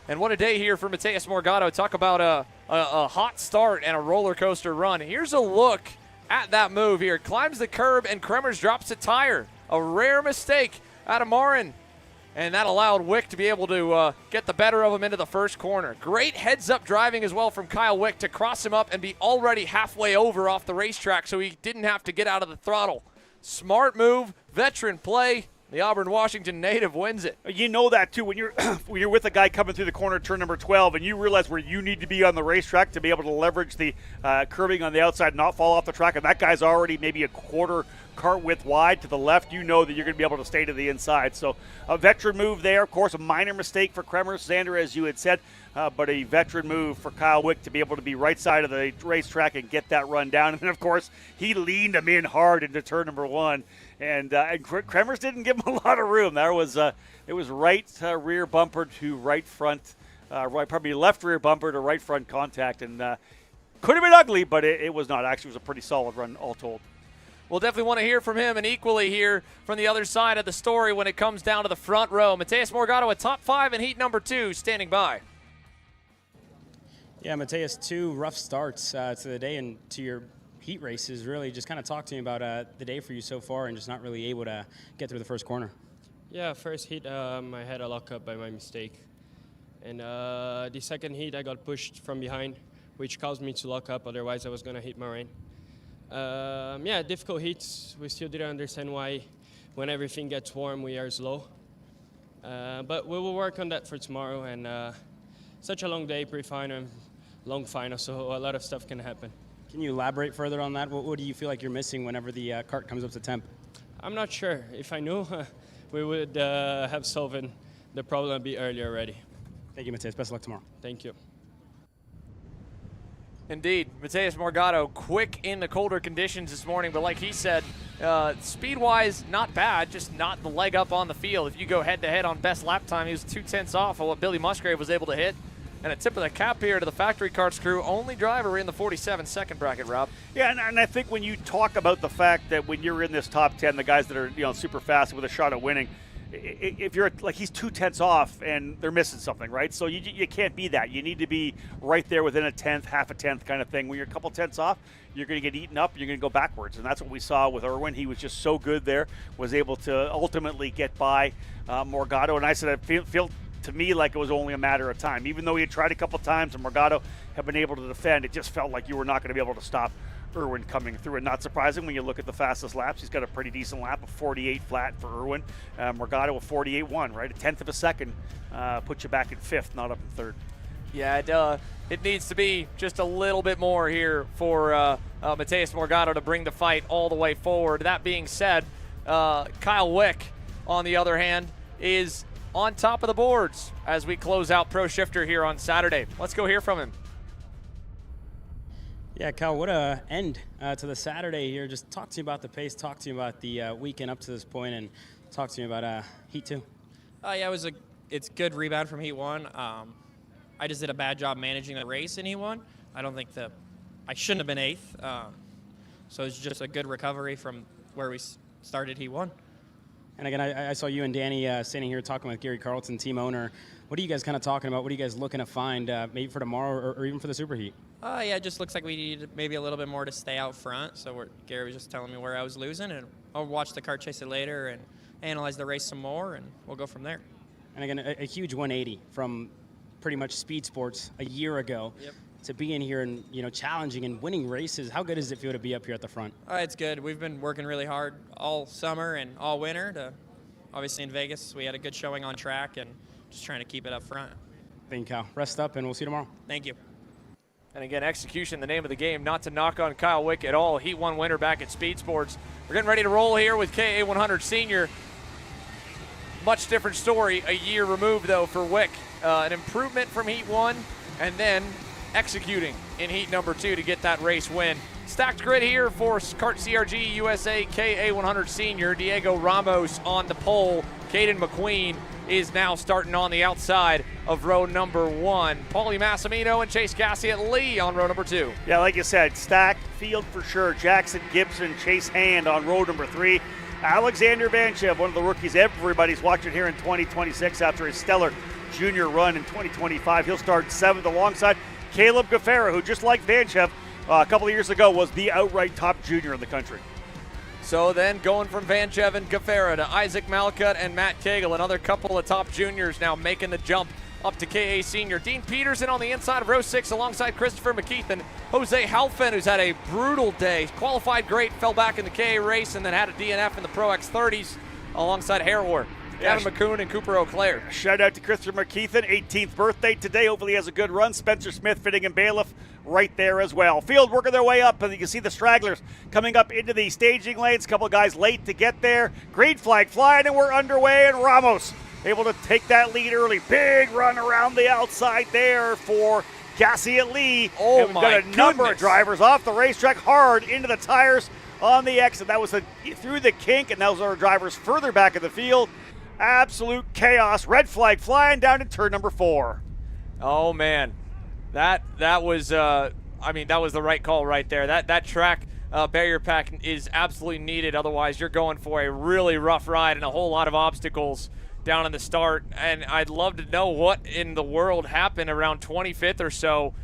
And what a day here for Mateus Morgado. Talk about a hot start and a roller coaster run. Here's a look at that move here. Climbs the curb and Kremers drops a tire. A rare mistake out of Marin. And that allowed Wick to be able to get the better of him into the first corner. Great heads-up driving as well from Kyle Wick to cross him up and be already halfway over off the racetrack so he didn't have to get out of the throttle. Smart move, veteran play. The Auburn-Washington native wins it. You know that, too, when you're with a guy coming through the corner, turn number 12, and you realize where you need to be on the racetrack to be able to leverage the curving on the outside and not fall off the track, and that guy's already maybe a quarter cart width wide to the left, you know that you're going to be able to stay to the inside. So a veteran move there. Of course, a minor mistake for Kremers, Xander, as you had said, but a veteran move for Kyle Wick to be able to be right side of the racetrack and get that run down. And, of course, he leaned him in hard into turn number 1. And Kremers didn't give him a lot of room. There was it was right rear bumper to right front, probably left rear bumper to right front contact, and could have been ugly, but it was not. Actually, it was a pretty solid run, all told. We'll definitely want to hear from him, and equally hear from the other side of the story when it comes down to the front row. Mateus Morgado, a top 5 in heat number 2, standing by. Yeah, Mateus, 2 rough starts to the day and to your heat races. Really just kind of talk to me about the day for you so far and just not really able to get through the first corner. Yeah, first heat I had a lockup by my mistake, and the second heat I got pushed from behind, which caused me to lock up, otherwise I was going to hit Marin. Yeah, difficult heats. We still didn't understand why when everything gets warm we are slow. But we will work on that for tomorrow. And such a long day, pre-final, long final, so a lot of stuff can happen. Can you elaborate further on that? What do you feel like you're missing whenever the kart comes up to temp? I'm not sure. If I knew, we would have solved the problem a bit earlier already. Thank you, Mateus. Best of luck tomorrow. Thank you. Indeed, Mateus Morgado quick in the colder conditions this morning, but like he said, speed-wise, not bad, just not the leg up on the field. If you go head-to-head on best lap time, he was 2/10 off of what Billy Musgrave was able to hit. And a tip of the cap here to the factory carts crew, only driver in the 47-second bracket, Rob. Yeah, and I think when you talk about the fact that when you're in this top 10, the guys that are super fast with a shot at winning, if you're like he's 2/10 off and they're missing something, right? So you can't be that. You need to be right there within a tenth, half a tenth kind of thing. When you're a couple tenths off, you're going to get eaten up. You're going to go backwards, and that's what we saw with Irwin. He was just so good there, was able to ultimately get by Morgado. And I said, I feel to me like it was only a matter of time. Even though he had tried a couple times and Morgado had been able to defend, it just felt like you were not going to be able to stop Irwin coming through. And not surprising when you look at the fastest laps. He's got a pretty decent lap of 48 flat for Irwin. Morgado with 48.1, right? A tenth of a second puts you back in fifth, not up in third. Yeah, it needs to be just a little bit more here for Mateus Morgado to bring the fight all the way forward. That being said, Kyle Wick, on the other hand, is on top of the boards as we close out Pro Shifter here on Saturday. Let's go hear from him. Yeah, Kyle, what a end to the Saturday here. Just talk to me about the pace, talk to me about the weekend up to this point, and talk to me about Heat 2. Yeah, it's good rebound from Heat 1. I just did a bad job managing the race in Heat 1. I don't think I shouldn't have been 8th. So it's just a good recovery from where we started Heat 1. And again, I saw you and Danny standing here talking with Gary Carlton, team owner. What are you guys kind of talking about? What are you guys looking to find maybe for tomorrow or even for the Superheat? Yeah, it just looks like we need maybe a little bit more to stay out front. So Gary was just telling me where I was losing, and I'll watch the kart chase it later and analyze the race some more, and we'll go from there. And again, a huge 180 from pretty much speed sports a year ago. Yep. To be in here and challenging and winning races. How good does it feel to be up here at the front? It's good. We've been working really hard all summer and all winter. Obviously in Vegas, we had a good showing on track and just trying to keep it up front. Thank you, Kyle. Rest up, and we'll see you tomorrow. Thank you. And again, execution, the name of the game. Not to knock on Kyle Wick at all. Heat 1 winner back at Speed Sports. We're getting ready to roll here with KA100 Senior. Much different story, a year removed though for Wick. An improvement from Heat 1, and then executing in Heat number 2 to get that race win. Stacked grid here for Kart CRG USA KA100 Senior. Diego Ramos on the pole. Caden McQueen is now starting on the outside of row number 1. Paulie Massimino and Chase Gassiet Lee on row number 2. Yeah, like you said, stacked field for sure. Jackson Gibson, Chase Hand on row number 3. Alexander Vanchev, one of the rookies everybody's watching here in 2026 after his stellar junior run in 2025. He'll start 7th alongside Caleb Gaffera, who just like Vanchev a couple of years ago was the outright top junior in the country. So then going from Vanchev and Gaffera to Isaac Malcutt and Matt Cagle, another couple of top juniors now making the jump up to KA Senior. Dean Peterson on the inside of row 6 alongside Christopher McKeith and Jose Halfen, who's had a brutal day. Qualified great, fell back in the KA race, and then had a DNF in the Pro X30s alongside Harrower. Gavin McCoon and Cooper O'Clair. Shout out to Christopher McKeithen, 18th birthday today. Hopefully he has a good run. Spencer Smith, Fitting and Bailiff right there as well. Field working their way up, and you can see the stragglers coming up into the staging lanes. A couple of guys late to get there. Green flag flying, and we're underway, and Ramos able to take that lead early. Big run around the outside there for Gassiet Lee. Oh, and we've got a number of drivers off the racetrack hard into the tires on the exit. That was through the kink, and those are our drivers further back in the field. Absolute chaos. Red flag flying down to turn number 4. Oh man, that was that was the right call right there. That track barrier pack is absolutely needed. Otherwise, you're going for a really rough ride and a whole lot of obstacles down in the start. And I'd love to know what in the world happened around 25th or so,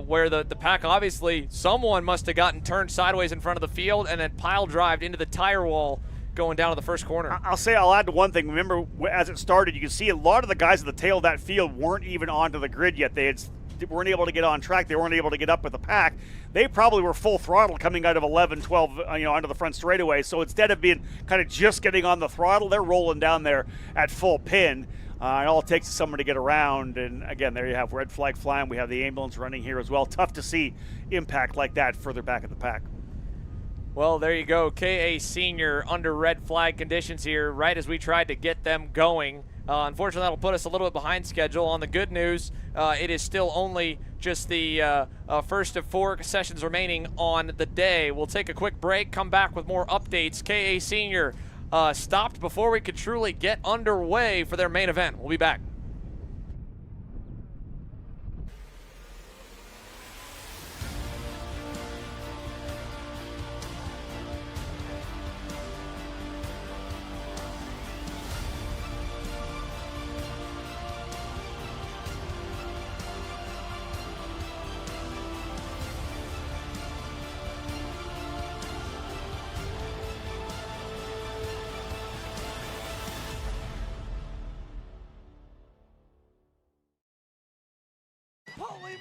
where the pack, obviously someone must have gotten turned sideways in front of the field and then pile drived into the tire wall going down to the first corner. I'll add to one thing. Remember, as it started, you can see a lot of the guys at the tail of that field weren't even onto the grid yet. They had weren't able to get on track. They weren't able to get up with the pack. They probably were full throttle coming out of 11, 12, onto the front straightaway. So instead of being kind of just getting on the throttle, they're rolling down there at full pin. And all it takes is someone to get around. And again, there you have red flag flying. We have the ambulance running here as well. Tough to see impact like that further back in the pack. Well, there you go. KA Senior under red flag conditions here, right as we tried to get them going. Unfortunately, that'll put us a little bit behind schedule. On the good news, it is still only just the first of 4 sessions remaining on the day. We'll take a quick break, come back with more updates. KA Senior stopped before we could truly get underway for their main event. We'll be back.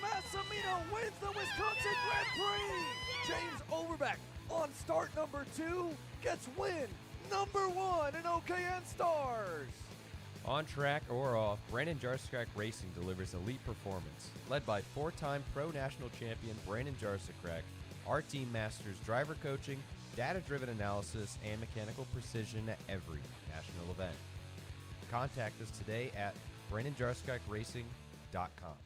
Musselman wins the Wisconsin Grand Prix. James Overbeck on start number 2 gets win number 1 in OKN Stars. On track or off, Brandon Jarsakrak Racing delivers elite performance. Led by 4-time Pro National Champion Brandon Jarsakrak, our team masters driver coaching, data-driven analysis, and mechanical precision at every national event. Contact us today at BrandonJarsakrakRacing.com.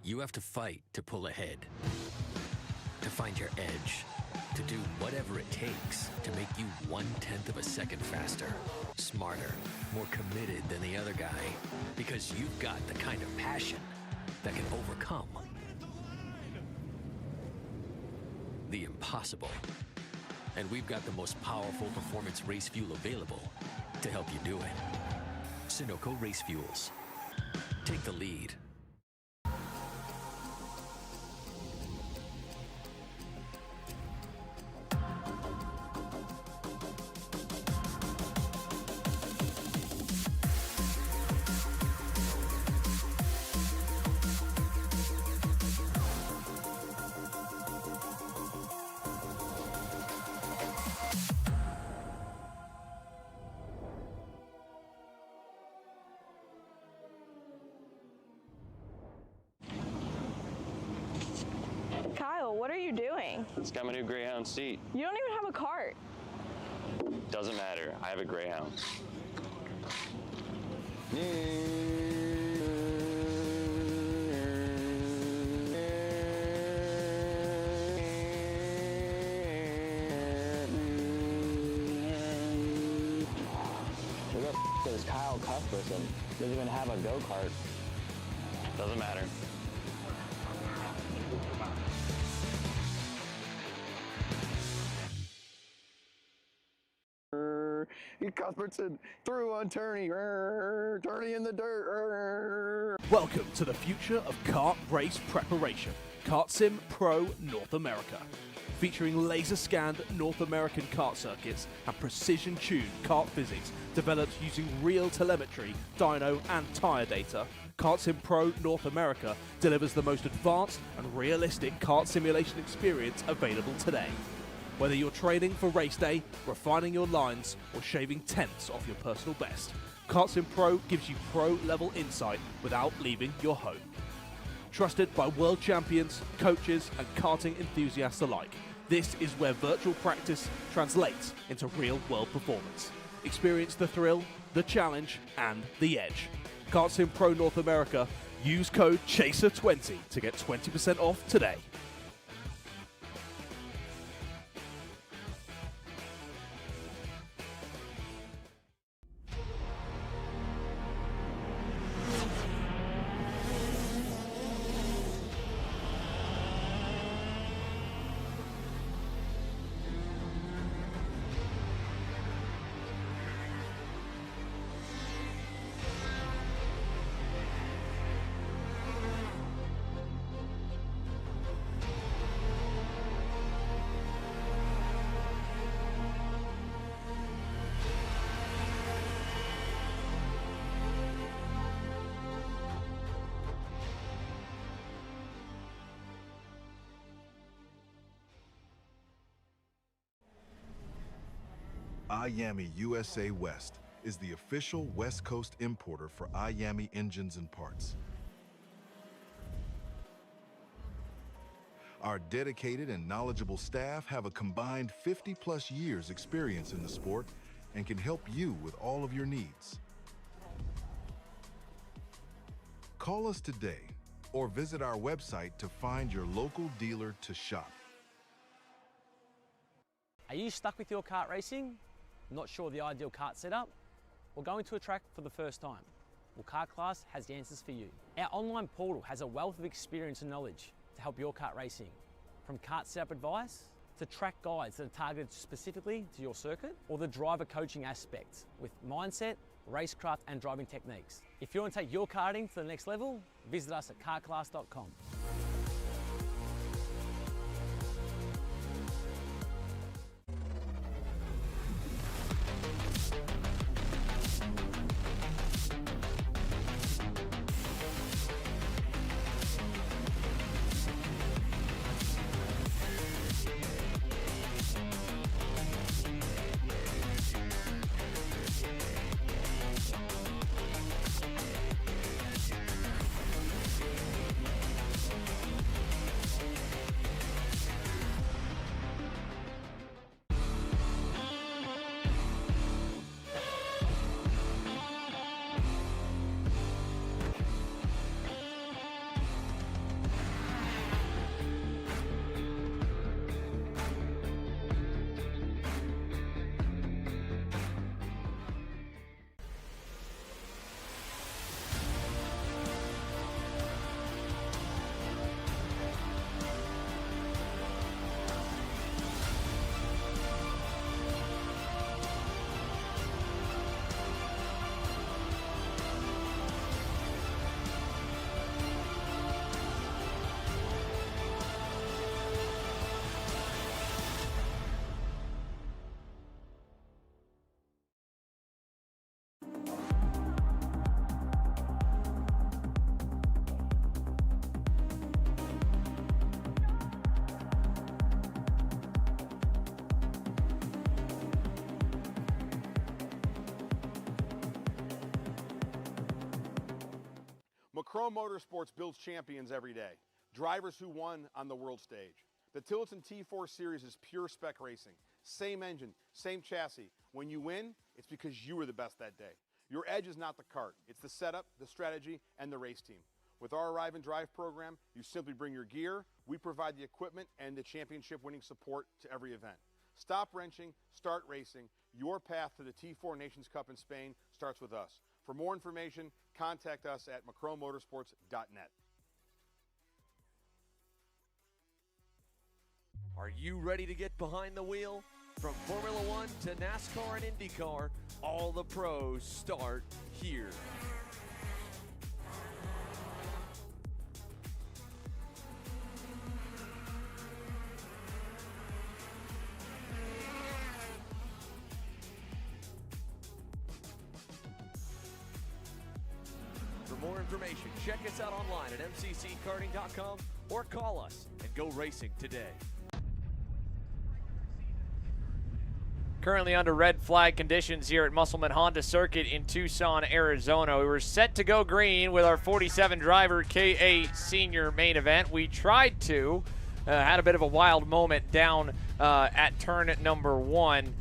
You have to fight to pull ahead, to find your edge, to do whatever it takes to make you 1/10 of a second faster, smarter, more committed than the other guy, because you've got the kind of passion that can overcome the impossible. And we've got the most powerful performance race fuel available to help you do it. Sunoco Race Fuels. Take the lead. Kyle, what are you doing? It's got my new Greyhound seat. You don't even have a cart. Doesn't matter. I have a Greyhound. Look at this Kyle Cuthbertson. Doesn't even have a go-kart. Doesn't matter. Cuthbertson through on Turney. Turney in the dirt. Welcome to the future of kart race preparation. Kart Sim Pro North America. Featuring laser-scanned North American kart circuits and precision-tuned kart physics developed using real telemetry, dyno and tyre data, Kart Sim Pro North America delivers the most advanced and realistic kart simulation experience available today. Whether you're training for race day, refining your lines, or shaving tenths off your personal best, Kart Sim Pro gives you pro-level insight without leaving your home. Trusted by world champions, coaches, and karting enthusiasts alike, this is where virtual practice translates into real-world performance. Experience the thrill, the challenge, and the edge. Kart Sim Pro North America. Use code CHASER20 to get 20% off today. IAMI USA West is the official West Coast importer for IAMI engines and parts. Our dedicated and knowledgeable staff have a combined 50+ years experience in the sport and can help you with all of your needs. Call us today or visit our website to find your local dealer to shop. Are you stuck with your kart racing? Not sure the ideal kart setup? Or going to a track for the first time? Well, Kart Class has the answers for you. Our online portal has a wealth of experience and knowledge to help your kart racing. From kart setup advice to track guides that are targeted specifically to your circuit, or the driver coaching aspect with mindset, racecraft and driving techniques. If you want to take your karting to the next level, visit us at kartclass.com. Macron Motorsports builds champions every day, drivers who won on the world stage. The Tillotson T4 Series is pure spec racing. Same engine, same chassis. When you win, it's because you were the best that day. Your edge is not the kart. It's the setup, the strategy, and the race team. With our Arrive and Drive program, you simply bring your gear, we provide the equipment and the championship-winning support to every event. Stop wrenching, start racing. Your path to the T4 Nations Cup in Spain starts with us. For more information, contact us at macronmotorsports.net. Are you ready to get behind the wheel? From Formula One to NASCAR and IndyCar, all the pros start here. For more information, check us out online at mcckarting.com or call us and go racing today. Currently under red flag conditions here at Musselman Honda Circuit in Tucson, Arizona. We were set to go green with our 47 driver K8 senior main event. We tried to, had a bit of a wild moment down at turn number 1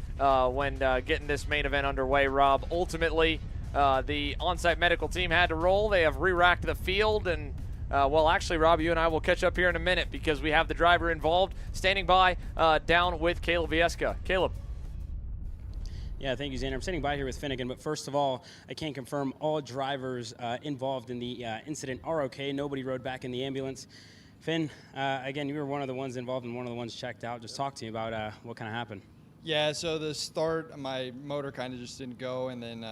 when getting this main event underway, Rob. Ultimately, the on-site medical team had to roll. They have re-racked the field, and well, actually, Rob, you and I will catch up here in a minute because we have the driver involved standing by down with Caleb Vieska. Caleb. Yeah, thank you, Xander. I'm sitting by here with Finnegan, but first of all, I can confirm all drivers involved in the incident are okay. Nobody rode back in the ambulance. Finn, again, you were one of the ones involved and one of the ones checked out. Just talk to me about what kind of happened. Yeah, so the start, my motor kind of just didn't go, and then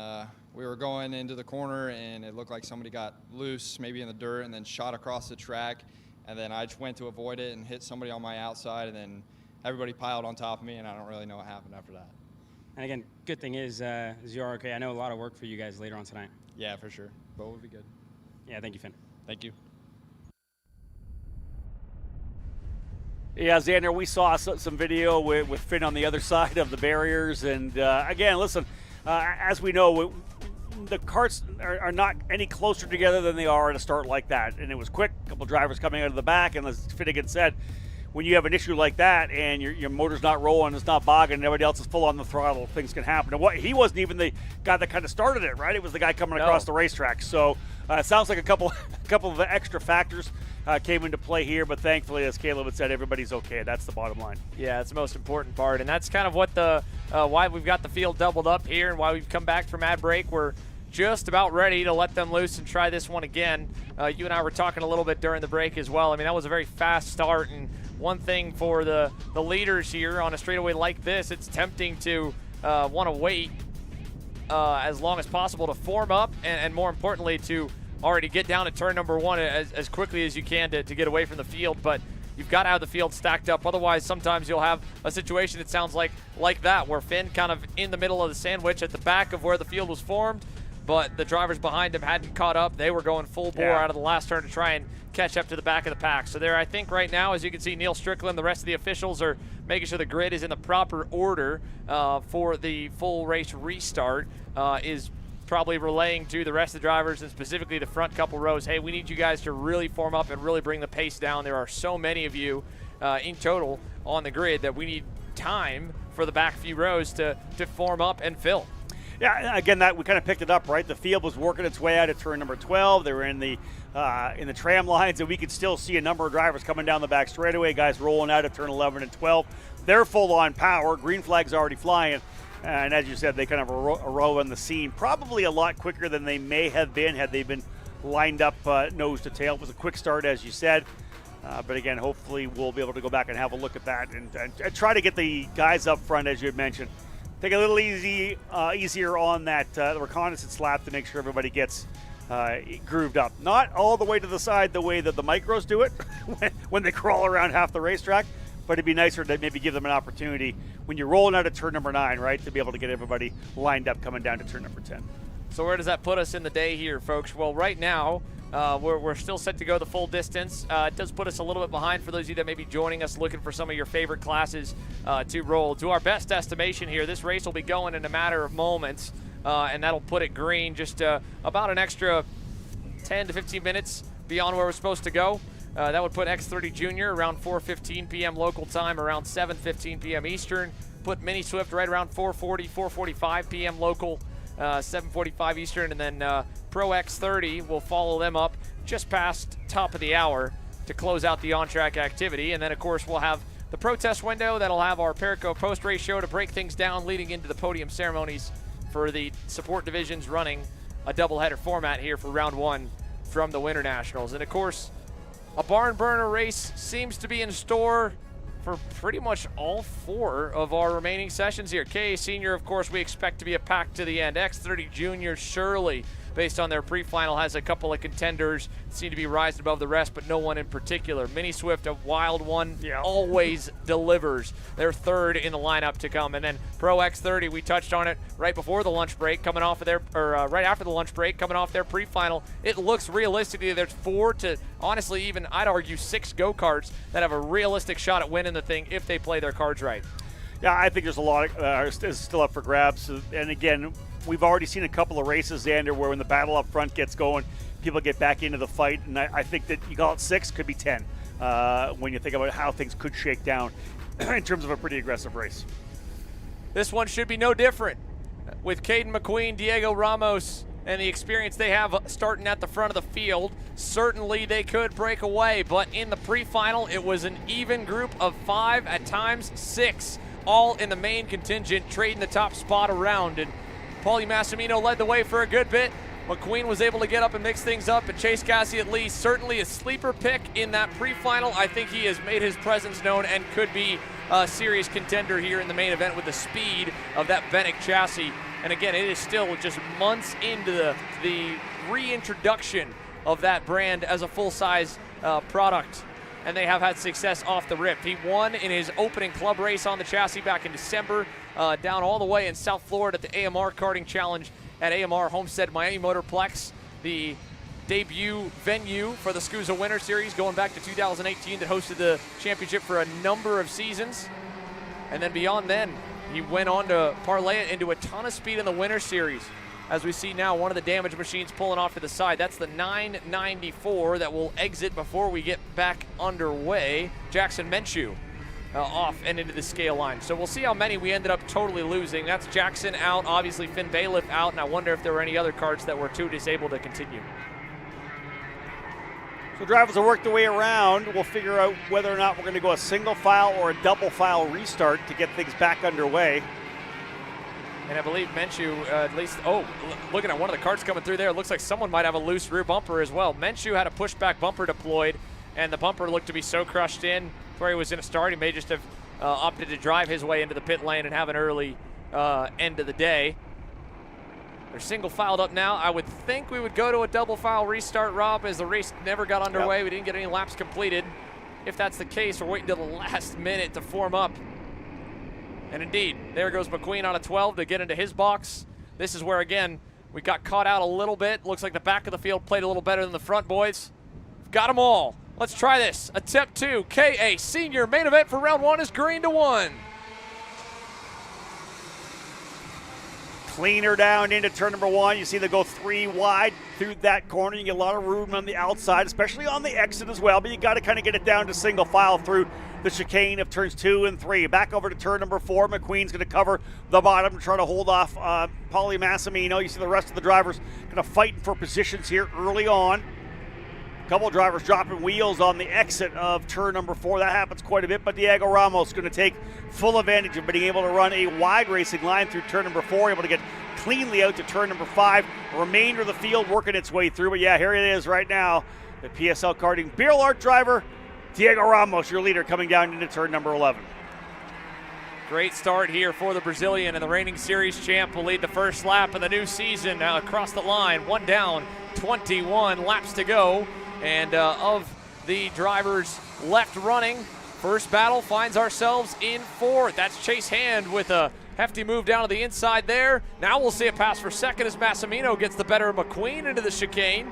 we were going into the corner, and it looked like somebody got loose, maybe in the dirt, and then shot across the track. And then I just went to avoid it and hit somebody on my outside, and then everybody piled on top of me, and I don't really know what happened after that. And again, good thing is you're okay. I know a lot of work for you guys later on tonight. Yeah, for sure. But we'll be good. Yeah, thank you, Finn. Thank you. Yeah, Xander, we saw some video with Finn on the other side of the barriers. And again, listen, as we know, the karts are not any closer together than they are at a start like that. And it was quick, a couple drivers coming out of the back. And as Finnegan said, when you have an issue like that and your motor's not rolling, it's not bogging, and everybody else is full on the throttle, things can happen. And he wasn't even the guy that kind of started it, right? It was the guy coming across the racetrack. So it sounds like a couple of the extra factors came into play here, but thankfully, as Caleb had said, everybody's okay. That's the bottom line. Yeah, that's the most important part, and that's kind of what the why we've got the field doubled up here and why we've come back from ad break. We're just about ready to let them loose and try this one again. You and I were talking a little bit during the break as well. I mean, that was a very fast start, and one thing for the leaders here on a straightaway like this, it's tempting to want to wait as long as possible to form up and more importantly to already get down at turn number one as quickly as you can to get away from the field. But you've got to have the field stacked up. Otherwise, sometimes you'll have a situation that sounds like that, where Finn kind of in the middle of the sandwich at the back of where the field was formed, but the drivers behind him hadn't caught up. They were going full bore out of the last turn to try and catch up to the back of the pack. So there, I think right now, as you can see, Neil Strickland, the rest of the officials are making sure the grid is in the proper order for the full race restart, is probably relaying to the rest of the drivers and specifically the front couple rows, hey, we need you guys to really form up and really bring the pace down. There are so many of you in total on the grid that we need time for the back few rows to form up and fill. Yeah, again, that we kind of picked it up, right? The field was working its way out at turn number 12. They were in the tram lines, and we could still see a number of drivers coming down the back straightaway, guys rolling out at turn 11 and 12. They're full on power. Green flag's already flying. And as you said, they kind of arrive on the scene probably a lot quicker than they may have been had they been lined up nose to tail. It was a quick start, as you said. But again, hopefully we'll be able to go back and have a look at that and try to get the guys up front, as you had mentioned. Take a little easier on that reconnaissance lap to make sure everybody gets grooved up. Not all the way to the side the way that the micros do it when they crawl around half the racetrack, but it'd be nicer to maybe give them an opportunity when you're rolling out at turn number 9, right, to be able to get everybody lined up coming down to turn number 10. So where does that put us in the day here, folks? Well, right now, we're still set to go the full distance. It does put us a little bit behind for those of you that may be joining us looking for some of your favorite classes to roll. To our best estimation here, this race will be going in a matter of moments, and that'll put it green just about an extra 10 to 15 minutes beyond where we're supposed to go. That would put X30 Junior around 4:15 p.m. local time, around 7:15 p.m. Eastern. Put Mini Swift right around 4:45 p.m. local, 7:45 Eastern, and then Pro X30 will follow them up just past top of the hour to close out the on-track activity. And then, of course, we'll have the protest window that'll have our Perico post-race show to break things down leading into the podium ceremonies for the support divisions running a doubleheader format here for round 1 from the Winter Nationals. And, of course, a barn burner race seems to be in store for pretty much all 4 of our remaining sessions here. KA Senior, of course, we expect to be a pack to the end. X30 Junior, surely, based on their pre-final, has a couple of contenders that seem to be rising above the rest, but no one in particular. Mini Swift, a wild one, always delivers. They're third in the lineup to come. And then Pro X30, we touched on it right before the lunch break, coming off of their, right after the lunch break, coming off their pre-final. It looks realistically there's 4 to, honestly, even I'd argue 6 go-karts that have a realistic shot at winning the thing if they play their cards right. Yeah, I think there's a lot is still up for grabs. And again, we've already seen a couple of races, Xander, where when the battle up front gets going, people get back into the fight. And I think that you call it 6, could be 10 when you think about how things could shake down in terms of a pretty aggressive race. This one should be no different. With Caden McQueen, Diego Ramos, and the experience they have starting at the front of the field, certainly they could break away. But in the pre-final, it was an even group of 5, at times 6, all in the main contingent, trading the top spot around. And Paulie Massimino led the way for a good bit. McQueen was able to get up and mix things up, and Chase Cassidy at least certainly a sleeper pick in that pre-final. I think he has made his presence known and could be a serious contender here in the main event with the speed of that Bennett chassis. And again, it is still just months into the reintroduction of that brand as a full-size product, and they have had success off the rip. He won in his opening club race on the chassis back in December, down all the way in South Florida at the AMR Karting Challenge at AMR Homestead Miami Motorplex, the debut venue for the SKUSA Winter Series going back to 2018 that hosted the championship for a number of seasons. And then beyond then, he went on to parlay it into a ton of speed in the Winter Series. As we see now, one of the damaged machines pulling off to the side. That's the 994 that will exit before we get back underway. Jackson Menchu off and into the scale line. So we'll see how many we ended up totally losing. That's Jackson out, obviously Finn Bailiff out, and I wonder if there were any other karts that were too disabled to continue. So drivers will work their way around. We'll figure out whether or not we're going to go a single file or a double file restart to get things back underway. And I believe Menchu, at least, looking at one of the karts coming through there, it looks like someone might have a loose rear bumper as well. Menchu had a pushback bumper deployed, and the bumper looked to be so crushed in where he was in a start. He may just have opted to drive his way into the pit lane and have an early end of the day. They're single filed up now. I would think we would go to a double file restart, Rob, as the race never got underway. Yep. We didn't get any laps completed. If that's the case, we're waiting until the last minute to form up. And indeed, there goes McQueen on a 12 to get into his box. This is where, again, we got caught out a little bit. Looks like the back of the field played a little better than the front, boys. Got them all. Let's try this. Attempt 2, KA Senior main event for round 1 is green to 1. Cleaner down into turn number 1. You see they go 3 wide through that corner. You get a lot of room on the outside, especially on the exit as well, but you got to kind of get it down to single file through the chicane of turns 2 and 3. Back over to turn number 4. McQueen's going to cover the bottom to try to hold off Paulie Massimino. You see the rest of the drivers kind of fighting for positions here early on. A couple of drivers dropping wheels on the exit of turn number 4. That happens quite a bit, but Diego Ramos is going to take full advantage of being able to run a wide racing line through turn number 4, able to get cleanly out to turn number 5. The remainder of the field working its way through, but yeah, here it is right now. The PSL Karting Barrel Art driver, Diego Ramos, your leader, coming down into turn number 11. Great start here for the Brazilian, and the reigning series champ will lead the first lap of the new season across the line. 1 down, 21 laps to go. And of the drivers left running, first battle finds ourselves in 4th. That's Chase Hand with a hefty move down to the inside there. Now we'll see a pass for second as Massimino gets the better of McQueen into the chicane.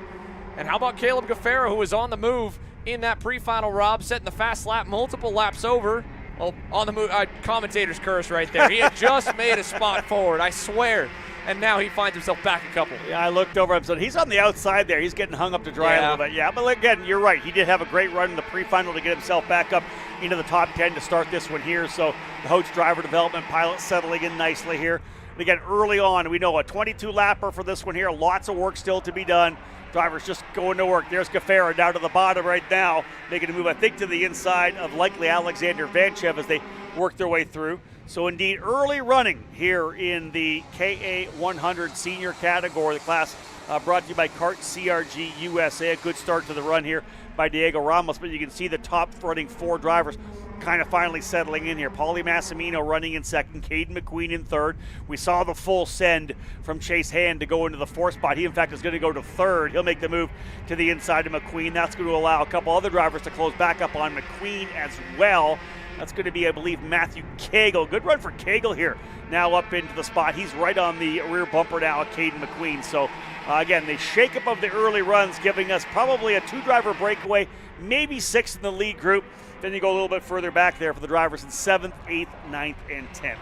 And how about Caleb Gaffaro, who was on the move in that pre-final, Rob, setting the fast lap multiple laps over. Well, on the move, commentator's curse right there. He had just made a spot forward, I swear. And now he finds himself back a couple. Yeah, I looked over him, so he's on the outside there. He's getting hung up to dry a little bit. Yeah, but again, you're right. He did have a great run in the pre-final to get himself back up into the top 10 to start this one here. So the Hoach driver development pilot settling in nicely here. And again, early on, we know a 22-lapper for this one here. Lots of work still to be done. Drivers just going to work. There's Gaffaro down to the bottom right now, making a move, I think, to the inside of likely Alexander Vanchev as they work their way through. So indeed, early running here in the KA 100 senior category. The class brought to you by Kart CRG USA. A good start to the run here by Diego Ramos, but you can see the top running 4 drivers kind of finally settling in here. Paulie Massimino running in second, Caden McQueen in third. We saw the full send from Chase Hand to go into the 4th spot. He, in fact, is going to go to 3rd. He'll make the move to the inside of McQueen. That's going to allow a couple other drivers to close back up on McQueen as well. That's going to be, I believe, Matthew Cagle. Good run for Cagle here. Now up into the spot. He's right on the rear bumper now at Caden McQueen. So, again, the shakeup of the early runs giving us probably a 2-driver breakaway, maybe 6 in the lead group. Then you go a little bit further back there for the drivers in 7th, 8th, 9th, and 10th.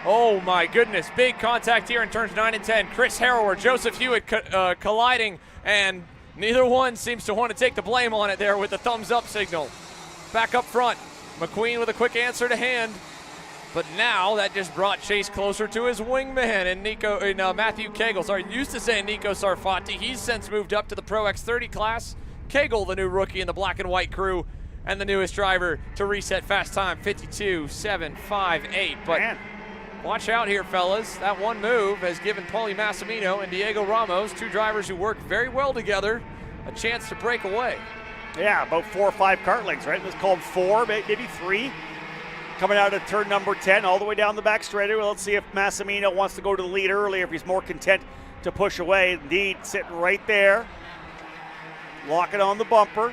Oh, my goodness. Big contact here in turns 9 and 10. Chris Harrower, Joseph Hewitt colliding, and neither one seems to want to take the blame on it there with the thumbs-up signal. Back up front, McQueen with a quick answer to Hand. But now that just brought Chase closer to his wingman and Matthew Cagle. Sorry, used to say Nico Sarfati. He's since moved up to the Pro X30 class. Cagle, the new rookie in the black and white crew, and the newest driver to reset fast time, 52.758. But man, watch out here, fellas. That one move has given Paulie Massimino and Diego Ramos, two drivers who work very well together, a chance to break away. Yeah, about 4 or 5 kart lengths, right? Let's call them 4, maybe 3. Coming out of turn number 10, all the way down the back straightaway. Let's see if Massimino wants to go to the lead early, if he's more content to push away. Indeed, sitting right there. Locking on the bumper.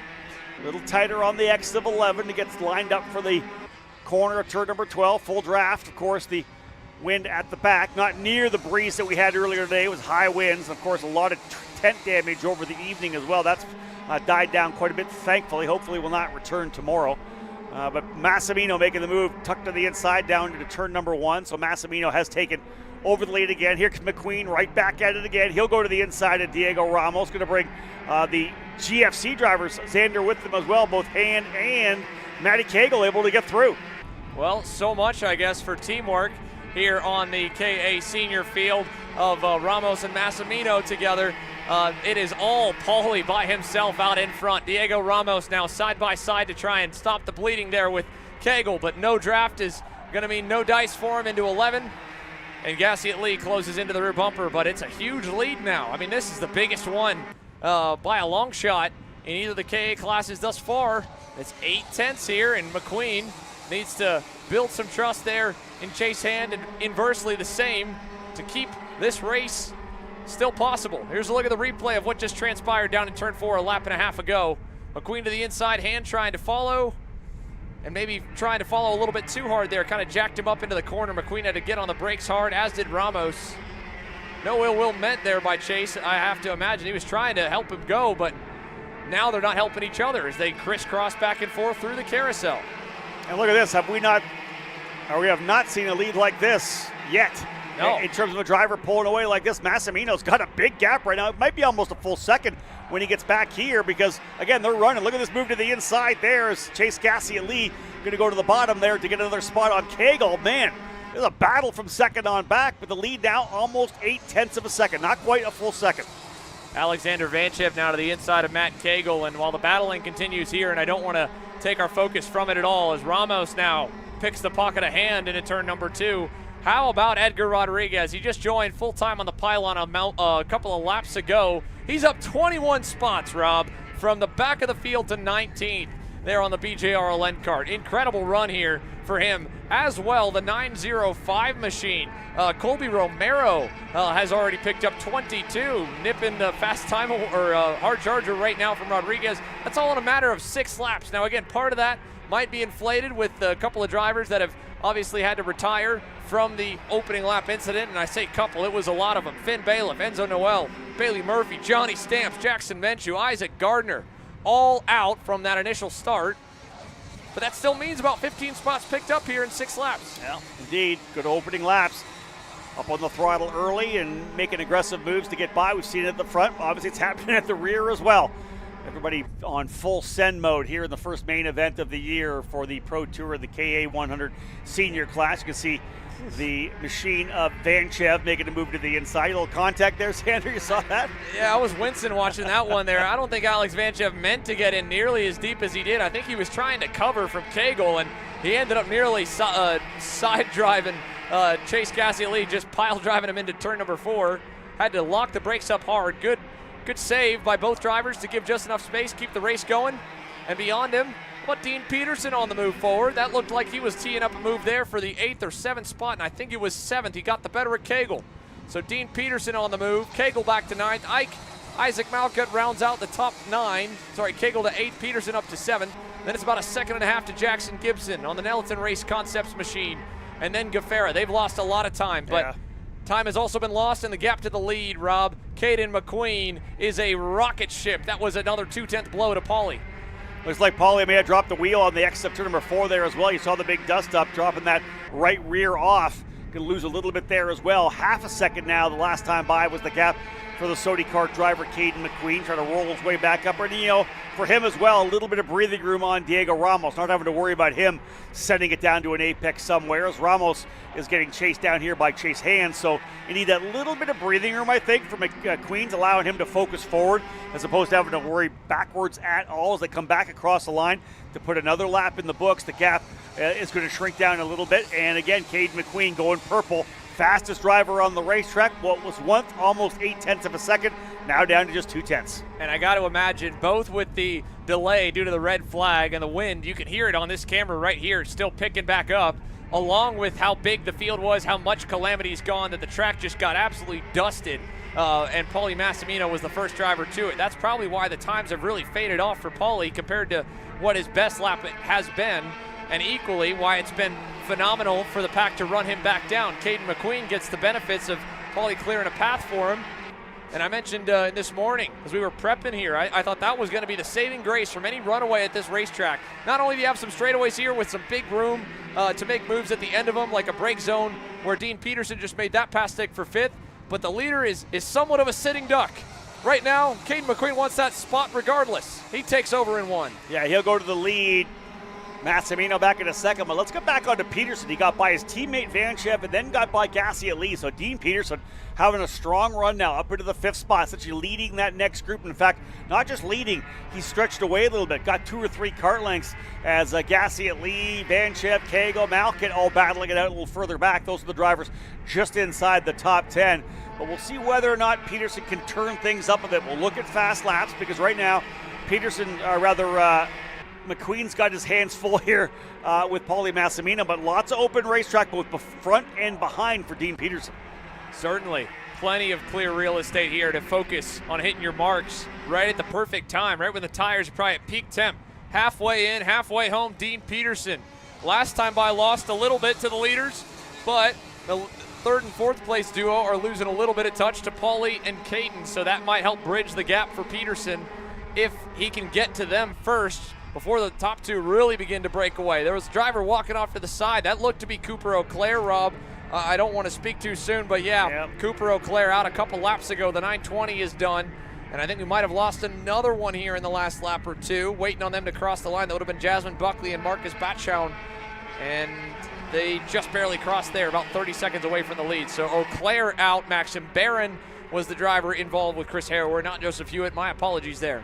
A little tighter on the exit of 11 to get lined up for the corner of turn number 12. Full draft, of course, the wind at the back. Not near the breeze that we had earlier today. It was high winds. Of course, a lot of tent damage over the evening as well. That's died down quite a bit, thankfully. Hopefully will not return tomorrow. But Massimino making the move, tucked to the inside down to turn number 1. So Massimino has taken over the lead again. Here comes McQueen right back at it again. He'll go to the inside of Diego Ramos. Going to bring the GFC drivers, Xander with them as well. Both Han and Matty Cagle able to get through. Well, so much, I guess, for teamwork here on the KA senior field of Ramos and Massimino together. It is all Paulie by himself out in front. Diego Ramos now side by side to try and stop the bleeding there with Cagle, but no draft is going to mean no dice for him into 11. And Gassiet Lee closes into the rear bumper, but it's a huge lead now. I mean, this is the biggest one by a long shot in either the KA classes thus far. It's 8/10 here, and McQueen needs to build some trust there in Chase Hand, and inversely the same to keep this race still possible. Here's a look at the replay of what just transpired down in turn 4 a lap and a half ago. McQueen to the inside, Hand trying to follow, and maybe trying to follow a little bit too hard there. Kind of jacked him up into the corner. McQueen had to get on the brakes hard, as did Ramos. No ill will meant there by Chase. I have to imagine he was trying to help him go, but now they're not helping each other as they crisscross back and forth through the carousel. And look at this. We have not seen a lead like this yet. No. In terms of a driver pulling away like this, Massimino's got a big gap right now. It might be almost a full second when he gets back here because, again, they're running. Look at this move to the inside there as Chase Gassiet Lee going to go to the bottom there to get another spot on Cagle. Man, there's a battle from second on back, but the lead now almost 8/10 of a second. Not quite a full second. Alexander Vanchev now to the inside of Matt Cagle, and while the battling continues here, and I don't want to take our focus from it at all, as Ramos now picks the pocket of Hand into turn number 2. How about Edgar Rodriguez? He just joined full-time on the pylon a couple of laps ago. He's up 21 spots, Rob, from the back of the field to 19th there on the BJRLN kart. Incredible run here for him. As well, the 905 machine. Colby Romero has already picked up 22, nipping the fast time or hard charger right now from Rodriguez. That's all in a matter of 6 laps. Now, again, part of that might be inflated with a couple of drivers that have obviously had to retire from the opening lap incident, and I say couple, it was a lot of them. Finn Bailiff, Enzo Noel, Bailey Murphy, Johnny Stamps, Jackson Menchu, Isaac Gardner, all out from that initial start. But that still means about 15 spots picked up here in 6 laps. Yeah, indeed, good opening laps. Up on the throttle early and making aggressive moves to get by. We've seen it at the front. Obviously, it's happening at the rear as well. Everybody on full send mode here in the first main event of the year for the Pro Tour, the KA 100 senior class. You can see the machine of Vanchev making a move to the inside. A little contact there, Sander, you saw that? Yeah, I was wincing watching that one there. I don't think Alex Vanchev meant to get in nearly as deep as he did. I think he was trying to cover from Cagle, and he ended up nearly side driving Chase Gassiet Lee, just pile driving him into turn number 4. Had to lock the brakes up hard. Good save by both drivers to give just enough space, keep the race going. And beyond him, how about Dean Peterson on the move forward? That looked like he was teeing up a move there for the 8th or 7th spot, and I think it was 7th. He got the better of Cagle. So Dean Peterson on the move. Cagle back to 9th. Isaac Malcutt rounds out the top 9. Sorry, Cagle to 8th, Peterson up to 7th. Then it's about a second and a half to Jackson Gibson on the Nelson Race Concepts machine. And then Gaffera. They've lost a lot of time, but time has also been lost in the gap to the lead, Rob. Caden McQueen is a rocket ship. That was another 2/10 blow to Paulie. Looks like Paulie may have dropped the wheel on the exit of turn number 4 there as well. You saw the big dust up, dropping that right rear off. Going to lose a little bit there as well. Half a second now. The last time by was the gap for the Superkart driver, Caden McQueen, trying to roll his way back up. And, you know, for him as well, a little bit of breathing room on Diego Ramos, not having to worry about him sending it down to an apex somewhere, as Ramos is getting chased down here by Chase Hands. So you need that little bit of breathing room, I think, from McQueen's, allowing him to focus forward as opposed to having to worry backwards at all as they come back across the line to put another lap in the books. The gap is going to shrink down a little bit. And again, Caden McQueen going purple. Fastest driver on the racetrack. What was once almost 0.8 of a second, now down to just 0.2. And I got to imagine, both with the delay due to the red flag and the wind, you can hear it on this camera right here, it's still picking back up, along with how big the field was, how much calamity's gone, that the track just got absolutely dusted. And Paulie Massimino was the first driver to it. That's probably why the times have really faded off for Paulie compared to what his best lap has been, and equally why it's been phenomenal for the pack to run him back down. Caden McQueen gets the benefits of Paulie clearing a path for him. And I mentioned this morning as we were prepping here, I thought that was going to be the saving grace from any runaway at this racetrack. Not only do you have some straightaways here with some big room to make moves at the end of them, like a break zone where Dean Peterson just made that pass stick for 5th, but the leader is somewhat of a sitting duck. Right now, Caden McQueen wants that spot regardless. He takes over in 1. Yeah, he'll go to the lead. Massimino back in a second, but let's get back onto Peterson. He got by his teammate Vanchev and then got by Gassi Lee. So Dean Peterson having a strong run now up into the 5th spot, essentially leading that next group. In fact, not just leading, he's stretched away a little bit, got 2 or 3 kart lengths as Gassi Lee, Vanchev, Kegel, Malkin all battling it out a little further back. Those are the drivers just inside the top 10. But we'll see whether or not Peterson can turn things up a bit. We'll look at fast laps because right now Peterson, McQueen's got his hands full here with Paulie Massimino, but lots of open racetrack both front and behind for Dean Peterson. Certainly. Plenty of clear real estate here to focus on hitting your marks right at the perfect time, right when the tires are probably at peak temp. Halfway in, halfway home, Dean Peterson. Last time by lost a little bit to the leaders, but the 3rd and 4th place duo are losing a little bit of touch to Paulie and Caden, so that might help bridge the gap for Peterson if he can get to them first before the top 2 really begin to break away. There was a driver walking off to the side. That looked to be Cooper Auclair, Rob. I don't want to speak too soon, but yeah, Cooper Auclair out a couple laps ago. The 920 is done, and I think we might have lost another one here in the last lap or 2, waiting on them to cross the line. That would have been Jasmine Buckley and Marcus Batchown, and they just barely crossed there, about 30 seconds away from the lead. So Auclair out. Maxim Barron was the driver involved with Chris Harrower, not Joseph Hewitt. My apologies there.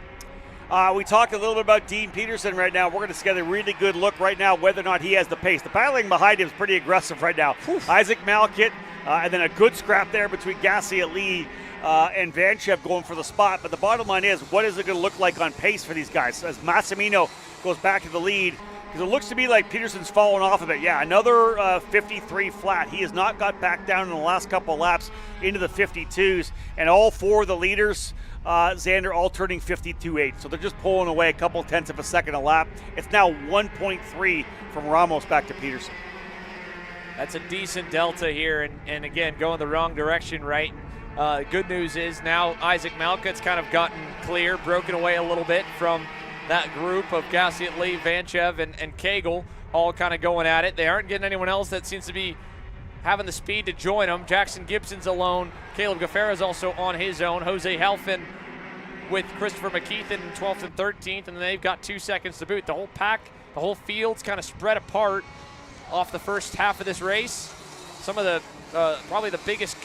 We talked a little bit about Dean Peterson right now. We're going to get a really good look right now whether or not he has the pace. The battling behind him is pretty aggressive right now. Isaac Malkit, and then a good scrap there between Gassi Lee and Vanchev going for the spot. But the bottom line is, what is it going to look like on pace for these guys? As Massimino goes back to the lead, because it looks to me like Peterson's fallen off of it. Yeah, another 53 flat. He has not got back down in the last couple of laps into the 52s. And all 4 of the leaders, Xander, all turning 52.8. So they're just pulling away a couple tenths of a second a lap. It's now 1.3 from Ramos back to Peterson. That's a decent delta here, and again, going the wrong direction, right? Good news is now Isaac Malkit's kind of gotten clear, broken away a little bit from that group of Gassi Lee, Vanchev, and Kegel, all kind of going at it. They aren't getting anyone else that seems to be having the speed to join them. Jackson Gibson's alone. Caleb Gaffara's also on his own. Jose Halfin with Christopher McKeithen in 12th and 13th, and they've got 2 seconds to boot. The whole pack, the whole field's kind of spread apart off the first half of this race. Some of the, probably the biggest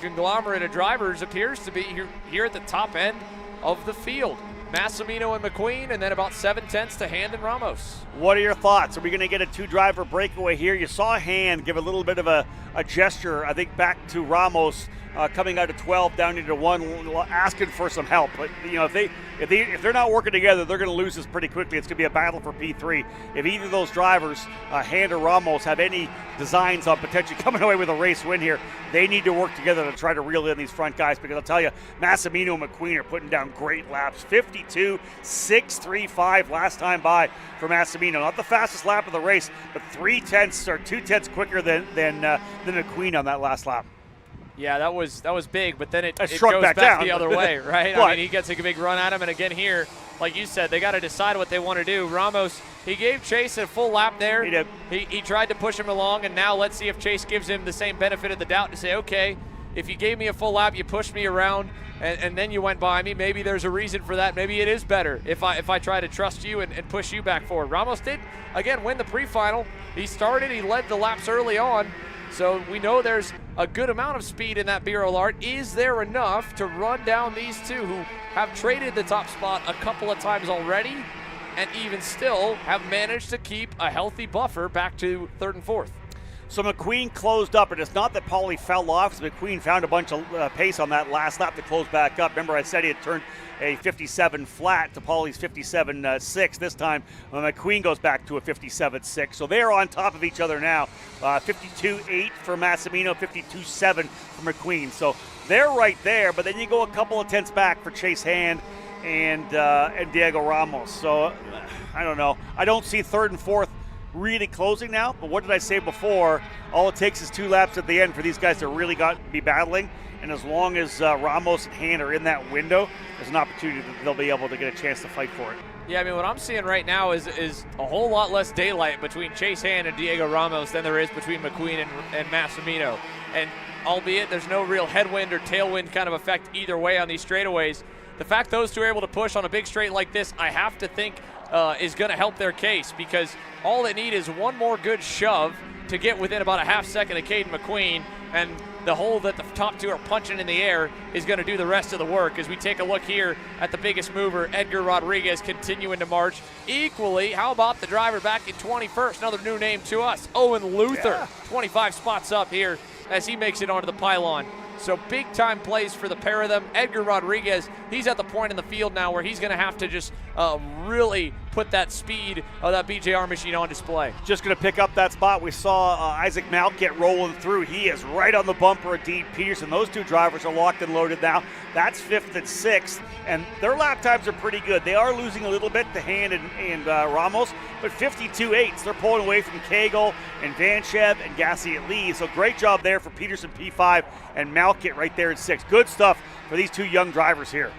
conglomerate of drivers appears to be here at the top end of the field. Massimino and McQueen, and then about 7 tenths to Hand and Ramos. What are your thoughts? Are we going to get a 2-driver breakaway here? You saw Hand give a little bit of a gesture, I think, back to Ramos coming out of 12 down into 1, asking for some help. But you know, if they're not working together, they're going to lose this pretty quickly. It's going to be a battle for P3. If either of those drivers, Hand or Ramos, have any designs on potentially coming away with a race win here, they need to work together to try to reel in these front guys, because I'll tell you, Massimino and McQueen are putting down great laps. 52.635 last time by for Massimino. Not the fastest lap of the race, but 2 tenths quicker than McQueen on that last lap. Yeah, that was big, but then it goes back down the other way, right? I mean, he gets a big run at him, and again here, like you said, they got to decide what they want to do. Ramos, he gave Chase a full lap there. He did. He tried to push him along, and now let's see if Chase gives him the same benefit of the doubt to say, okay, if you gave me a full lap, you pushed me around, and then you went by me, maybe there's a reason for that. Maybe it is better if I try to trust you and push you back forward. Ramos did, again, win the pre-final. He started, he led the laps early on, so we know there's a good amount of speed in that Bureau Art. Is there enough to run down these two who have traded the top spot a couple of times already and even still have managed to keep a healthy buffer back to third and fourth? So McQueen closed up, and it's not that Pauly fell off, because McQueen found a bunch of pace on that last lap to close back up. Remember, I said he had turned a 57 flat to Pauly's 57.6. This time, McQueen goes back to a 57.6. So they're on top of each other now. 52.8 for Massimino, 52.7 for McQueen. So they're right there, but then you go a couple of tenths back for Chase Hand and Diego Ramos. So I don't know. I don't see third and fourth really closing now, but what did I say before? All it takes is 2 laps at the end for these guys to really be battling, and as long as Ramos and Hand are in that window, there's an opportunity that they'll be able to get a chance to fight for it. Yeah, I mean, what I'm seeing right now is a whole lot less daylight between Chase Hand and Diego Ramos than there is between McQueen and Massimino. And albeit there's no real headwind or tailwind kind of effect either way on these straightaways, the fact those two are able to push on a big straight like this, I have to think is going to help their case, because all they need is one more good shove to get within about a half second of Caden McQueen, and the hole that the top two are punching in the air is going to do the rest of the work. As we take a look here at the biggest mover, Edgar Rodriguez, continuing to march. Equally, how about the driver back in 21st, another new name to us, Owen Luther, 25 spots up here as he makes it onto the pylon. So big time plays for the pair of them. Edgar Rodriguez, he's at the point in the field now where he's going to have to just really put that speed of that BJR machine on display. Just going to pick up that spot. We saw Isaac Malk get rolling through. He is right on the bumper of Dean Peterson. Those two drivers are locked and loaded now. That's 5th and 6th, and their lap times are pretty good. They are losing a little bit to Hand and Ramos, but 52.8s. They're pulling away from Cagle and Vanchev and Gassi Lee. So great job there for Peterson P5 and Malkit right there in 6th. Good stuff for these two young drivers here.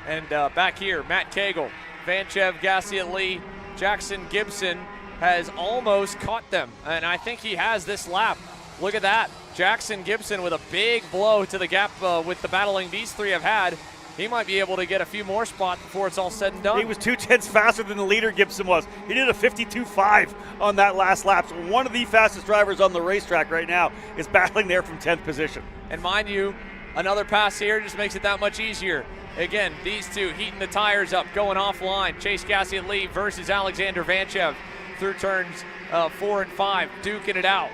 And back here, Matt Cagle, Vanchev, Gassi Lee, Jackson Gibson has almost caught them, and I think he has this lap. Look at that. Jackson Gibson with a big blow to the gap with the battling these three have had. He might be able to get a few more spots before it's all said and done. He was 2 tenths faster than the leader Gibson was. He did a 52.5 on that last lap. So one of the fastest drivers on the racetrack right now is battling there from 10th position. And mind you, another pass here just makes it that much easier. Again, these two heating the tires up, going offline. Chase Gassi Lee versus Alexander Vanchev through turns 4 and 5, duking it out.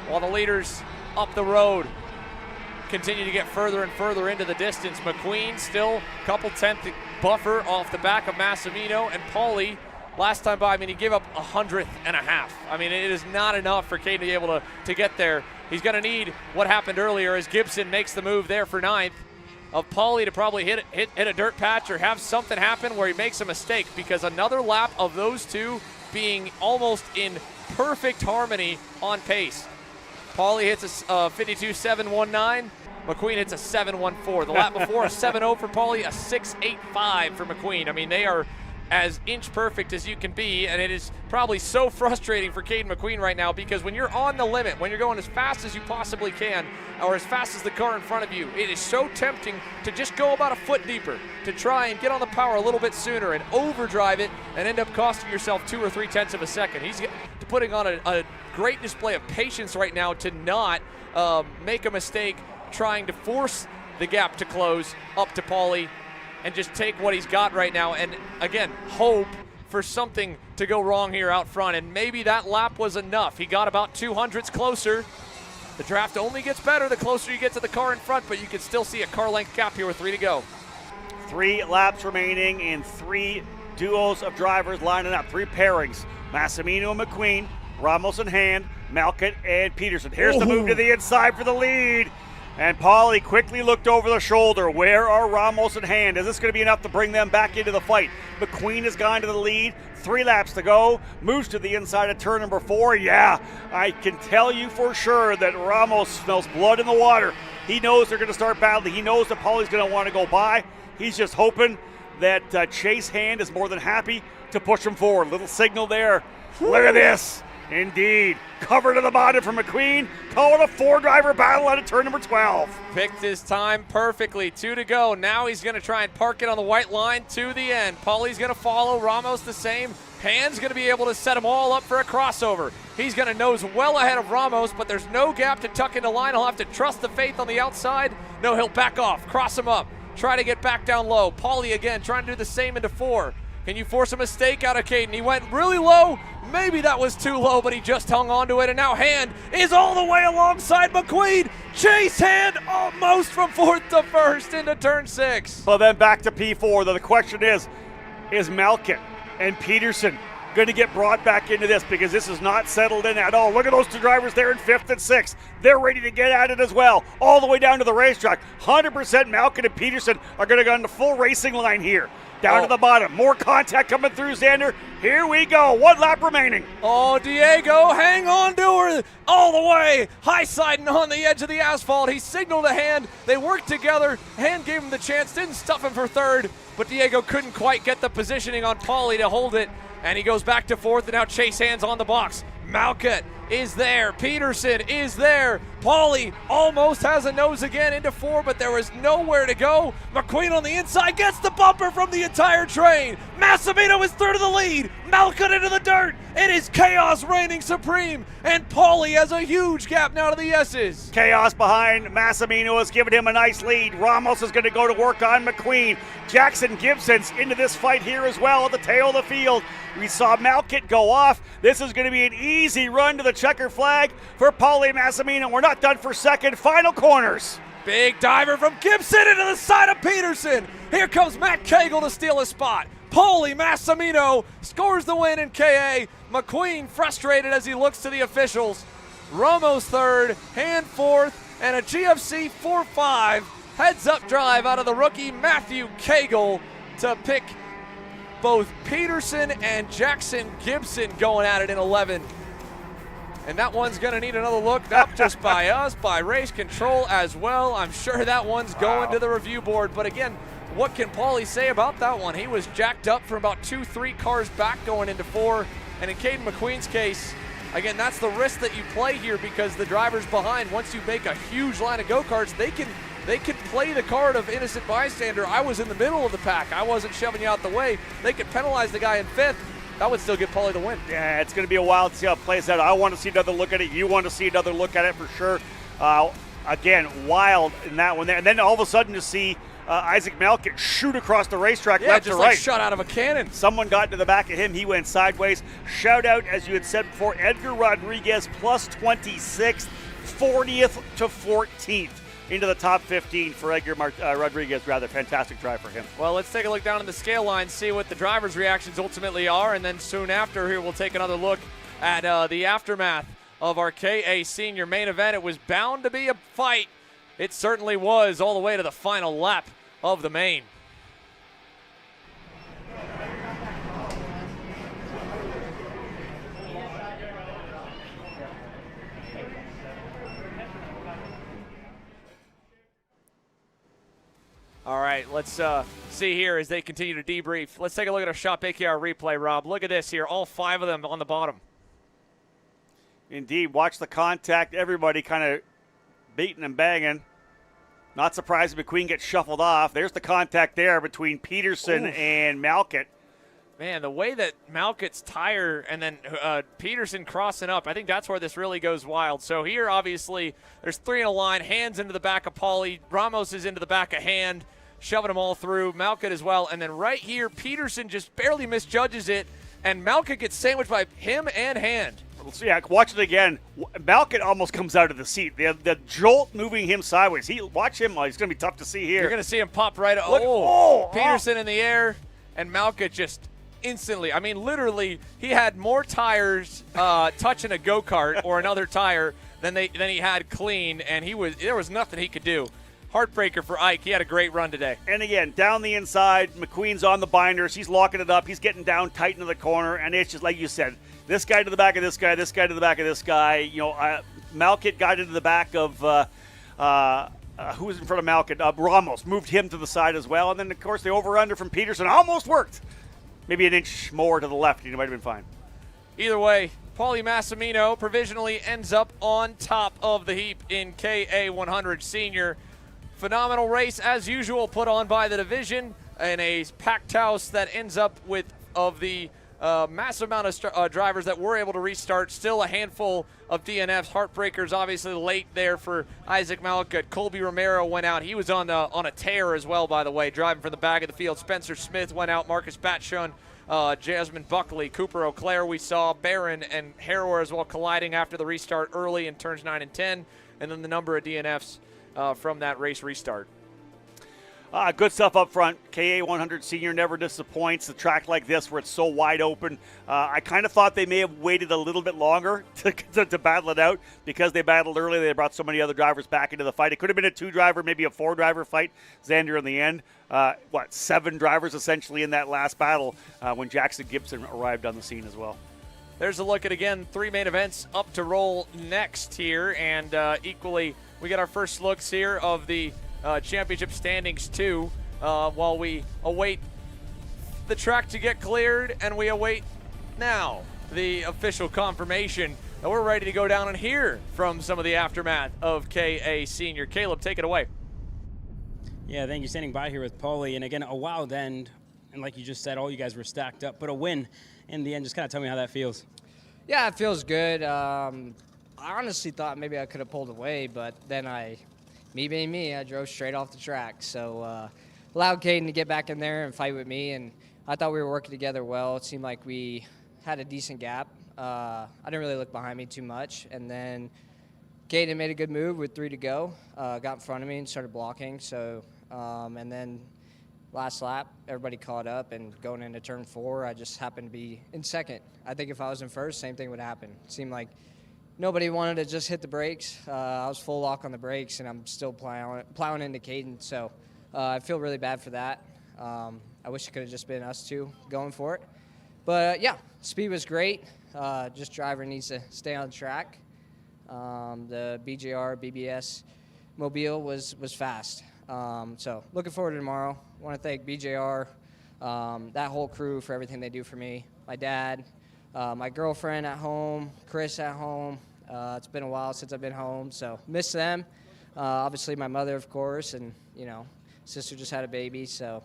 While the leaders up the road continue to get further and further into the distance. McQueen still a couple tenth buffer off the back of Massimino, and Pauly last time by, I mean, he gave up 100th and a half. I mean, it is not enough for Caden to be able to get there. He's going to need what happened earlier as Gibson makes the move there for 9th, of Pauly to probably hit a dirt patch or have something happen where he makes a mistake, because another lap of those two being almost in perfect harmony on pace. Pauly hits a 52.719. McQueen hits a 7.14. The lap before, a 7.0 for Pauly, a 6.85 for McQueen. I mean, they are as inch perfect as you can be, and it is probably so frustrating for Caden McQueen right now, because when you're on the limit, when you're going as fast as you possibly can, or as fast as the car in front of you, it is so tempting to just go about a foot deeper, to try and get on the power a little bit sooner and overdrive it and end up costing yourself 2 or 3 tenths of a second. He's putting on a great display of patience right now to not make a mistake trying to force the gap to close up to Pauly, and just take what he's got right now and, again, hope for something to go wrong here out front. And maybe that lap was enough. He got about 200ths closer. The draft only gets better the closer you get to the car in front, but you can still see a car length gap here with 3 to go. 3 laps remaining and 3 duos of drivers lining up, 3 pairings. Massimino and McQueen, Ramos and Hand, Malkit and Peterson. Here's the move to the inside for the lead. And Pauly quickly looked over the shoulder. Where are Ramos and Hand? Is this going to be enough to bring them back into the fight? McQueen has gone to the lead. 3 laps to go. Moves to the inside of turn number 4. Yeah, I can tell you for sure that Ramos smells blood in the water. He knows they're going to start battling. He knows that Pauly's going to want to go by. He's just hoping that Chase Hand is more than happy to push him forward. Little signal there. Look at this. Indeed. Cover to the bottom for McQueen. Call it a 4-driver battle out of turn number 12. Picked his time perfectly. 2 to go. Now he's going to try and park it on the white line to the end. Paulie's going to follow. Ramos the same. Hand's going to be able to set them all up for a crossover. He's going to nose well ahead of Ramos, but there's no gap to tuck into line. He'll have to trust the faith on the outside. No, he'll back off, cross him up, try to get back down low. Paulie again trying to do the same into 4. Can you force a mistake out of Caden? He went really low. Maybe that was too low, but he just hung on to it. And now Hand is all the way alongside McQueen. Chase Hand almost from 4th to 1st into turn 6. Well, then back to P4. The question is Malkin and Peterson going to get brought back into this, because this is not settled in at all. Look at those 2 drivers there in 5th and 6th. They're ready to get at it as well, all the way down to the racetrack. 100% Malkin and Peterson are going to go on the full racing line here. Down to the bottom. More contact coming through, Xander. Here we go. 1 lap remaining. Oh, Diego, hang on to her all the way. High-siding on the edge of the asphalt. He signaled a Hand. They worked together. Hand gave him the chance. Didn't stuff him for 3rd, but Diego couldn't quite get the positioning on Paulie to hold it. And he goes back to 4th, and now Chase Hand's on the box. Malkut is there. Peterson is there. Paulie almost has a nose again into 4, but there was nowhere to go. McQueen on the inside gets the bumper from the entire train. Massimino is third to the lead. Malkut into the dirt. It is chaos reigning supreme, and Paulie has a huge gap now to the S's. Chaos behind Massimino has given him a nice lead. Ramos is going to go to work on McQueen. Jackson Gibson's into this fight here as well at the tail of the field. We saw Malkut go off. This is going to be an easy run to the checker flag for Paulie Massimino. We're not done for second. Final corners. Big diver from Gibson into the side of Peterson. Here comes Matt Cagle to steal a spot. Paulie Massimino scores the win in KA. McQueen frustrated as he looks to the officials. Ramos 3rd, Hand 4th, and a GFC 4-5 heads-up drive out of the rookie Matthew Cagle to pick both Peterson and Jackson Gibson going at it in 11. And that one's going to need another look, not just by us, by race control as well. I'm sure that one's going to the review board. But again, what can Paulie say about that one? He was jacked up from about 2-3 cars back going into 4. And in Caden McQueen's case, again, that's the risk that you play here, because the drivers behind, once you make a huge line of go-karts, they can play the card of innocent bystander. I was in the middle of the pack. I wasn't shoving you out the way. They could penalize the guy in 5th. That would still get Paulie the win. Yeah, it's going to be a while to see how it plays out. I want to see another look at it. You want to see another look at it for sure. Again, wild in that one there. And then all of a sudden to see Isaac Malkut shoot across the racetrack left to right. Like shot out of a cannon. Someone got into the back of him. He went sideways. Shout out, as you had said before, Edgar Rodriguez plus 26th, 40th to 14th. Into the top 15 for Edgar Rodriguez. Rather fantastic drive for him. Well, let's take a look down in the scale line, see what the drivers' reactions ultimately are, and then soon after here we'll take another look at the aftermath of our KA Senior main event. It was bound to be a fight. It certainly was, all the way to the final lap of the main. All right, let's see here as they continue to debrief. Let's take a look at our Shop AKR replay, Rob. Look at this here, all 5 of them on the bottom. Indeed, watch the contact. Everybody kind of beating and banging. Not surprised McQueen gets shuffled off. There's the contact there between Peterson and Malkut. Man, the way that Malkut's tire and then Peterson crossing up, I think that's where this really goes wild. So here, obviously, there's 3 in a line. Hand's into the back of Paulie. Ramos is into the back of Hand, shoving them all through. Malkut as well. And then right here, Peterson just barely misjudges it, and Malkut gets sandwiched by him and Hand. So yeah, watch it again. Malkut almost comes out of the seat. The jolt moving him sideways. Watch him. He's going to be tough to see here. You're going to see him pop right. Peterson in the air, and Malkut just instantly. I mean, literally, he had more tires touching a go-kart or another tire than he had clean, and there was nothing he could do. Heartbreaker for Ike. He had a great run today. And again, down the inside, McQueen's on the binders. He's locking it up. He's getting down tight into the corner, and it's just like you said, this guy to the back of this guy, this guy to the back of this guy. You know, Malkut got into the back of who was in front of Malkut? Ramos moved him to the side as well, and then of course the over/under from Peterson almost worked. Maybe an inch more to the left, he might have been fine. Either way, Paulie Massimino provisionally ends up on top of the heap in KA100 Senior. Phenomenal race, as usual, put on by the division in a packed house that ends up with, of the massive amount of drivers that were able to restart, still a handful of DNFs. Heartbreakers obviously late there for Isaac Malka. Colby Romero went out. He was on a tear as well, by the way, driving from the back of the field. Spencer Smith went out. Marcus Batshun, Jasmine Buckley, Cooper O'Clair we saw, Barron and Harrower as well colliding after the restart early in turns 9 and 10, and then the number of DNFs from that race restart. Good stuff up front. KA100 Senior never disappoints. A track like this where it's so wide open. I kind of thought they may have waited a little bit longer to battle it out because they battled early. They brought so many other drivers back into the fight. It could have been a 2-driver, maybe a 4-driver fight. Xander in the end. 7 drivers essentially in that last battle when Jackson Gibson arrived on the scene as well. There's a look at, again, 3 main events up to roll next here. And equally, we get our first looks here of the championship standings too, while we await the track to get cleared, and we await now the official confirmation that we're ready to go down and hear from some of the aftermath of KA Senior. Caleb, take it away. Yeah, thank you. Standing by here with Paulie, and again, a wild end, and like you just said, all you guys were stacked up, but a win in the end. Just kind of tell me how that feels. Yeah, it feels good. I honestly thought maybe I could have pulled away, but then me being me, I drove straight off the track. So allowed Caden to get back in there and fight with me, and I thought we were working together well. It seemed like we had a decent gap. I didn't really look behind me too much, and then Caden made a good move with 3 to go, got in front of me and started blocking. So, and then last lap, everybody caught up, and going into turn 4, I just happened to be in second. I think if I was in first, same thing would happen. It seemed like nobody wanted to just hit the brakes. I was full lock on the brakes, and I'm still plowing into Caden. So I feel really bad for that. I wish it could have just been us two going for it. But, yeah, speed was great. Just driver needs to stay on track. The BJR, BBS Mobile was fast. So looking forward to tomorrow. I want to thank BJR, that whole crew for everything they do for me. My dad, my girlfriend at home, Chris at home. It's been a while since I've been home, so miss them. Obviously my mother, of course, and, you know, sister just had a baby, so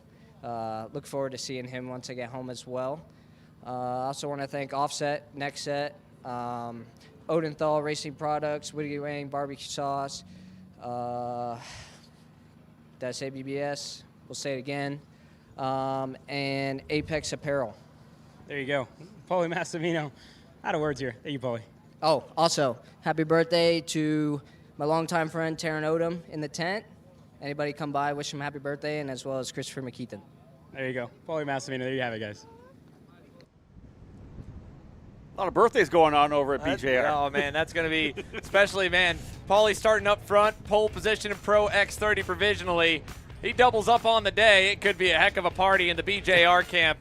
look forward to seeing him once I get home as well. I also want to thank Offset, Next Set, Odenthal Racing Products, Whitty Wang Barbecue Sauce. Did I say BBS? We'll say it again. And Apex Apparel. There you go. Paulie Massimino. Out of words here. Thank you, Paulie. Oh, also, happy birthday to my longtime friend, Taryn Odom, in the tent. Anybody come by, wish him happy birthday, and as well as Christopher McKeithen. There you go. Paulie Massimino. There you have it, guys. A lot of birthdays going on over at BJR. Oh, man, that's going to be, especially, man, Paulie starting up front, pole position in Pro X30 provisionally. He doubles up on the day. It could be a heck of a party in the BJR camp.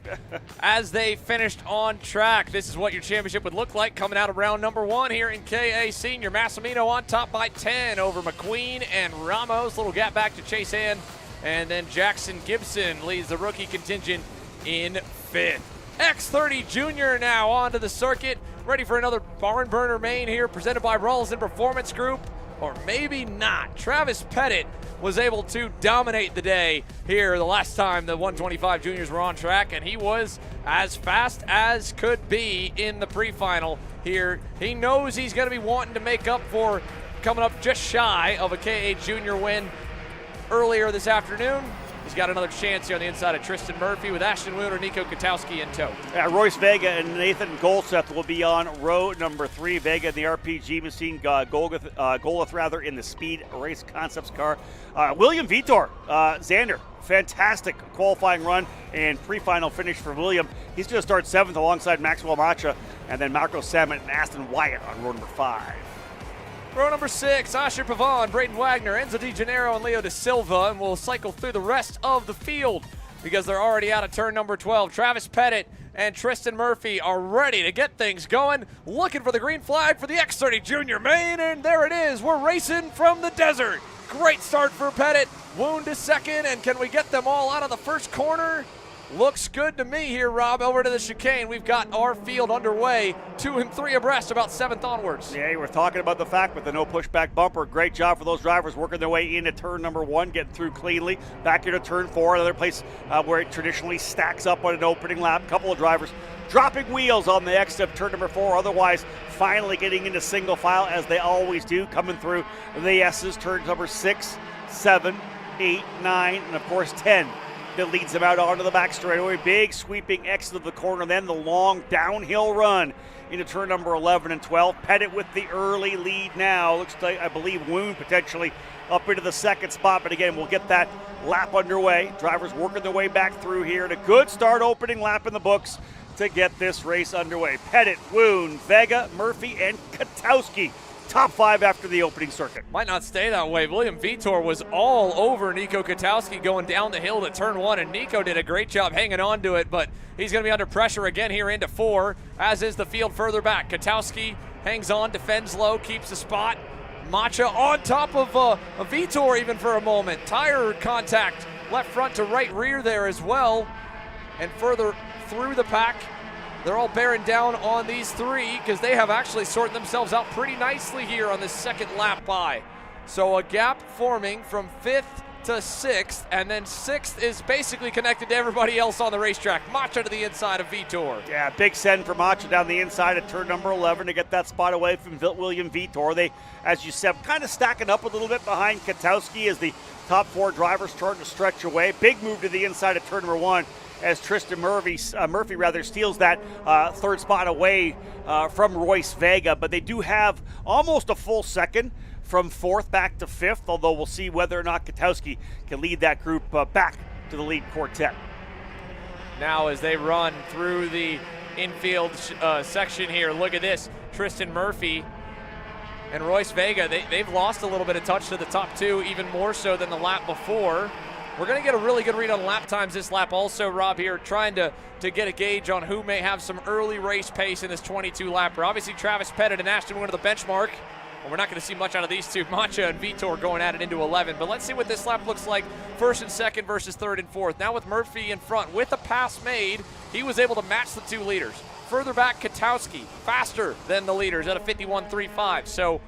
As they finished on track, this is what your championship would look like coming out of round number 1 here in KA Senior. Massimino on top by 10 over McQueen and Ramos. Little gap back to Chase Ann. And then Jackson Gibson leads the rookie contingent in 5th. X30 Junior now onto the circuit, ready for another barn burner main here, presented by Rawls & Performance Group, or maybe not. Travis Pettit was able to dominate the day here the last time the 125 juniors were on track, and he was as fast as could be in the pre-final here. He knows he's going to be wanting to make up for coming up just shy of a KA Junior win earlier this afternoon. He's got another chance here on the inside of Tristan Murphy with Ashton Wheeler, Nico Katowski in tow. Royce Vega and Nathan Golseth will be on row number 3. Vega in the RPG machine, Goleth in the Speed Race Concepts car. William Vitor, Xander, fantastic qualifying run and pre-final finish for William. He's going to start 7th alongside Maxwell Macha, and then Marco Salmon and Aston Wyatt on row number 5. Row number 6, Asher Pavon, Braden Wagner, Enzo Di Gennaro, and Leo Da Silva, and we'll cycle through the rest of the field because they're already out of turn number 12. Travis Pettit and Tristan Murphy are ready to get things going, looking for the green flag for the X30 Junior main, and there it is. We're racing from the desert. Great start for Pettit. Wound to second, and can we get them all out of the first corner? looks good to me here, Rob. Over to the chicane. We've got our field underway. 2 and 3 abreast, about 7th onwards. Yeah, we're talking about the fact with the no pushback bumper. Great job for those drivers working their way into turn number 1, getting through cleanly. Back into turn 4, another place where it traditionally stacks up on an opening lap. A couple of drivers dropping wheels on the exit of turn number 4, otherwise finally getting into single file as they always do, coming through the S's, turns number 6, 7, 8, 9, and of course 10. That leads them out onto the back straightaway. Big sweeping exit of the corner, then the long downhill run into turn number 11 and 12. Pettit with the early lead now. Looks like, I believe, Woon potentially up into the second spot, but again, we'll get that lap underway. Drivers working their way back through here, and a good start opening lap in the books to get this race underway. Pettit, Woon, Vega, Murphy, and Katowski. Top 5 after the opening circuit. Might not stay that way. William Vitor was all over Nico Katowski going down the hill to turn 1, and Nico did a great job hanging on to it, but he's going to be under pressure again here into 4, as is the field further back. Katowski hangs on, defends low, keeps the spot. Macha on top of Vitor even for a moment. Tire contact left front to right rear there as well, and further through the pack. They're all bearing down on these 3 because they have actually sorted themselves out pretty nicely here on this second lap by. So a gap forming from 5th to 6th, and then 6th is basically connected to everybody else on the racetrack. Macha to the inside of Vitor. Yeah, big send for Macha down the inside at turn number 11 to get that spot away from William Vitor. They, as you said, kind of stacking up a little bit behind Katowski as the top 4 drivers starting to stretch away. Big move to the inside at turn number 1. As Tristan Murphy steals that third spot away from Royce Vega, but they do have almost a full second from 4th back to 5th, although we'll see whether or not Katowski can lead that group back to the lead quartet. Now as they run through the infield section here, look at this. Tristan Murphy and Royce Vega, they've lost a little bit of touch to the top 2, even more so than the lap before. We're going to get a really good read on lap times this lap also, Rob, here, trying to get a gauge on who may have some early race pace in this 22-lapper. Obviously, Travis Pettit and Ashton Woon to the benchmark. Well, we're not going to see much out of these two, Macha and Vitor going at it into 11. But let's see what this lap looks like, 1st and 2nd versus 3rd and 4th. Now with Murphy in front, with a pass made, he was able to match the 2 leaders. Further back, Katowski, faster than the leaders at a 51.35. So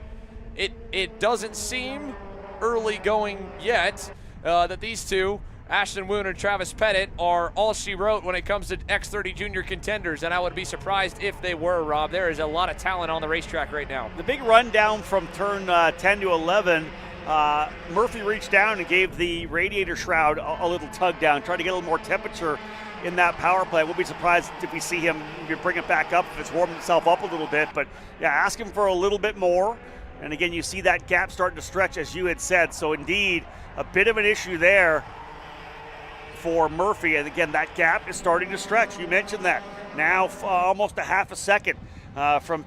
it doesn't seem early going yet. That these two, Ashton Woon and Travis Pettit, are all she wrote when it comes to X30 Junior contenders, and I would be surprised if they were, Rob. There is a lot of talent on the racetrack right now. The big run down from turn 10 to 11, Murphy reached down and gave the radiator shroud a little tug down, trying to get a little more temperature in that power play. We'll be surprised if we see him bring it back up if it's warmed itself up a little bit, but yeah, ask him for a little bit more. And again, you see that gap starting to stretch, as you had said. So indeed, a bit of an issue there for Murphy. And again, that gap is starting to stretch. You mentioned that. Now almost a half a second from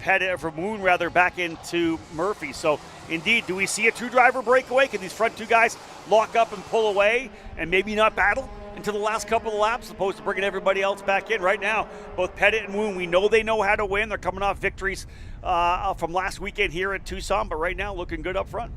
Woon back into Murphy. So indeed, do we see a 2-driver breakaway? Can these front 2 guys lock up and pull away and maybe not battle until the last couple of laps, as opposed to bringing everybody else back in? Right now, both Pettit and Woon, we know they know how to win. They're coming off victories from last weekend here at Tucson, but right now looking good up front.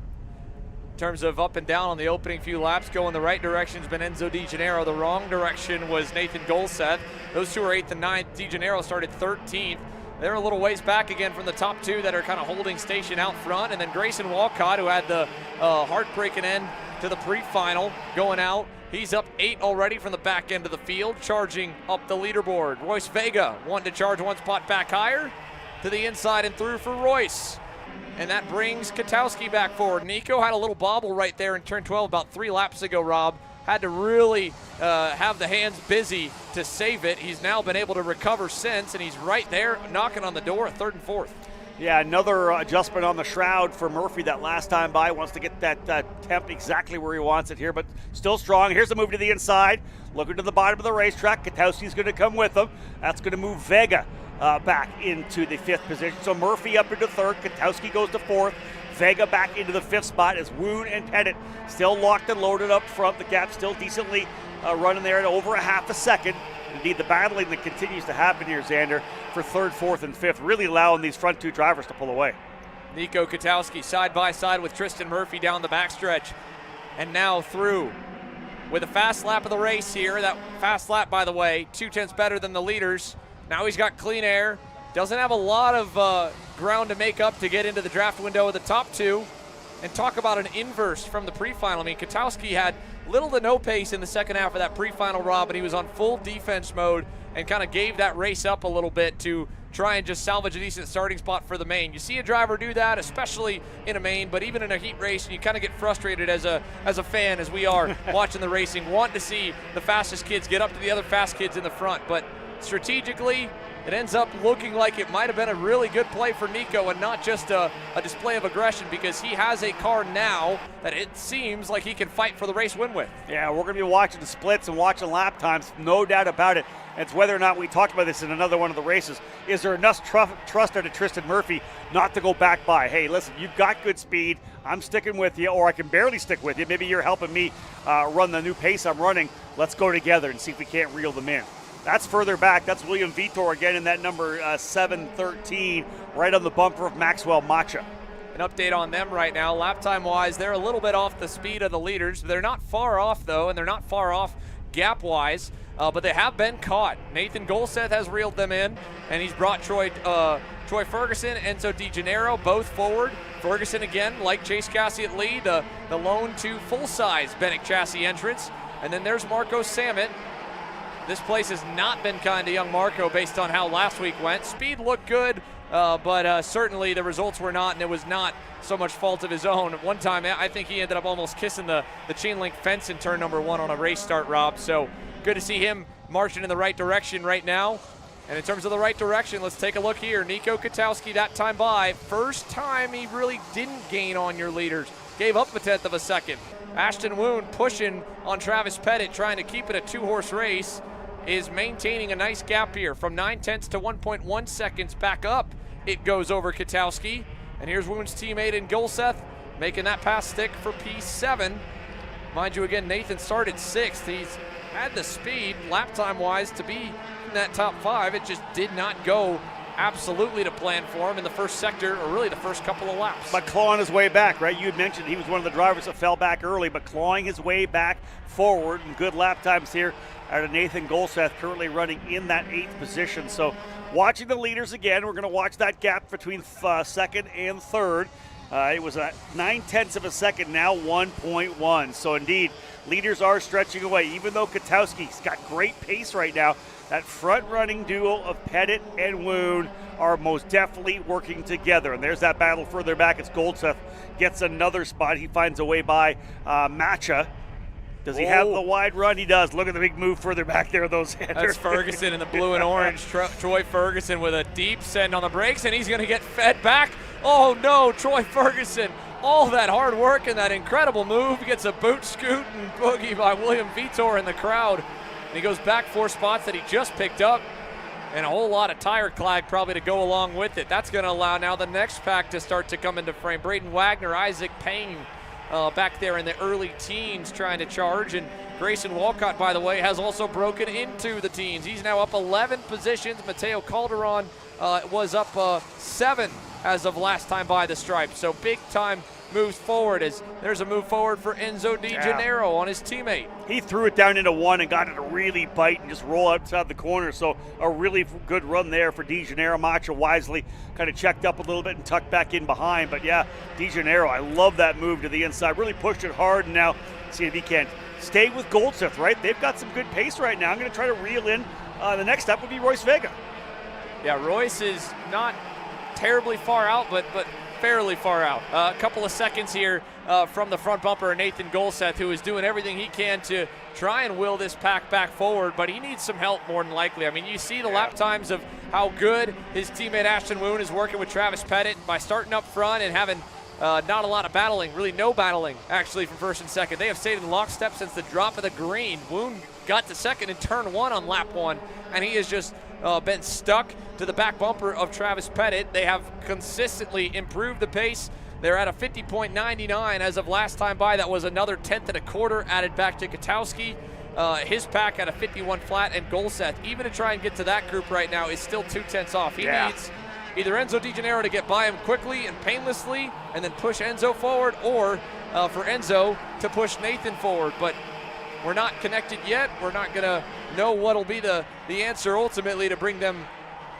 In terms of up and down on the opening few laps, going the right direction has been Enzo Di Gennaro. The wrong direction was Nathan Golseth. Those two are 8th and 9th. Di Gennaro started 13th. They're a little ways back again from the top 2 that are kind of holding station out front. And then Grayson Walcott, who had the heartbreaking end to the pre-final, going out. He's up 8 already from the back end of the field, charging up the leaderboard. Royce Vega wanting to charge 1 spot back higher to the inside and through for Royce. And that brings Katowski back forward. Nico had a little bobble right there in turn 12 about 3 laps ago, Rob. Had to really have the hands busy to save it. He's now been able to recover since, and he's right there knocking on the door at 3rd and 4th. Yeah, another adjustment on the shroud for Murphy that last time by. Wants to get that temp exactly where he wants it here, but still strong. Here's the move to the inside. Looking to the bottom of the racetrack. Katowski's going to come with him. That's going to move Vega back into the 5th position. So Murphy up into 3rd. Katowski goes to 4th. Vega back into the 5th spot as Woon and Pettit still locked and loaded up front. The gap still decently running there at over a half a second. Indeed, the battling that continues to happen here, Xander, for 3rd, 4th, and 5th, really allowing these front 2 drivers to pull away. Nico Katowski side by side with Tristan Murphy down the backstretch. And now through with a fast lap of the race here. That fast lap, by the way, 0.2 better than the leaders. Now he's got clean air. Doesn't have a lot of ground to make up to get into the draft window of the top two. And talk about an inverse from the pre-final. I mean, Kwiatkowski had little to no pace in the second half of that pre-final, Rob, and he was on full defense mode and kind of gave that race up a little bit to try and just salvage a decent starting spot for the main. You see a driver do that, especially in a main, but even in a heat race, and you kind of get frustrated as a fan, as we are watching the racing, wanting to see the fastest kids get up to the other fast kids in the front. But strategically, it ends up looking like it might have been a really good play for Nico and not just a display of aggression, because he has a car now that it seems like he can fight for the race win with. Yeah, we're going to be watching the splits and watching lap times, no doubt about it. It's whether or not, we talked about this in another one of the races, is there enough trust out of Tristan Murphy not to go back by? Hey, listen, you've got good speed. I'm sticking with you, or I can barely stick with you. Maybe you're helping me run the new pace I'm running. Let's go together and see if we can't reel them in. That's further back. That's William Vitor again in that number 713, right on the bumper of Maxwell Macha. An update on them right now. Lap time wise, they're a little bit off the speed of the leaders. They're not far off though, and they're not far off gap wise, but they have been caught. Nathan Golseth has reeled them in, and he's brought Troy Ferguson, Enzo DiGennaro, both forward. Ferguson again, like Chase Cassie at lead, the lone to full-size Bennett chassis entrance. And then there's Marco Samet. This place has not been kind to young Marco based on how last week went. Speed looked good, but certainly the results were not, and it was not so much fault of his own. At one time, I think he ended up almost kissing the chain link fence in turn number 1 on a race start, Rob. So good to see him marching in the right direction right now. And in terms of the right direction, let's take a look here. Nico Kwiatkowski, that time by. First time he really didn't gain on your leaders. Gave up 1/10 of a second. Ashton Woon pushing on Travis Pettit, trying to keep it a 2-horse race. Is maintaining a nice gap here from 0.9 to 1.1 seconds back up. It goes over Kwiatkowski. And here's Woon's teammate in Golseth making that pass stick for P7. Mind you, again, Nathan started 6th. He's had the speed, lap time wise, to be in that top 5. It just did not go absolutely to plan for him in the first sector, or really the first couple of laps. But clawing his way back, right? You had mentioned he was one of the drivers that fell back early, but clawing his way back forward, and good lap times here out of Nathan Golseth, currently running in that 8th position. So watching the leaders again, we're going to watch that gap between 2nd and 3rd. It was a 0.9 of a second, now 1.1. So indeed, leaders are stretching away. Even though Kwiatkowski's got great pace right now, that front-running duo of Pettit and Woon are most definitely working together. And there's that battle further back as Golseth gets another spot. He finds a way by Macha. Does he have the wide run? He does. Look at the big move further back there, those headers. That's Ferguson in the blue and orange. Troy Ferguson with a deep send on the brakes, and he's going to get fed back. Oh, no, Troy Ferguson. All that hard work and that incredible move gets a boot scoot and boogie by William Vitor in the crowd. And he goes back 4 spots that he just picked up, and a whole lot of tire clag probably to go along with it. That's going to allow now the next pack to start to come into frame. Braden Wagner, Isaac Payne, back there in the early teens trying to charge. And Grayson Walcott, by the way, has also broken into the teens. He's now up 11 positions. Mateo Calderon was up 7 as of last time by the stripe. So big time moves forward, as there's a move forward for Enzo DiGennaro on his teammate. He threw it down into 1 and got it to really bite and just roll outside the corner. So a really good run there for DiGennaro. Macha wisely kind of checked up a little bit and tucked back in behind. But yeah, DiGennaro, I love that move to the inside. Really pushed it hard, and now see if he can stay with Goldsmith, right? They've got some good pace right now. I'm going to try to reel in. The next step would be Royce Vega. Yeah, Royce is not terribly far out, but fairly far out. A couple of seconds here from the front bumper, Nathan Golseth, who is doing everything he can to try and will this pack back forward, but he needs some help more than likely. I mean, you see the lap times of how good his teammate Ashton Woon is working with Travis Pettit by starting up front and having not a lot of battling, really no battling actually from first and second. They have stayed in lockstep since the drop of the green. Woon got to second in turn 1 on lap 1, and he has just been stuck to the back bumper of Travis Pettit. They have consistently improved the pace. They're at a 50.99 as of last time by. That was another 1/10 added back to Kwiatkowski. His pack at a 51 flat, and Golseth, even to try and get to that group right now, is still 0.2 off. He needs either Enzo DiGennaro to get by him quickly and painlessly and then push Enzo forward, or for Enzo to push Nathan forward. But we're not connected yet. We're not going to know what'll be the answer ultimately to bring them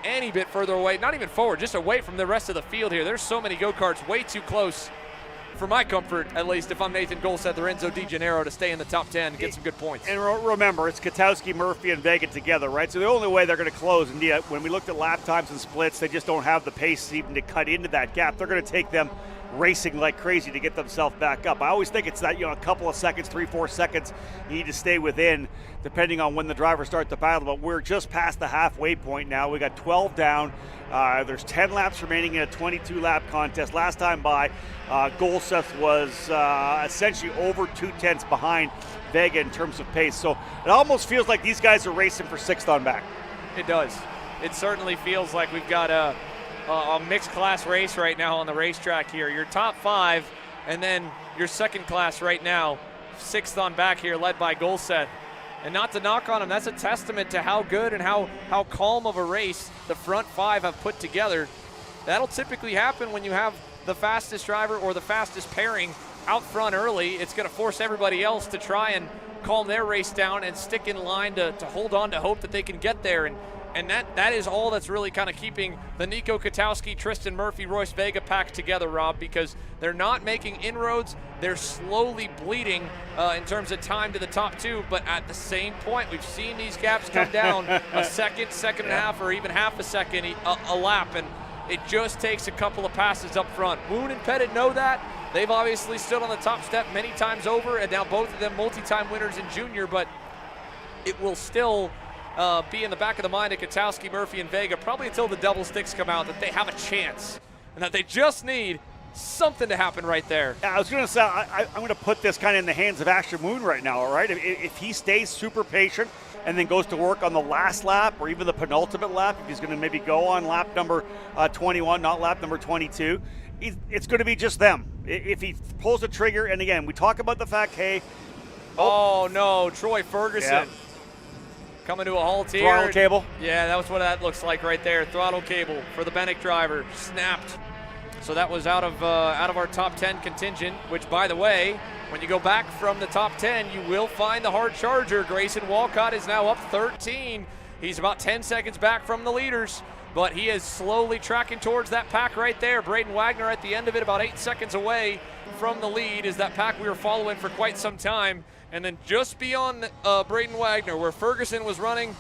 any bit further away, not even forward, just away from the rest of the field here. There's so many go-karts way too close for my comfort, at least if I'm Nathan Golseth or Enzo Di Gennaro, to stay in the top 10 and get some good points. And remember, it's Katowski, Murphy, and Vega together, right? So the only way they're going to close, and yet when we looked at lap times and splits, they just don't have the pace even to cut into that gap. They're going to take them racing like crazy to get themselves back up. I always think it's that, a couple of seconds, 3-4 seconds you need to stay within, depending on when the drivers start the battle. But we're just past the halfway point now. We got 12 down. There's 10 laps remaining in a 22-lap contest. Last time by, Golseth was essentially over 2/10 behind Vega in terms of pace. So it almost feels like these guys are racing for 6th on back. It does. It certainly feels like we've got a mixed class race right now on the racetrack here. Your top 5 and then your second class right now, 6th on back here, led by Golseth. And not to knock on him, that's a testament to how good and how calm of a race the front 5 have put together. That'll typically happen when you have the fastest driver or the fastest pairing out front early. It's going to force everybody else to try and calm their race down and stick in line to hold on to hope that they can get there. And that is all that's really kind of keeping the Nico Katowski, Tristan Murphy, Royce Vega pack together, Rob, because they're not making inroads. They're slowly bleeding in terms of time to the top 2, but at the same point, we've seen these gaps come down a second and a half, or even half a second a lap, and it just takes a couple of passes up front. Woon and Pettit know that. They've obviously stood on the top step many times over, and now both of them multi-time winners in junior, but it will still be in the back of the mind of Katowski, Murphy, and Vega, probably until the double sticks come out, that they have a chance and that they just need something to happen right there. Yeah, I was going to say, I'm going to put this kind of in the hands of Ashton Moon right now, all right? If he stays super patient and then goes to work on the last lap or even the penultimate lap, if he's going to maybe go on lap number 21, not lap number 22, it's going to be just them. If he pulls the trigger, and again, we talk about the fact, hey. Oh no, Troy Ferguson. Yeah. Coming to a halt here. Throttle cable. Yeah, that was what that looks like right there. Throttle cable for the Bennett driver. Snapped. So that was out of our top 10 contingent, which, by the way, when you go back from the top 10, you will find the hard charger. Grayson Walcott is now up 13. He's about 10 seconds back from the leaders, but he is slowly tracking towards that pack right there. Braden Wagner at the end of it, about 8 seconds away from the lead, is that pack we were following for quite some time. And then just beyond Braden Wagner, where Ferguson was running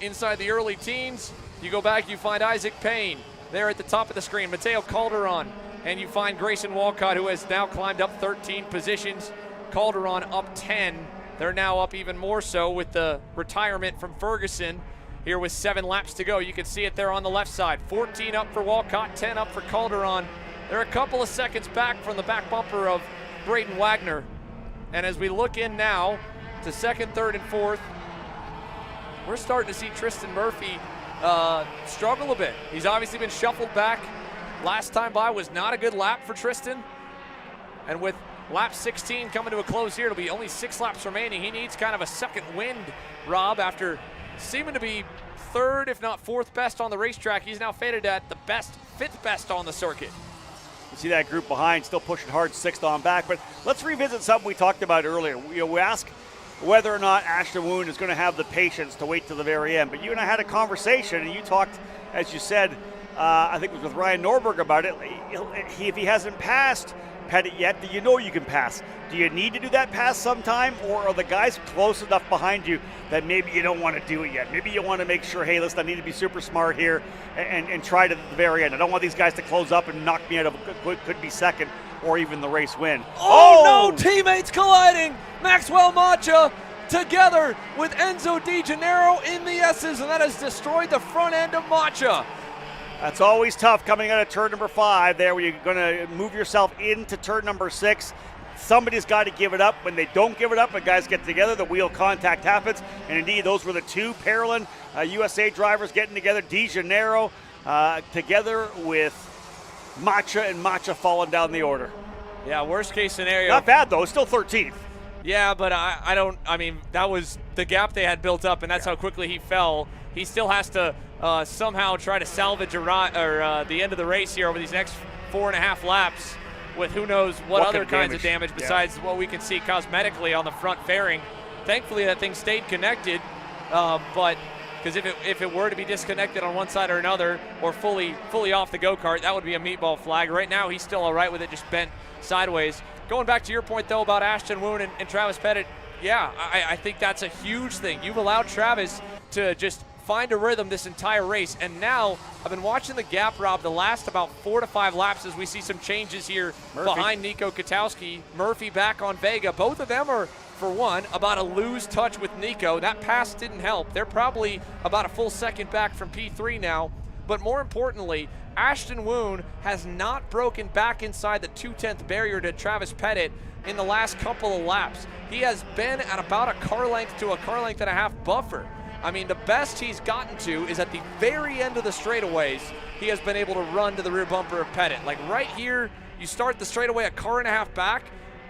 inside the early teens, you go back, you find Isaac Payne there at the top of the screen, Mateo Calderon, and you find Grayson Walcott, who has now climbed up 13 positions. Calderon up 10. They're now up even more so with the retirement from Ferguson here with 7 laps to go. You can see it there on the left side. 14 up for Walcott, 10 up for Calderon. They're a couple of seconds back from the back bumper of Braden Wagner. And as we look in now to 2nd, 3rd, and 4th, we're starting to see Tristan Murphy struggle a bit. He's obviously been shuffled back. Last time by was not a good lap for Tristan. And with lap 16 coming to a close here, it'll be only 6 laps remaining. He needs kind of a second wind, Rob, after seeming to be 3rd, if not 4th best on the racetrack. He's now faded at the best, 5th best on the circuit. You see that group behind still pushing hard, 6th on back. But let's revisit something we talked about earlier. We asked whether or not Ashton Woon is going to have the patience to wait till the very end. But you and I had a conversation, and you talked, as you said, I think it was with Ryan Norberg about it. If he hasn't passed Pettit yet, do you know you can pass? Do you need to do that pass sometime, or are the guys close enough behind you that maybe you don't want to do it yet? Maybe you want to make sure, hey, listen, I need to be super smart here and try to the very end. I don't want these guys to close up and knock me out of what could be second or even the race win. Oh no, teammates colliding. Maxwell Macha together with Enzo Di Gennaro in the S's, and that has destroyed the front end of Macha. That's always tough coming out of turn number 5 there, where you're going to move yourself into turn number 6. Somebody's got to give it up. When they don't give it up and guys get together, the wheel contact happens. And indeed, those were the 2 Paralyn USA drivers getting together. Di Gennaro together with Macha, and Macha falling down the order. Yeah, worst case scenario. Not bad, though. Still 13th. Yeah, but I mean, that was the gap they had built up, and that's how quickly he fell. He still has to somehow try to salvage the end of the race here over these next 4.5 laps with who knows what other kinds of damage besides what we can see cosmetically on the front fairing. Thankfully, that thing stayed connected, but because if it were to be disconnected on one side or another, or fully off the go-kart, that would be a meatball flag. Right now, he's still all right with it, just bent sideways. Going back to your point, though, about Ashton Woon and Travis Pettit, yeah, I think that's a huge thing. You've allowed Travis to just find a rhythm this entire race, and now I've been watching the gap, Rob, the last about 4 to 5 laps as we see some changes here behind Nico Katowski. Murphy back on Vega. Both of them are, for one, about a lose touch with Nico. That pass didn't help. They're probably about a full second back from P3 now. But more importantly, Ashton Woon has not broken back inside the 2/10 barrier to Travis Pettit in the last couple of laps. He has been at about a car length to a car length and a half buffer. I mean, the best he's gotten to is at the very end of the straightaways, he has been able to run to the rear bumper of Pettit. Like right here, you start the straightaway a car and a half back.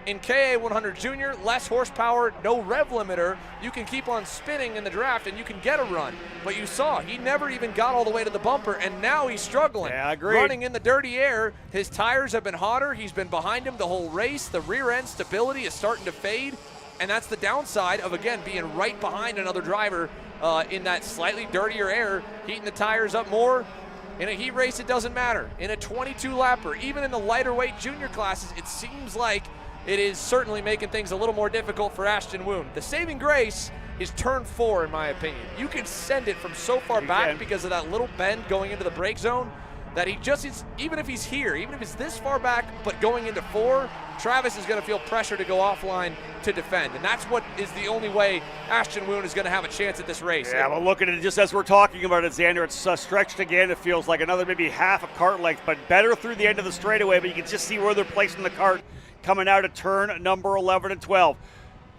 In KA100 Junior, less horsepower, no rev limiter, you can keep on spinning in the draft and you can get a run. But you saw, he never even got all the way to the bumper, and now he's struggling. Yeah, agreed. Running in the dirty air, his tires have been hotter, he's been behind him the whole race, the rear end stability is starting to fade, and that's the downside of, again, being right behind another driver in that slightly dirtier air, heating the tires up more. In a heat race, it doesn't matter. In a 22-lapper, even in the lighter weight junior classes, it seems like it is certainly making things a little more difficult for Ashton Woon. The saving grace is turn 4, in my opinion. You can send it from so far back because of that little bend going into the brake zone that he just is, even if he's here, even if it's this far back, but going into 4, Travis is going to feel pressure to go offline to defend. And that's what is the only way Ashton Woon is going to have a chance at this race. Yeah, well, look at it just as we're talking about it, Xander. It's stretched again. It feels like another maybe half a cart length, but better through the end of the straightaway. But you can just see where they're placing the cart coming out of turn number 11 and 12.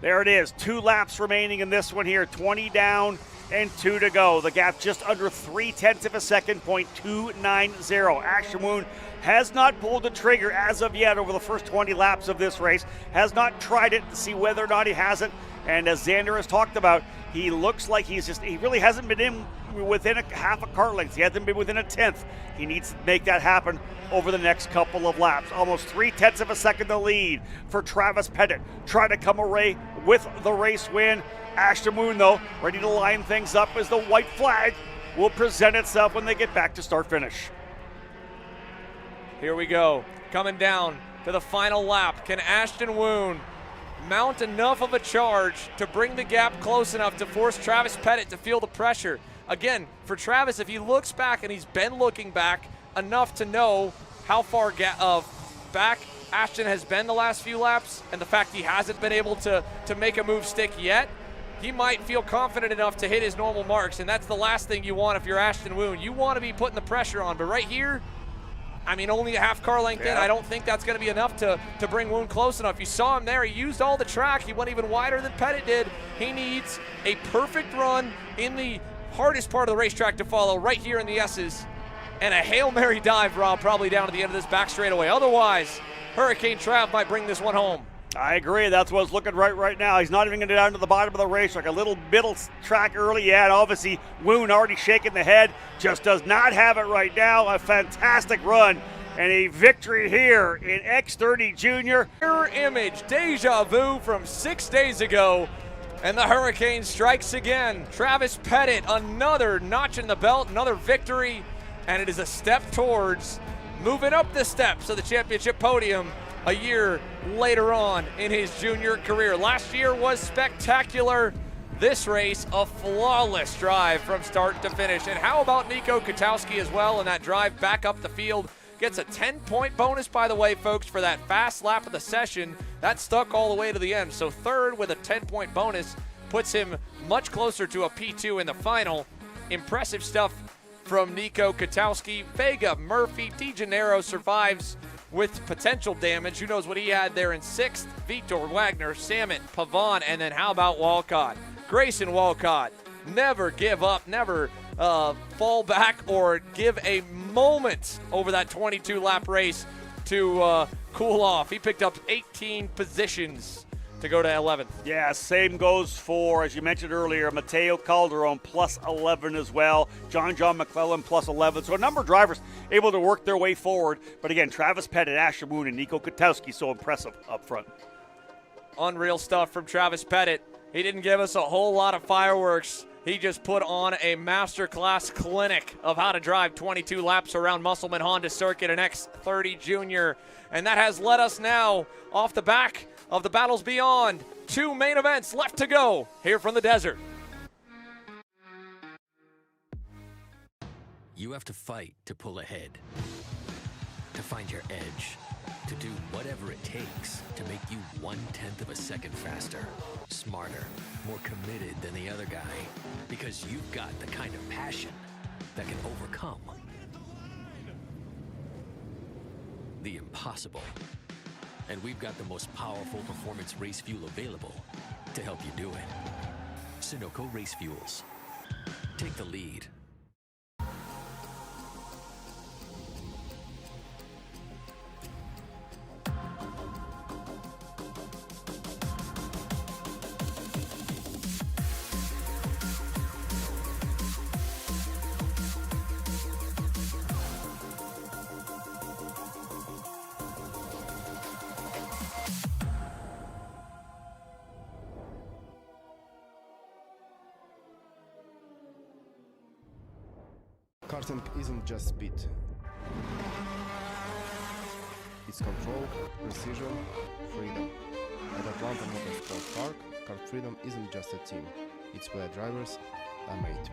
There it is. 2 laps remaining in this one here. 20 down and 2 to go. The gap just under 0.3 of a second, 0.290. Ashton Woon has not pulled the trigger as of yet over the first 20 laps of this race. Has not tried it to see whether or not he has it. And as Xander has talked about, he looks like he really hasn't been in within a half a cart length. He hasn't been within a 10th. He needs to make that happen over the next couple of laps. Almost 0.3 of a second the lead for Travis Pettit. Trying to come away with the race win. Ashton Woon, though, ready to line things up as the white flag will present itself when they get back to start-finish. Here we go. Coming down to the final lap. Can Ashton Woon mount enough of a charge to bring the gap close enough to force Travis Pettit to feel the pressure? Again, for Travis, if he looks back, and he's been looking back enough to know how far back Ashton has been the last few laps, and the fact he hasn't been able to make a move stick yet, he might feel confident enough to hit his normal marks, and that's the last thing you want if you're Ashton Woon. You want to be putting the pressure on, but right here, I mean, only a half car length in, I don't think that's going to be enough to bring Woon close enough. You saw him there. He used all the track. He went even wider than Pettit did. He needs a perfect run in the hardest part of the racetrack to follow right here in the S's, and a Hail Mary dive, Rob, probably down to the end of this back straightaway. Otherwise, Hurricane Trav might bring this one home. I agree. That's what's looking right now. He's not even going to down to the bottom of the racetrack. A little middle track early. Yeah, and obviously Woon already shaking the head. Just does not have it right now. A fantastic run and a victory here in X30 Junior. Mirror image, deja vu from 6 days ago. And the Hurricane strikes again. Travis Pettit, another notch in the belt, another victory. And it is a step towards moving up the steps of the championship podium a year later on in his junior career. Last year was spectacular. This race, a flawless drive from start to finish. And how about Nico Katowski as well in that drive back up the field? Gets a 10-point bonus, by the way, folks, for that fast lap of the session. That stuck all the way to the end. So third with a 10-point bonus puts him much closer to a P2 in the final. Impressive stuff from Nico Katowski. Vega, Murphy, DeGennaro survives with potential damage. Who knows what he had there in 6th? Vitor, Wagner, Samet, Pavon, and then how about Walcott? Grayson Walcott, never give up, never fall back or give a moment over that 22-lap race to cool off. He picked up 18 positions to go to 11th. Yeah, same goes for, as you mentioned earlier, Mateo Calderon plus 11 as well. John McClellan plus 11. So a number of drivers able to work their way forward. But again, Travis Pettit, Ashton Woon, and Nico Katowski so impressive up front. Unreal stuff from Travis Pettit. He didn't give us a whole lot of fireworks. He just put on a masterclass clinic of how to drive 22 laps around Musselman Honda Circuit, an X30 Junior. And that has led us now off the back of the Battles Beyond. 2 main events left to go here from the desert. You have to fight to pull ahead, to find your edge, to do whatever it takes to make you 1/10 of a second faster, smarter, more committed than the other guy, because you've got the kind of passion that can overcome the impossible. And we've got the most powerful performance race fuel available to help you do it. Sunoco Race Fuels. Take the lead. Karting isn't just speed. It's control, precision, freedom. At Atlanta Motorsport Park, Kart Freedom isn't just a team. It's where drivers are made.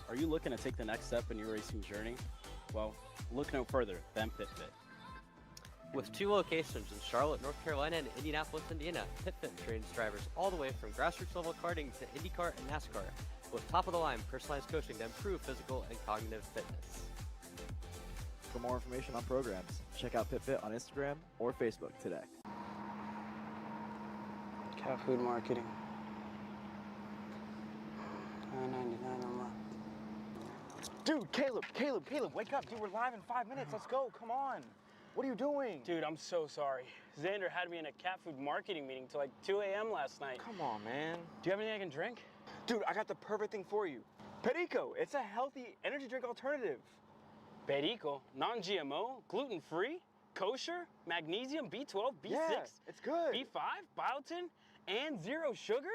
Are you looking to take the next step in your racing journey? Well, look no further than PitFit. With 2 locations in Charlotte, North Carolina and Indianapolis, Indiana, PitFit trains drivers all the way from grassroots level karting to IndyCar and NASCAR, with top-of-the-line personalized coaching to improve physical and cognitive fitness. For more information on programs, check out PitFit on Instagram or Facebook today. Cat food marketing. $9.99 a month. Dude, Caleb, wake up. Dude, we're live in 5 minutes. Let's go. Come on. What are you doing? Dude, I'm so sorry. Xander had me in a cat food marketing meeting till like 2 a.m. last night. Come on, man. Do you have anything I can drink? Dude, I got the perfect thing for you. Perico. It's a healthy energy drink alternative. Perico, non-GMO, gluten-free, kosher, magnesium, B12, B6, Yeah, it's good. B5, biotin, and 0 sugar?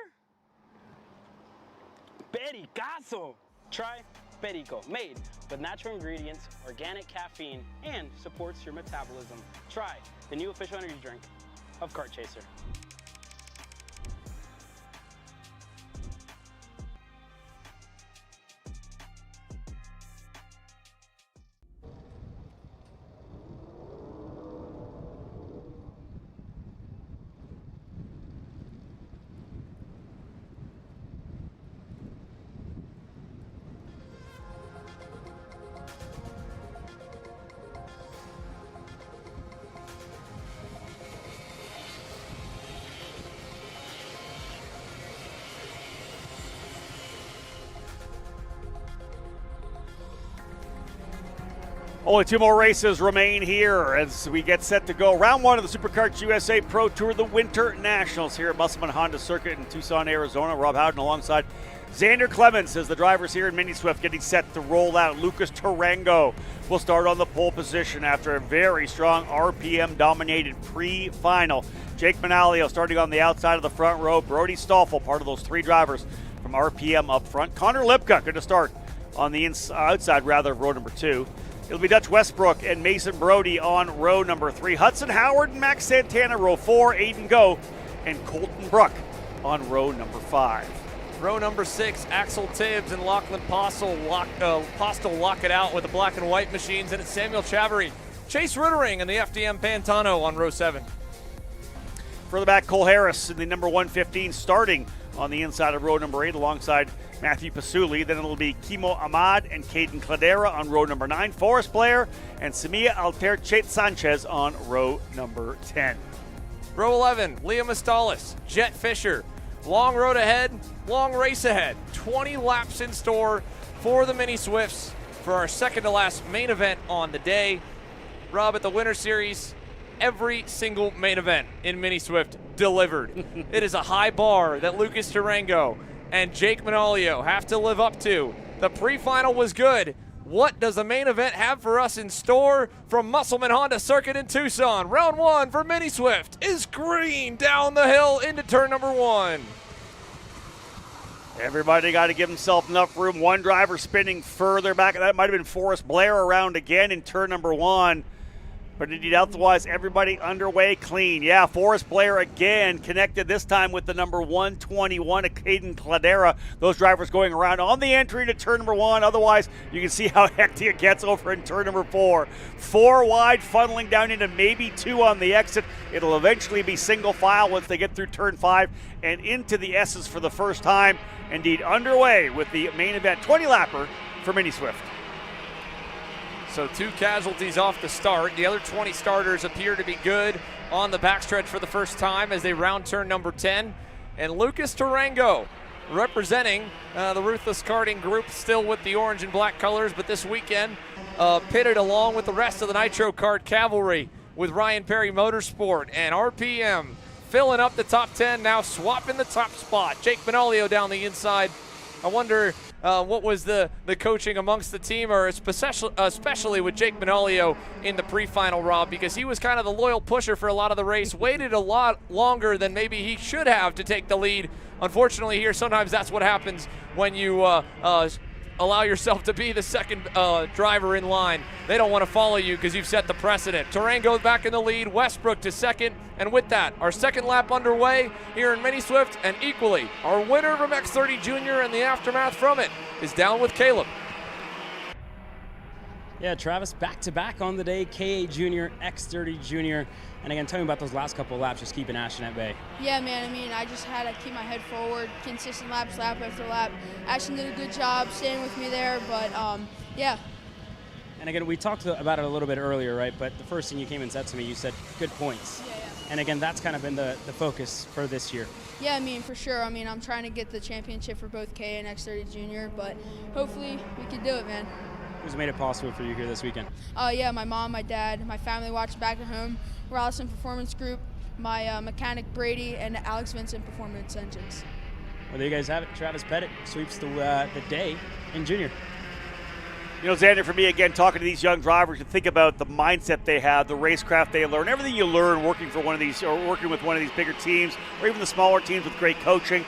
Pericazo! Try Perico, made with natural ingredients, organic caffeine, and supports your metabolism. Try the new official energy drink of Kart Chaser. Only 2 more races remain here as we get set to go. Round 1 of the Superkarts USA Pro Tour, the Winter Nationals here at Musselman Honda Circuit in Tucson, Arizona. Rob Howden alongside Xander Clemens as the drivers here in Mini Swift getting set to roll out. Lucas Tarango will start on the pole position after a very strong RPM-dominated pre-final. Jake Manalio starting on the outside of the front row. Brody Stoffel, part of those 3 drivers from RPM up front. Connor Lipka going to start on the outside of row number 2. It'll be Dutch Westbrook and Mason Brody on row number 3. Hudson Howard and Max Santana, row 4. Aiden Go and Colton Bruck on row number 5. Row number 6, Axel Tibbs and Lachlan Postel lock it out with the black and white machines, and it's Samuel Chavery, Chase Rittering, and the FDM Pantano on row 7. Further back, Cole Harris in the number 115 starting on the inside of row number 8 alongside Matthew Pasuli. Then it'll be Kimo Ahmad and Caden Cladera on row number 9. Forrest Blair and Samia Alterchet Sanchez on row number 10. Row 11, Liam Astalis, Jet Fisher. Long road ahead, long race ahead. 20 laps in store for the Mini Swifts for our second to last main event on the day. Rob, at the Winter Series, every single main event in Mini Swift delivered. It is a high bar that Lucas Tarango and Jake Manolio have to live up to. The pre-final was good. What does the main event have for us in store from Musselman Honda Circuit in Tucson? Round 1 for Mini Swift is green down the hill into turn number 1. Everybody got to give himself enough room. One driver spinning further back. That might have been Forrest Blair around again in turn number 1. But indeed, otherwise, everybody underway clean. Yeah, Forrest Blair again connected this time with the number 121 of Caden Cladera. Those drivers going around on the entry to turn number 1. Otherwise, you can see how hectic it gets over in turn number 4. 4 wide, funneling down into maybe 2 on the exit. It'll eventually be single file once they get through turn 5 and into the S's for the first time. Indeed, underway with the main event 20-lapper for Mini Swift. So 2 casualties off the start. The other 20 starters appear to be good on the backstretch for the first time as they round turn number 10. And Lucas Tarango representing the Ruthless Karting group, still with the orange and black colors, but this weekend pitted along with the rest of the Nitro Kart cavalry with Ryan Perry Motorsport and RPM filling up the top 10, now swapping the top spot. Jake Manolio down the inside. I wonder what was the coaching amongst the team, or especially with Jake Manolio in the pre-final, Rob, because he was kind of the loyal pusher for a lot of the race, waited a lot longer than maybe he should have to take the lead. Unfortunately here, sometimes that's what happens when you allow yourself to be the second driver in line. They don't want to follow you because you've set the precedent. Tarango back in the lead, Westbrook to second, and with that, our second lap underway here in Mini Swift, and equally, our winner from X30 Junior and the aftermath from it is down with Caleb. Yeah, Travis, back-to-back on the day, KA Junior, X30 Junior. And again, tell me about those last couple of laps, just keeping Ashton at bay. Yeah, man, I mean, I just had to keep my head forward, consistent laps, lap after lap. Ashton did a good job staying with me there, but yeah. And again, we talked about it a little bit earlier, right? But the first thing you came and said to me, you said good points. Yeah. And again, that's kind of been the focus for this year. Yeah, I mean, for sure. I mean, I'm trying to get the championship for both K and X30 Junior, but hopefully we can do it, man. Who's made it possible for you here this weekend? Yeah, my mom, my dad, my family watched back at home. We're Allison Performance Group, my mechanic Brady, and Alex Vincent Performance Engines. Well, there you guys have it. Travis Pettit sweeps the day in Junior. You know, Xander, for me, again, talking to these young drivers, you think about the mindset they have, the racecraft they learn, everything you learn working for one of these, or working with one of these bigger teams, or even the smaller teams with great coaching.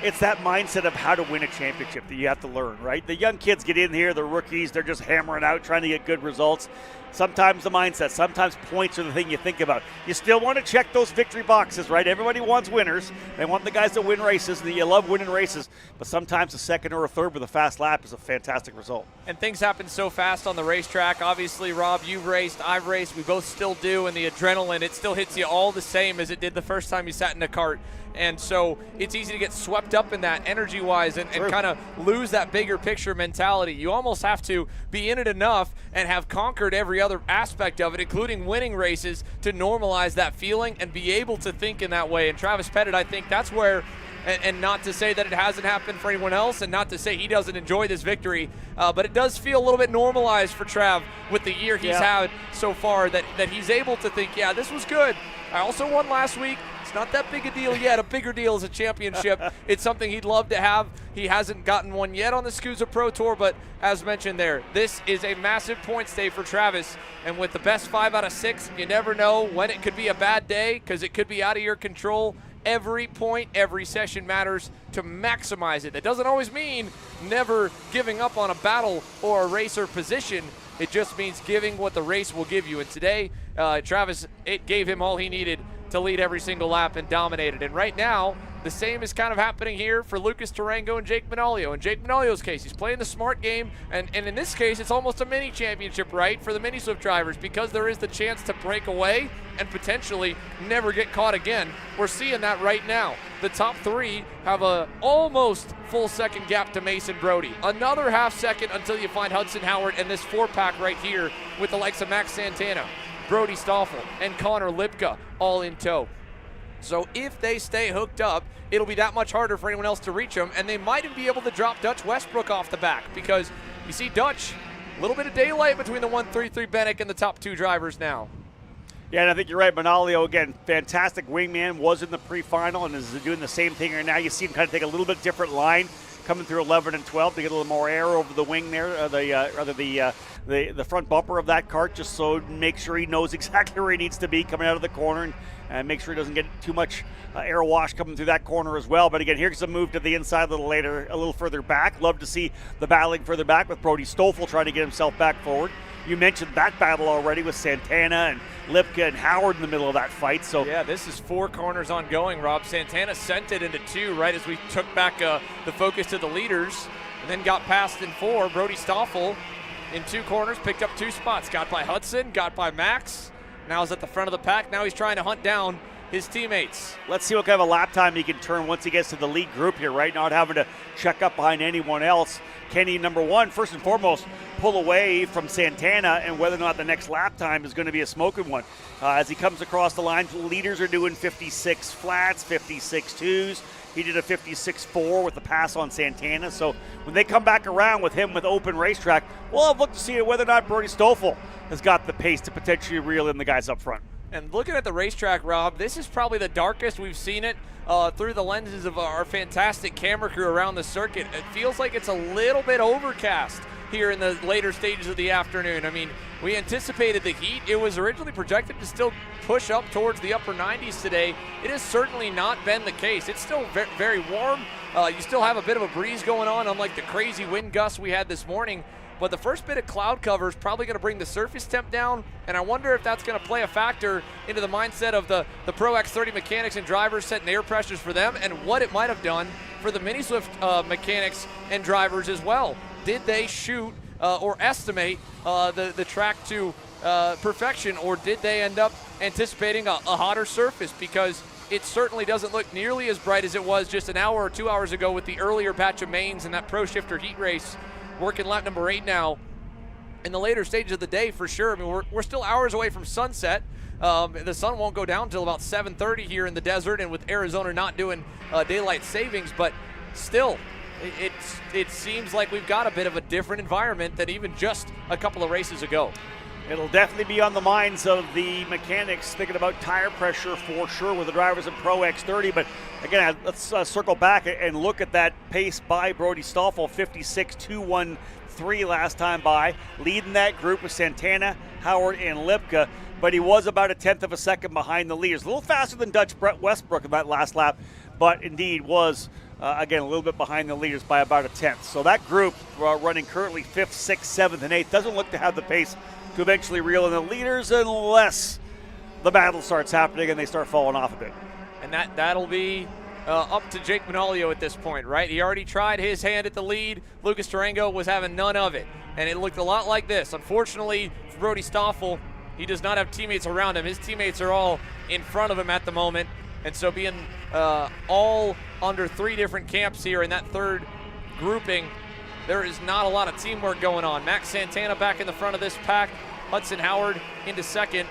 It's that mindset of how to win a championship that you have to learn, right? The young kids get in here, they're rookies, they're just hammering out, trying to get good results. Sometimes the mindset, sometimes points are the thing you think about. You still want to check those victory boxes, right? Everybody wants winners. They want the guys that win races, and you love winning races. But sometimes a second or a third with a fast lap is a fantastic result. And things happen so fast on the racetrack. Obviously, Rob, you've raced, I've raced, we both still do, and the adrenaline, it still hits you all the same as it did the first time you sat in a kart. And so it's easy to get swept up in that energy-wise and kind of lose that bigger picture mentality. You almost have to be in it enough and have conquered every other aspect of it, including winning races, to normalize that feeling and be able to think in that way. And Travis Pettit, I think that's where, and not to say that it hasn't happened for anyone else, and not to say he doesn't enjoy this victory, but it does feel a little bit normalized for Trav with the year he's had so far, that he's able to think, yeah, this was good. I also won last week. It's not that big a deal yet. A bigger deal is a championship. It's something he'd love to have. He hasn't gotten one yet on the SKUSA Pro Tour, but as mentioned there, this is a massive points day for Travis. And with the best 5 out of 6, you never know when it could be a bad day because it could be out of your control. Every point, every session matters to maximize it. That doesn't always mean never giving up on a battle or a race or position. It just means giving what the race will give you. And today, Travis, it gave him all he needed to lead every single lap and dominated. And right now, the same is kind of happening here for Lucas Tarango and Jake Manolio. In Jake Manolio's case, he's playing the smart game, and in this case, it's almost a mini championship, right, for the Mini Swift drivers, because there is the chance to break away and potentially never get caught again. We're seeing that right now. The top 3 have a almost full second gap to Mason Brody. Another half second until you find Hudson Howard and this 4-pack right here with the likes of Max Santana, Brody Stoffel, and Connor Lipka all in tow. So if they stay hooked up, it'll be that much harder for anyone else to reach them, and they might even be able to drop Dutch Westbrook off the back, because you see Dutch, a little bit of daylight between the 133 Bennick and the top 2 drivers now. Yeah, and I think you're right. Manolio, again, fantastic wingman, was in the pre-final and is doing the same thing right now. You see him kind of take a little bit different line coming through 11 and 12 to get a little more air over the wing there, the front bumper of that kart, just so make sure he knows exactly where he needs to be coming out of the corner, and make sure he doesn't get too much air wash coming through that corner as well. But again, here's a move to the inside a little later, a little further back. Love to see the battling further back with Brody Stoffel trying to get himself back forward. You mentioned that battle already with Santana and Lipka and Howard in the middle of that fight. So yeah, this is 4 corners ongoing, Rob. Santana sent it into 2 right as we took back the focus to the leaders, and then got past in 4. Brody Stoffel in 2 corners, picked up 2 spots. Got by Hudson, got by Max. Now he's at the front of the pack. Now he's trying to hunt down his teammates. Let's see what kind of a lap time he can turn once he gets to the lead group here, right? Not having to check up behind anyone else. Can he, number one, first and foremost, pull away from Santana, and whether or not the next lap time is going to be a smoking one. As he comes across the line, the leaders are doing 56 flats, 56 twos. He did a 56.4 with the pass on Santana. So when they come back around with him with open racetrack, we'll have looked to see whether or not Brody Stoffel has got the pace to potentially reel in the guys up front. And looking at the racetrack, Rob, this is probably the darkest we've seen it through the lenses of our fantastic camera crew around the circuit. It feels like it's a little bit overcast here in the later stages of the afternoon. I mean, we anticipated the heat. It was originally projected to still push up towards the upper 90s today. It has certainly not been the case. It's still very warm. You still have a bit of a breeze going on, unlike the crazy wind gusts we had this morning. But the first bit of cloud cover is probably going to bring the surface temp down, and I wonder if that's going to play a factor into the mindset of the Pro X30 mechanics and drivers, setting air pressures for them, and what it might have done for the Mini Swift mechanics and drivers as well. Did they shoot or estimate the track to perfection, or did they end up anticipating a hotter surface? Because it certainly doesn't look nearly as bright as it was just an hour or 2 hours ago with the earlier batch of mains and that Pro Shifter heat race. Working lap number 8 now in the later stages of the day for sure. I mean, we're still hours away from sunset. The sun won't go down until about 7:30 here in the desert, and with Arizona not doing daylight savings, but still, it seems like we've got a bit of a different environment than even just a couple of races ago. It'll definitely be on the minds of the mechanics thinking about tire pressure for sure with the drivers in Pro X30. But again, let's circle back and look at that pace by Brody Stoffel, 56.213 last time by, leading that group with Santana, Howard, and Lipka. But he was about a 1/10 of a second behind the leaders. A little faster than Dutch Brett Westbrook in that last lap, but indeed was, again, a little bit behind the leaders by about a 1/10. So that group running currently 5th, 6th, 7th, and 8th doesn't look to have the pace to eventually reel in the leaders unless the battle starts happening and they start falling off a bit. And that'll be up to Jake Manolio at this point, right? He already tried his hand at the lead. Lucas Tarango was having none of it, and it looked a lot like this. Unfortunately for Brody Stoffel, he does not have teammates around him. His teammates are all in front of him at the moment, and so being all under 3 different camps here in that third grouping, there is not a lot of teamwork going on. Max Santana back in the front of this pack. Hudson Howard into second.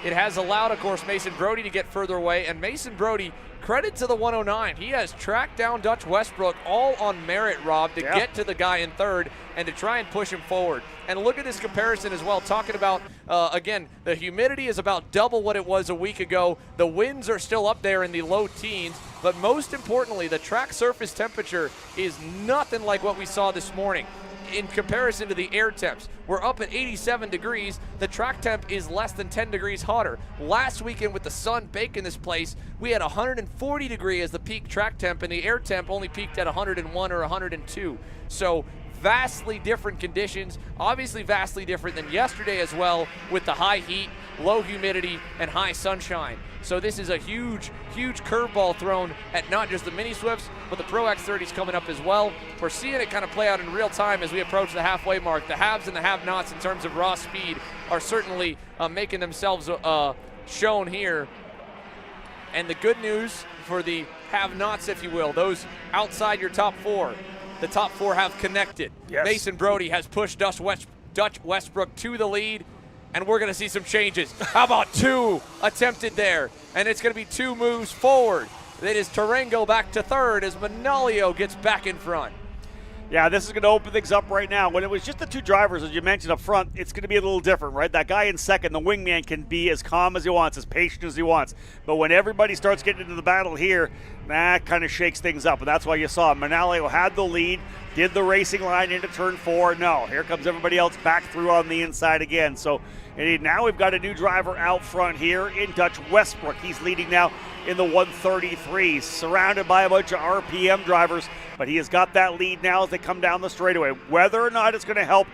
It has allowed, of course, Mason Brody to get further away. And Mason Brody, credit to the 109. He has tracked down Dutch Westbrook all on merit, Rob, to get to the guy in third and to try and push him forward. And look at this comparison as well. Talking about, again, the humidity is about double what it was a week ago. The winds are still up there in the low teens. But most importantly, the track surface temperature is nothing like what we saw this morning. In comparison to the air temps, we're up at 87 degrees. The track temp is less than 10 degrees hotter. Last weekend with the sun baking this place, we had 140 degrees as the peak track temp, and the air temp only peaked at 101 or 102. So vastly different conditions, obviously vastly different than yesterday as well, with the high heat, low humidity, and high sunshine. So this is a huge, huge curveball thrown at not just the Mini Swifts, but the Pro X30s coming up as well. We're seeing it kind of play out in real time as we approach the halfway mark. The haves and the have-nots in terms of raw speed are certainly making themselves shown here. And the good news for the have-nots, if you will, those outside your top 4, the top 4 have connected. Yes. Mason Brody has pushed Dutch Westbrook to the lead, and we're going to see some changes. How about 2 attempted there? And it's going to be 2 moves forward. That is Tarango back to third as Manolio gets back in front. Yeah, this is going to open things up right now. When it was just the two drivers, as you mentioned up front, it's going to be a little different, right? That guy in second, the wingman, can be as calm as he wants, as patient as he wants. But when everybody starts getting into the battle here, that kind of shakes things up. And that's why you saw Manalio had the lead, did the racing line into turn 4. No, here comes everybody else back through on the inside again. So now we've got a new driver out front here in Dutch Westbrook. He's leading now in the 133, surrounded by a bunch of RPM drivers, but he has got that lead now as they come down the straightaway. Whether or not it's going to help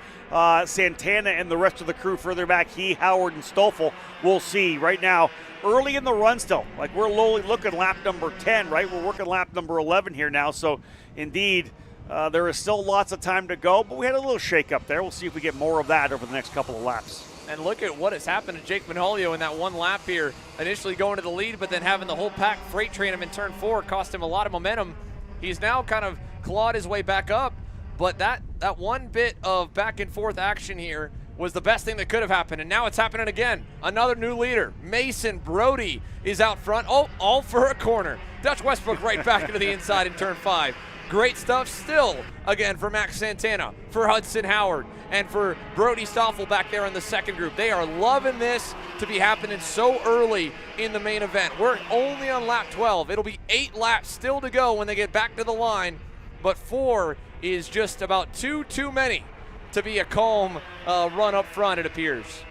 Santana and the rest of the crew further back, he, Howard, and Stoffel, we'll see. Right now, early in the run still, like we're looking lap number 10, right? We're working lap number 11 here now, so indeed, there is still lots of time to go, but we had a little shake-up there. We'll see if we get more of that over the next couple of laps. And look at what has happened to Jake Manolio in that one lap here. Initially going to the lead, but then having the whole pack freight train him in turn 4 cost him a lot of momentum. He's now kind of clawed his way back up, but that one bit of back and forth action here was the best thing that could have happened, and now it's happening again. Another new leader, Mason Brody, is out front. Oh, all for a corner. Dutch Westbrook right back into the inside in turn 5. Great stuff still, again, for Max Santana, for Hudson Howard, and for Brody Stoffel back there in the second group. They are loving this to be happening so early in the main event. We're only on lap 12. It'll be 8 laps still to go when they get back to the line, but 4 is just about too many to be a calm run up front, it appears.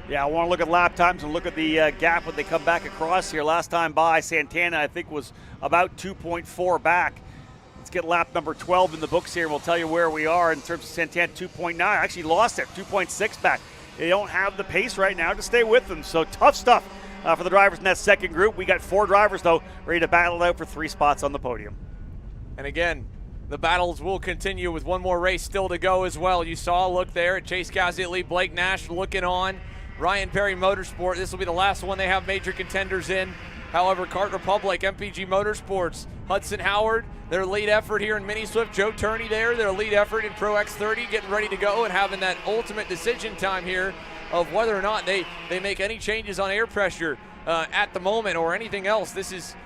Yeah, I want to look at lap times and look at the gap when they come back across here. Last time by, Santana, I think, was about 2.4 back. Let's get lap number 12 in the books here. We'll tell you where we are in terms of Santana. 2.9. Actually lost it, 2.6 back. They don't have the pace right now to stay with them. So tough stuff for the drivers in that second group. We got 4 drivers, though, ready to battle it out for 3 spots on the podium. And again, the battles will continue with one more race still to go as well. You saw a look there at Chase Gaziatli, Blake Nash looking on. Ryan Perry Motorsport, this will be the last one they have major contenders in. However, Kart Republic, MPG Motorsports, Hudson Howard, their lead effort here in Mini Swift, Joe Turney there, their lead effort in Pro X30, getting ready to go and having that ultimate decision time here of whether or not they make any changes on air pressure at the moment or anything else. This is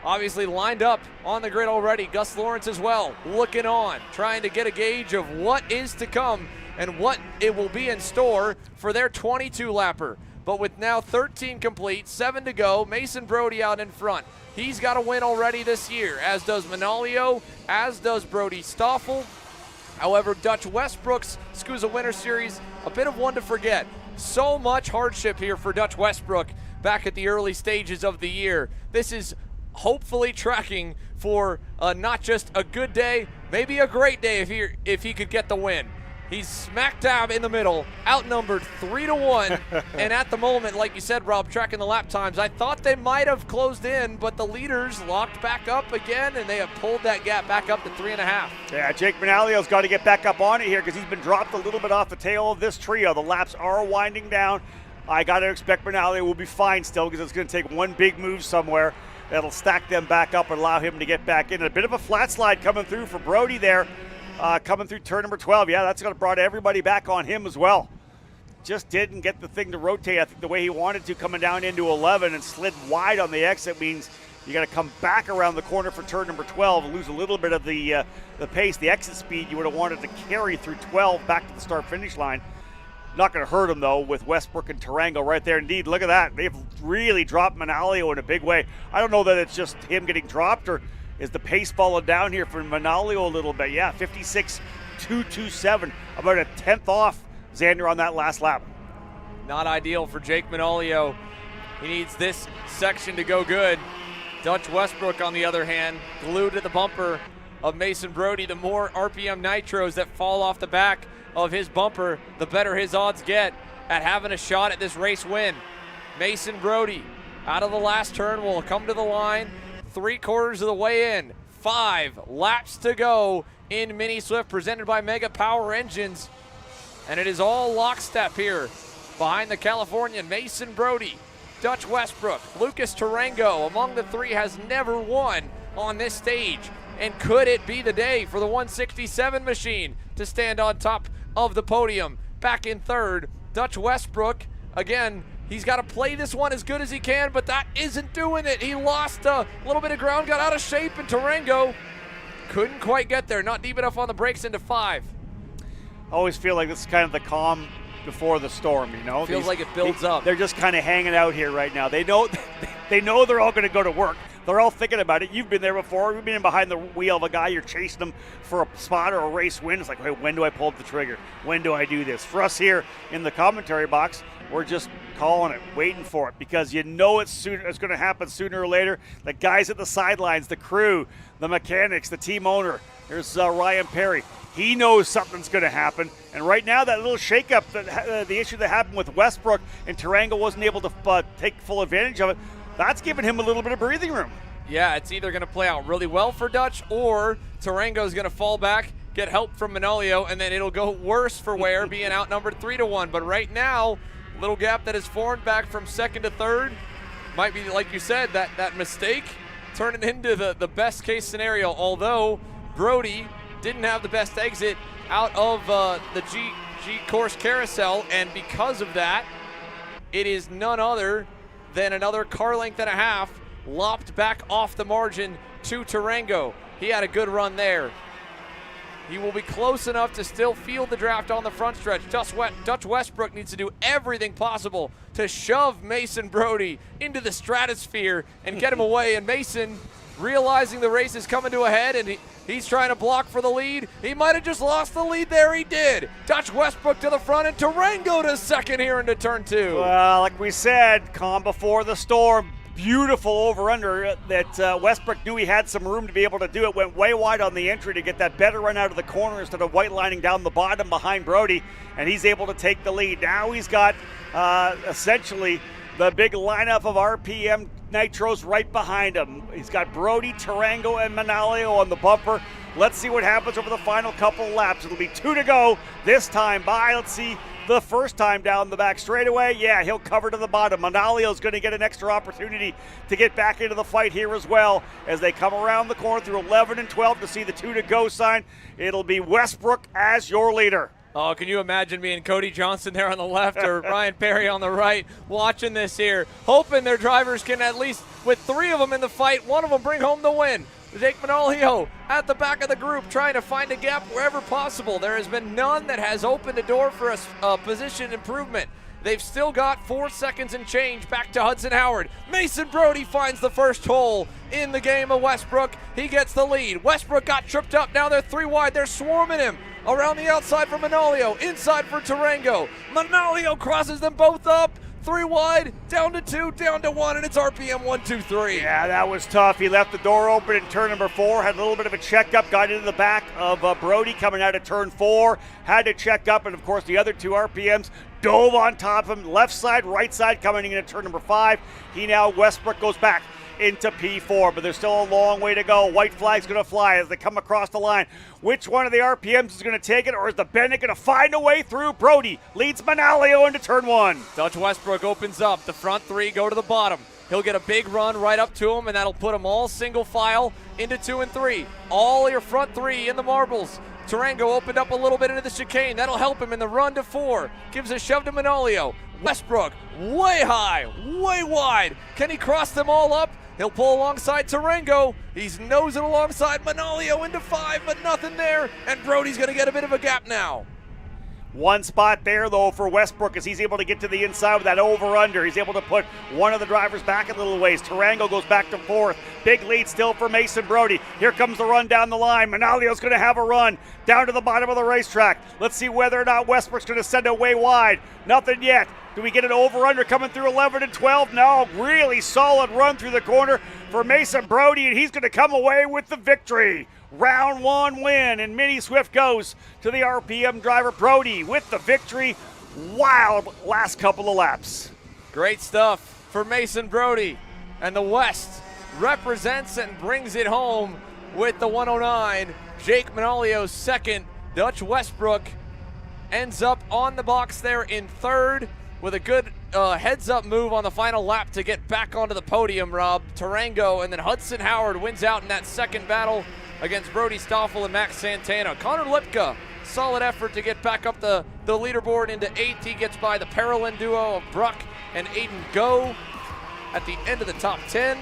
obviously lined up on the grid already. Gus Lawrence as well, looking on, trying to get a gauge of what is to come and what it will be in store for their 22-lapper. But with now 13 complete, 7 to go, Mason Brody out in front. He's got a win already this year, as does Manolio, as does Brody Stoffel. However, Dutch Westbrook's SKUSA Winter Series, a bit of one to forget. So much hardship here for Dutch Westbrook back at the early stages of the year. This is hopefully tracking for not just a good day, maybe a great day if he could get the win. He's smack dab in the middle, outnumbered 3-1, and at the moment, like you said, Rob, tracking the lap times, I thought they might have closed in, but the leaders locked back up again, and they have pulled that gap back up to 3.5. Yeah, Jake Manalio's got to get back up on it here because he's been dropped a little bit off the tail of this trio. The laps are winding down. I got to expect Manalio will be fine still because it's going to take one big move somewhere that'll stack them back up and allow him to get back in. A bit of a flat slide coming through for Brody there. Coming through turn number 12. Yeah, that's going to brought everybody back on him as well. Just didn't get the thing to rotate, I think, the way he wanted to, coming down into 11 and slid wide on the exit. Means you got to come back around the corner for turn number 12 and lose a little bit of the pace, the exit speed you would have wanted to carry through 12 back to the start-finish line. Not going to hurt him, though, with Westbrook and Tarango right there. Indeed, look at that. They've really dropped Manalio in a big way. I don't know that it's just him getting dropped or is the pace falling down here for Manalio a little bit. Yeah, 56.227, about a 10th off Xander on that last lap. Not ideal for Jake Manolio. He needs this section to go good. Dutch Westbrook, on the other hand, glued to the bumper of Mason Brody. The more RPM nitros that fall off the back of his bumper, the better his odds get at having a shot at this race win. Mason Brody out of the last turn will come to the line. 3/4 of the way in. 5 laps to go in Mini Swift, presented by Mega Power Engines. And it is all lockstep here behind the Californian Mason Brody, Dutch Westbrook, Lucas Tarango. Among the 3 has never won on this stage. And could it be the day for the 167 machine to stand on top of the podium? Back in third, Dutch Westbrook, again, he's got to play this one as good as he can, but that isn't doing it. He lost a little bit of ground, got out of shape, and Tarango couldn't quite get there. Not deep enough on the brakes into 5. I always feel like this is kind of the calm before the storm, you know? Feels like it builds up. They're just kind of hanging out here right now. They know they're all going to go to work. They're all thinking about it. You've been there before. You've been behind the wheel of a guy. You're chasing them for a spot or a race win. It's like, hey, when do I pull up the trigger? When do I do this? For us here in the commentary box, we're just calling it, waiting for it, because you know it's going to happen sooner or later. The guys at the sidelines, the crew, the mechanics, the team owner. There's Ryan Perry. He knows something's going to happen. And right now, that little shakeup, the issue that happened with Westbrook and Tarango wasn't able to take full advantage of it, that's given him a little bit of breathing room. Yeah, it's either going to play out really well for Dutch, or Tarango's going to fall back, get help from Manolio, and then it'll go worse for Ware being outnumbered 3-1. But right now, little gap that is formed back from second to third might be, like you said, that mistake turning into the best case scenario. Although Brody didn't have the best exit out of the G course carousel, and because of that, it is none other than another car length and a half lopped back off the margin to Tarango. He had a good run there. He will be close enough to still field the draft on the front stretch. Dutch Westbrook needs to do everything possible to shove Mason Brody into the stratosphere and get him away. And Mason, realizing the race is coming to a head and he's trying to block for the lead. He might have just lost the lead there. He did. Dutch Westbrook to the front and Tarango to second here into turn 2. Well, like we said, calm before the storm. Beautiful over-under that Westbrook knew he had some room to be able to do it. Went way wide on the entry to get that better run out of the corner instead of white lining down the bottom behind Brody, and he's able to take the lead. Now he's got essentially the big lineup of RPM Nitros right behind him. He's got Brody, Tarango, and Manolio on the bumper. Let's see what happens over the final couple laps. It'll be 2 to go this time by, let's see, the first time down the back straightaway. Yeah, he'll cover to the bottom. Manolio's going to get an extra opportunity to get back into the fight here as well as they come around the corner through 11 and 12 to see the 2 to go sign. It'll be Westbrook as your leader. Oh, can you imagine being Cody Johnson there on the left or Ryan Perry on the right watching this here, hoping their drivers can at least, with 3 of them in the fight, one of them bring home the win. Jake Manolio at the back of the group trying to find a gap wherever possible. There has been none that has opened a door for a position improvement. They've still got 4 seconds and change back to Hudson Howard. Mason Brody finds the first hole in the game of Westbrook. He gets the lead. Westbrook got tripped up. Now they're 3 wide. They're swarming him. Around the outside for Manolio. Inside for Tarango. Manolio crosses them both up. 3 wide, down to 2, down to 1, and it's RPM 1, 2, 3. Yeah, that was tough. He left the door open in turn number 4, had a little bit of a checkup, got into the back of Brody coming out of turn 4, had to check up, and of course the other 2 RPMs dove on top of him, left side, right side coming into turn number 5. Westbrook goes back into P4, but there's still a long way to go. White flag's going to fly as they come across the line. Which one of the RPMs is going to take it, or is the Bennett going to find a way through? Brody leads Manolio into turn 1. Dutch Westbrook opens up. The front 3 go to the bottom. He'll get a big run right up to him, and that'll put him all single file into 2 and 3. All your front 3 in the marbles. Tarango opened up a little bit into the chicane. That'll help him in the run to 4. Gives a shove to Manolio. Westbrook way high, way wide. Can he cross them all up? He'll pull alongside Tarango. He's nosing alongside Manolio into 5, but nothing there. And Brody's going to get a bit of a gap now. One spot there, though, for Westbrook as he's able to get to the inside with that over-under. He's able to put one of the drivers back a little ways. Tarango goes back to 4th. Big lead still for Mason Brody. Here comes the run down the line. Manolio's going to have a run down to the bottom of the racetrack. Let's see whether or not Westbrook's going to send it way wide. Nothing yet. Do we get an over-under coming through 11 and 12? No, really solid run through the corner for Mason Brody, and he's going to come away with the victory. Round 1 win, and Mini Swift goes to the RPM driver Brody with the victory. Wild last couple of laps. Great stuff for Mason Brody, and the West represents and brings it home with the 109. Jake Manolio's second. Dutch Westbrook ends up on the box there in 3rd with a good heads-up move on the final lap to get back onto the podium, Rob. Tarango and then Hudson Howard wins out in that second battle against Brody Stoffel and Max Santana. Connor Lipka, solid effort to get back up the leaderboard into 8th. He gets by the Parolin duo of Bruck and Aiden Go at the end of the top 10.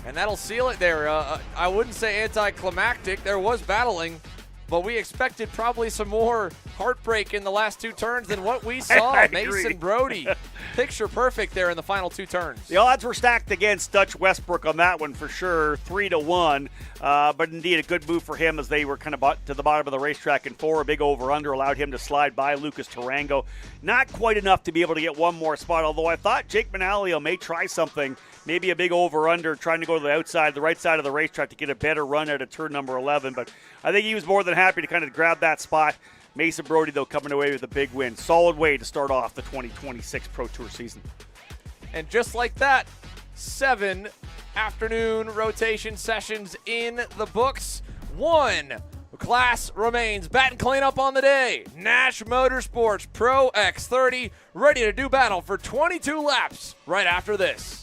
And that'll seal it there. I wouldn't say anticlimactic. There was battling, but we expected probably some more heartbreak in the last 2 turns than what we saw. Mason Brody, picture perfect there in the final 2 turns. The odds were stacked against Dutch Westbrook on that one for sure, 3-1. But indeed, a good move for him as they were kind of to the bottom of the racetrack in 4. A big over-under allowed him to slide by Lucas Tarango. Not quite enough to be able to get one more spot, although I thought Jake Manalio may try something. Maybe a big over-under, trying to go to the outside, the right side of the racetrack to get a better run out of turn number 11. But I think he was more than happy to kind of grab that spot. Mason Brody, though, coming away with a big win. Solid way to start off the 2026 Pro Tour season. And just like that, 7 afternoon rotation sessions in the books. 1 class remains. Batting cleanup on the day. Nash Motorsports Pro X30 ready to do battle for 22 laps right after this.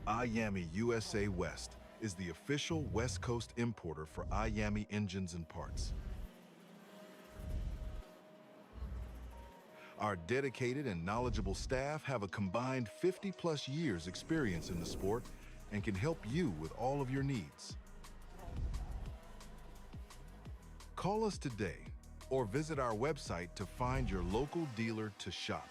IAMI USA West is the official West Coast importer for IAMI engines and parts. Our dedicated and knowledgeable staff have a combined 50+ years experience in the sport and can help you with all of your needs. Call us today or visit our website to find your local dealer to shop.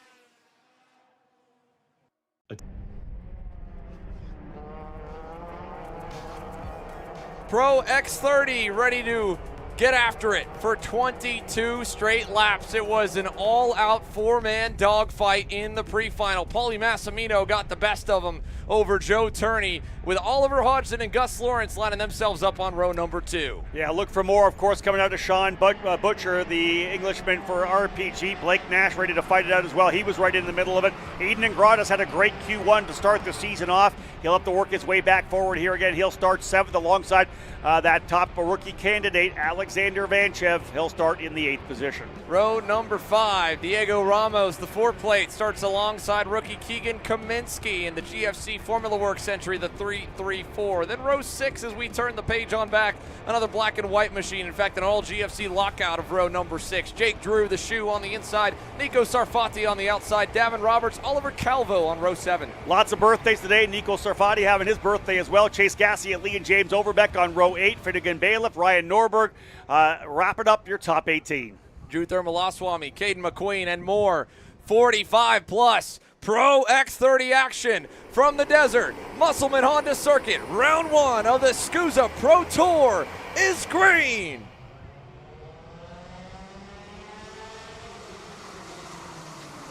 Pro X30 ready to get after it for 22 straight laps. It was an all-out 4-man dogfight in the pre-final. Paulie Massimino got the best of him over Joe Turney, with Oliver Hodgson and Gus Lawrence lining themselves up on row number 2. Yeah, look for more, of course, coming out to Sean Butcher, the Englishman for RPG. Blake Nash ready to fight it out as well. He was right in the middle of it. Aiden Ingrata's had a great Q1 to start the season off. He'll have to work his way back forward here again. He'll start 7th alongside that top rookie candidate, Alexander Vanchev. He'll start in the 8th position. Row number 5, Diego Ramos, the 4-plate, starts alongside rookie Keegan Kaminsky in the GFC Formula Works entry, the 334. Then row 6, as we turn the page on back, another black and white machine. In fact, an all GFC lockout of row number 6. Jake Drew, the shoe on the inside. Nico Sarfati on the outside. Davin Roberts, Oliver Calvo on row 7. Lots of birthdays today. Nico Sarfati having his birthday as well. Chase Gassiet, Lee and James Overbeck on row 8. Finnegan Bailiff, Ryan Norberg. Wrapping up your top 18. Drew Thermalaswamy, Caden McQueen, and more. 45 plus Pro X30 action from the desert. Musselman Honda Circuit. Round 1 of the SKUSA Pro Tour is green.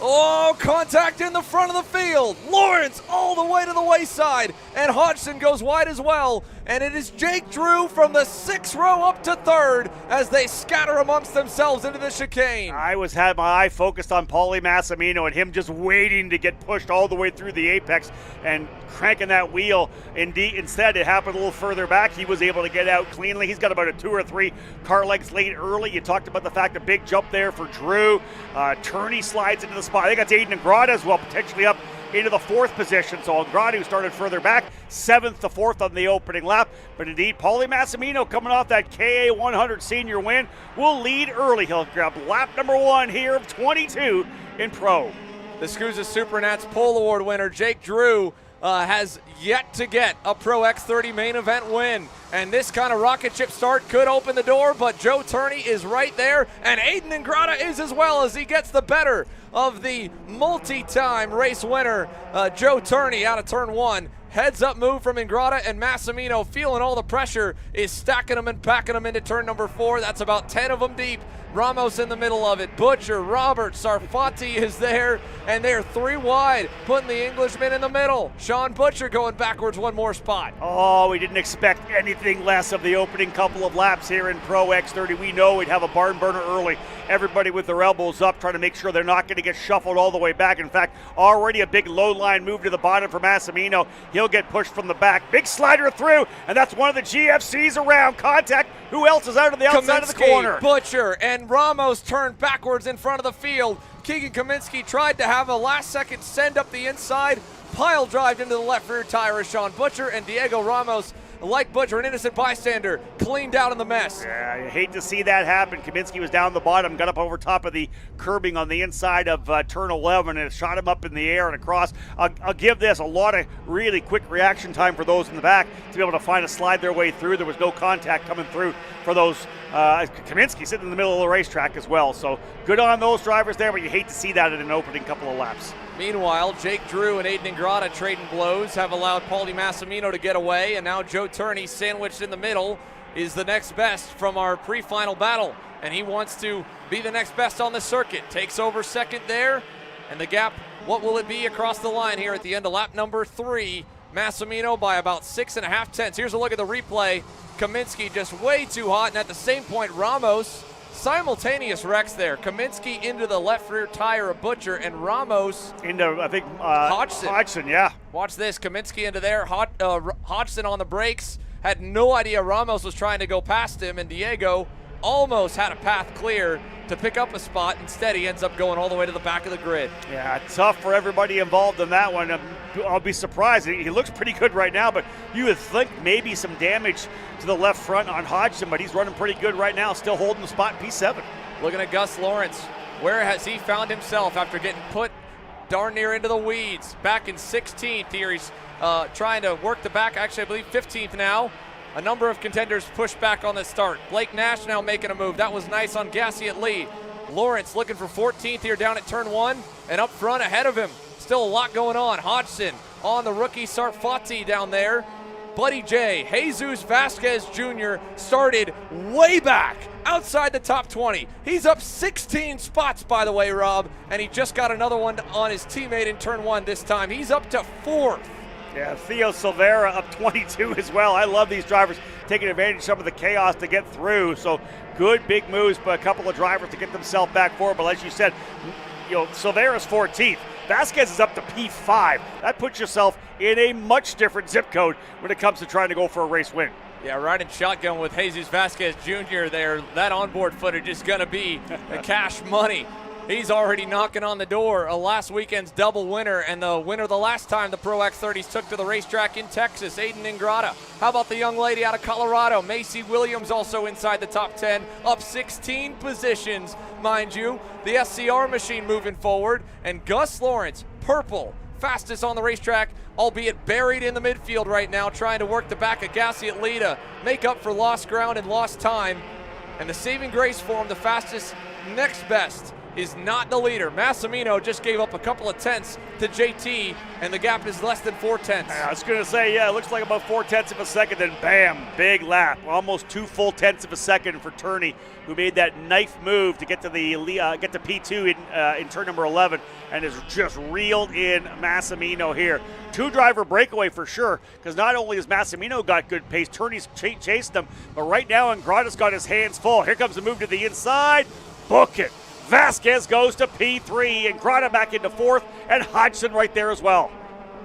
Oh, contact in the front of the field. Lawrence all the way to the wayside, and Hodgson goes wide as well. And it is Jake Drew from the 6th row up to 3rd as they scatter amongst themselves into the chicane. I had my eye focused on Paulie Massimino and him just waiting to get pushed all the way through the apex and cranking that wheel. Instead, it happened a little further back. He was able to get out cleanly. He's got about a 2 or 3 car legs late early. You talked about the fact a big jump there for Drew. Turney slides into the spot. I think that's Aiden Ingrata as well, potentially up into the 4th position. So Ingrata, who started further back, 7th to 4th on the opening lap. But indeed, Paulie Massimino coming off that KA 100 senior win will lead early. He'll grab lap number 1 here of 22 in Pro. The SKUSA Supernats Pole Award winner, Jake Drew, has yet to get a Pro X30 main event win. And this kind of rocket ship start could open the door, but Joe Turney is right there, and Aiden Ingrata is as well, as he gets the better of the multi-time race winner, Joe Turney, out of turn 1. Heads up move from Ingrata, and Massimino, feeling all the pressure, is stacking them and packing them into turn number 4. That's about 10 of them deep Ramos in the middle of it. Butcher, Roberts, Sarfati is there, and they're 3 wide, putting the Englishman in the middle. Sean Butcher going backwards one more spot. Oh, we didn't expect anything less of the opening couple of laps here in Pro X30. We know we'd have a barn burner early. Everybody with their elbows up, trying to make sure they're not going to get shuffled all the way back. In fact, already a big low line move to the bottom for Massimino. He'll get pushed from the back. Big slider through, and that's one of the GFCs around. Contact. Who else is out on the outside of the corner? Butcher, and Ramos turned backwards in front of the field. Keegan Kaminsky tried to have a last-second send up the inside. Pile drived into the left rear tire of Sean Butcher, and Diego Ramos, like Butcher, an innocent bystander, cleaned out in the mess. Yeah, you hate to see that happen. Kaminsky was down the bottom, got up over top of the curbing on the inside of turn 11, and it shot him up in the air and across. I'll give this a lot of really quick reaction time for those in the back to be able to find a slide their way through. There was no contact coming through for those. Kaminsky sitting in the middle of the racetrack as well. So good on those drivers there, but you hate to see that in an opening couple of laps. Meanwhile, Jake Drew and Aiden Ingrata trading blows have allowed Paulie Massimino to get away, and now Joe Turney, sandwiched in the middle, is the next best from our pre-final battle, and he wants to be the next best on the circuit. Takes over second there, and the gap, what will it be across the line here at the end of lap number 3? Massimino by about 6.5 tenths. Here's a look at the replay. Kaminsky just way too hot, and at the same point, Ramos, simultaneous wrecks there. Kaminsky into the left rear tire of Butcher, and Ramos into, I think, Hodgson, yeah. Watch this, Kaminsky into there. Hodgson on the brakes. Had no idea Ramos was trying to go past him, and Diego almost had a path clear to pick up a spot. Instead, he ends up going all the way to the back of the grid. Yeah, tough for everybody involved in that one. I'll be surprised. He looks pretty good right now, but you would think maybe some damage to the left front on Hodgson, but he's running pretty good right now, still holding the spot in P7. Looking at Gus Lawrence. Where has he found himself after getting put darn near into the weeds? Back in 16th here. He's trying to work the back. Actually, I believe 15th now. A number of contenders pushed back on the start. Blake Nash now making a move. That was nice on Gassi at lead. Lawrence looking for 14th here down at turn 1, and up front ahead of him. Still a lot going on. Hodgson on the rookie Sarfati down there. Buddy J, Jesus Vasquez Jr. started way back outside the top 20. He's up 16 spots, by the way, Rob, and he just got another one on his teammate in turn 1 this time. He's up to 4th. Yeah, Theo Silveira up 22 as well. I love these drivers taking advantage of some of the chaos to get through. So good big moves by a couple of drivers to get themselves back forward. But as you said, Silveira's 14th. Vasquez is up to P5. That puts yourself in a much different zip code when it comes to trying to go for a race win. Yeah, riding shotgun with Jesus Vasquez Jr. there. That onboard footage is going to be the cash money. He's already knocking on the door. A last weekend's double winner, and the winner the last time the Pro X30s took to the racetrack in Texas, Aiden Ingrata. How about the young lady out of Colorado? Macy Williams also inside the top 10, up 16 positions, mind you. The SCR machine moving forward, and Gus Lawrence, purple, fastest on the racetrack, albeit buried in the midfield right now, trying to work the back of Gassi at Lita, make up for lost ground and lost time. And the saving grace for him, the fastest next best, is not the leader. Massimino just gave up a couple of tenths to JT, and the gap is less than 4 tenths. I was going to say, yeah, it looks like about 4 tenths of a second, then bam, big lap. Almost 2 full tenths of a second for Turney, who made that knife move to get to the get to P2 in turn number 11, and has just reeled in Massimino here. 2-driver breakaway for sure, because not only has Massimino got good pace, Turney's chased him, but right now Ingrata's got his hands full. Here comes the move to the inside. Book it. Vasquez goes to P3, and Ingrata back into 4th, and Hodgson right there as well.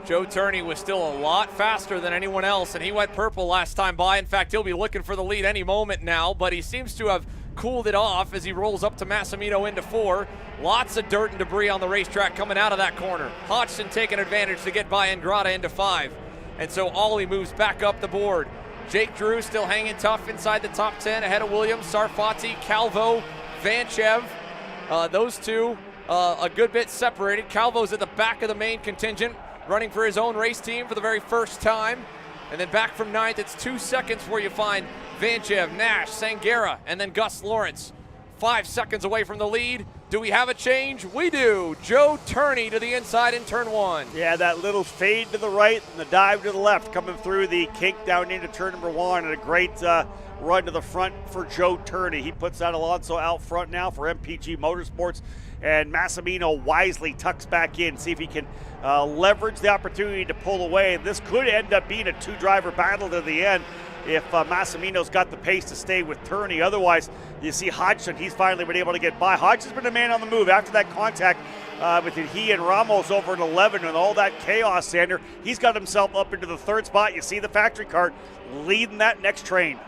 Joe Turney was still a lot faster than anyone else, and he went purple last time by. In fact, he'll be looking for the lead any moment now, but he seems to have cooled it off as he rolls up to Massimino into 4. Lots of dirt and debris on the racetrack coming out of that corner. Hodgson taking advantage to get by Ingrata into 5. And so Ollie moves back up the board. Jake Drew still hanging tough inside the top 10 ahead of Williams, Sarfati, Calvo, Vanchev. Those two a good bit separated. Calvo's at the back of the main contingent, running for his own race team for the very first time. And then back from 9th, it's 2 seconds where you find Vanchev, Nash, Sangera, and then Gus Lawrence. 5 seconds away from the lead. Do we have a change? We do. Joe Turney to the inside in turn 1. Yeah, that little fade to the right and the dive to the left coming through the kink down into turn number 1, and a great run to the front for Joe Turney. He puts that Alonso out front now for MPG Motorsports, and Massimino wisely tucks back in, see if he can leverage the opportunity to pull away. This could end up being a two-driver battle to the end if Massimino's got the pace to stay with Turney. Otherwise, you see Hodgson, he's finally been able to get by. Hodgson's been a man on the move after that contact between he and Ramos over at 11 and all that chaos, Sander. He's got himself up into the third spot. You see the factory cart leading that next train.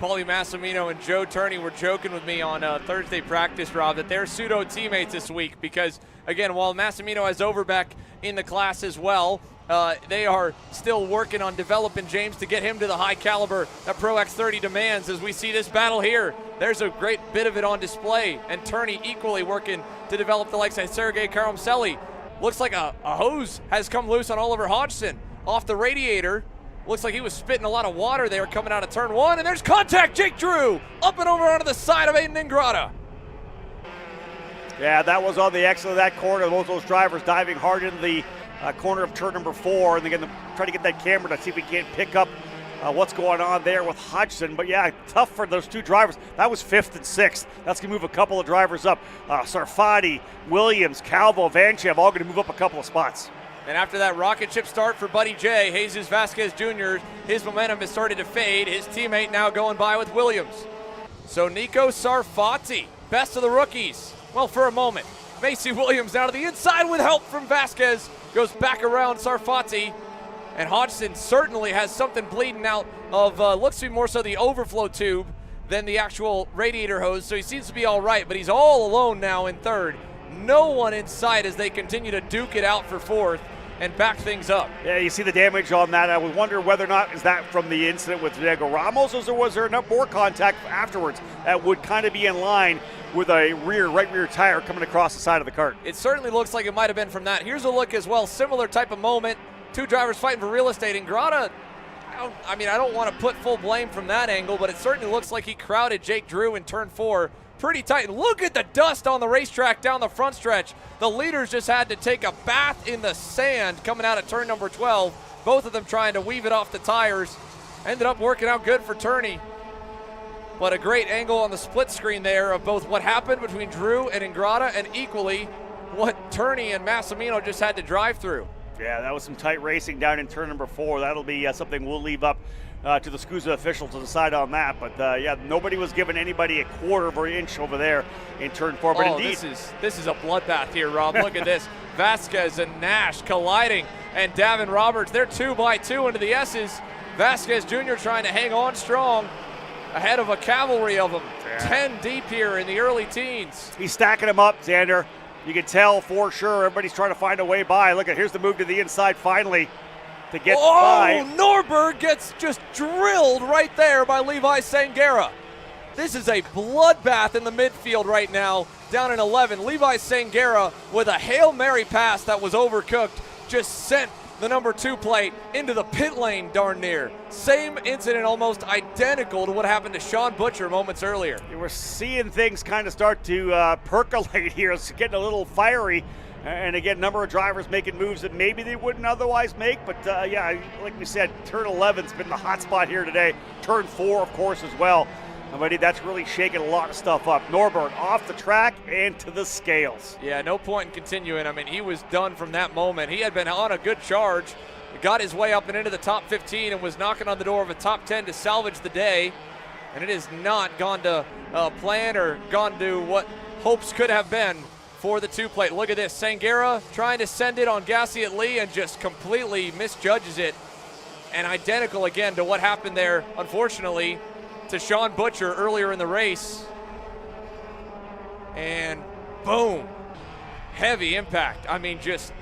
Paulie Massimino and Joe Turney were joking with me on Thursday practice, Rob, that they're pseudo teammates this week because, again, while Massimino has Overbeck in the class as well, they are still working on developing James to get him to the high caliber that Pro X30 demands. As we see this battle here, there's a great bit of it on display, and Turney equally working to develop the likes of Sergei Karamseli. Looks like a hose has come loose on Oliver Hodgson off the radiator. Looks like he was spitting a lot of water there coming out of turn one, and there's contact. Jake Drew up and over onto the side of Aiden Ingrata. Yeah, that was on the exit of that corner. Both those drivers diving hard into the corner of turn number 4, and they're try to get that camera to see if we can't pick up what's going on there with Hodgson. But yeah, tough for those two drivers. That was 5th and 6th. That's going to move a couple of drivers up. Sarfati, Williams, Calvo, Vanchev, all going to move up a couple of spots. And after that rocket ship start for Buddy J, Jesus Vasquez Jr., his momentum has started to fade. His teammate now going by with Williams. So Nico Sarfati, best of the rookies. Well, for a moment. Macy Williams down to the inside with help from Vasquez. Goes back around Sarfati. And Hodgson certainly has something bleeding out of, looks to be more so the overflow tube than the actual radiator hose. So he seems to be all right, but he's all alone now in third. No one in sight as they continue to duke it out for 4th and back things up. Yeah, you see the damage on that. I would wonder whether or not is that from the incident with Diego Ramos, or was there enough more contact afterwards that would kind of be in line with a right rear tire coming across the side of the cart. It certainly looks like it might have been from that. Here's a look as well, similar type of moment. Two drivers fighting for real estate. Ingrata, I don't want to put full blame from that angle, but it certainly looks like he crowded Jake Drew in turn 4 pretty tight. Look at the dust on the racetrack down the front stretch. The leaders just had to take a bath in the sand coming out of turn number 12. Both of them trying to weave it off the tires. Ended up working out good for Turney. But a great angle on the split screen there of both what happened between Drew and Ingrata and equally what Turney and Massimino just had to drive through. Yeah, that was some tight racing down in turn number 4. That'll be something we'll leave up to the SKUSA officials to decide on that. But yeah, nobody was giving anybody a quarter of an inch over there in turn 4. But indeed, this is a bloodbath here, Rob. Look at this. Vasquez and Nash colliding, and Davin Roberts, they're 2x2 into the S's. Vasquez Jr. trying to hang on strong ahead of a cavalry of them. Yeah. 10 deep here in the early teens. He's stacking them up, Xander. You can tell for sure everybody's trying to find a way by. Look at, here's the move to the inside finally to get by. Norberg gets just drilled right there by Levi Sangera. This is a bloodbath in the midfield right now, down in 11. Levi Sangera with a Hail Mary pass that was overcooked, just sent the number 2 plate into the pit lane darn near. Same incident, almost identical to what happened to Sean Butcher moments earlier. We're seeing things kind of start to percolate here. It's getting a little fiery. And again, number of drivers making moves that maybe they wouldn't otherwise make. But yeah, like we said, turn 11's been the hot spot here today. Turn 4, of course, as well. But that's really shaking a lot of stuff up. Norberg off the track and to the scales. Yeah, no point in continuing. I mean, he was done from that moment. He had been on a good charge, got his way up and into the top 15 and was knocking on the door of a top 10 to salvage the day. And it has not gone to plan or gone to what hopes could have been for the 2 plate. Look at this. Sangera trying to send it on Gassiet Lee and just completely misjudges it. And identical again to what happened there, unfortunately, to Sean Butcher earlier in the race. And boom, heavy impact. I mean, just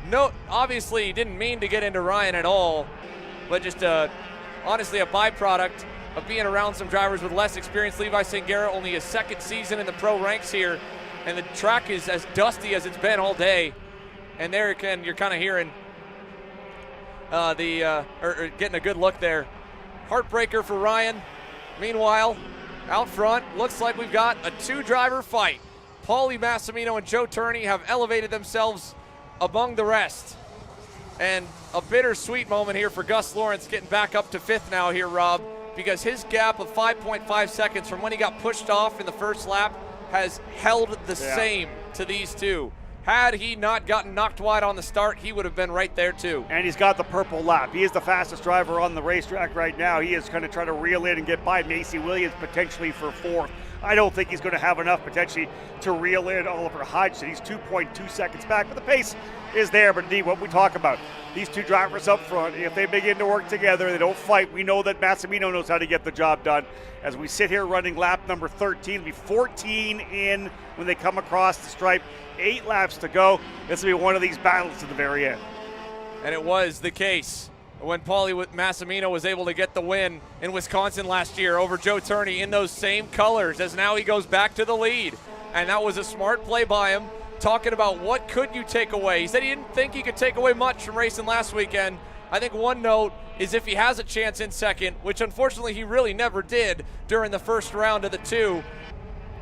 no, obviously he didn't mean to get into Ryan at all, but just honestly a byproduct of being around some drivers with less experience. Levi Sangera, only his 2nd season in the pro ranks here, and the track is as dusty as it's been all day. And there again, you're kind of hearing or getting a good look there. Heartbreaker for Ryan. Meanwhile, out front, looks like we've got a 2-driver fight. Paulie Massimino and Joe Turney have elevated themselves among the rest. And a bittersweet moment here for Gus Lawrence getting back up to 5th now here, Rob, because his gap of 5.5 seconds from when he got pushed off in the first lap has held the same to these two. Had he not gotten knocked wide on the start, he would have been right there too. And he's got the purple lap. He is the fastest driver on the racetrack right now. He is going to try to reel in and get by Macy Williams potentially for 4th. I don't think he's going to have enough potentially to reel in Oliver Hodgson. He's 2.2 seconds back, but the pace is there. But indeed, what we talk about, these two drivers up front, if they begin to work together, they don't fight, we know that Massimino knows how to get the job done. As we sit here running lap number 13, it'll be 14 in when they come across the stripe. 8 laps to go. This will be one of these battles to the very end. And it was the case when Paulie Massimino was able to get the win in Wisconsin last year over Joe Turney in those same colors, as now he goes back to the lead. And that was a smart play by him, talking about what could you take away. He said he didn't think he could take away much from racing last weekend. I think one note is if he has a chance in second, which unfortunately he really never did during the first round of the 2,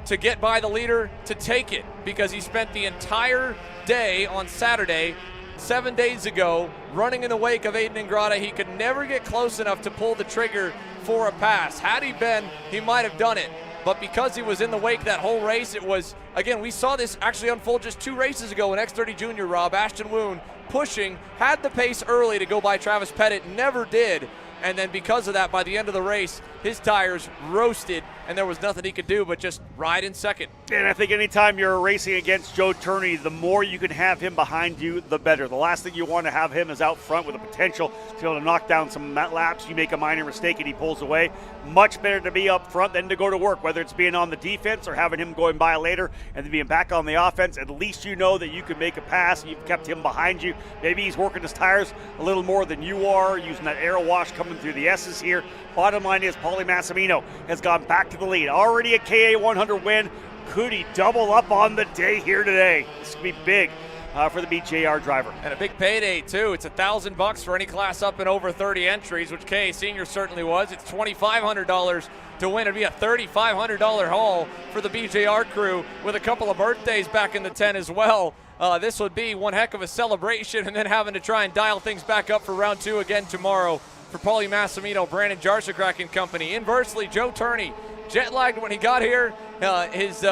to get by the leader, to take it, because he spent the entire day on Saturday 7 days ago running in the wake of Aiden Ingrata. He could never get close enough to pull the trigger for a pass. Had he been, he might have done it. But because he was in the wake that whole race, it was, again, we saw this actually unfold just 2 races ago in X30 Junior, Rob. Ashton Woon pushing, had the pace early to go by Travis Pettit, never did. And then because of that, by the end of the race, his tires roasted, and there was nothing he could do but just ride in second. And I think anytime you're racing against Joe Turney, the more you can have him behind you, the better. The last thing you want to have him is out front with the potential to be able to knock down some laps. You make a minor mistake and he pulls away. Much better to be up front than to go to work, whether it's being on the defense or having him going by later and then being back on the offense. At least you know that you can make a pass and you've kept him behind you. Maybe he's working his tires a little more than you are, using that aero wash coming through the S's here. Bottom line is Paulie Massimino has gone back to the lead. Already a KA 100 win. Could he double up on the day here today? This could be big for the BJR driver. And a big payday too. It's $1,000 for any class up and over 30 entries, which KA Senior certainly was. It's $2,500 to win. It'd be a $3,500 haul for the BJR crew with a couple of birthdays back in the 10 as well. This would be one heck of a celebration, and then having to try and dial things back up for round 2 again tomorrow for Paulie Massimino, Brandon Jarsakrak and company. Inversely, Joe Turney, jet lagged when he got here. His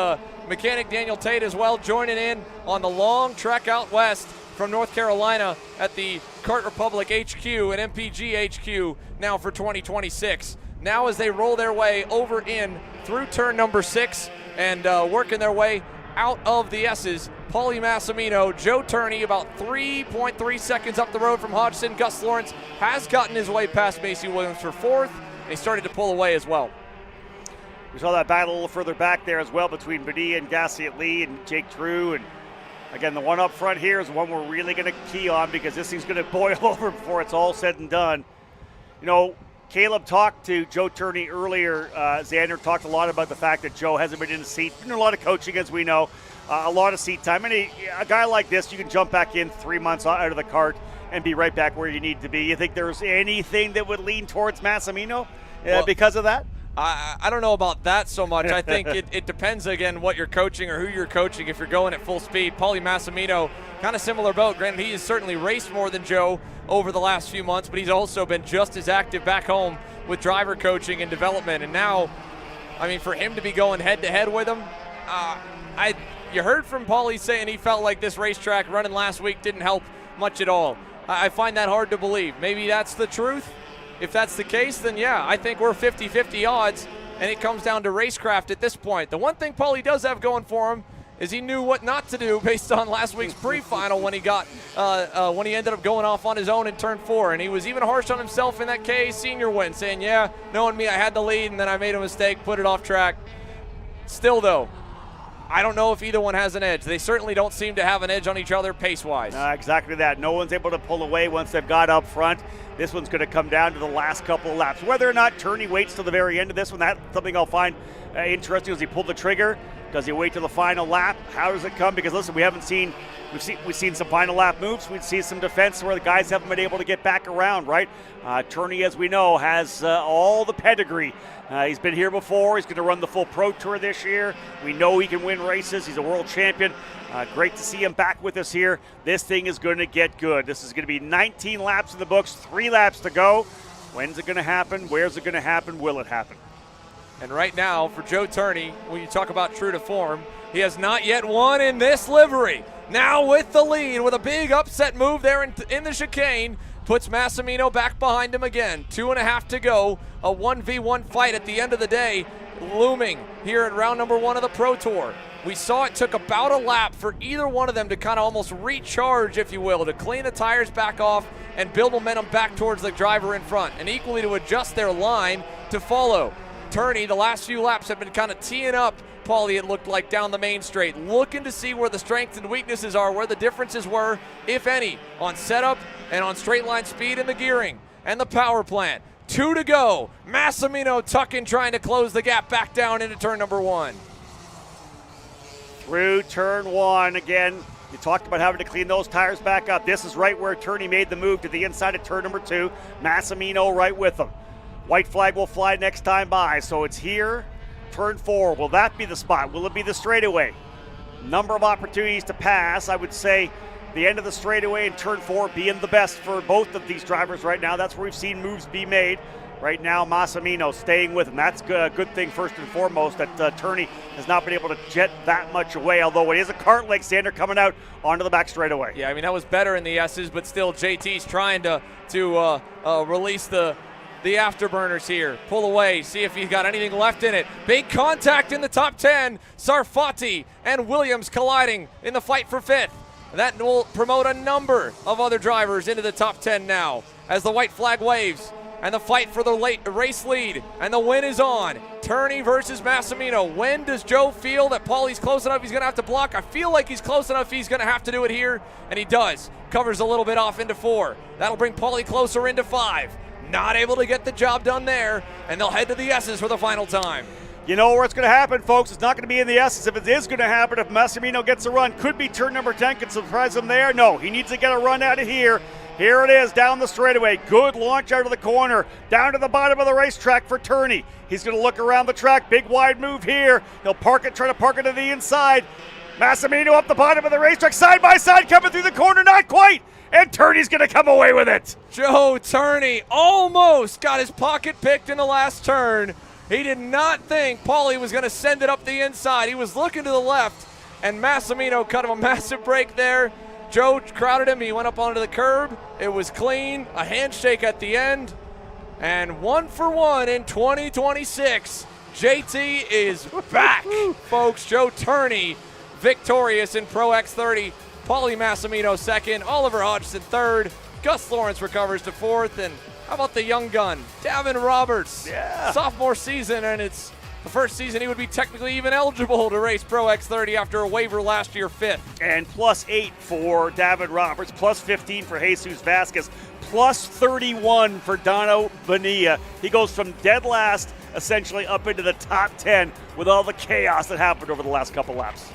mechanic Daniel Tate as well joining in on the long trek out west from North Carolina at the Kart Republic HQ and MPG HQ now for 2026. Now as they roll their way over in through turn number 6 and working their way out of the S's, Paulie Massimino, Joe Turney about 3.3 seconds up the road from Hodgson. Gus Lawrence has gotten his way past Macy Williams for 4th, and he started to pull away as well. We saw that battle a little further back there as well between Padilla and Gassiet Lee and Jake Drew. And again, the one up front here is the one we're really going to key on because this thing's going to boil over before it's all said and done. You know, Caleb talked to Joe Turney earlier. Xander talked a lot about the fact that Joe hasn't been in the seat. Been a lot of coaching, as we know, a lot of seat time. And a guy like this, you can jump back in 3 months out of the cart and be right back where you need to be. You think there's anything that would lean towards Massimino because of that? I don't know about that so much. I think it depends, again, what you're coaching or who you're coaching. If you're going at full speed, Paulie Massimino, kind of similar boat. Granted, he has certainly raced more than Joe over the last few months, but he's also been just as active back home with driver coaching and development. And now, I mean, for him to be going head-to-head with him, you heard from Paulie saying he felt like this racetrack running last week didn't help much at all. I find that hard to believe. Maybe that's the truth. If that's the case, then yeah, I think we're 50-50 odds, and it comes down to racecraft at this point. The one thing Paulie does have going for him is he knew what not to do based on last week's pre-final when he ended up going off on his own in turn 4, and he was even harsh on himself in that KA Senior win, saying, yeah, knowing me, I had the lead, and then I made a mistake, put it off track. Still, though, I don't know if either one has an edge. They certainly don't seem to have an edge on each other pace-wise. Exactly that. No one's able to pull away once they've got up front. This one's going to come down to the last couple of laps. Whether or not Turney waits till the very end of this one, that's something I'll find interesting. Does he pull the trigger? Does he wait till the final lap? How does it come? Because listen, we've seen some final lap moves. We've seen some defense where the guys haven't been able to get back around, right? Turney, as we know, has all the pedigree. He's been here before. He's going to run the full Pro Tour this year. We know he can win races. He's a world champion. Great to see him back with us here. This thing is going to get good. This is going to be 19 laps in the books, 3 laps to go. When's it going to happen? Where's it going to happen? Will it happen? And right now, for Joe Turney, when you talk about true to form, he has not yet won in this livery. Now with the lead, with a big upset move there in the chicane, puts Massimino back behind him again. 2.5 to go, a 1v1 fight at the end of the day, looming here at round number 1 of the Pro Tour. We saw it took about a lap for either one of them to kind of almost recharge, if you will, to clean the tires back off and build momentum back towards the driver in front, and equally to adjust their line to follow. Turney, the last few laps have been kind of teeing up Paulie, it looked like, down the main straight, looking to see where the strengths and weaknesses are, where the differences were, if any, on setup and on straight line speed and the gearing and the power plant. 2 to go. Massimino tucking, trying to close the gap back down into turn number 1. Through turn 1 again. You talked about having to clean those tires back up. This is right where Turney made the move to the inside of turn number 2. Massimino right with him. White flag will fly next time by. So it's here, turn 4. Will that be the spot? Will it be the straightaway? Number of opportunities to pass. I would say the end of the straightaway and turn 4 being the best for both of these drivers right now. That's where we've seen moves be made. Right now, Massimino staying with him. That's a good thing first and foremost, that Turney has not been able to jet that much away, although it is a kart leg sander coming out onto the back straightaway. Yeah, I mean, that was better in the S's, but still JT's trying to release the afterburners here. Pull away, see if he's got anything left in it. Big contact in the top 10. Sarfati and Williams colliding in the fight for 5th. That will promote a number of other drivers into the top 10 now as the white flag waves and the fight for the race lead, and the win is on. Turney versus Massimino. When does Joe feel that Paulie's close enough he's going to have to block? I feel like he's close enough he's going to have to do it here, and he does. Covers a little bit off into 4. That'll bring Paulie closer into 5. Not able to get the job done there, and they'll head to the S's for the final time. You know where it's going to happen, folks. It's not going to be in the S's. If it is going to happen, if Massimino gets a run, could be turn number 10, could surprise him there. No, he needs to get a run out of here. Here it is, down the straightaway. Good launch out of the corner, down to the bottom of the racetrack for Turney. He's going to look around the track. Big wide move here. He'll park it, try to park it to the inside. Massimino up the bottom of the racetrack, side by side, coming through the corner, not quite. And Turney's going to come away with it. Joe Turney almost got his pocket picked in the last turn. He did not think Paulie was going to send it up the inside. He was looking to the left, and Massimino cut him a massive break there. Joe crowded him. He went up onto the curb. It was clean. A handshake at the end. And 1 for 1 in 2026. JT is back, folks. Joe Turney victorious in Pro X30. Paulie Massimino 2nd. Oliver Hodgson 3rd. Gus Lawrence recovers to 4th. And how about the young gun, Davin Roberts? Yeah. Sophomore season, and it's the first season he would be technically even eligible to race Pro X30 after a waiver last year, 5th. And +8 for David Roberts, +15 for Jesus Vasquez, +31 for Dono Bonilla. He goes from dead last essentially up into the top 10 with all the chaos that happened over the last couple laps.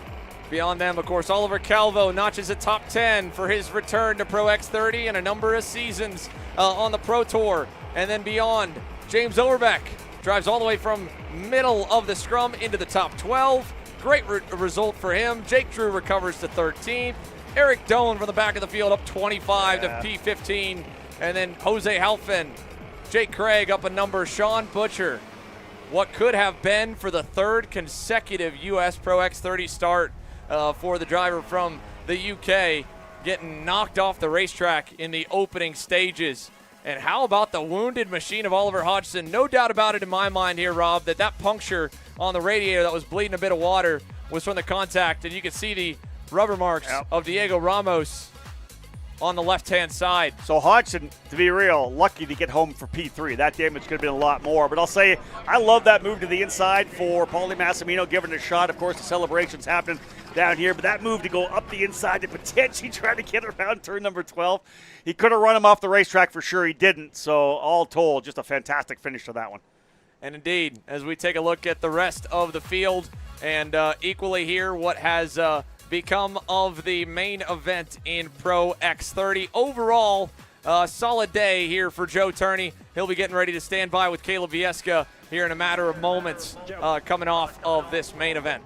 Beyond them, of course, Oliver Calvo notches a top 10 for his return to Pro X30 and a number of seasons on the Pro Tour. And then beyond, James Overbeck drives all the way from middle of the scrum into the top 12. Great result for him. Jake Drew recovers to 13th. Eric Doan from the back of the field up 25 to P15. And then Jose Halfin, Jake Craig up a number. Sean Butcher, what could have been for the 3rd consecutive U.S. Pro X30 start for the driver from the UK, getting knocked off the racetrack in the opening stages. And how about the wounded machine of Oliver Hodgson? No doubt about it in my mind here, Rob, that puncture on the radiator that was bleeding a bit of water was from the contact, and you can see the rubber marks of Diego Ramos on the left-hand side. So Hodgson, to be real, lucky to get home for P3. That damage could have been a lot more. But I'll say, I love that move to the inside for Paulie Massimino, giving it a shot. Of course, the celebrations happening down here. But that move to go up the inside to potentially try to get around turn number 12. He could have run him off the racetrack for sure. He didn't. So all told, just a fantastic finish to that one. And indeed, as we take a look at the rest of the field, and equally here, what has become of the main event in Pro X30. Overall, solid day here for Joe Turney. He'll be getting ready to stand by with Caleb Vieska here in a matter of moments coming off of this main event.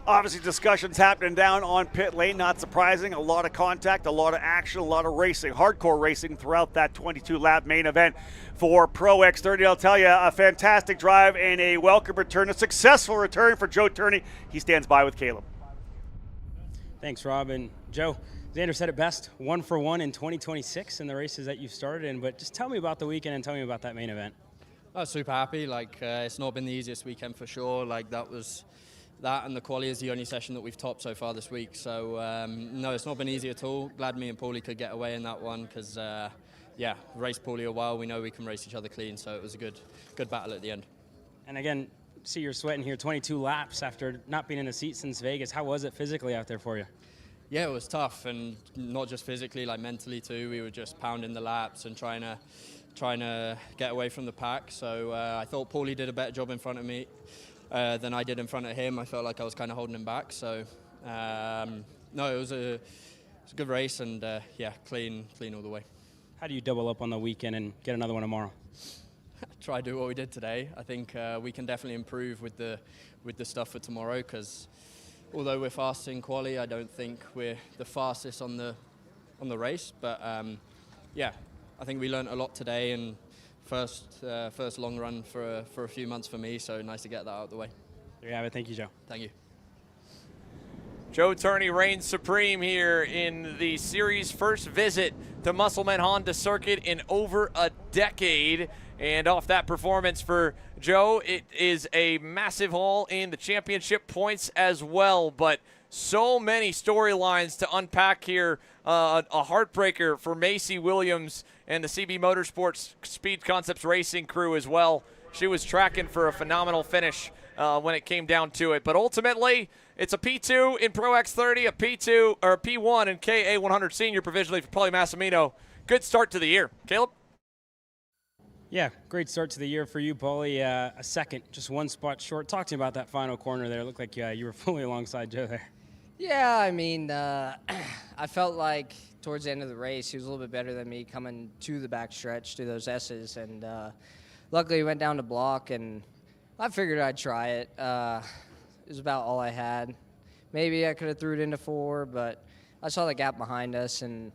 Obviously, discussions happening down on pit lane. Not surprising. A lot of contact, a lot of action, a lot of racing, hardcore racing throughout that 22-lap main event for Pro X30. I'll tell you, a fantastic drive and a welcome return, a successful return for Joe Turney. He stands by with Caleb. Thanks, Rob. And Joe, Xander said it best, 1 for 1 in 2026 in the races that you've started in. But just tell me about the weekend and tell me about that main event. I was super happy. It's not been the easiest weekend for sure. That and the quali is the only session that we've topped so far this week. So, no, it's not been easy at all. Glad me and Paulie could get away in that one because, raced Paulie a while. We know we can race each other clean, so it was a good battle at the end. And again, see you're sweating here, 22 laps after not being in the seat since Vegas. How was it physically out there for you? Yeah, it was tough, and not just physically, mentally too. We were just pounding the laps and trying to get away from the pack. So I thought Paulie did a better job in front of me than I did in front of him. I felt like I was kind of holding him back. So, no, it was a good race and, clean all the way. How do you double up on the weekend and get another one tomorrow? Try to do what we did today. I think we can definitely improve with the stuff for tomorrow because although we're fast in quali, I don't think we're the fastest on the race. But, I think we learned a lot today and first long run for a few months for me, so nice to get that out of the way. There you have it. Thank you, Joe. Thank you. Joe Turney reigns supreme here in the series' first visit to Musselman Honda Circuit in over a decade. And off that performance for Joe, it is a massive haul in the championship points as well. But so many storylines to unpack here. A heartbreaker for Macy Williams and the CB Motorsports Speed Concepts Racing crew as well. She was tracking for a phenomenal finish when it came down to it. But ultimately, it's a P2 in Pro X30, a P2 or a P1 in KA100 Senior provisionally for Paulie Massimino. Good start to the year. Caleb? Yeah, great start to the year for you, Paulie. A second, just one spot short. Talk to me about that final corner there. It looked like you were fully alongside Joe there. Yeah, I mean, I felt like towards the end of the race, he was a little bit better than me coming to the back stretch to those S's. And luckily, he went down to block, and I figured I'd try it. It was about all I had. Maybe I could have threw it into 4, but I saw the gap behind us, and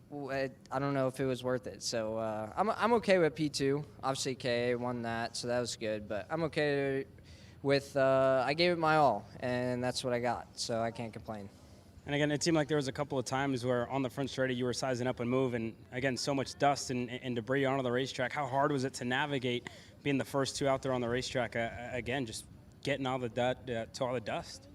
I don't know if it was worth it. So I'm okay with P2. Obviously, KA won that, so that was good. But I'm okay with I gave it my all, and that's what I got. So I can't complain. And again, it seemed like there was a couple of times where on the front straight you were sizing up and move, and again, so much dust and debris onto the racetrack. How hard was it to navigate being the first two out there on the racetrack? Again, just getting all the dust.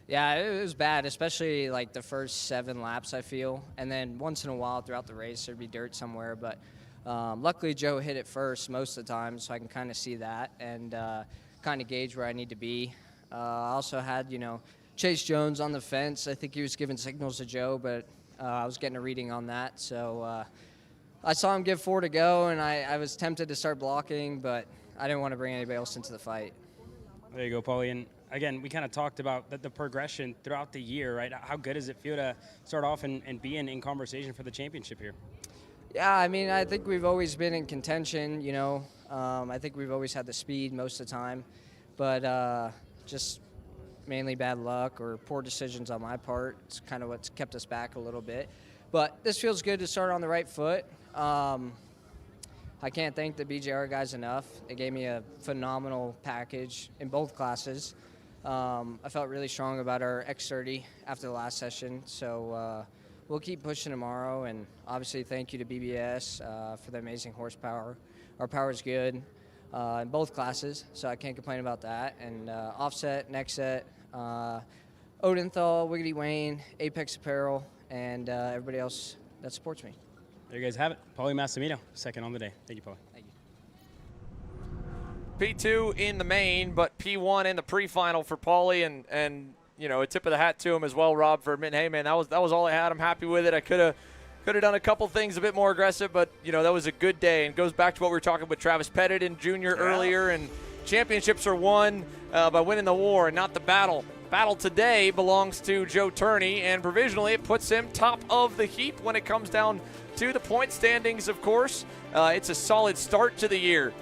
Yeah, it was bad, especially like the first 7 laps, I feel. And then once in a while throughout the race, there'd be dirt somewhere. But luckily, Joe hit it first most of the time, so I can kind of see that and kind of gauge where I need to be. I also had, Chase Jones on the fence. I think he was giving signals to Joe, but I was getting a reading on that. So I saw him give 4 to go, and I was tempted to start blocking, but I didn't want to bring anybody else into the fight. There you go, Paulie. And again, we kind of talked about the progression throughout the year, right? How good does it feel to start off and be in conversation for the championship here? Yeah, I mean, I think we've always been in contention, I think we've always had the speed most of the time, but just mainly bad luck or poor decisions on my part. It's kind of what's kept us back a little bit. But this feels good to start on the right foot. I can't thank the BJR guys enough. They gave me a phenomenal package in both classes. I felt really strong about our X30 after the last session, so we'll keep pushing tomorrow. And obviously, thank you to BBS for the amazing horsepower. Our power is good in both classes, so I can't complain about that. And Offset, Nexet, Odenthal, Wiggity Wayne, Apex Apparel, and everybody else that supports me. There you guys have it. Paulie Massimino, second on the day. Thank you, Paulie. Thank you. P2 in the main, but P1 in the pre-final for Paulie. And a tip of the hat to him as well, Rob, for admitting, hey, man, that was all I had. I'm happy with it. I could have done a couple things a bit more aggressive, but, that was a good day. And goes back to what we were talking with Travis Pettit and Junior earlier. And championships are won by winning the war and not the battle. Battle today belongs to Joe Turney, and provisionally it puts him top of the heap when it comes down to the point standings, of course. It's a solid start to the year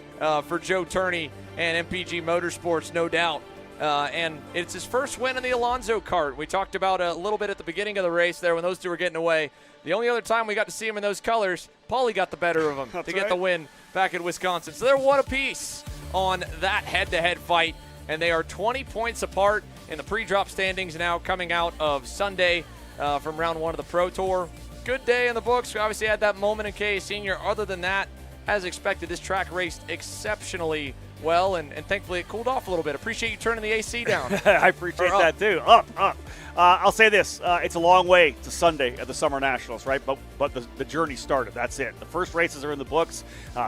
for Joe Turney and MPG Motorsports, no doubt. And it's his first win in the Alonso Kart. We talked about a little bit at the beginning of the race there when those two were getting away. The only other time we got to see him in those colors, Paulie got the better of him to get the win back in Wisconsin. So they're one apiece on that head-to-head fight, and they are 20 points apart in the pre-drop standings now coming out of Sunday from round one of the Pro Tour. Good day in the books. We obviously had that moment in KA Senior. Other than that, as expected, this track raced exceptionally well, and thankfully it cooled off a little bit. Appreciate you turning the AC down. I appreciate that too. Up. I'll say this: it's a long way to Sunday at the Summer Nationals, right? But the journey started. That's it. The first races are in the books.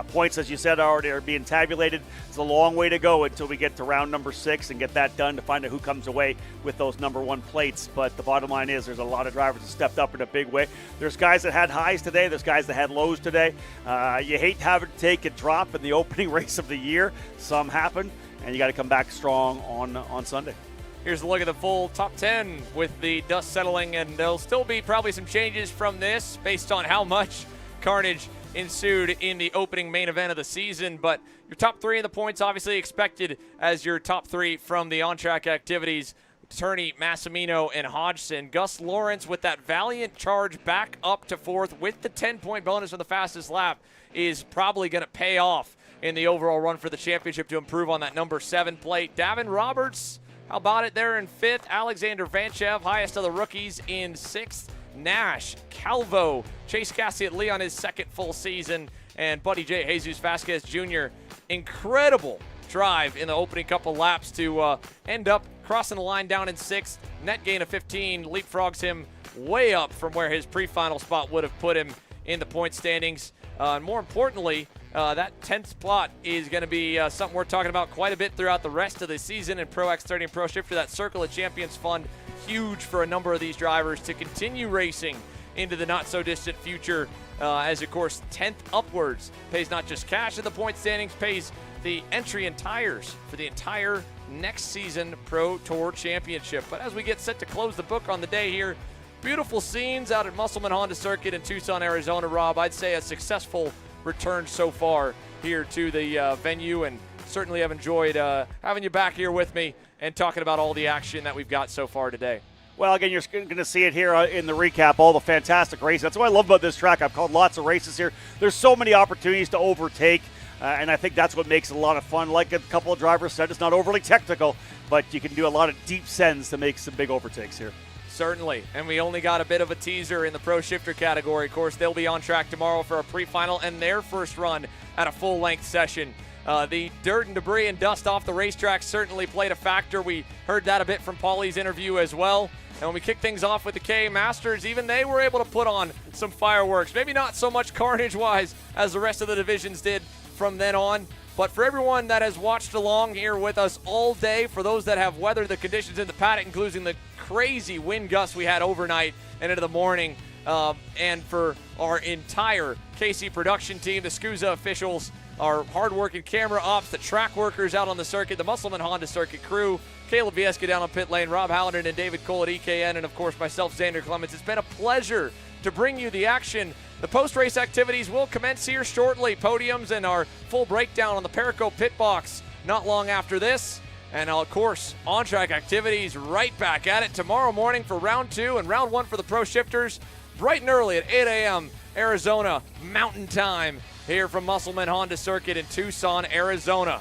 Points, as you said, already are being tabulated. It's a long way to go until we get to round number 6 and get that done to find out who comes away with those number 1 plates. But the bottom line is, there's a lot of drivers that stepped up in a big way. There's guys that had highs today. There's guys that had lows today. You hate having to take a drop in the opening race of the year. Some happen, and you got to come back strong on Sunday. Here's a look at the full top 10 with the dust settling, and there'll still be probably some changes from this based on how much carnage ensued in the opening main event of the season. But your top 3 in the points obviously expected as your top 3 from the on-track activities. Turney, Massimino, and Hodgson. Gus Lawrence with that valiant charge back up to 4th with the 10-point bonus for the fastest lap is probably going to pay off in the overall run for the championship to improve on that number 7 plate. Davin Roberts, how about it there in 5th? Alexander Vanchev, highest of the rookies, in 6th. Nash, Calvo, Chase Cassidy Lee on his 2nd full season, and Buddy J. Jesus Vasquez Jr. Incredible drive in the opening couple laps to end up crossing the line down in 6th. Net gain of 15 leapfrogs him way up from where his pre-final spot would have put him in the point standings. And more importantly, that 10th spot is going to be something we're talking about quite a bit throughout the rest of the season in Pro X30 and Pro Shifter. That Circle of Champions fund, huge for a number of these drivers to continue racing into the not-so-distant future as, of course, 10th upwards pays not just cash in the point standings, pays the entry in tires for the entire next season Pro Tour Championship. But as we get set to close the book on the day here, beautiful scenes out at Musselman Honda Circuit in Tucson, Arizona, Rob. I'd say a successful return so far here to the venue, and certainly have enjoyed having you back here with me and talking about all the action that we've got so far today. Well, again, you're going to see it here in the recap, all the fantastic races. That's what I love about this track. I've called lots of races here. There's so many opportunities to overtake, and I think that's what makes it a lot of fun. Like a couple of drivers said, it's not overly technical, but you can do a lot of deep sends to make some big overtakes here. Certainly, and we only got a bit of a teaser in the Pro Shifter category. Of course, they'll be on track tomorrow for a pre-final and their first run at a full-length session. The dirt and debris and dust off the racetrack certainly played a factor. We heard that a bit from Paulie's interview as well. And when we kick things off with the KA Masters, even they were able to put on some fireworks. Maybe not so much carnage-wise as the rest of the divisions did from then on. But for everyone that has watched along here with us all day, for those that have weathered the conditions in the paddock, including the crazy wind gusts we had overnight and into the morning, and for our entire KC production team, the SKUSA officials, our hard-working camera ops, the track workers out on the circuit, the Musselman Honda Circuit crew, Caleb Vieska down on pit lane, Rob Halloran and David Cole at EKN, and of course myself, Xander Clements. It's been a pleasure to bring you the action. The post-race activities will commence here shortly. Podiums and our full breakdown on the Perico pit box not long after this. And of course, on-track activities right back at it tomorrow morning for round 2 and round 1 for the Pro Shifters, bright and early at 8 a.m. Arizona Mountain Time here from Musselman Honda Circuit in Tucson, Arizona.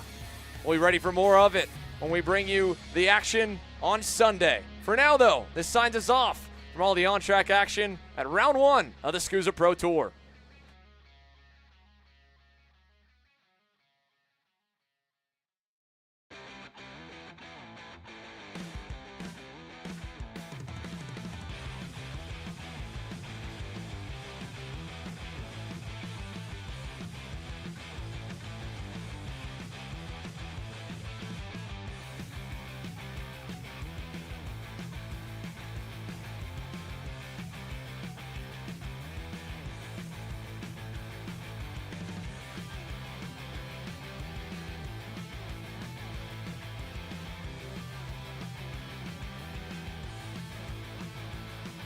We'll be ready for more of it when we bring you the action on Sunday. For now, though, this signs us off from all the on-track action at round 1 of the SKUSA Pro Tour.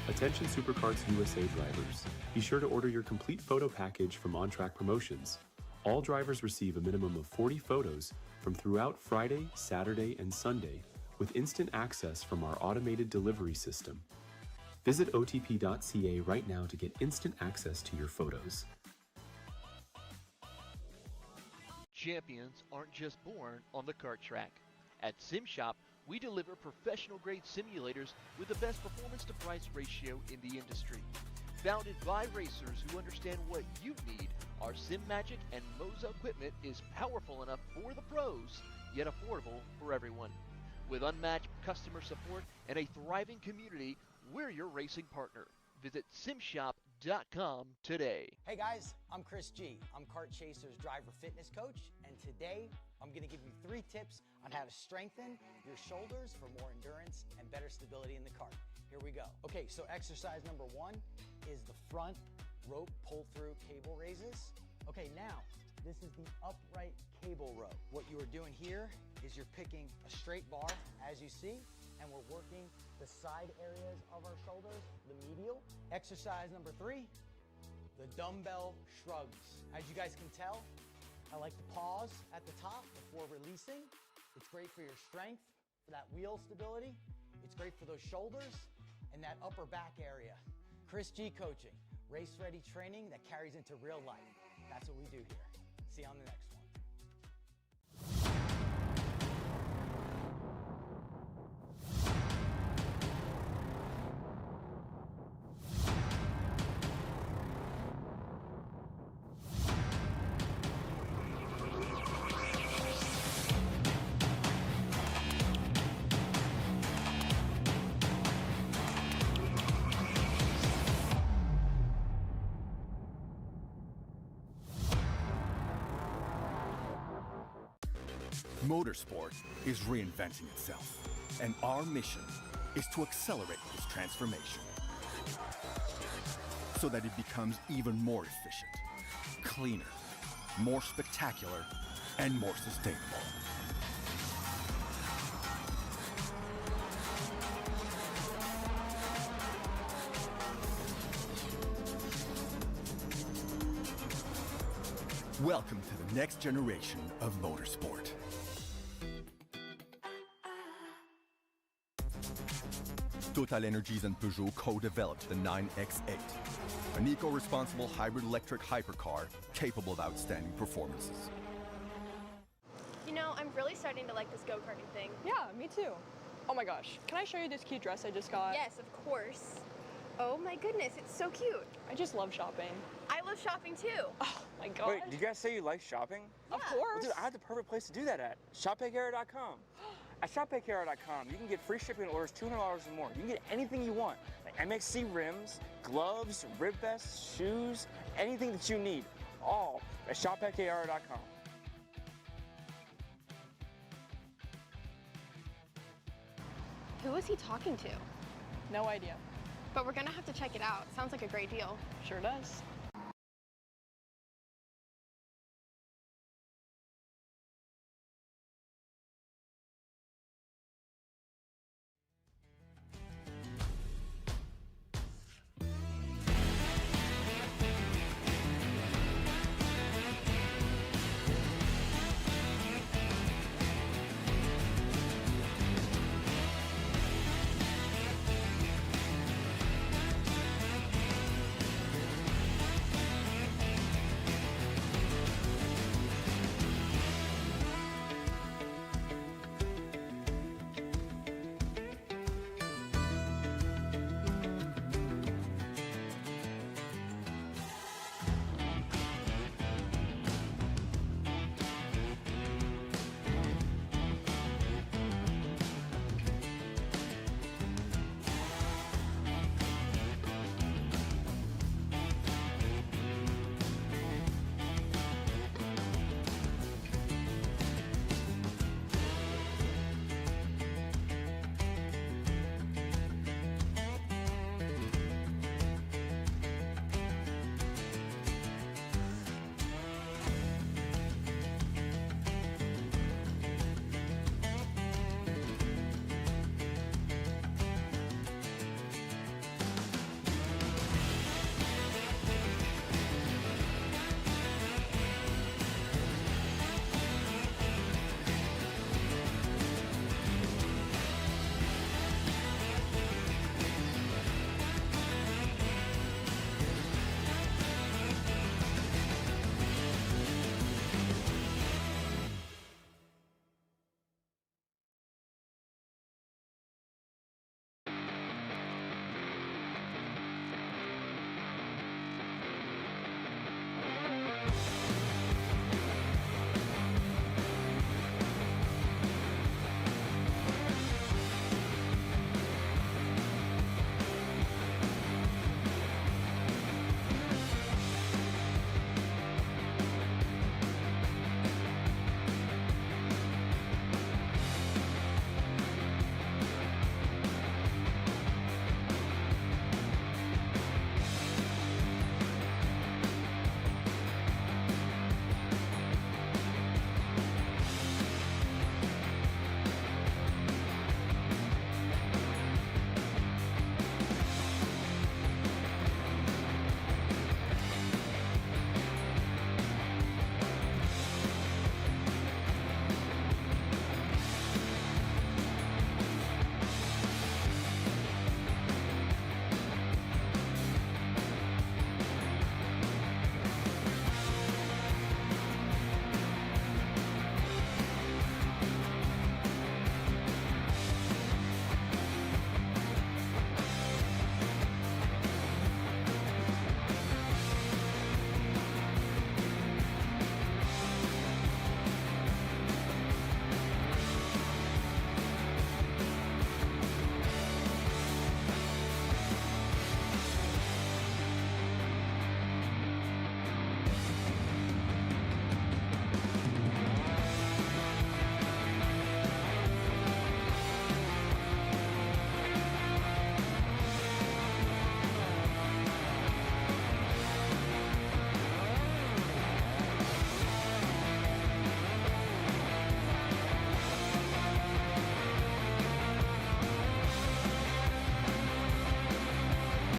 Attention Superkarts USA drivers. Be sure to order your complete photo package from On Track Promotions. All drivers receive a minimum of 40 photos from throughout Friday, Saturday, and Sunday with instant access from our automated delivery system. Visit otp.ca right now to get instant access to your photos. Champions aren't just born on the kart track. At SimShop, we deliver professional-grade simulators with the best performance-to-price ratio in the industry. Founded by racers who understand what you need, our SimMagic and Moza equipment is powerful enough for the pros, yet affordable for everyone. With unmatched customer support and a thriving community, we're your racing partner. Visit simshop.com today. Hey guys, I'm Chris G. I'm Kart Chaser's driver fitness coach, and today I'm going to give you 3 tips on how to strengthen your shoulders for more endurance and better stability in the kart. Here we go. Okay, so exercise number 1 is the front rope pull-through cable raises. Okay, now this is the upright cable row. What you are doing here is you're picking a straight bar, as you see, and we're working the side areas of our shoulders, the medial. Exercise number 3, the dumbbell shrugs. As you guys can tell, I like to pause at the top before releasing. It's great for your strength, for that wheel stability. It's great for those shoulders and that upper back area. Chris G coaching, race-ready training that carries into real life. That's what we do here. See you on the next one. Motorsport is reinventing itself, and our mission is to accelerate this transformation so that it becomes even more efficient, cleaner, more spectacular, and more sustainable. Welcome to the next generation of motorsport. TotalEnergies and Peugeot co-developed the 9X8, an eco-responsible hybrid electric hypercar capable of outstanding performances. You know, I'm really starting to like this go-karting thing. Yeah, me too. Oh my gosh, can I show you this cute dress I just got? Yes, of course. Oh my goodness, it's so cute. I just love shopping. I love shopping too. Oh my gosh. Wait, did you guys say you like shopping? Of course. Well, dude, I have the perfect place to do that at. ShopPayCara.com. At ShopPayCara.com, you can get free shipping on orders $200 or more. You can get anything you want, like MXC rims, gloves, rib vests, shoes, anything that you need, all at ShopPayCara.com. Who is he talking to? No idea. But we're gonna have to check it out. Sounds like a great deal. Sure does.